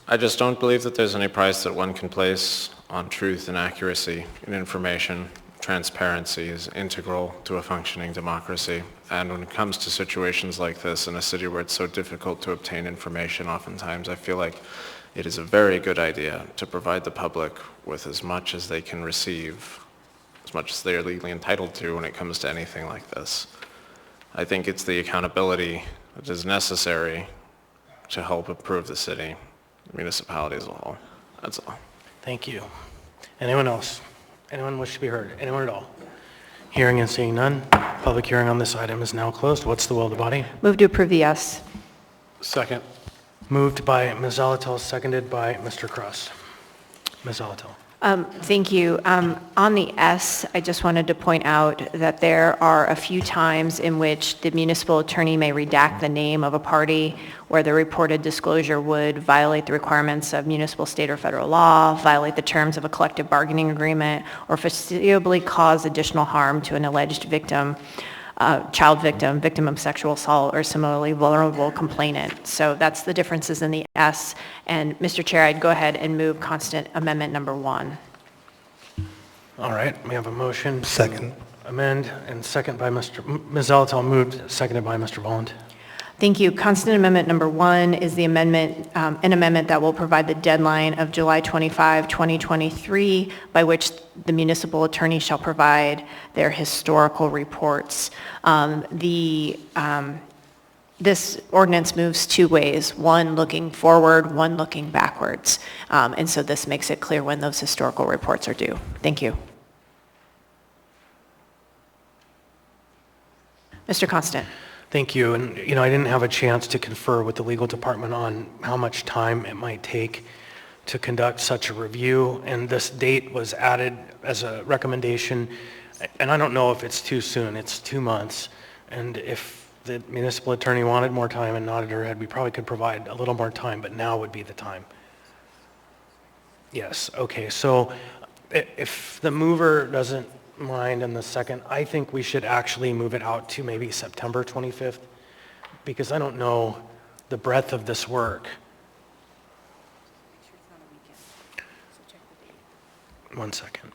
I just don't believe that there's any price that one can place on truth and accuracy in information. Transparency is integral to a functioning democracy. And when it comes to situations like this in a city where it's so difficult to obtain information, oftentimes I feel like it is a very good idea to provide the public with as much as they can receive, as much as they are legally entitled to when it comes to anything like this. I think it's the accountability that is necessary to help improve the city, the municipality as a whole. That's all. Thank you. Anyone else? Anyone wish to be heard? Anyone at all? Hearing and seeing none, public hearing on this item is now closed. What's the will of the body? Move to approve the S. Second. Moved by Ms. Zalatel, seconded by Mr. Cross. Ms. Zalatel. Thank you. On the S, I just wanted to point out that there are a few times in which the municipal attorney may redact the name of a party where the reported disclosure would violate the requirements of municipal, state, or federal law, violate the terms of a collective bargaining agreement, or foreseeably cause additional harm to an alleged victim, child victim, victim of sexual assault, or similarly vulnerable complainant. So that's the differences in the S. And Mr. Chair, I'd go ahead and move constant amendment number 1. All right, we have a motion. Second. Amend and second by Ms. Zalatel, moved, seconded by Mr. Volland. Thank you. Constant amendment number 1 is the amendment, an amendment that will provide the deadline of July 25, 2023, by which the municipal attorney shall provide their historical reports. This ordinance moves 2 ways, one looking forward, one looking backwards. And so this makes it clear when those historical reports are due. Thank you. Mr. Constant. Thank you. And, you know, I didn't have a chance to confer with the legal department on how much time it might take to conduct such a review. And this date was added as a recommendation. And I don't know if it's too soon. It's 2 months. And if the municipal attorney wanted more time and nodded her head, we probably could provide a little more time, but now would be the time. Yes, okay. So if the mover doesn't mind in the second, I think we should actually move it out to maybe September 25th, because I don't know the breadth of this work. One second.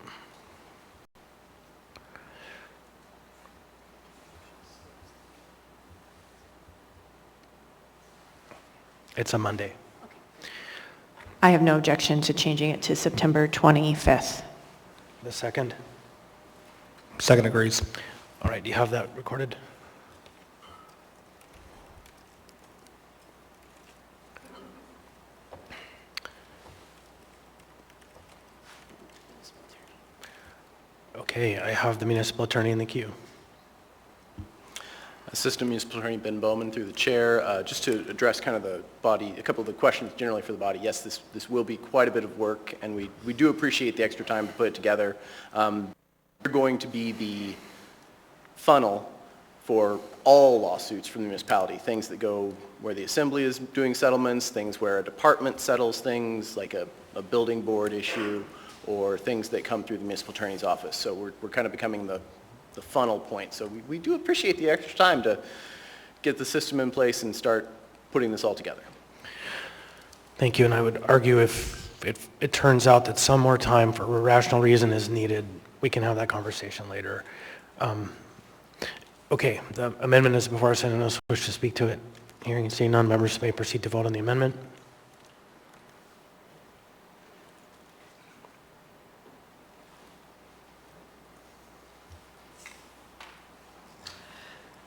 It's a Monday. I have no objection to changing it to September 25th. The second? Second agrees. All right, do you have that recorded? Okay, I have the municipal attorney in the queue. Assistant Municipal Attorney Ben Bowman through the chair. Just to address kind of the body, a couple of the questions generally for the body. Yes, this will be quite a bit of work, and we do appreciate the extra time to put it together. We're going to be the funnel for all lawsuits from the municipality, things that go where the assembly is doing settlements, things where a department settles things like a building board issue, or things that come through the municipal attorney's office. So we're kind of becoming the funnel point. So we do appreciate the extra time to get the system in place and start putting this all together. Thank you, and I would argue if it turns out that some more time for a rational reason is needed, we can have that conversation later. Okay, the amendment is before us. Anyone else wish to speak to it? Hearing and seeing none, members may proceed to vote on the amendment.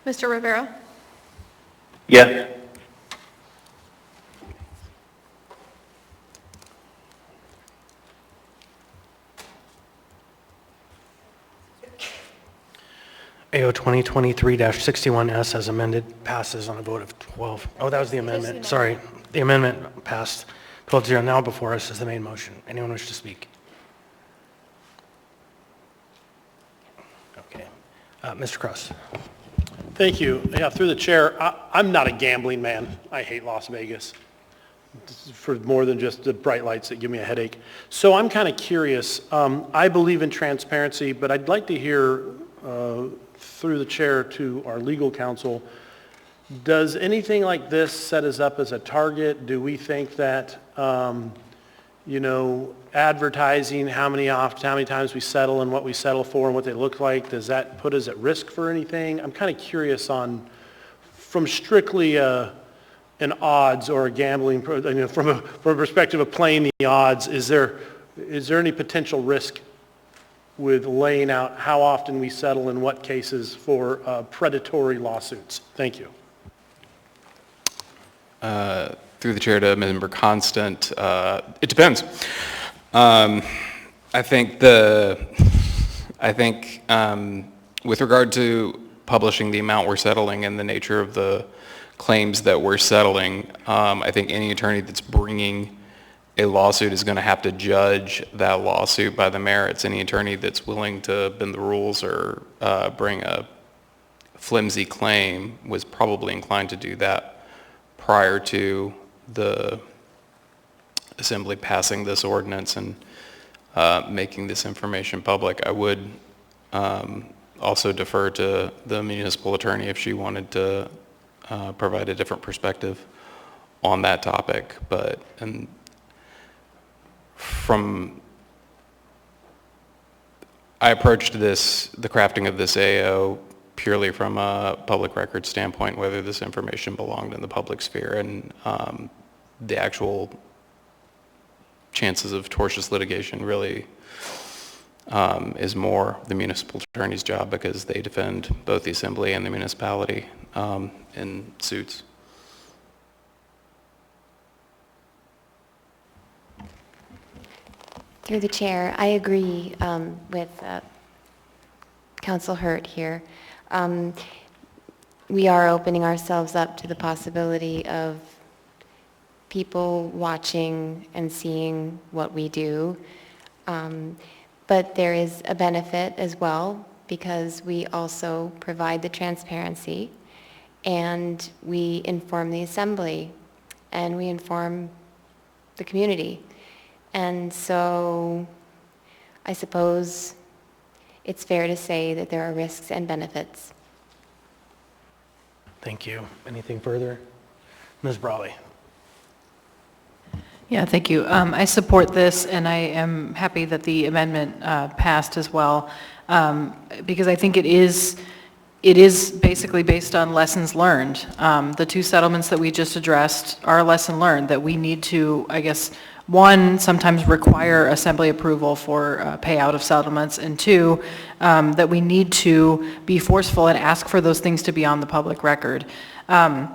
Mr. Rivera? Yes. AO 2023-61S as amended passes on a vote of 12. Oh, that was the amendment. Sorry. The amendment passed 12-0. Now before us is the main motion. Anyone wish to speak? Okay. Mr. Cross. Thank you. Yeah, through the chair, I'm not a gambling man. I hate Las Vegas for more than just the bright lights that give me a headache. So I'm kind of curious. I believe in transparency, but I'd like to hear through the chair to our legal counsel, does anything like this set us up as a target? Do we think that, advertising how many times we settle and what we settle for and what they look like, does that put us at risk for anything? I'm kind of curious on, from strictly an odds or a gambling, from a perspective of playing the odds, is there any potential risk with laying out how often we settle in what cases for predatory lawsuits? Thank you. Through the chair to Member Constant, it depends. I think with regard to publishing the amount we're settling and the nature of the claims that we're settling, I think any attorney that's bringing a lawsuit is going to have to judge that lawsuit by the merits. Any attorney that's willing to bend the rules or bring a flimsy claim was probably inclined to do that prior to the Assembly passing this ordinance and making this information public. I would also defer to the municipal attorney if she wanted to provide a different perspective on that topic. I approached the crafting of this AO purely from a public record standpoint, whether this information belonged in the public sphere, and the actual chances of tortious litigation really is more the municipal attorney's job, because they defend both the Assembly and the municipality in suits. Through the chair, I agree with Council Hurt here. We are opening ourselves up to the possibility of people watching and seeing what we do. But there is a benefit as well, because we also provide the transparency, and we inform the Assembly, and we inform the community. And so I suppose it's fair to say that there are risks and benefits. Thank you. Anything further? Ms. Brawley. Yeah, thank you. I support this, and I am happy that the amendment passed as well, because I think it is basically based on lessons learned. The two settlements that we just addressed are a lesson learned that we need to, I guess, one, sometimes require Assembly approval for payout of settlements, and two, that we need to be forceful and ask for those things to be on the public record. And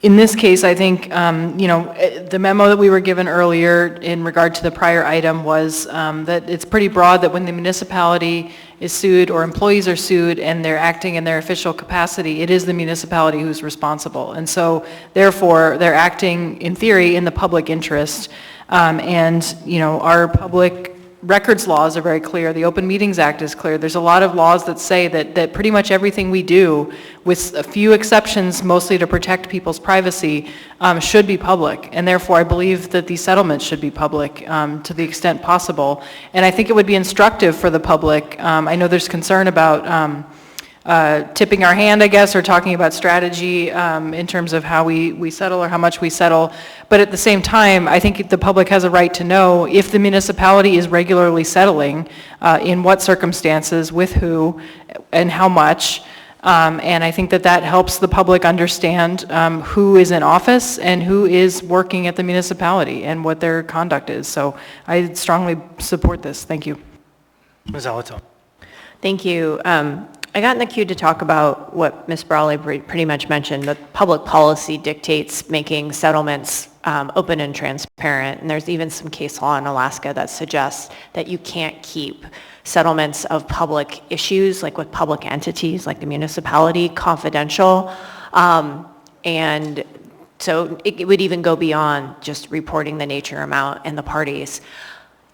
in this case, I think, the memo that we were given earlier in regard to the prior item was that it's pretty broad that when the municipality is sued or employees are sued and they're acting in their official capacity, it is the municipality who's responsible. And so, therefore, they're acting, in theory, in the public interest. Our public records laws are very clear. The Open Meetings Act is clear. There's a lot of laws that say that pretty much everything we do, with a few exceptions, mostly to protect people's privacy, should be public. And therefore, I believe that these settlements should be public to the extent possible. And I think it would be instructive for the public. I know there's concern about tipping our hand, I guess, or talking about strategy in terms of how we settle or how much we settle. But at the same time, I think the public has a right to know if the municipality is regularly settling, in what circumstances, with who, and how much. And I think that helps the public understand who is in office and who is working at the municipality and what their conduct is. So I strongly support this. Thank you. Ms. Alato. Thank you. I got in the queue to talk about what Ms. Brawley pretty much mentioned, that public policy dictates making settlements open and transparent. And there's even some case law in Alaska that suggests that you can't keep settlements of public issues, like with public entities, like the municipality, confidential. And so it would even go beyond just reporting the nature, amount, and the parties.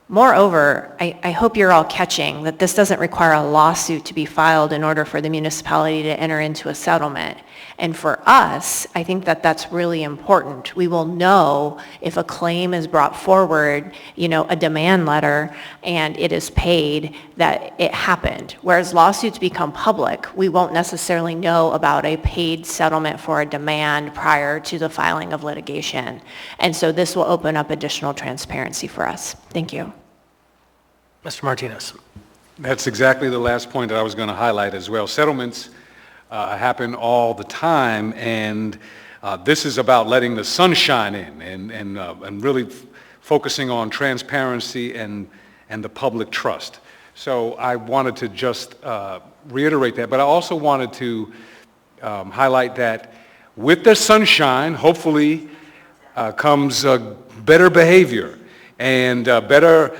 Moreover, I hope you're all catching that this doesn't require a lawsuit to be filed in order for the municipality to enter into a settlement. And for us, I think that that's really important. We will know if a claim is brought forward, a demand letter, and it is paid, that it happened. Whereas lawsuits become public, we won't necessarily know about a paid settlement for a demand prior to the filing of litigation. And so this will open up additional transparency for us. Thank you. Mr. Martinez. That's exactly the last point that I was going to highlight as well. Settlements happen all the time, and this is about letting the sunshine in and really focusing on transparency and the public trust. So I wanted to just reiterate that, but I also wanted to highlight that with the sunshine, hopefully comes better behavior and better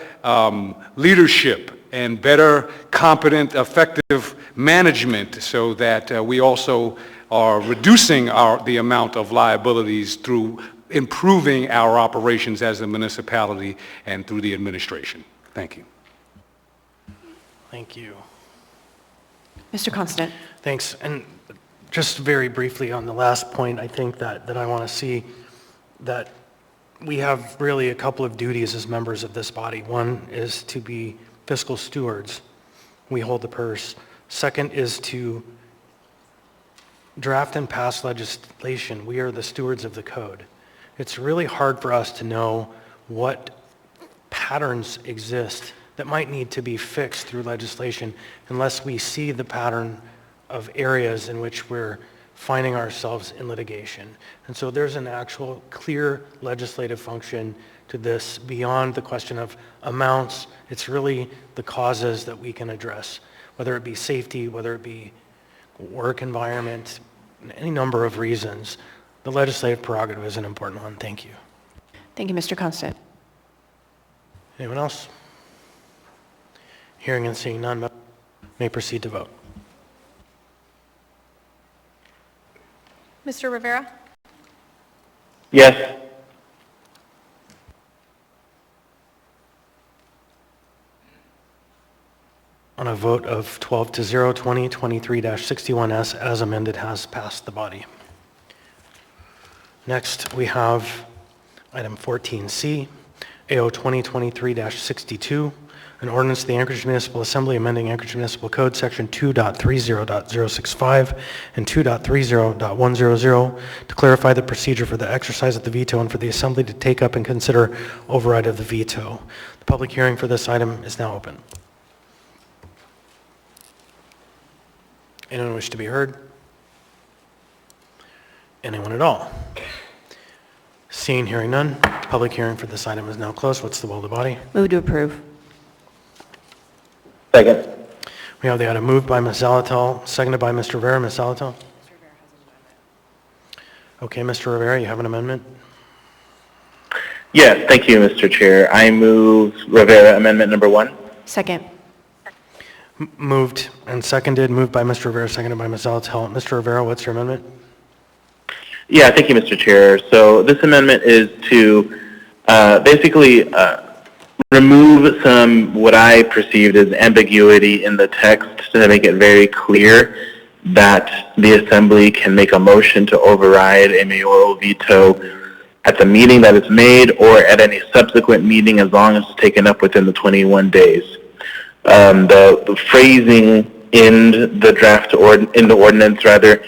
leadership and better, competent, effective management, so that we also are reducing the amount of liabilities through improving our operations as a municipality and through the administration. Thank you. Thank you. Mr. Constant. Thanks. And just very briefly on the last point, I think that I want to see that we have really a couple of duties as members of this body. One is to be fiscal stewards. We hold the purse. Second is to draft and pass legislation. We are the stewards of the code. It's really hard for us to know what patterns exist that might need to be fixed through legislation unless we see the pattern of areas in which we're finding ourselves in litigation. And so there's an actual clear legislative function to this beyond the question of amounts. It's really the causes that we can address, whether it be safety, whether it be work environment, any number of reasons. The legislative prerogative is an important one. Thank you. Thank you, Mr. Constant. Anyone else? Hearing and seeing none, may proceed to vote. Mr. Rivera? Yes. On a vote of 12-0, 2023-61S as amended has passed the body. Next, we have item 14C, AO 2023-62, an ordinance of the Anchorage Municipal Assembly amending Anchorage Municipal Code Section 2.30.065 and 2.30.100 to clarify the procedure for the exercise of the veto and for the Assembly to take up and consider override of the veto. The public hearing for this item is now open. Anyone wish to be heard? Anyone at all? Seeing, hearing none, the public hearing for this item is now closed. What's the will of the body? Move to approve. Second. We have the item moved by Ms. Zalatel, seconded by Mr. Rivera. Ms. Zalatel? Okay, Mr. Rivera, you have an amendment? Yes, thank you, Mr. Chair. I move Rivera Amendment Number 1. Second. Moved and seconded. Moved by Mr. Rivera, seconded by Ms. Zalatel. Mr. Rivera, what's your amendment? Yeah, thank you, Mr. Chair. So this amendment is to basically remove some what I perceived as ambiguity in the text to make it very clear that the Assembly can make a motion to override a mayoral veto at the meeting that it's made or at any subsequent meeting as long as it's taken up within the 21 days. The phrasing in the draft or in the ordinance rather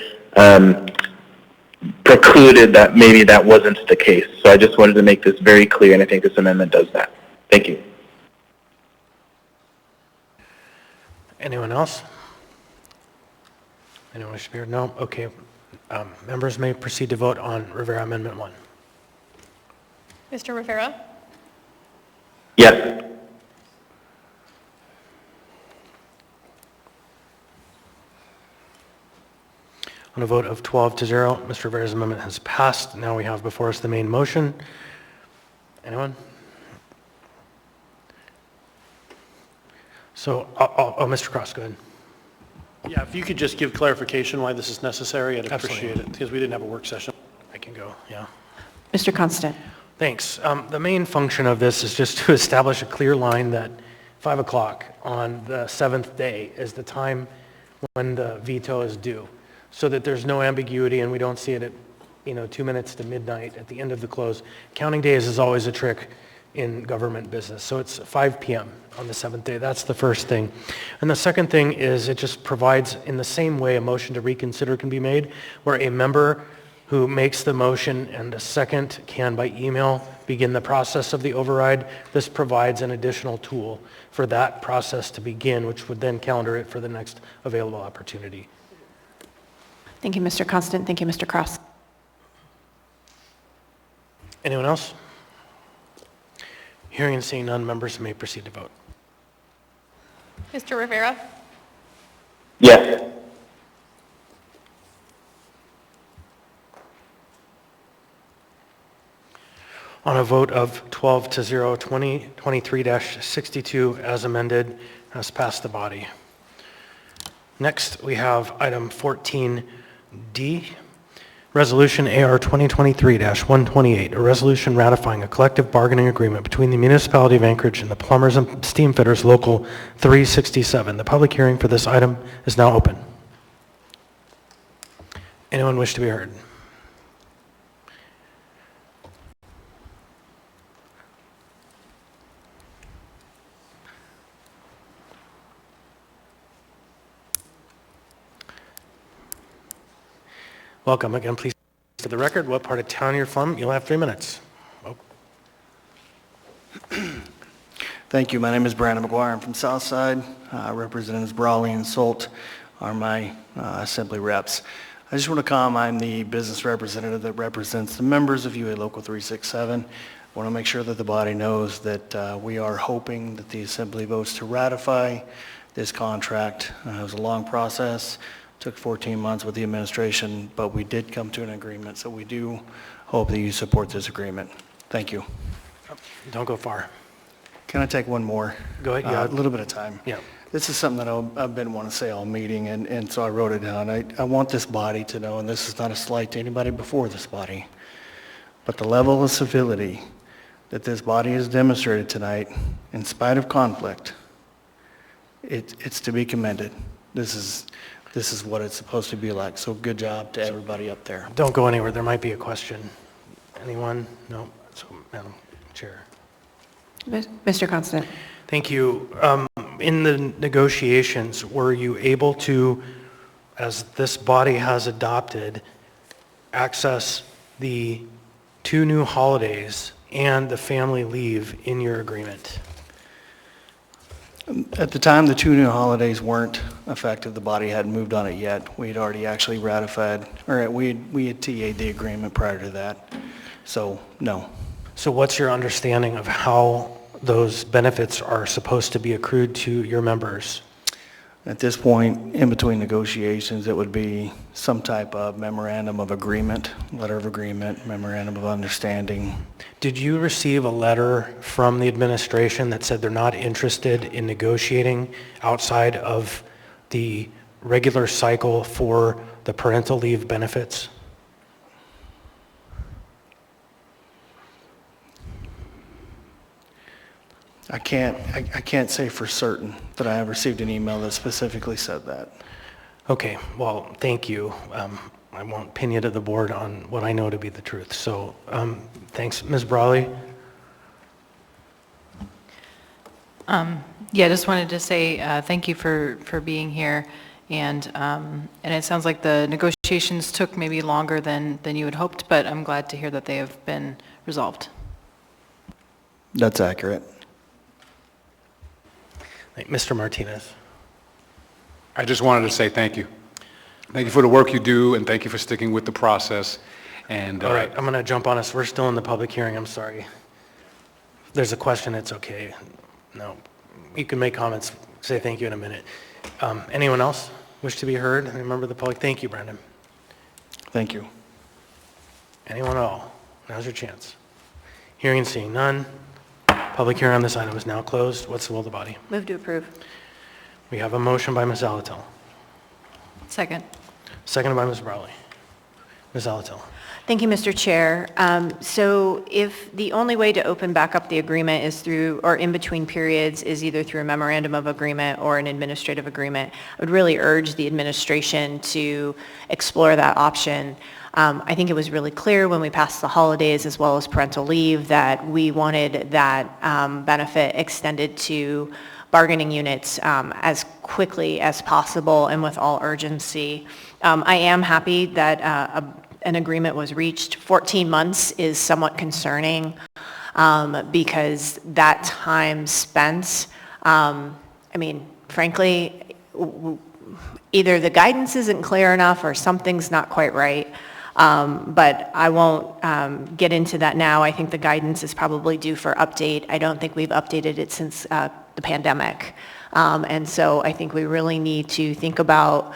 precluded that maybe that wasn't the case. So I just wanted to make this very clear, and I think this amendment does that. Thank you. Anyone else? Anyone wish to be heard? No? Okay. Members may proceed to vote on Rivera Amendment 1. Mr. Rivera? Yes. On a vote of 12 to 0, Mr. Rivera's amendment has passed. Now we have before us the main motion. Anyone? So, Mr. Cross, go ahead. Yeah, if you could just give clarification why this is necessary, I'd Absolutely. appreciate it, because we didn't have a work session. I can go, yeah. Mr. Constant. Thanks. The main function of this is just to establish a clear line that 5 o'clock on the 7th day is the time when the veto is due, so that there's no ambiguity and we don't see it at, 2 minutes to midnight at the end of the close. Counting days is always a trick in government business. So it's 5 p.m. on the 7th day. That's the first thing. And the second thing is it just provides, in the same way a motion to reconsider can be made, where a member who makes the motion and a second can, by email, begin the process of the override. This provides an additional tool for that process to begin, which would then calendar it for the next available opportunity. Thank you, Mr. Constant. Thank you, Mr. Cross. Anyone else? Hearing and seeing none, members may proceed to vote. Mr. Rivera? Yes. On a vote of 12 to 0, 2023-62 as amended has passed the body. Next, we have item 14D, Resolution AR 2023-128, a resolution ratifying a collective bargaining agreement between the Municipality of Anchorage and the Plumbers and Steamfitters Local 367. The public hearing for this item is now open. Anyone wish to be heard? Welcome again, please. For the record, what part of town you're from? You'll have 3 minutes. Oh. Thank you. My name is Brandon McGuire. I'm from Southside. Representatives Brawley and Solt are my assembly reps. I just want to comment, I'm the business representative that represents the members of UA Local 367. I want to make sure that the body knows that we are hoping that the assembly votes to ratify this contract. It was a long process. Took 14 months with the administration, but we did come to an agreement, so we do hope that you support this agreement. Thank you. Don't go far. Can I take one more? Go ahead. Yeah. A little bit of time. Yeah. This is something that I've been wanting to say all meeting, and so I wrote it down. I want this body to know, and this is not a slight to anybody before this body, but the level of civility that this body has demonstrated tonight, in spite of conflict, it's to be commended. This is what it's supposed to be like. So good job to everybody up there. Don't go anywhere. There might be a question. Anyone? No? So, Madam Chair. Mr. Constant. Thank you. In the negotiations, were you able to, as this body has adopted, access the 2 new holidays and the family leave in your agreement? At the time, the 2 new holidays weren't effective. The body hadn't moved on it yet. We had already actually ratified, or we had TA'd the agreement prior to that. So, no. So what's your understanding of how those benefits are supposed to be accrued to your members? At this point, in between negotiations, it would be some type of memorandum of agreement, letter of agreement, memorandum of understanding. Did you receive a letter from the administration that said they're not interested in negotiating outside of the regular cycle for the parental leave benefits? I can't say for certain that I have received an email that specifically said that. Okay, well, thank you. I won't pin you to the board on what I know to be the truth. So, thanks. Ms. Brawley? Yeah, just wanted to say thank you for being here. And it sounds like the negotiations took maybe longer than you had hoped, but I'm glad to hear that they have been resolved. That's accurate. Mr. Martinez. I just wanted to say thank you. Thank you for the work you do, and thank you for sticking with the process. And all right, I'm going to jump on us. We're still in the public hearing. I'm sorry. If there's a question, it's okay. No, you can make comments. Say thank you in a minute. Anyone else wish to be heard? Any member of the public? Thank you, Brandon. Thank you. Anyone at all? Now's your chance. Hearing and seeing none. Public hearing on this item is now closed. What's the will of the body? Move to approve. We have a motion by Ms. Alatel, Second. seconded by Ms. Brawley. Ms. Alatel. Thank you, Mr. Chair. So if the only way to open back up the agreement is through, or in between periods, is either through a memorandum of agreement or an administrative agreement, I would really urge the administration to explore that option. I think it was really clear when we passed the holidays as well as parental leave that we wanted that benefit extended to bargaining units as quickly as possible and with all urgency. I am happy that an agreement was reached. 14 months is somewhat concerning because that time spent, I mean, frankly, either the guidance isn't clear enough or something's not quite right. But I won't get into that now. I think the guidance is probably due for update. I don't think we've updated it since the pandemic. And so I think we really need to think about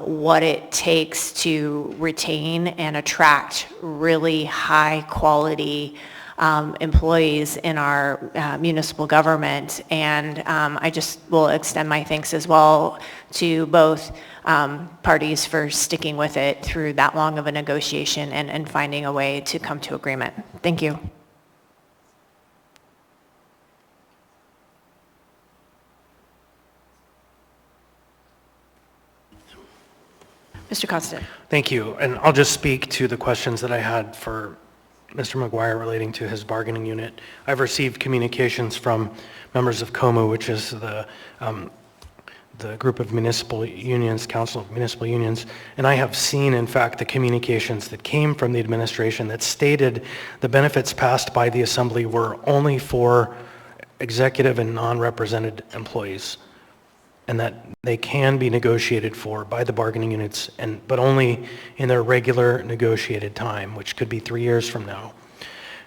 what it takes to retain and attract really high quality employees in our municipal government. And I just will extend my thanks as well to both parties for sticking with it through that long of a negotiation and finding a way to come to agreement. Thank you. Mr. Constant. Thank you. And I'll just speak to the questions that I had for Mr. McGuire relating to his bargaining unit. I've received communications from members of COMU, which is the group of municipal unions, Council of Municipal Unions, and I have seen, in fact, the communications that came from the administration that stated the benefits passed by the Assembly were only for executive and non-represented employees, and that they can be negotiated for by the bargaining units, but only in their regular negotiated time, which could be 3 years from now.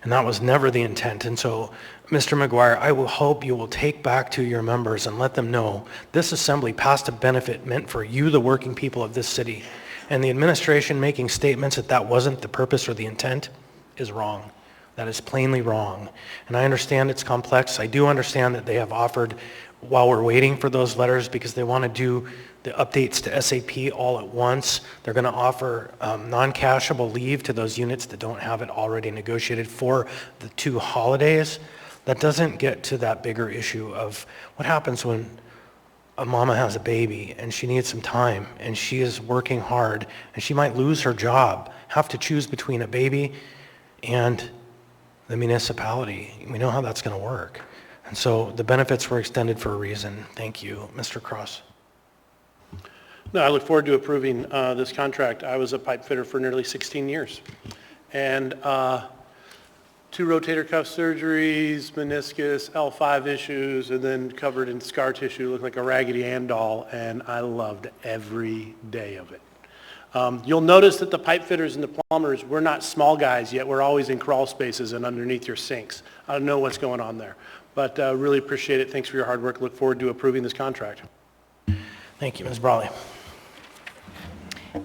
And that was never the intent. And so, Mr. McGuire, I will hope you will take back to your members and let them know this Assembly passed a benefit meant for you, the working people of this city. And the administration making statements that that wasn't the purpose or the intent is wrong. That is plainly wrong. And I understand it's complex. I do understand that they have offered, while we're waiting for those letters, because they want to do the updates to SAP all at once, they're going to offer non-cashable leave to those units that don't have it already negotiated for the 2 holidays. That doesn't get to that bigger issue of what happens when a mama has a baby and she needs some time and she is working hard and she might lose her job, have to choose between a baby and the municipality. We know how that's going to work. And so the benefits were extended for a reason. Thank you. Mr. Cross. No, I look forward to approving this contract. I was a pipe fitter for nearly 16 years. And 2 rotator cuff surgeries, meniscus, L5 issues, and then covered in scar tissue, looked like a Raggedy Ann doll, and I loved every day of it. You'll notice that the pipe fitters and the plumbers, we're not small guys, yet we're always in crawl spaces and underneath your sinks. I don't know what's going on there, but really appreciate it. Thanks for your hard work. Look forward to approving this contract. Thank you. Ms. Brawley.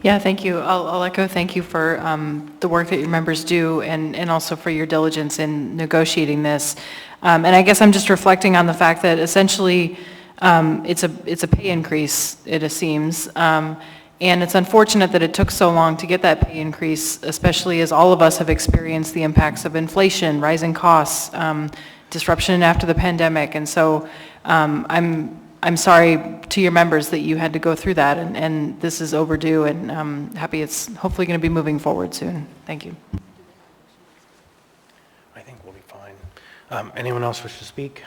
Yeah, thank you. I'll echo thank you for the work that your members do and also for your diligence in negotiating this. And I guess I'm just reflecting on the fact that essentially it's a pay increase, it seems. And it's unfortunate that it took so long to get that pay increase, especially as all of us have experienced the impacts of inflation, rising costs, disruption after the pandemic. And so I'm sorry to your members that you had to go through that, and this is overdue, and I'm happy it's hopefully going to be moving forward soon. Thank you. I think we'll be fine. Anyone else wish to speak?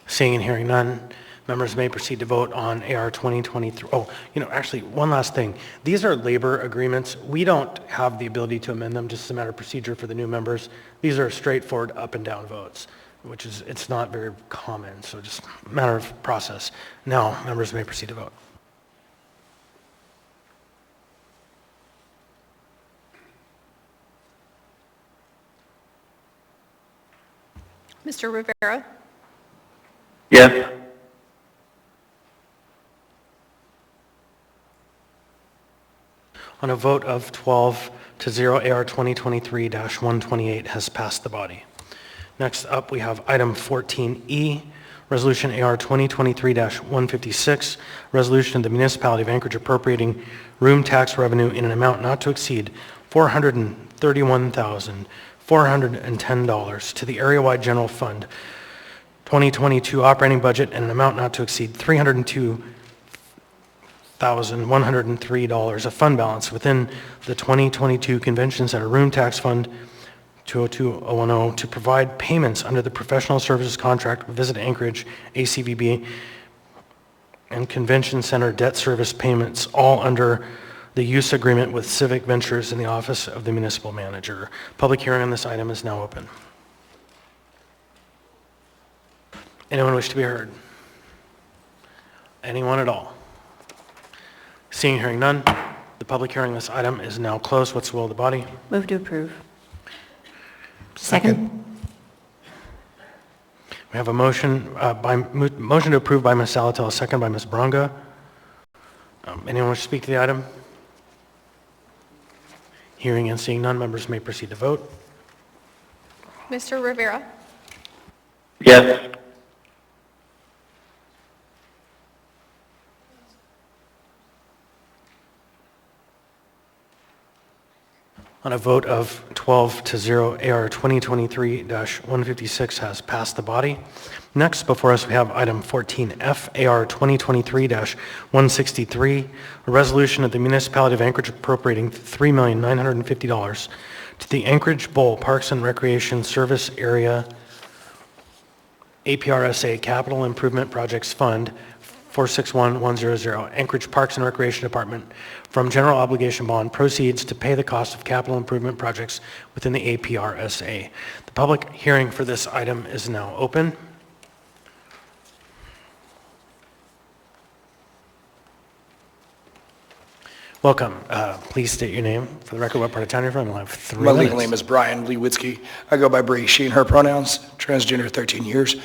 Seeing and hearing none, members may proceed to vote on AR 2023. Oh, actually, one last thing. These are labor agreements. We don't have the ability to amend them, just as a matter of procedure for the new members. These are straightforward up and down votes, which is, it's not very common, so just a matter of process. Now, members may proceed to vote. Mr. Rivera? Yes. On a vote of 12 to 0, AR 2023-128 has passed the body. Next up, we have item 14E, Resolution AR 2023-156, resolution of the municipality of Anchorage appropriating room tax revenue in an amount not to exceed $431,410 to the area-wide general fund 2022 operating budget and an amount not to exceed $302,103 of fund balance within the 2022 Convention Center Room Tax Fund 202010 to provide payments under the professional services contract with Visit Anchorage, ACVB, and Convention Center debt service payments, all under the use agreement with Civic Ventures in the Office of the Municipal Manager. Public hearing on this item is now open. Anyone wish to be heard? Anyone at all? Seeing and hearing none, the public hearing on this item is now closed. What's the will of the body? Move to approve. Second. We have a motion motion to approve by Ms. Salatel, a second by Ms. Bronga. Anyone wish to speak to the item? Hearing and seeing none, members may proceed to vote. Mr. Rivera? Yes. On a vote of 12 to 0, AR 2023-156 has passed the body. Next, before us, we have item 14F, AR 2023-163, a resolution of the municipality of Anchorage appropriating $3,950 to the Anchorage Bowl Parks and Recreation Service Area APRSA Capital Improvement Projects Fund 461100, Anchorage Parks and Recreation Department, from general obligation bond proceeds to pay the cost of capital improvement projects within the APRSA. The public hearing for this item is now open. Welcome. Please state your name for the record, what part of town you're from. You'll have 3 minutes. My legal name is Brian Lewitzky. I go by Bree, she and her pronouns, transgender 13 years.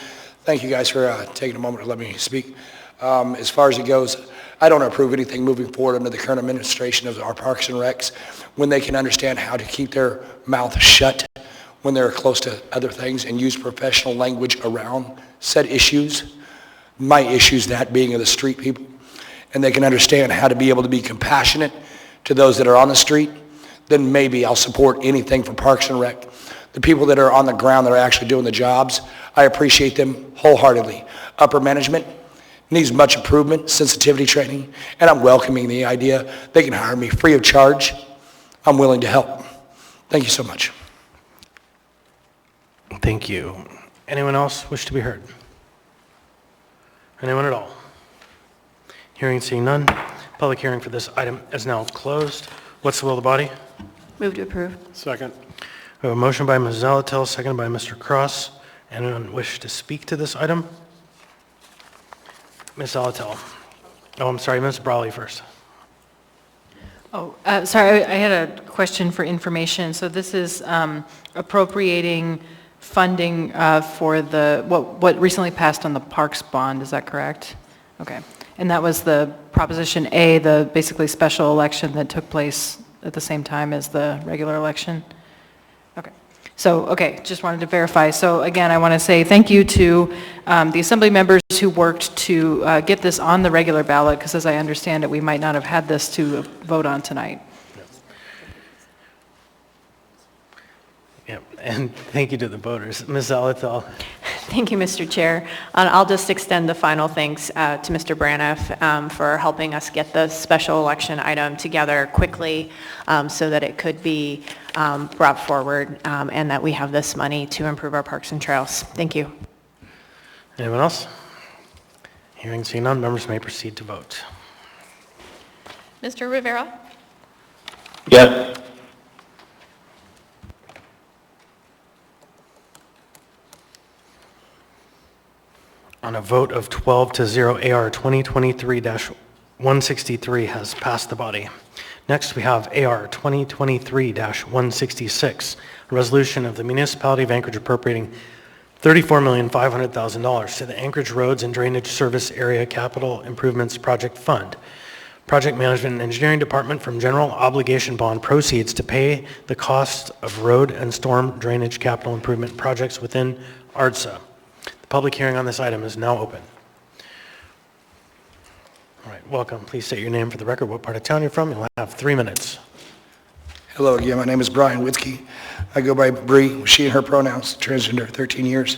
Thank you guys for taking a moment to let me speak. As far as it goes, I don't approve anything moving forward under the current administration of our Parks and Recs when they can understand how to keep their mouth shut when they're close to other things and use professional language around said issues, my issues that being of the street people, and they can understand how to be able to be compassionate to those that are on the street, then maybe I'll support anything for Parks and Rec. The people that are on the ground that are actually doing the jobs, I appreciate them wholeheartedly. Upper management needs much improvement, sensitivity training, and I'm welcoming the idea they can hire me free of charge. I'm willing to help. Thank you so much. Thank you. Anyone else wish to be heard? Anyone at all? Hearing and seeing none, public hearing for this item is now closed. What's the will of the body? Move to approve. Second. We have a motion by Ms. Zalatel, seconded by Mr. Cross. Anyone wish to speak to this item? Ms. Zalatel. Oh, I'm sorry, Ms. Brawley first. Oh, sorry, I had a question for information. So this is appropriating funding for the, what recently passed on the Parks bond, is that correct? Okay. And that was the Proposition A, the basically special election that took place at the same time as the regular election? Okay. So, okay, just wanted to verify. So again, I want to say thank you to the Assembly members who worked to get this on the regular ballot, because as I understand it, we might not have had this to vote on tonight. Yep, and thank you to the voters. Ms. Zalatel. Thank you, Mr. Chair. I'll just extend the final thanks to Mr. Braniff for helping us get the special election item together quickly so that it could be brought forward and that we have this money to improve our parks and trails. Thank you. Anyone else? Hearing seen none, members may proceed to vote. Mr. Rivera? Yes. On a vote of 12 to 0, AR 2023-163 has passed the body. Next, we have AR 2023-166, a resolution of the municipality of Anchorage appropriating $34,500,000 to the Anchorage Roads and Drainage Service Area Capital Improvements Project Fund Project Management and Engineering Department from general obligation bond proceeds to pay the cost of road and storm drainage capital improvement projects within ARDSA. The public hearing on this item is now open. All right, welcome. Please state your name for the record, what part of town you're from. You'll have 3 minutes. Hello again, my name is Brian Witzke. I go by Bree, she and her pronouns, transgender, 13 years.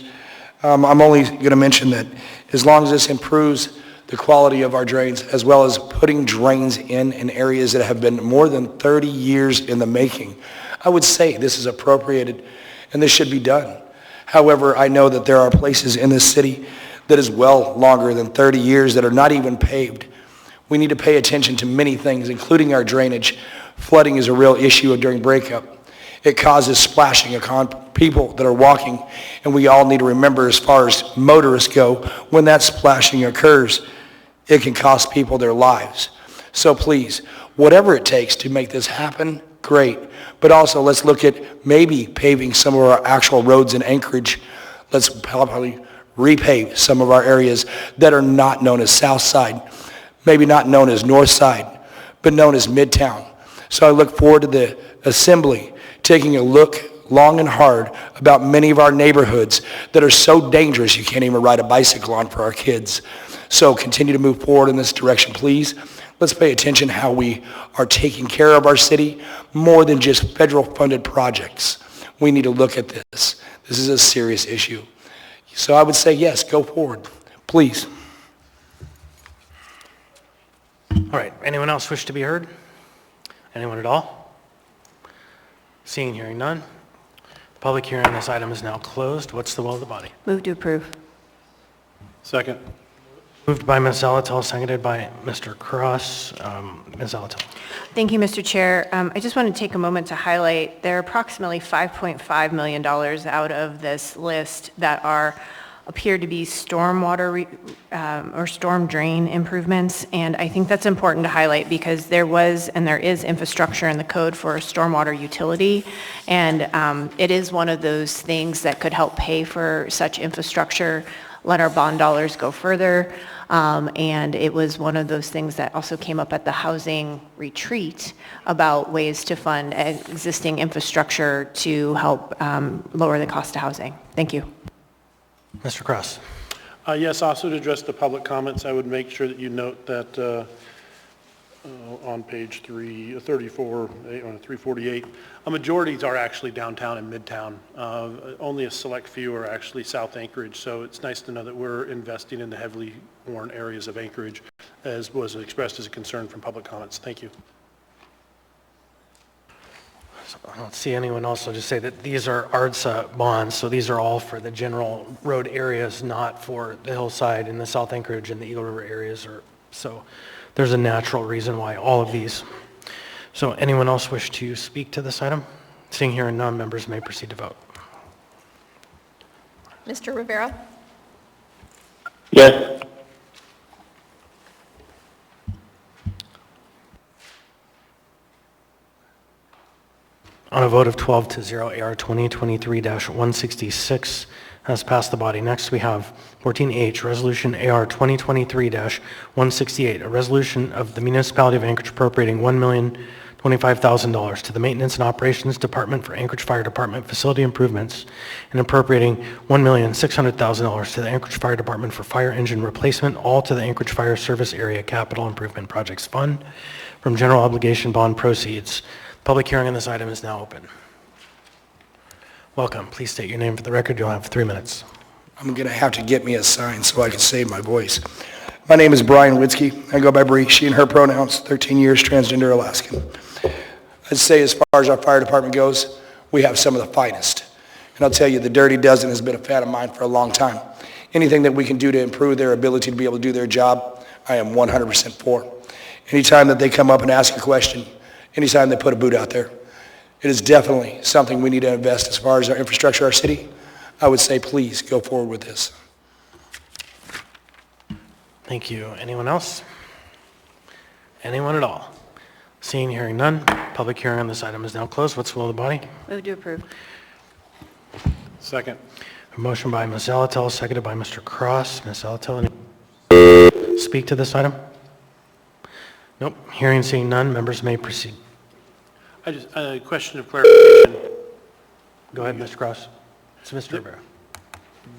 I'm only going to mention that as long as this improves the quality of our drains, as well as putting drains in areas that have been more than 30 years in the making, I would say this is appropriated and this should be done. However, I know that there are places in this city that is well longer than 30 years that are not even paved. We need to pay attention to many things, including our drainage. Flooding is a real issue during breakup. It causes splashing upon people that are walking, and we all need to remember, as far as motorists go, when that splashing occurs, it can cost people their lives. So please, whatever it takes to make this happen, great. But also, let's look at maybe paving some of our actual roads in Anchorage. Let's probably repave some of our areas that are not known as South Side, maybe not known as North Side, but known as Midtown. So I look forward to the Assembly taking a look long and hard about many of our neighborhoods that are so dangerous you can't even ride a bicycle on for our kids. So continue to move forward in this direction, please. Let's pay attention how we are taking care of our city more than just federal funded projects. We need to look at this. This is a serious issue. So I would say yes, go forward, please. All right, anyone else wish to be heard? Anyone at all? Seeing, hearing none. The public hearing on this item is now closed. What's the will of the body? Move to approve. Second. Moved by Ms. Zalatel, seconded by Mr. Cross. Ms. Zalatel. Thank you, Mr. Chair. I just want to take a moment to highlight there are approximately $5.5 million out of this list that appear to be stormwater or storm drain improvements, and I think that's important to highlight because there was and there is infrastructure in the code for a stormwater utility, and it is one of those things that could help pay for such infrastructure, let our bond dollars go further, and it was one of those things that also came up at the housing retreat about ways to fund existing infrastructure to help lower the cost of housing. Thank you. Mr. Cross. Yes, also to address the public comments, I would make sure that you note that on page 348, a majority are actually downtown and midtown. Only a select few are actually South Anchorage, so it's nice to know that we're investing in the heavily worn areas of Anchorage, as was expressed as a concern from public comments. Thank you. I don't see anyone else. I'll just say that these are ARDSA bonds, so these are all for the general road areas, not for the hillside and the South Anchorage and the Eagle River areas. So there's a natural reason why all of these. So anyone else wish to speak to this item? Seeing here and none, members may proceed to vote. Mr. Rivera? Yes. On a vote of 12 to 0, AR 2023-166 has passed the body. Next, we have 14H, Resolution AR 2023-168, a resolution of the Municipality of Anchorage appropriating $1,025,000 to the Maintenance and Operations Department for Anchorage Fire Department facility improvements and appropriating $1,600,000 to the Anchorage Fire Department for fire engine replacement, all to the Anchorage Fire Service Area Capital Improvement Projects Fund from general obligation bond proceeds. Public hearing on this item is now open. Welcome. Please state your name for the record. You'll have 3 minutes. I'm going to have to get me a sign so I can save my voice. My name is Brian Witzke. I go by Bree, she and her pronouns, 13 years, transgender Alaskan. I'd say as far as our fire department goes, we have some of the finest. And I'll tell you, the Dirty Dozen has been a fan of mine for a long time. Anything that we can do to improve their ability to be able to do their job, I am 100% for. Anytime that they come up and ask a question, anytime they put a boot out there, it is definitely something we need to invest as far as our infrastructure, our city. I would say please go forward with this. Thank you. Anyone else? Anyone at all? Seeing, hearing none, public hearing on this item is now closed. What's the will of the body? Move to approve. Second. A motion by Ms. Zalatel, seconded by Mr. Cross. Ms. Zalatel, any speak to this item? Nope. Hearing and seeing none, members may proceed. I just, a question of clarification. Go ahead, Mr. Cross. It's Mr. Rivera.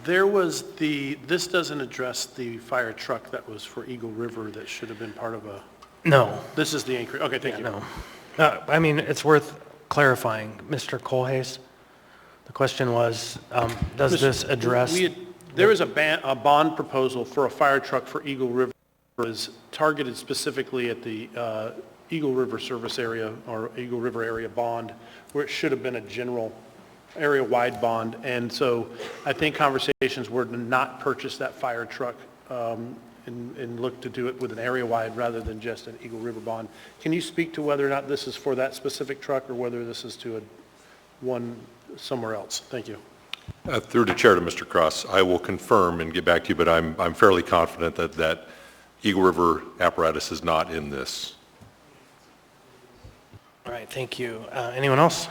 There was this doesn't address the fire truck that was for Eagle River that should have been part of a... No. This is the increase. Okay, thank you. No. I mean, it's worth clarifying. Mr. Colhase, the question was, does this address... There is a bond proposal for a fire truck for Eagle River that is targeted specifically at the Eagle River service area or Eagle River area bond, where it should have been a general area-wide bond. And so I think conversations were to not purchase that fire truck and look to do it with an area-wide rather than just an Eagle River bond. Can you speak to whether or not this is for that specific truck or whether this is to one somewhere else? Thank you. Through the chair to Mr. Cross, I will confirm and get back to you, but I'm fairly confident that Eagle River apparatus is not in this. All right, thank you. Anyone else?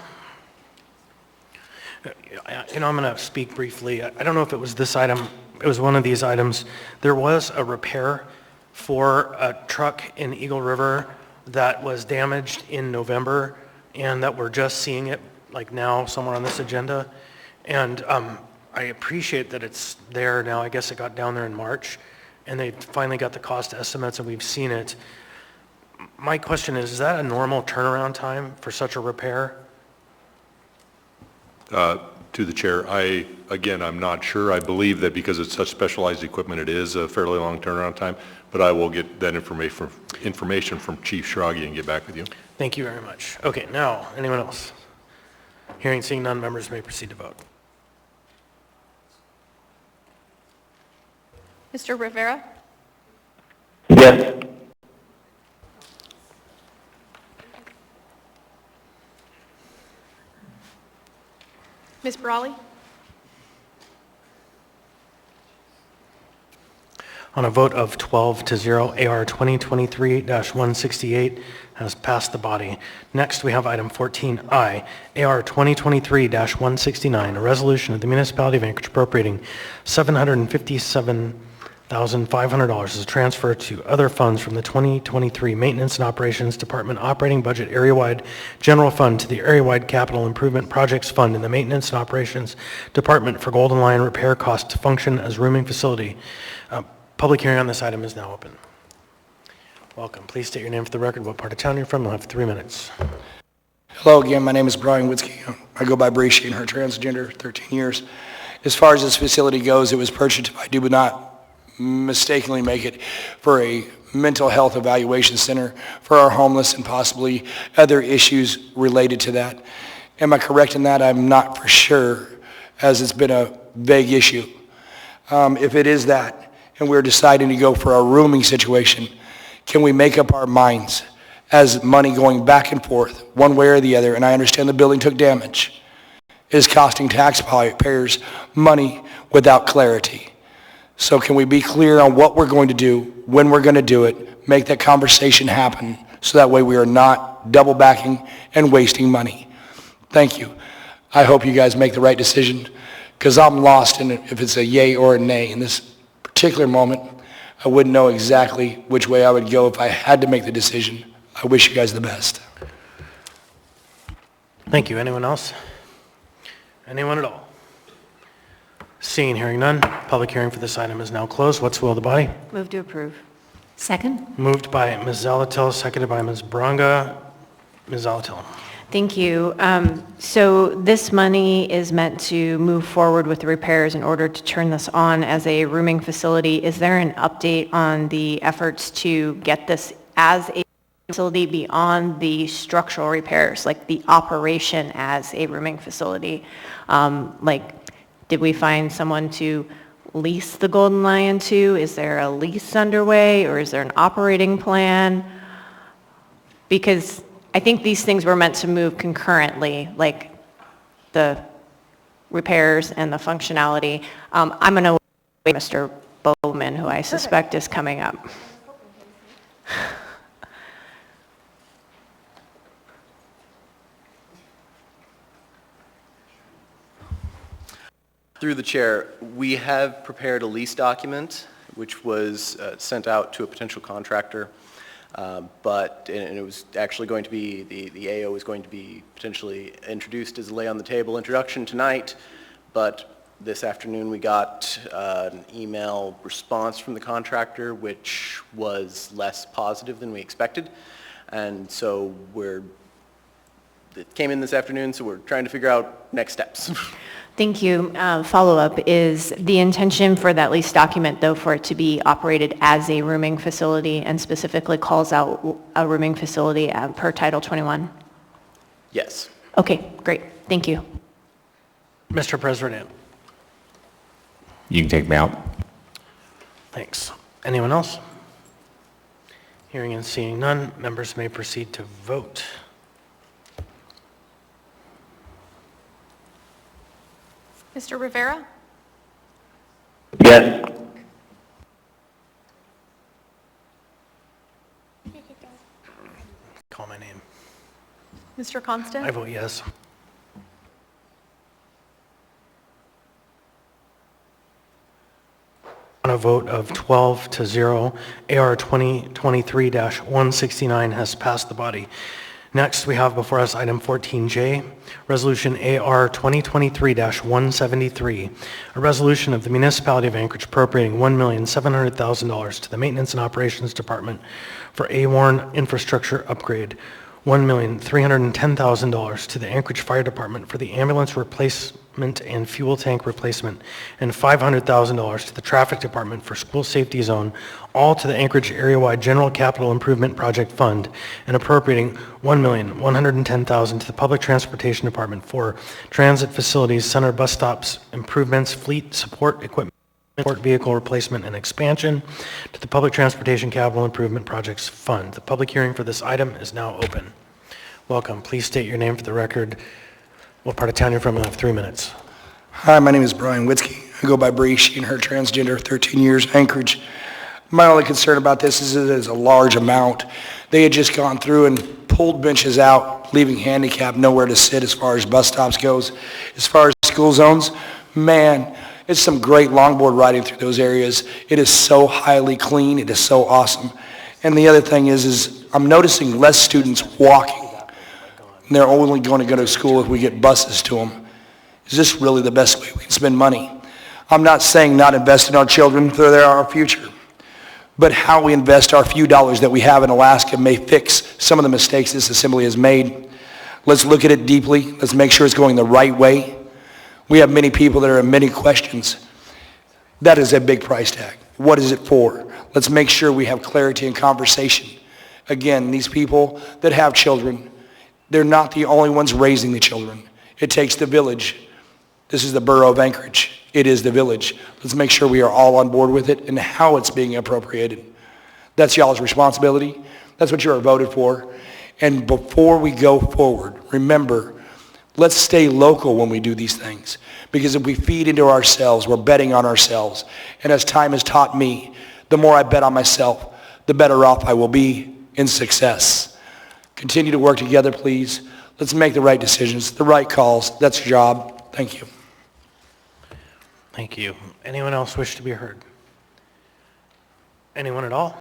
I'm going to speak briefly. I don't know if it was this item. It was one of these items. There was a repair for a truck in Eagle River that was damaged in November, and that we're just seeing it like now somewhere on this agenda. And I appreciate that it's there now. I guess it got down there in March, and they finally got the cost estimates, and we've seen it. My question is that a normal turnaround time for such a repair? To the chair, I'm not sure. I believe that because it's such specialized equipment, it is a fairly long turnaround time, but I will get that information from Chief Schrage and get back with you. Thank you very much. Okay, now, anyone else? Hearing, seeing none, members may proceed to vote. Mr. Rivera? Yes. Ms. Brawley? On a vote of 12-0, AR 2023-168 has passed the body. Next, we have item 14I, AR 2023-169, a resolution of the municipality of Anchorage appropriating $757,500 as a transfer to other funds from the 2023 Maintenance and Operations Department operating budget area-wide general fund to the area-wide capital improvement projects fund in the Maintenance and Operations Department for Golden Lion repair cost to function as rooming facility. Public hearing on this item is now open. Welcome. Please state your name for the record, what part of town you're from. You'll have 3 minutes. Hello again, my name is Brian Witzke. I go by Bree Sheen, her transgender, 13 years. As far as this facility goes, it was purchased, if I do not mistakenly make it, for a mental health evaluation center for our homeless and possibly other issues related to that. Am I correct in that? I'm not for sure, as it's been a vague issue. If it is that, and we're deciding to go for a rooming situation, can we make up our minds as money going back and forth one way or the other, and I understand the building took damage, is costing taxpayers money without clarity. So can we be clear on what we're going to do, when we're going to do it, make that conversation happen, so that way we are not double backing and wasting money. Thank you. I hope you guys make the right decision, because I'm lost in it, if it's a yay or a nay in this particular moment. I wouldn't know exactly which way I would go if I had to make the decision. I wish you guys the best. Thank you. Anyone else? Anyone at all? Seeing, hearing none, public hearing for this item is now closed. What's the will of the body? Move to approve. Second? Moved by Ms. Zalatil, seconded by Ms. Bronga. Ms. Zalatil. Thank you. So this money is meant to move forward with the repairs in order to turn this on as a rooming facility. Is there an update on the efforts to get this as a facility beyond the structural repairs, like the operation as a rooming facility? Did we find someone to lease the Golden Lion to? Is there a lease underway, or is there an operating plan? Because I think these things were meant to move concurrently, like the repairs and the functionality. I'm going to wait Mr. Bowman, who I suspect is coming up. Through the chair, we have prepared a lease document which was sent out to a potential contractor. And it was actually going to be, the AO was going to be potentially introduced as a lay on the table introduction tonight, but this afternoon we got an email response from the contractor which was less positive than we expected. And so it came in this afternoon, so we're trying to figure out next steps. Thank you. Follow-up, is the intention for that lease document, though, for it to be operated as a rooming facility and specifically calls out a rooming facility per Title 21? Yes. Okay, great. Thank you. Mr. President. You can take me out. Thanks. Anyone else? Hearing and seeing none, members may proceed to vote. Mr. Rivera? Yes. Call my name. Mr. Constant? I vote yes. On a vote of 12 to 0, AR 2023-169 has passed the body. Next, we have before us item 14J, Resolution AR 2023-173, a resolution of the Municipality of Anchorage appropriating $1,700,000 to the Maintenance and Operations Department for AWARN infrastructure upgrade, $1,310,000 to the Anchorage Fire Department for the ambulance replacement and fuel tank replacement, and $500,000 to the Traffic Department for school safety zone, all to the Anchorage Area-Wide General Capital Improvement Project Fund, and appropriating $1,110,000 to the Public Transportation Department for transit facilities, center bus stops, improvements, fleet support equipment, support vehicle replacement and expansion, to the Public Transportation Capital Improvement Projects Fund. The public hearing for this item is now open. Welcome. Please state your name for the record. What part of town you're from? You'll have 3 minutes. Hi, my name is Brian Witzke. I go by Bree. She and her transgender, 13 years, Anchorage. My only concern about this is it is a large amount. They had just gone through and pulled benches out, leaving handicap nowhere to sit as far as bus stops goes. As far as school zones, man, it's some great longboard riding through those areas. It is so highly clean. It is so awesome. And the other thing is I'm noticing less students walking. And they're only going to go to school if we get buses to them. Is this really the best way we can spend money? I'm not saying not invest in our children, for they're our future. But how we invest our few dollars that we have in Alaska may fix some of the mistakes this assembly has made. Let's look at it deeply. Let's make sure it's going the right way. We have many people that are in many questions. That is a big price tag. What is it for? Let's make sure we have clarity and conversation. Again, these people that have children, they're not the only ones raising the children. It takes the village. This is the borough of Anchorage. It is the village. Let's make sure we are all on board with it and how it's being appropriated. That's y'all's responsibility. That's what you are voted for. And before we go forward, remember, let's stay local when we do these things. Because if we feed into ourselves, we're betting on ourselves. And as time has taught me, the more I bet on myself, the better off I will be in success. Continue to work together, please. Let's make the right decisions, the right calls. That's your job. Thank you. Thank you. Anyone else wish to be heard? Anyone at all?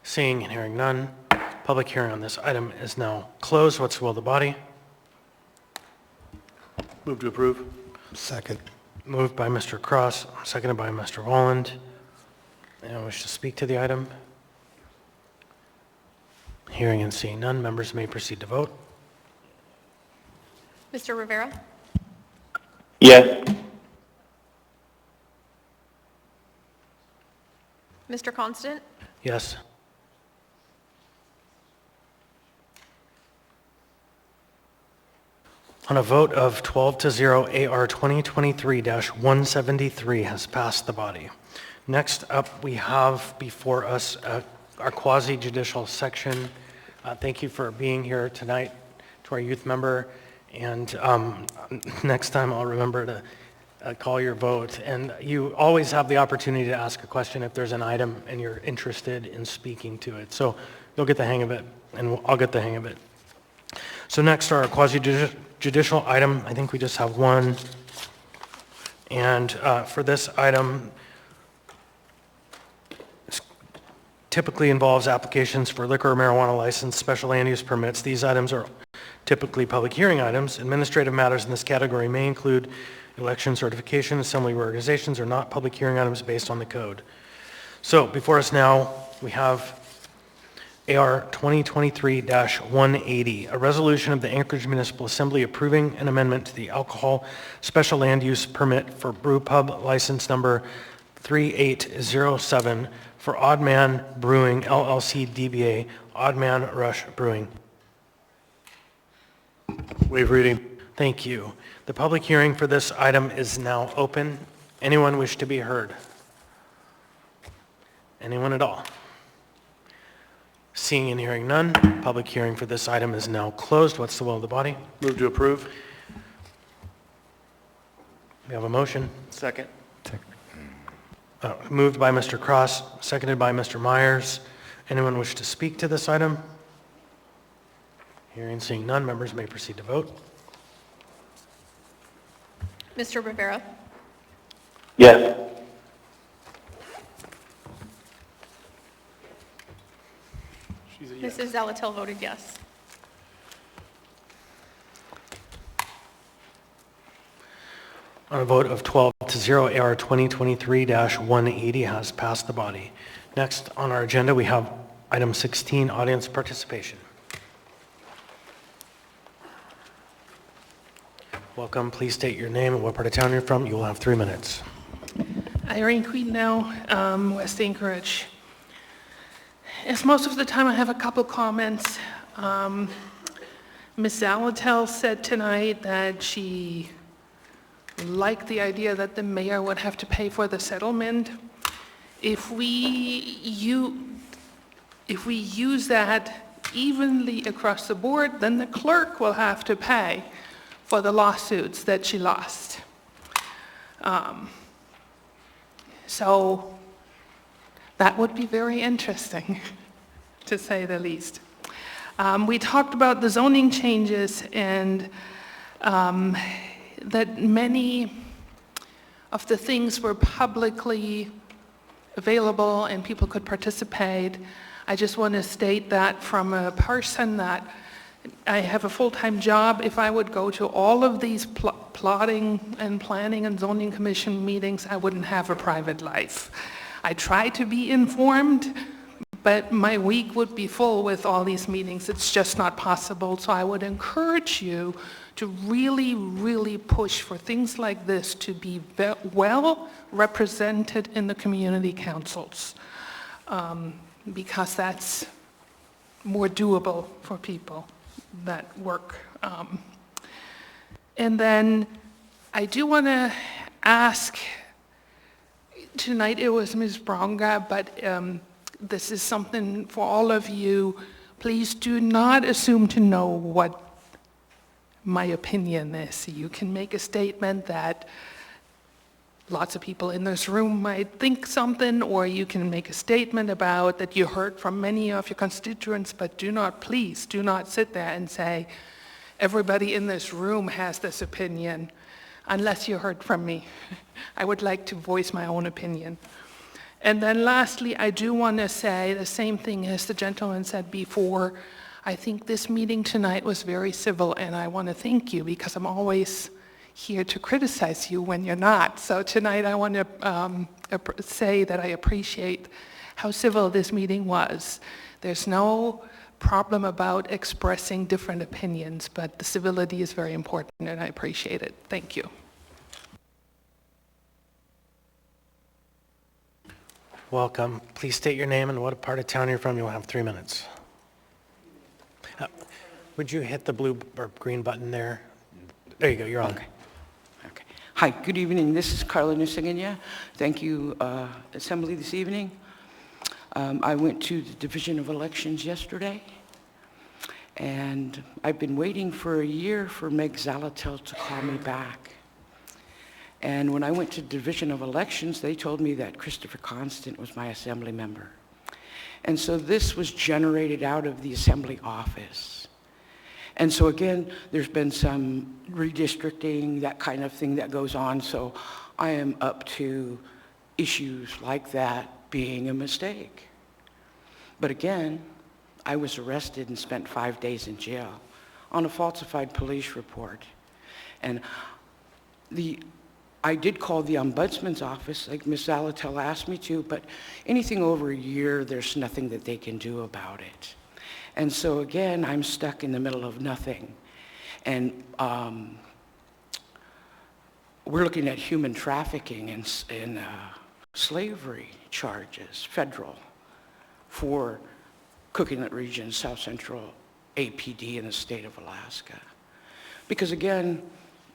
Seeing and hearing none, public hearing on this item is now closed. What's the will of the body? Move to approve. Second. Moved by Mr. Cross, seconded by Mr. Walland. Anyone wish to speak to the item? Hearing and seeing none, members may proceed to vote. Mr. Rivera? Yes. Mr. Constant? Yes. On a vote of 12 to 0, AR 2023-173 has passed the body. Next up, we have before us our quasi-judicial section. Thank you for being here tonight, to our youth member. And next time I'll remember to call your vote. And you always have the opportunity to ask a question if there's an item and you're interested in speaking to it. So you'll get the hang of it, and I'll get the hang of it. So next, our quasi-judicial item. I think we just have one. And for this item, typically involves applications for liquor or marijuana license, special land use permits. These items are typically public hearing items. Administrative matters in this category may include election certification, assembly reorganizations, are not public hearing items based on the code. So before us now, we have AR 2023-180, a resolution of the Anchorage Municipal Assembly approving an amendment to the alcohol special land use permit for brew pub license number 3807 for Odd Man Brewing LLC DBA Odd Man Rush Brewing. Waive reading. Thank you. The public hearing for this item is now open. Anyone wish to be heard? Anyone at all? Seeing and hearing none, public hearing for this item is now closed. What's the will of the body? Move to approve. We have a motion. Second. Moved by Mr. Cross, seconded by Mr. Myers. Anyone wish to speak to this item? Hearing and seeing none, members may proceed to vote. Mr. Rivera. Yes. She's a yes. Mrs. Zalatel voted yes. On a vote of 12-0, AR 2023-180 has passed the body. Next on our agenda, we have item 16, audience participation. Welcome. Please state your name and what part of town you're from. You will have 3 minutes. Irene Queednow, West Anchorage. As most of the time, I have a couple comments. Ms. Zalatel said tonight that she liked the idea that the mayor would have to pay for the settlement. If we use that evenly across the board, then the clerk will have to pay for the lawsuits that she lost. So that would be very interesting, to say the least. We talked about the zoning changes and that many of the things were publicly available and people could participate. I just want to state that from a person that I have a full-time job. If I would go to all of these plotting and planning and zoning commission meetings, I wouldn't have a private life. I try to be informed, but my week would be full with all these meetings. It's just not possible. So I would encourage you to really, really push for things like this to be well represented in the community councils, because that's more doable for people that work. And then I do want to ask, tonight it was Ms. Bronga, but this is something for all of you. Please do not assume to know what my opinion is. You can make a statement that lots of people in this room might think something, or you can make a statement about that you heard from many of your constituents, but please do not sit there and say, everybody in this room has this opinion, unless you heard from me. I would like to voice my own opinion. And then lastly, I do want to say the same thing as the gentleman said before. I think this meeting tonight was very civil, and I want to thank you, because I'm always here to criticize you when you're not. So tonight I want to say that I appreciate how civil this meeting was. There's no problem about expressing different opinions, but the civility is very important, and I appreciate it. Thank you. Welcome. Please state your name and what part of town you're from. You'll have 3 minutes. Would you hit the blue or green button there? There you go. You're on. Okay. Hi, good evening. This is Carla Nusiginia. Thank you, Assembly, this evening. I went to the Division of Elections yesterday, and I've been waiting for a year for Meg Zalatel to call me back. And when I went to Division of Elections, they told me that Christopher Constant was my Assembly member. And so this was generated out of the Assembly office. And so again, there's been some redistricting, that kind of thing that goes on. So I am up to issues like that being a mistake. But again, I was arrested and spent 5 days in jail on a falsified police report. And I did call the ombudsman's office, like Ms. Zalatel asked me to, but anything over a year, there's nothing that they can do about it. And so again, I'm stuck in the middle of nothing. And we're looking at human trafficking and slavery charges, federal, for Cook Inlet Region, South Central APD in the state of Alaska. Because again,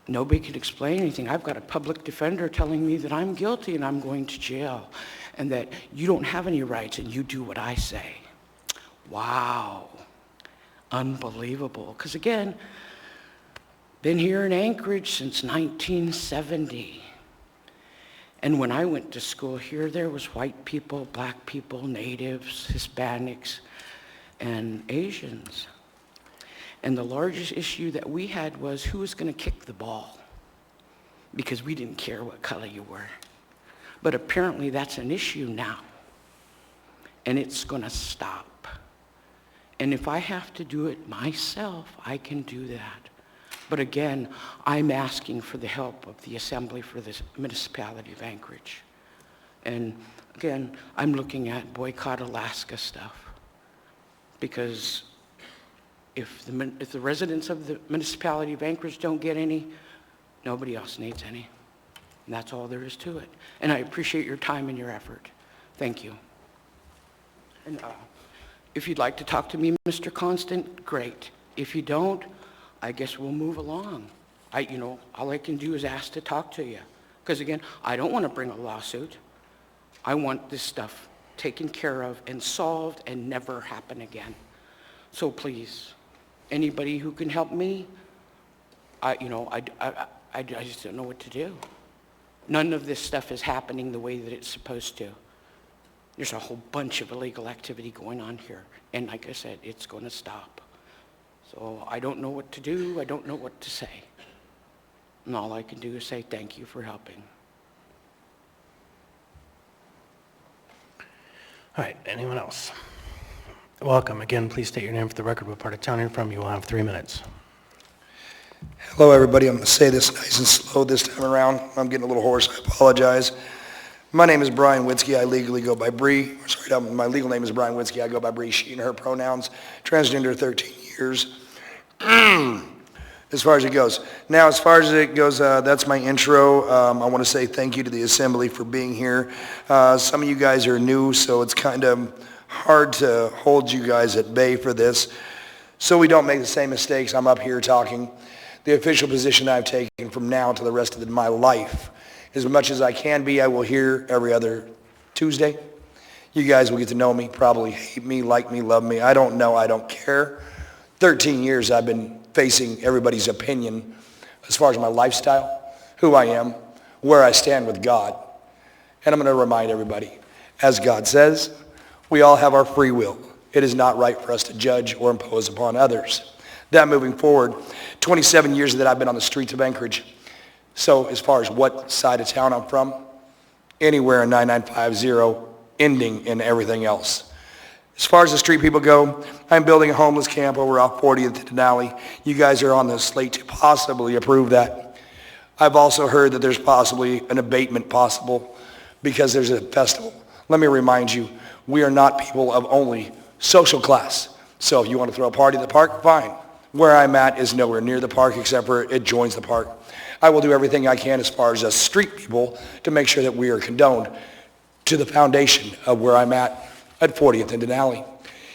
nobody can explain anything. I've got a public defender telling me that I'm guilty and I'm going to jail and that you don't have any rights and you do what I say. Wow, unbelievable. Because again, been here in Anchorage since 1970. And when I went to school here, there was white people, black people, natives, Hispanics, and Asians. And the largest issue that we had was who was going to kick the ball, because we didn't care what color you were. But apparently that's an issue now, and it's going to stop. And if I have to do it myself, I can do that. But again, I'm asking for the help of the Assembly for the Municipality of Anchorage. And again, I'm looking at Boycott Alaska stuff, because if the residents of the Municipality of Anchorage don't get any, nobody else needs any. And that's all there is to it. And I appreciate your time and your effort. Thank you. And if you'd like to talk to me, Mr. Constant, great. If you don't, I guess we'll move along. All I can do is ask to talk to you. Because again, I don't want to bring a lawsuit. I want this stuff taken care of and solved and never happen again. So please, anybody who can help me, I just don't know what to do. None of this stuff is happening the way that it's supposed to. There's a whole bunch of illegal activity going on here. And like I said, it's going to stop. So I don't know what to do. I don't know what to say. And all I can do is say thank you for helping. All right, anyone else? Welcome. Again, please state your name for the record, what part of town you're from. You will have 3 minutes. Hello, everybody. I'm going to say this nice and slow this time around. I'm getting a little hoarse. I apologize. My name is Brian Witzke. I legally go by Bree. My legal name is Brian Witzke. I go by Bree, she and her pronouns. Transgender, 13 years. As far as it goes. Now, as far as it goes, that's my intro. I want to say thank you to the Assembly for being here. Some of you guys are new, so it's kind of hard to hold you guys at bay for this. So we don't make the same mistakes. I'm up here talking. The official position I've taken from now to the rest of my life, as much as I can be, I will hear every other Tuesday. You guys will get to know me, probably hate me, like me, love me. I don't know. I don't care. 13 years I've been facing everybody's opinion as far as my lifestyle, who I am, where I stand with God. And I'm going to remind everybody, as God says, we all have our free will. It is not right for us to judge or impose upon others. That moving forward, 27 years that I've been on the streets of Anchorage. So as far as what side of town I'm from, anywhere in 9950, ending in everything else. As far as the street people go, I'm building a homeless camp over off 40th and Denali. You guys are on the slate to possibly approve that. I've also heard that there's possibly an abatement possible because there's a festival. Let me remind you, we are not people of only social class. So if you want to throw a party at the park, fine. Where I'm at is nowhere near the park except for it joins the park. I will do everything I can as far as us street people to make sure that we are condoned to the foundation of where I'm at 40th and Denali.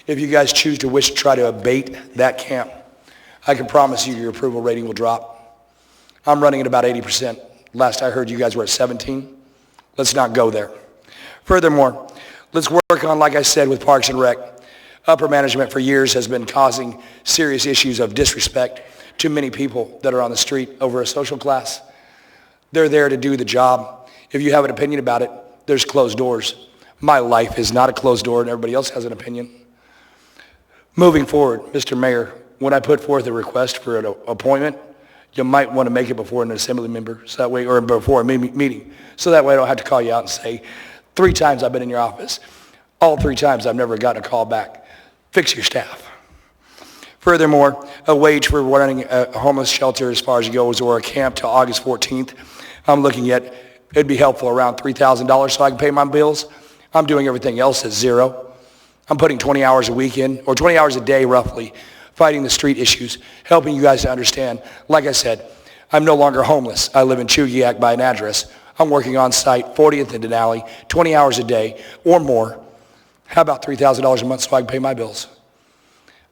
If you guys choose to wish to try to abate that camp, I can promise you your approval rating will drop. I'm running at about 80%. Last I heard you guys were at 17. Let's not go there. Furthermore, let's work on, like I said, with Parks and Rec. Upper management for years has been causing serious issues of disrespect to many people that are on the street over a social class. They're there to do the job. If you have an opinion about it, there's closed doors. My life is not a closed door, and everybody else has an opinion. Moving forward, Mr. Mayor, when I put forth a request for an appointment, you might want to make it before an assembly member, so that way, or before a meeting, so that way I don't have to call you out and say, 3 times I've been in your office. All 3 times, I've never gotten a call back. Fix your staff. Furthermore, a wage for running a homeless shelter as far as it goes, or a camp till August 14th, I'm looking at, it'd be helpful around $3,000 so I can pay my bills. I'm doing everything else at zero. I'm putting 20 hours a week in, or 20 hours a day roughly, fighting the street issues, helping you guys to understand. Like I said, I'm no longer homeless. I live in Chugiak by an address. I'm working on site, 40th and Denali, 20 hours a day or more. How about $3,000 a month so I can pay my bills?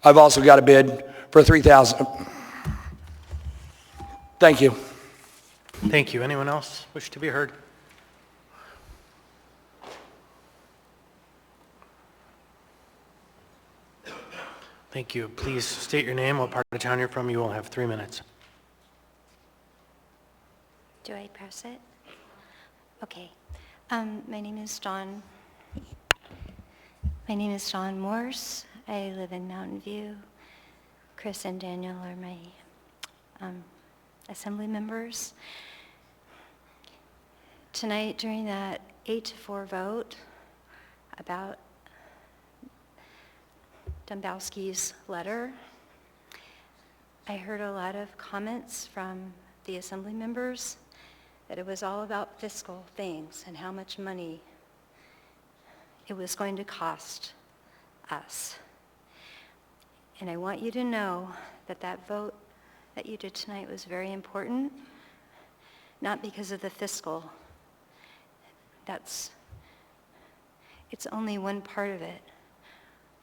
I've also got a bid for $3,000. Thank you. Thank you. Anyone else wish to be heard? Thank you. Please state your name, what part of town you're from. You will have 3 minutes. Do I press it? Okay. My name is Dawn Morse. I live in Mountain View. Chris and Daniel are my assembly members. Tonight, during that 8-4 vote about Dombrowski's letter, I heard a lot of comments from the assembly members that it was all about fiscal things and how much money it was going to cost us. And I want you to know that that vote that you did tonight was very important, not because of the fiscal. It's only one part of it.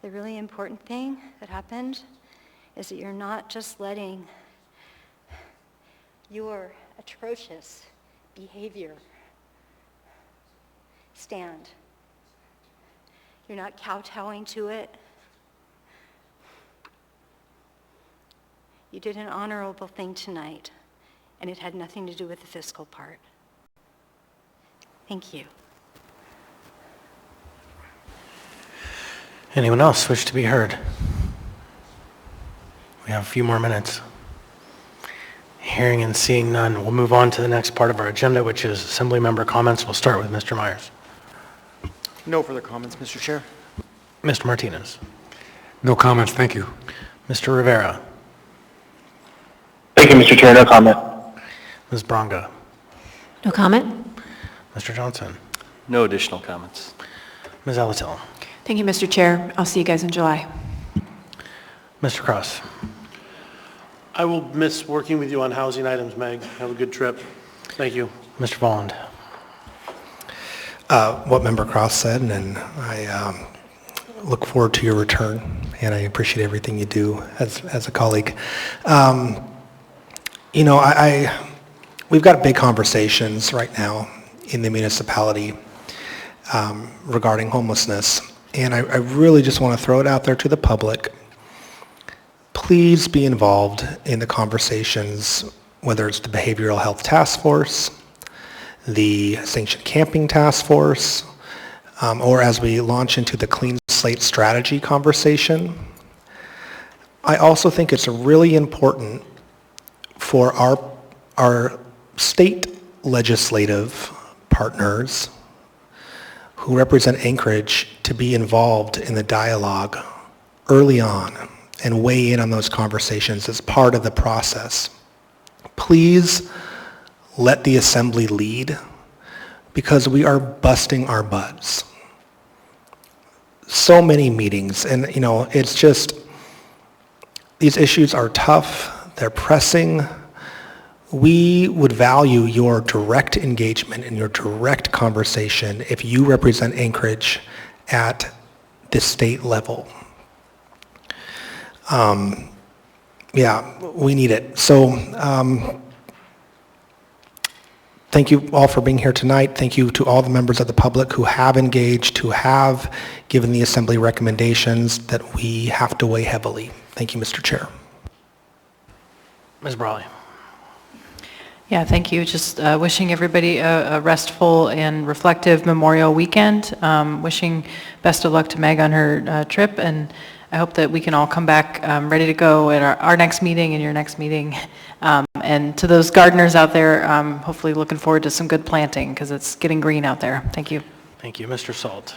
The really important thing that happened is that you're not just letting your atrocious behavior stand. You're not kowtowing to it. You did an honorable thing tonight, and it had nothing to do with the fiscal part. Thank you. Anyone else wish to be heard? We have a few more minutes. Hearing and seeing none, we'll move on to the next part of our agenda, which is assembly member comments. We'll start with Mr. Myers. No further comments, Mr. Chair. Mr. Martinez. No comments, thank you. Mr. Rivera. Thank you, Mr. Chair. No comment. Ms. Bronga. No comment? Mr. Johnson. No additional comments. Ms. Alatil. Thank you, Mr. Chair. I'll see you guys in July. Mr. Cross. I will miss working with you on housing items, Meg. Have a good trip. Thank you. Mr. Volland. What Member Cross said, and I look forward to your return, and I appreciate everything you do as a colleague. We've got big conversations right now in the municipality regarding homelessness, and I really just want to throw it out there to the public. Please be involved in the conversations, whether it's the Behavioral Health Task Force, the Sanctioned Camping Task Force, or as we launch into the Clean Slate Strategy conversation. I also think it's really important for our state legislative partners who represent Anchorage to be involved in the dialogue early on and weigh in on those conversations as part of the process. Please let the assembly lead, because we are busting our butts. So many meetings, and it's just, these issues are tough, they're pressing. We would value your direct engagement and your direct conversation if you represent Anchorage at the state level. We need it. So thank you all for being here tonight. Thank you to all the members of the public who have engaged, who have given the assembly recommendations that we have to weigh heavily. Thank you, Mr. Chair. Ms. Brawley. Yeah, thank you. Just wishing everybody a restful and reflective Memorial Weekend. Wishing best of luck to Meg on her trip, and I hope that we can all come back ready to go at our next meeting and your next meeting. And to those gardeners out there, hopefully looking forward to some good planting, because it's getting green out there. Thank you. Thank you. Mr. Salt.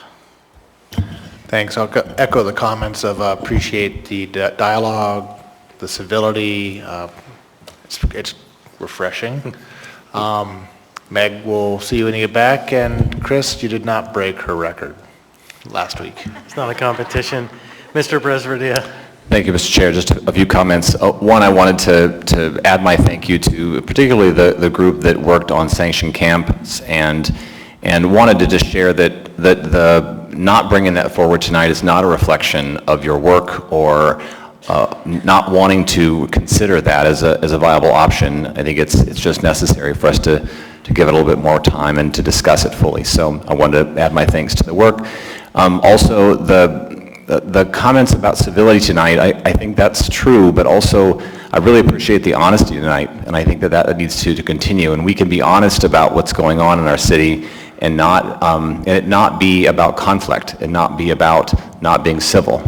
Thanks. I'll echo the comments of appreciate the dialogue, the civility. It's refreshing. Meg, we'll see you when you get back. And Chris, you did not break her record last week. It's not a competition. Mr. Bresverdia. Thank you, Mr. Chair. Just a few comments. One, I wanted to add my thank you to particularly the group that worked on sanctioned camps and wanted to just share that the not bringing that forward tonight is not a reflection of your work or not wanting to consider that as a viable option. I think it's just necessary for us to give it a little bit more time and to discuss it fully. So I wanted to add my thanks to the work. Also, the comments about civility tonight, I think that's true, but also I really appreciate the honesty tonight, and I think that needs to continue, and we can be honest about what's going on in our city and it not be about conflict and not be about not being civil,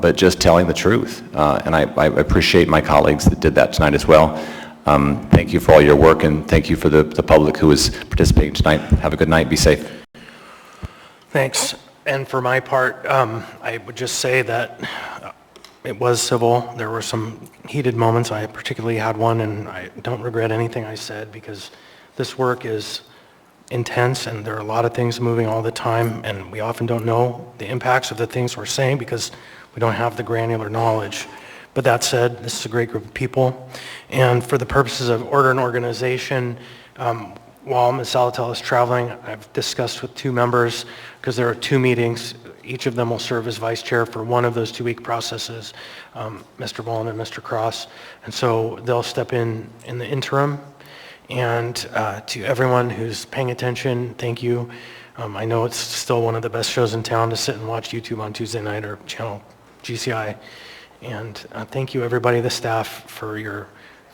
but just telling the truth. And I appreciate my colleagues that did that tonight as well. Thank you for all your work, and thank you for the public who is participating tonight. Have a good night. Be safe. Thanks. And for my part, I would just say that it was civil. There were some heated moments. I particularly had one, and I don't regret anything I said because this work is intense and there are a lot of things moving all the time, and we often don't know the impacts of the things we're saying because we don't have the granular knowledge. But that said, this is a great group of people. And for the purposes of order and organization, while Ms. Salatel is traveling, I've discussed with two members, because there are two meetings, each of them will serve as vice chair for one of those 2-week processes, Mr. Boland and Mr. Cross. And so they'll step in the interim. And to everyone who's paying attention, thank you. I know it's still one of the best shows in town to sit and watch YouTube on Tuesday night or channel GCI. And thank you, everybody, the staff, for your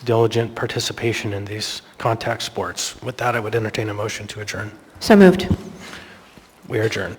diligent participation in these contact sports. With that, I would entertain a motion to adjourn. So moved. We are adjourned.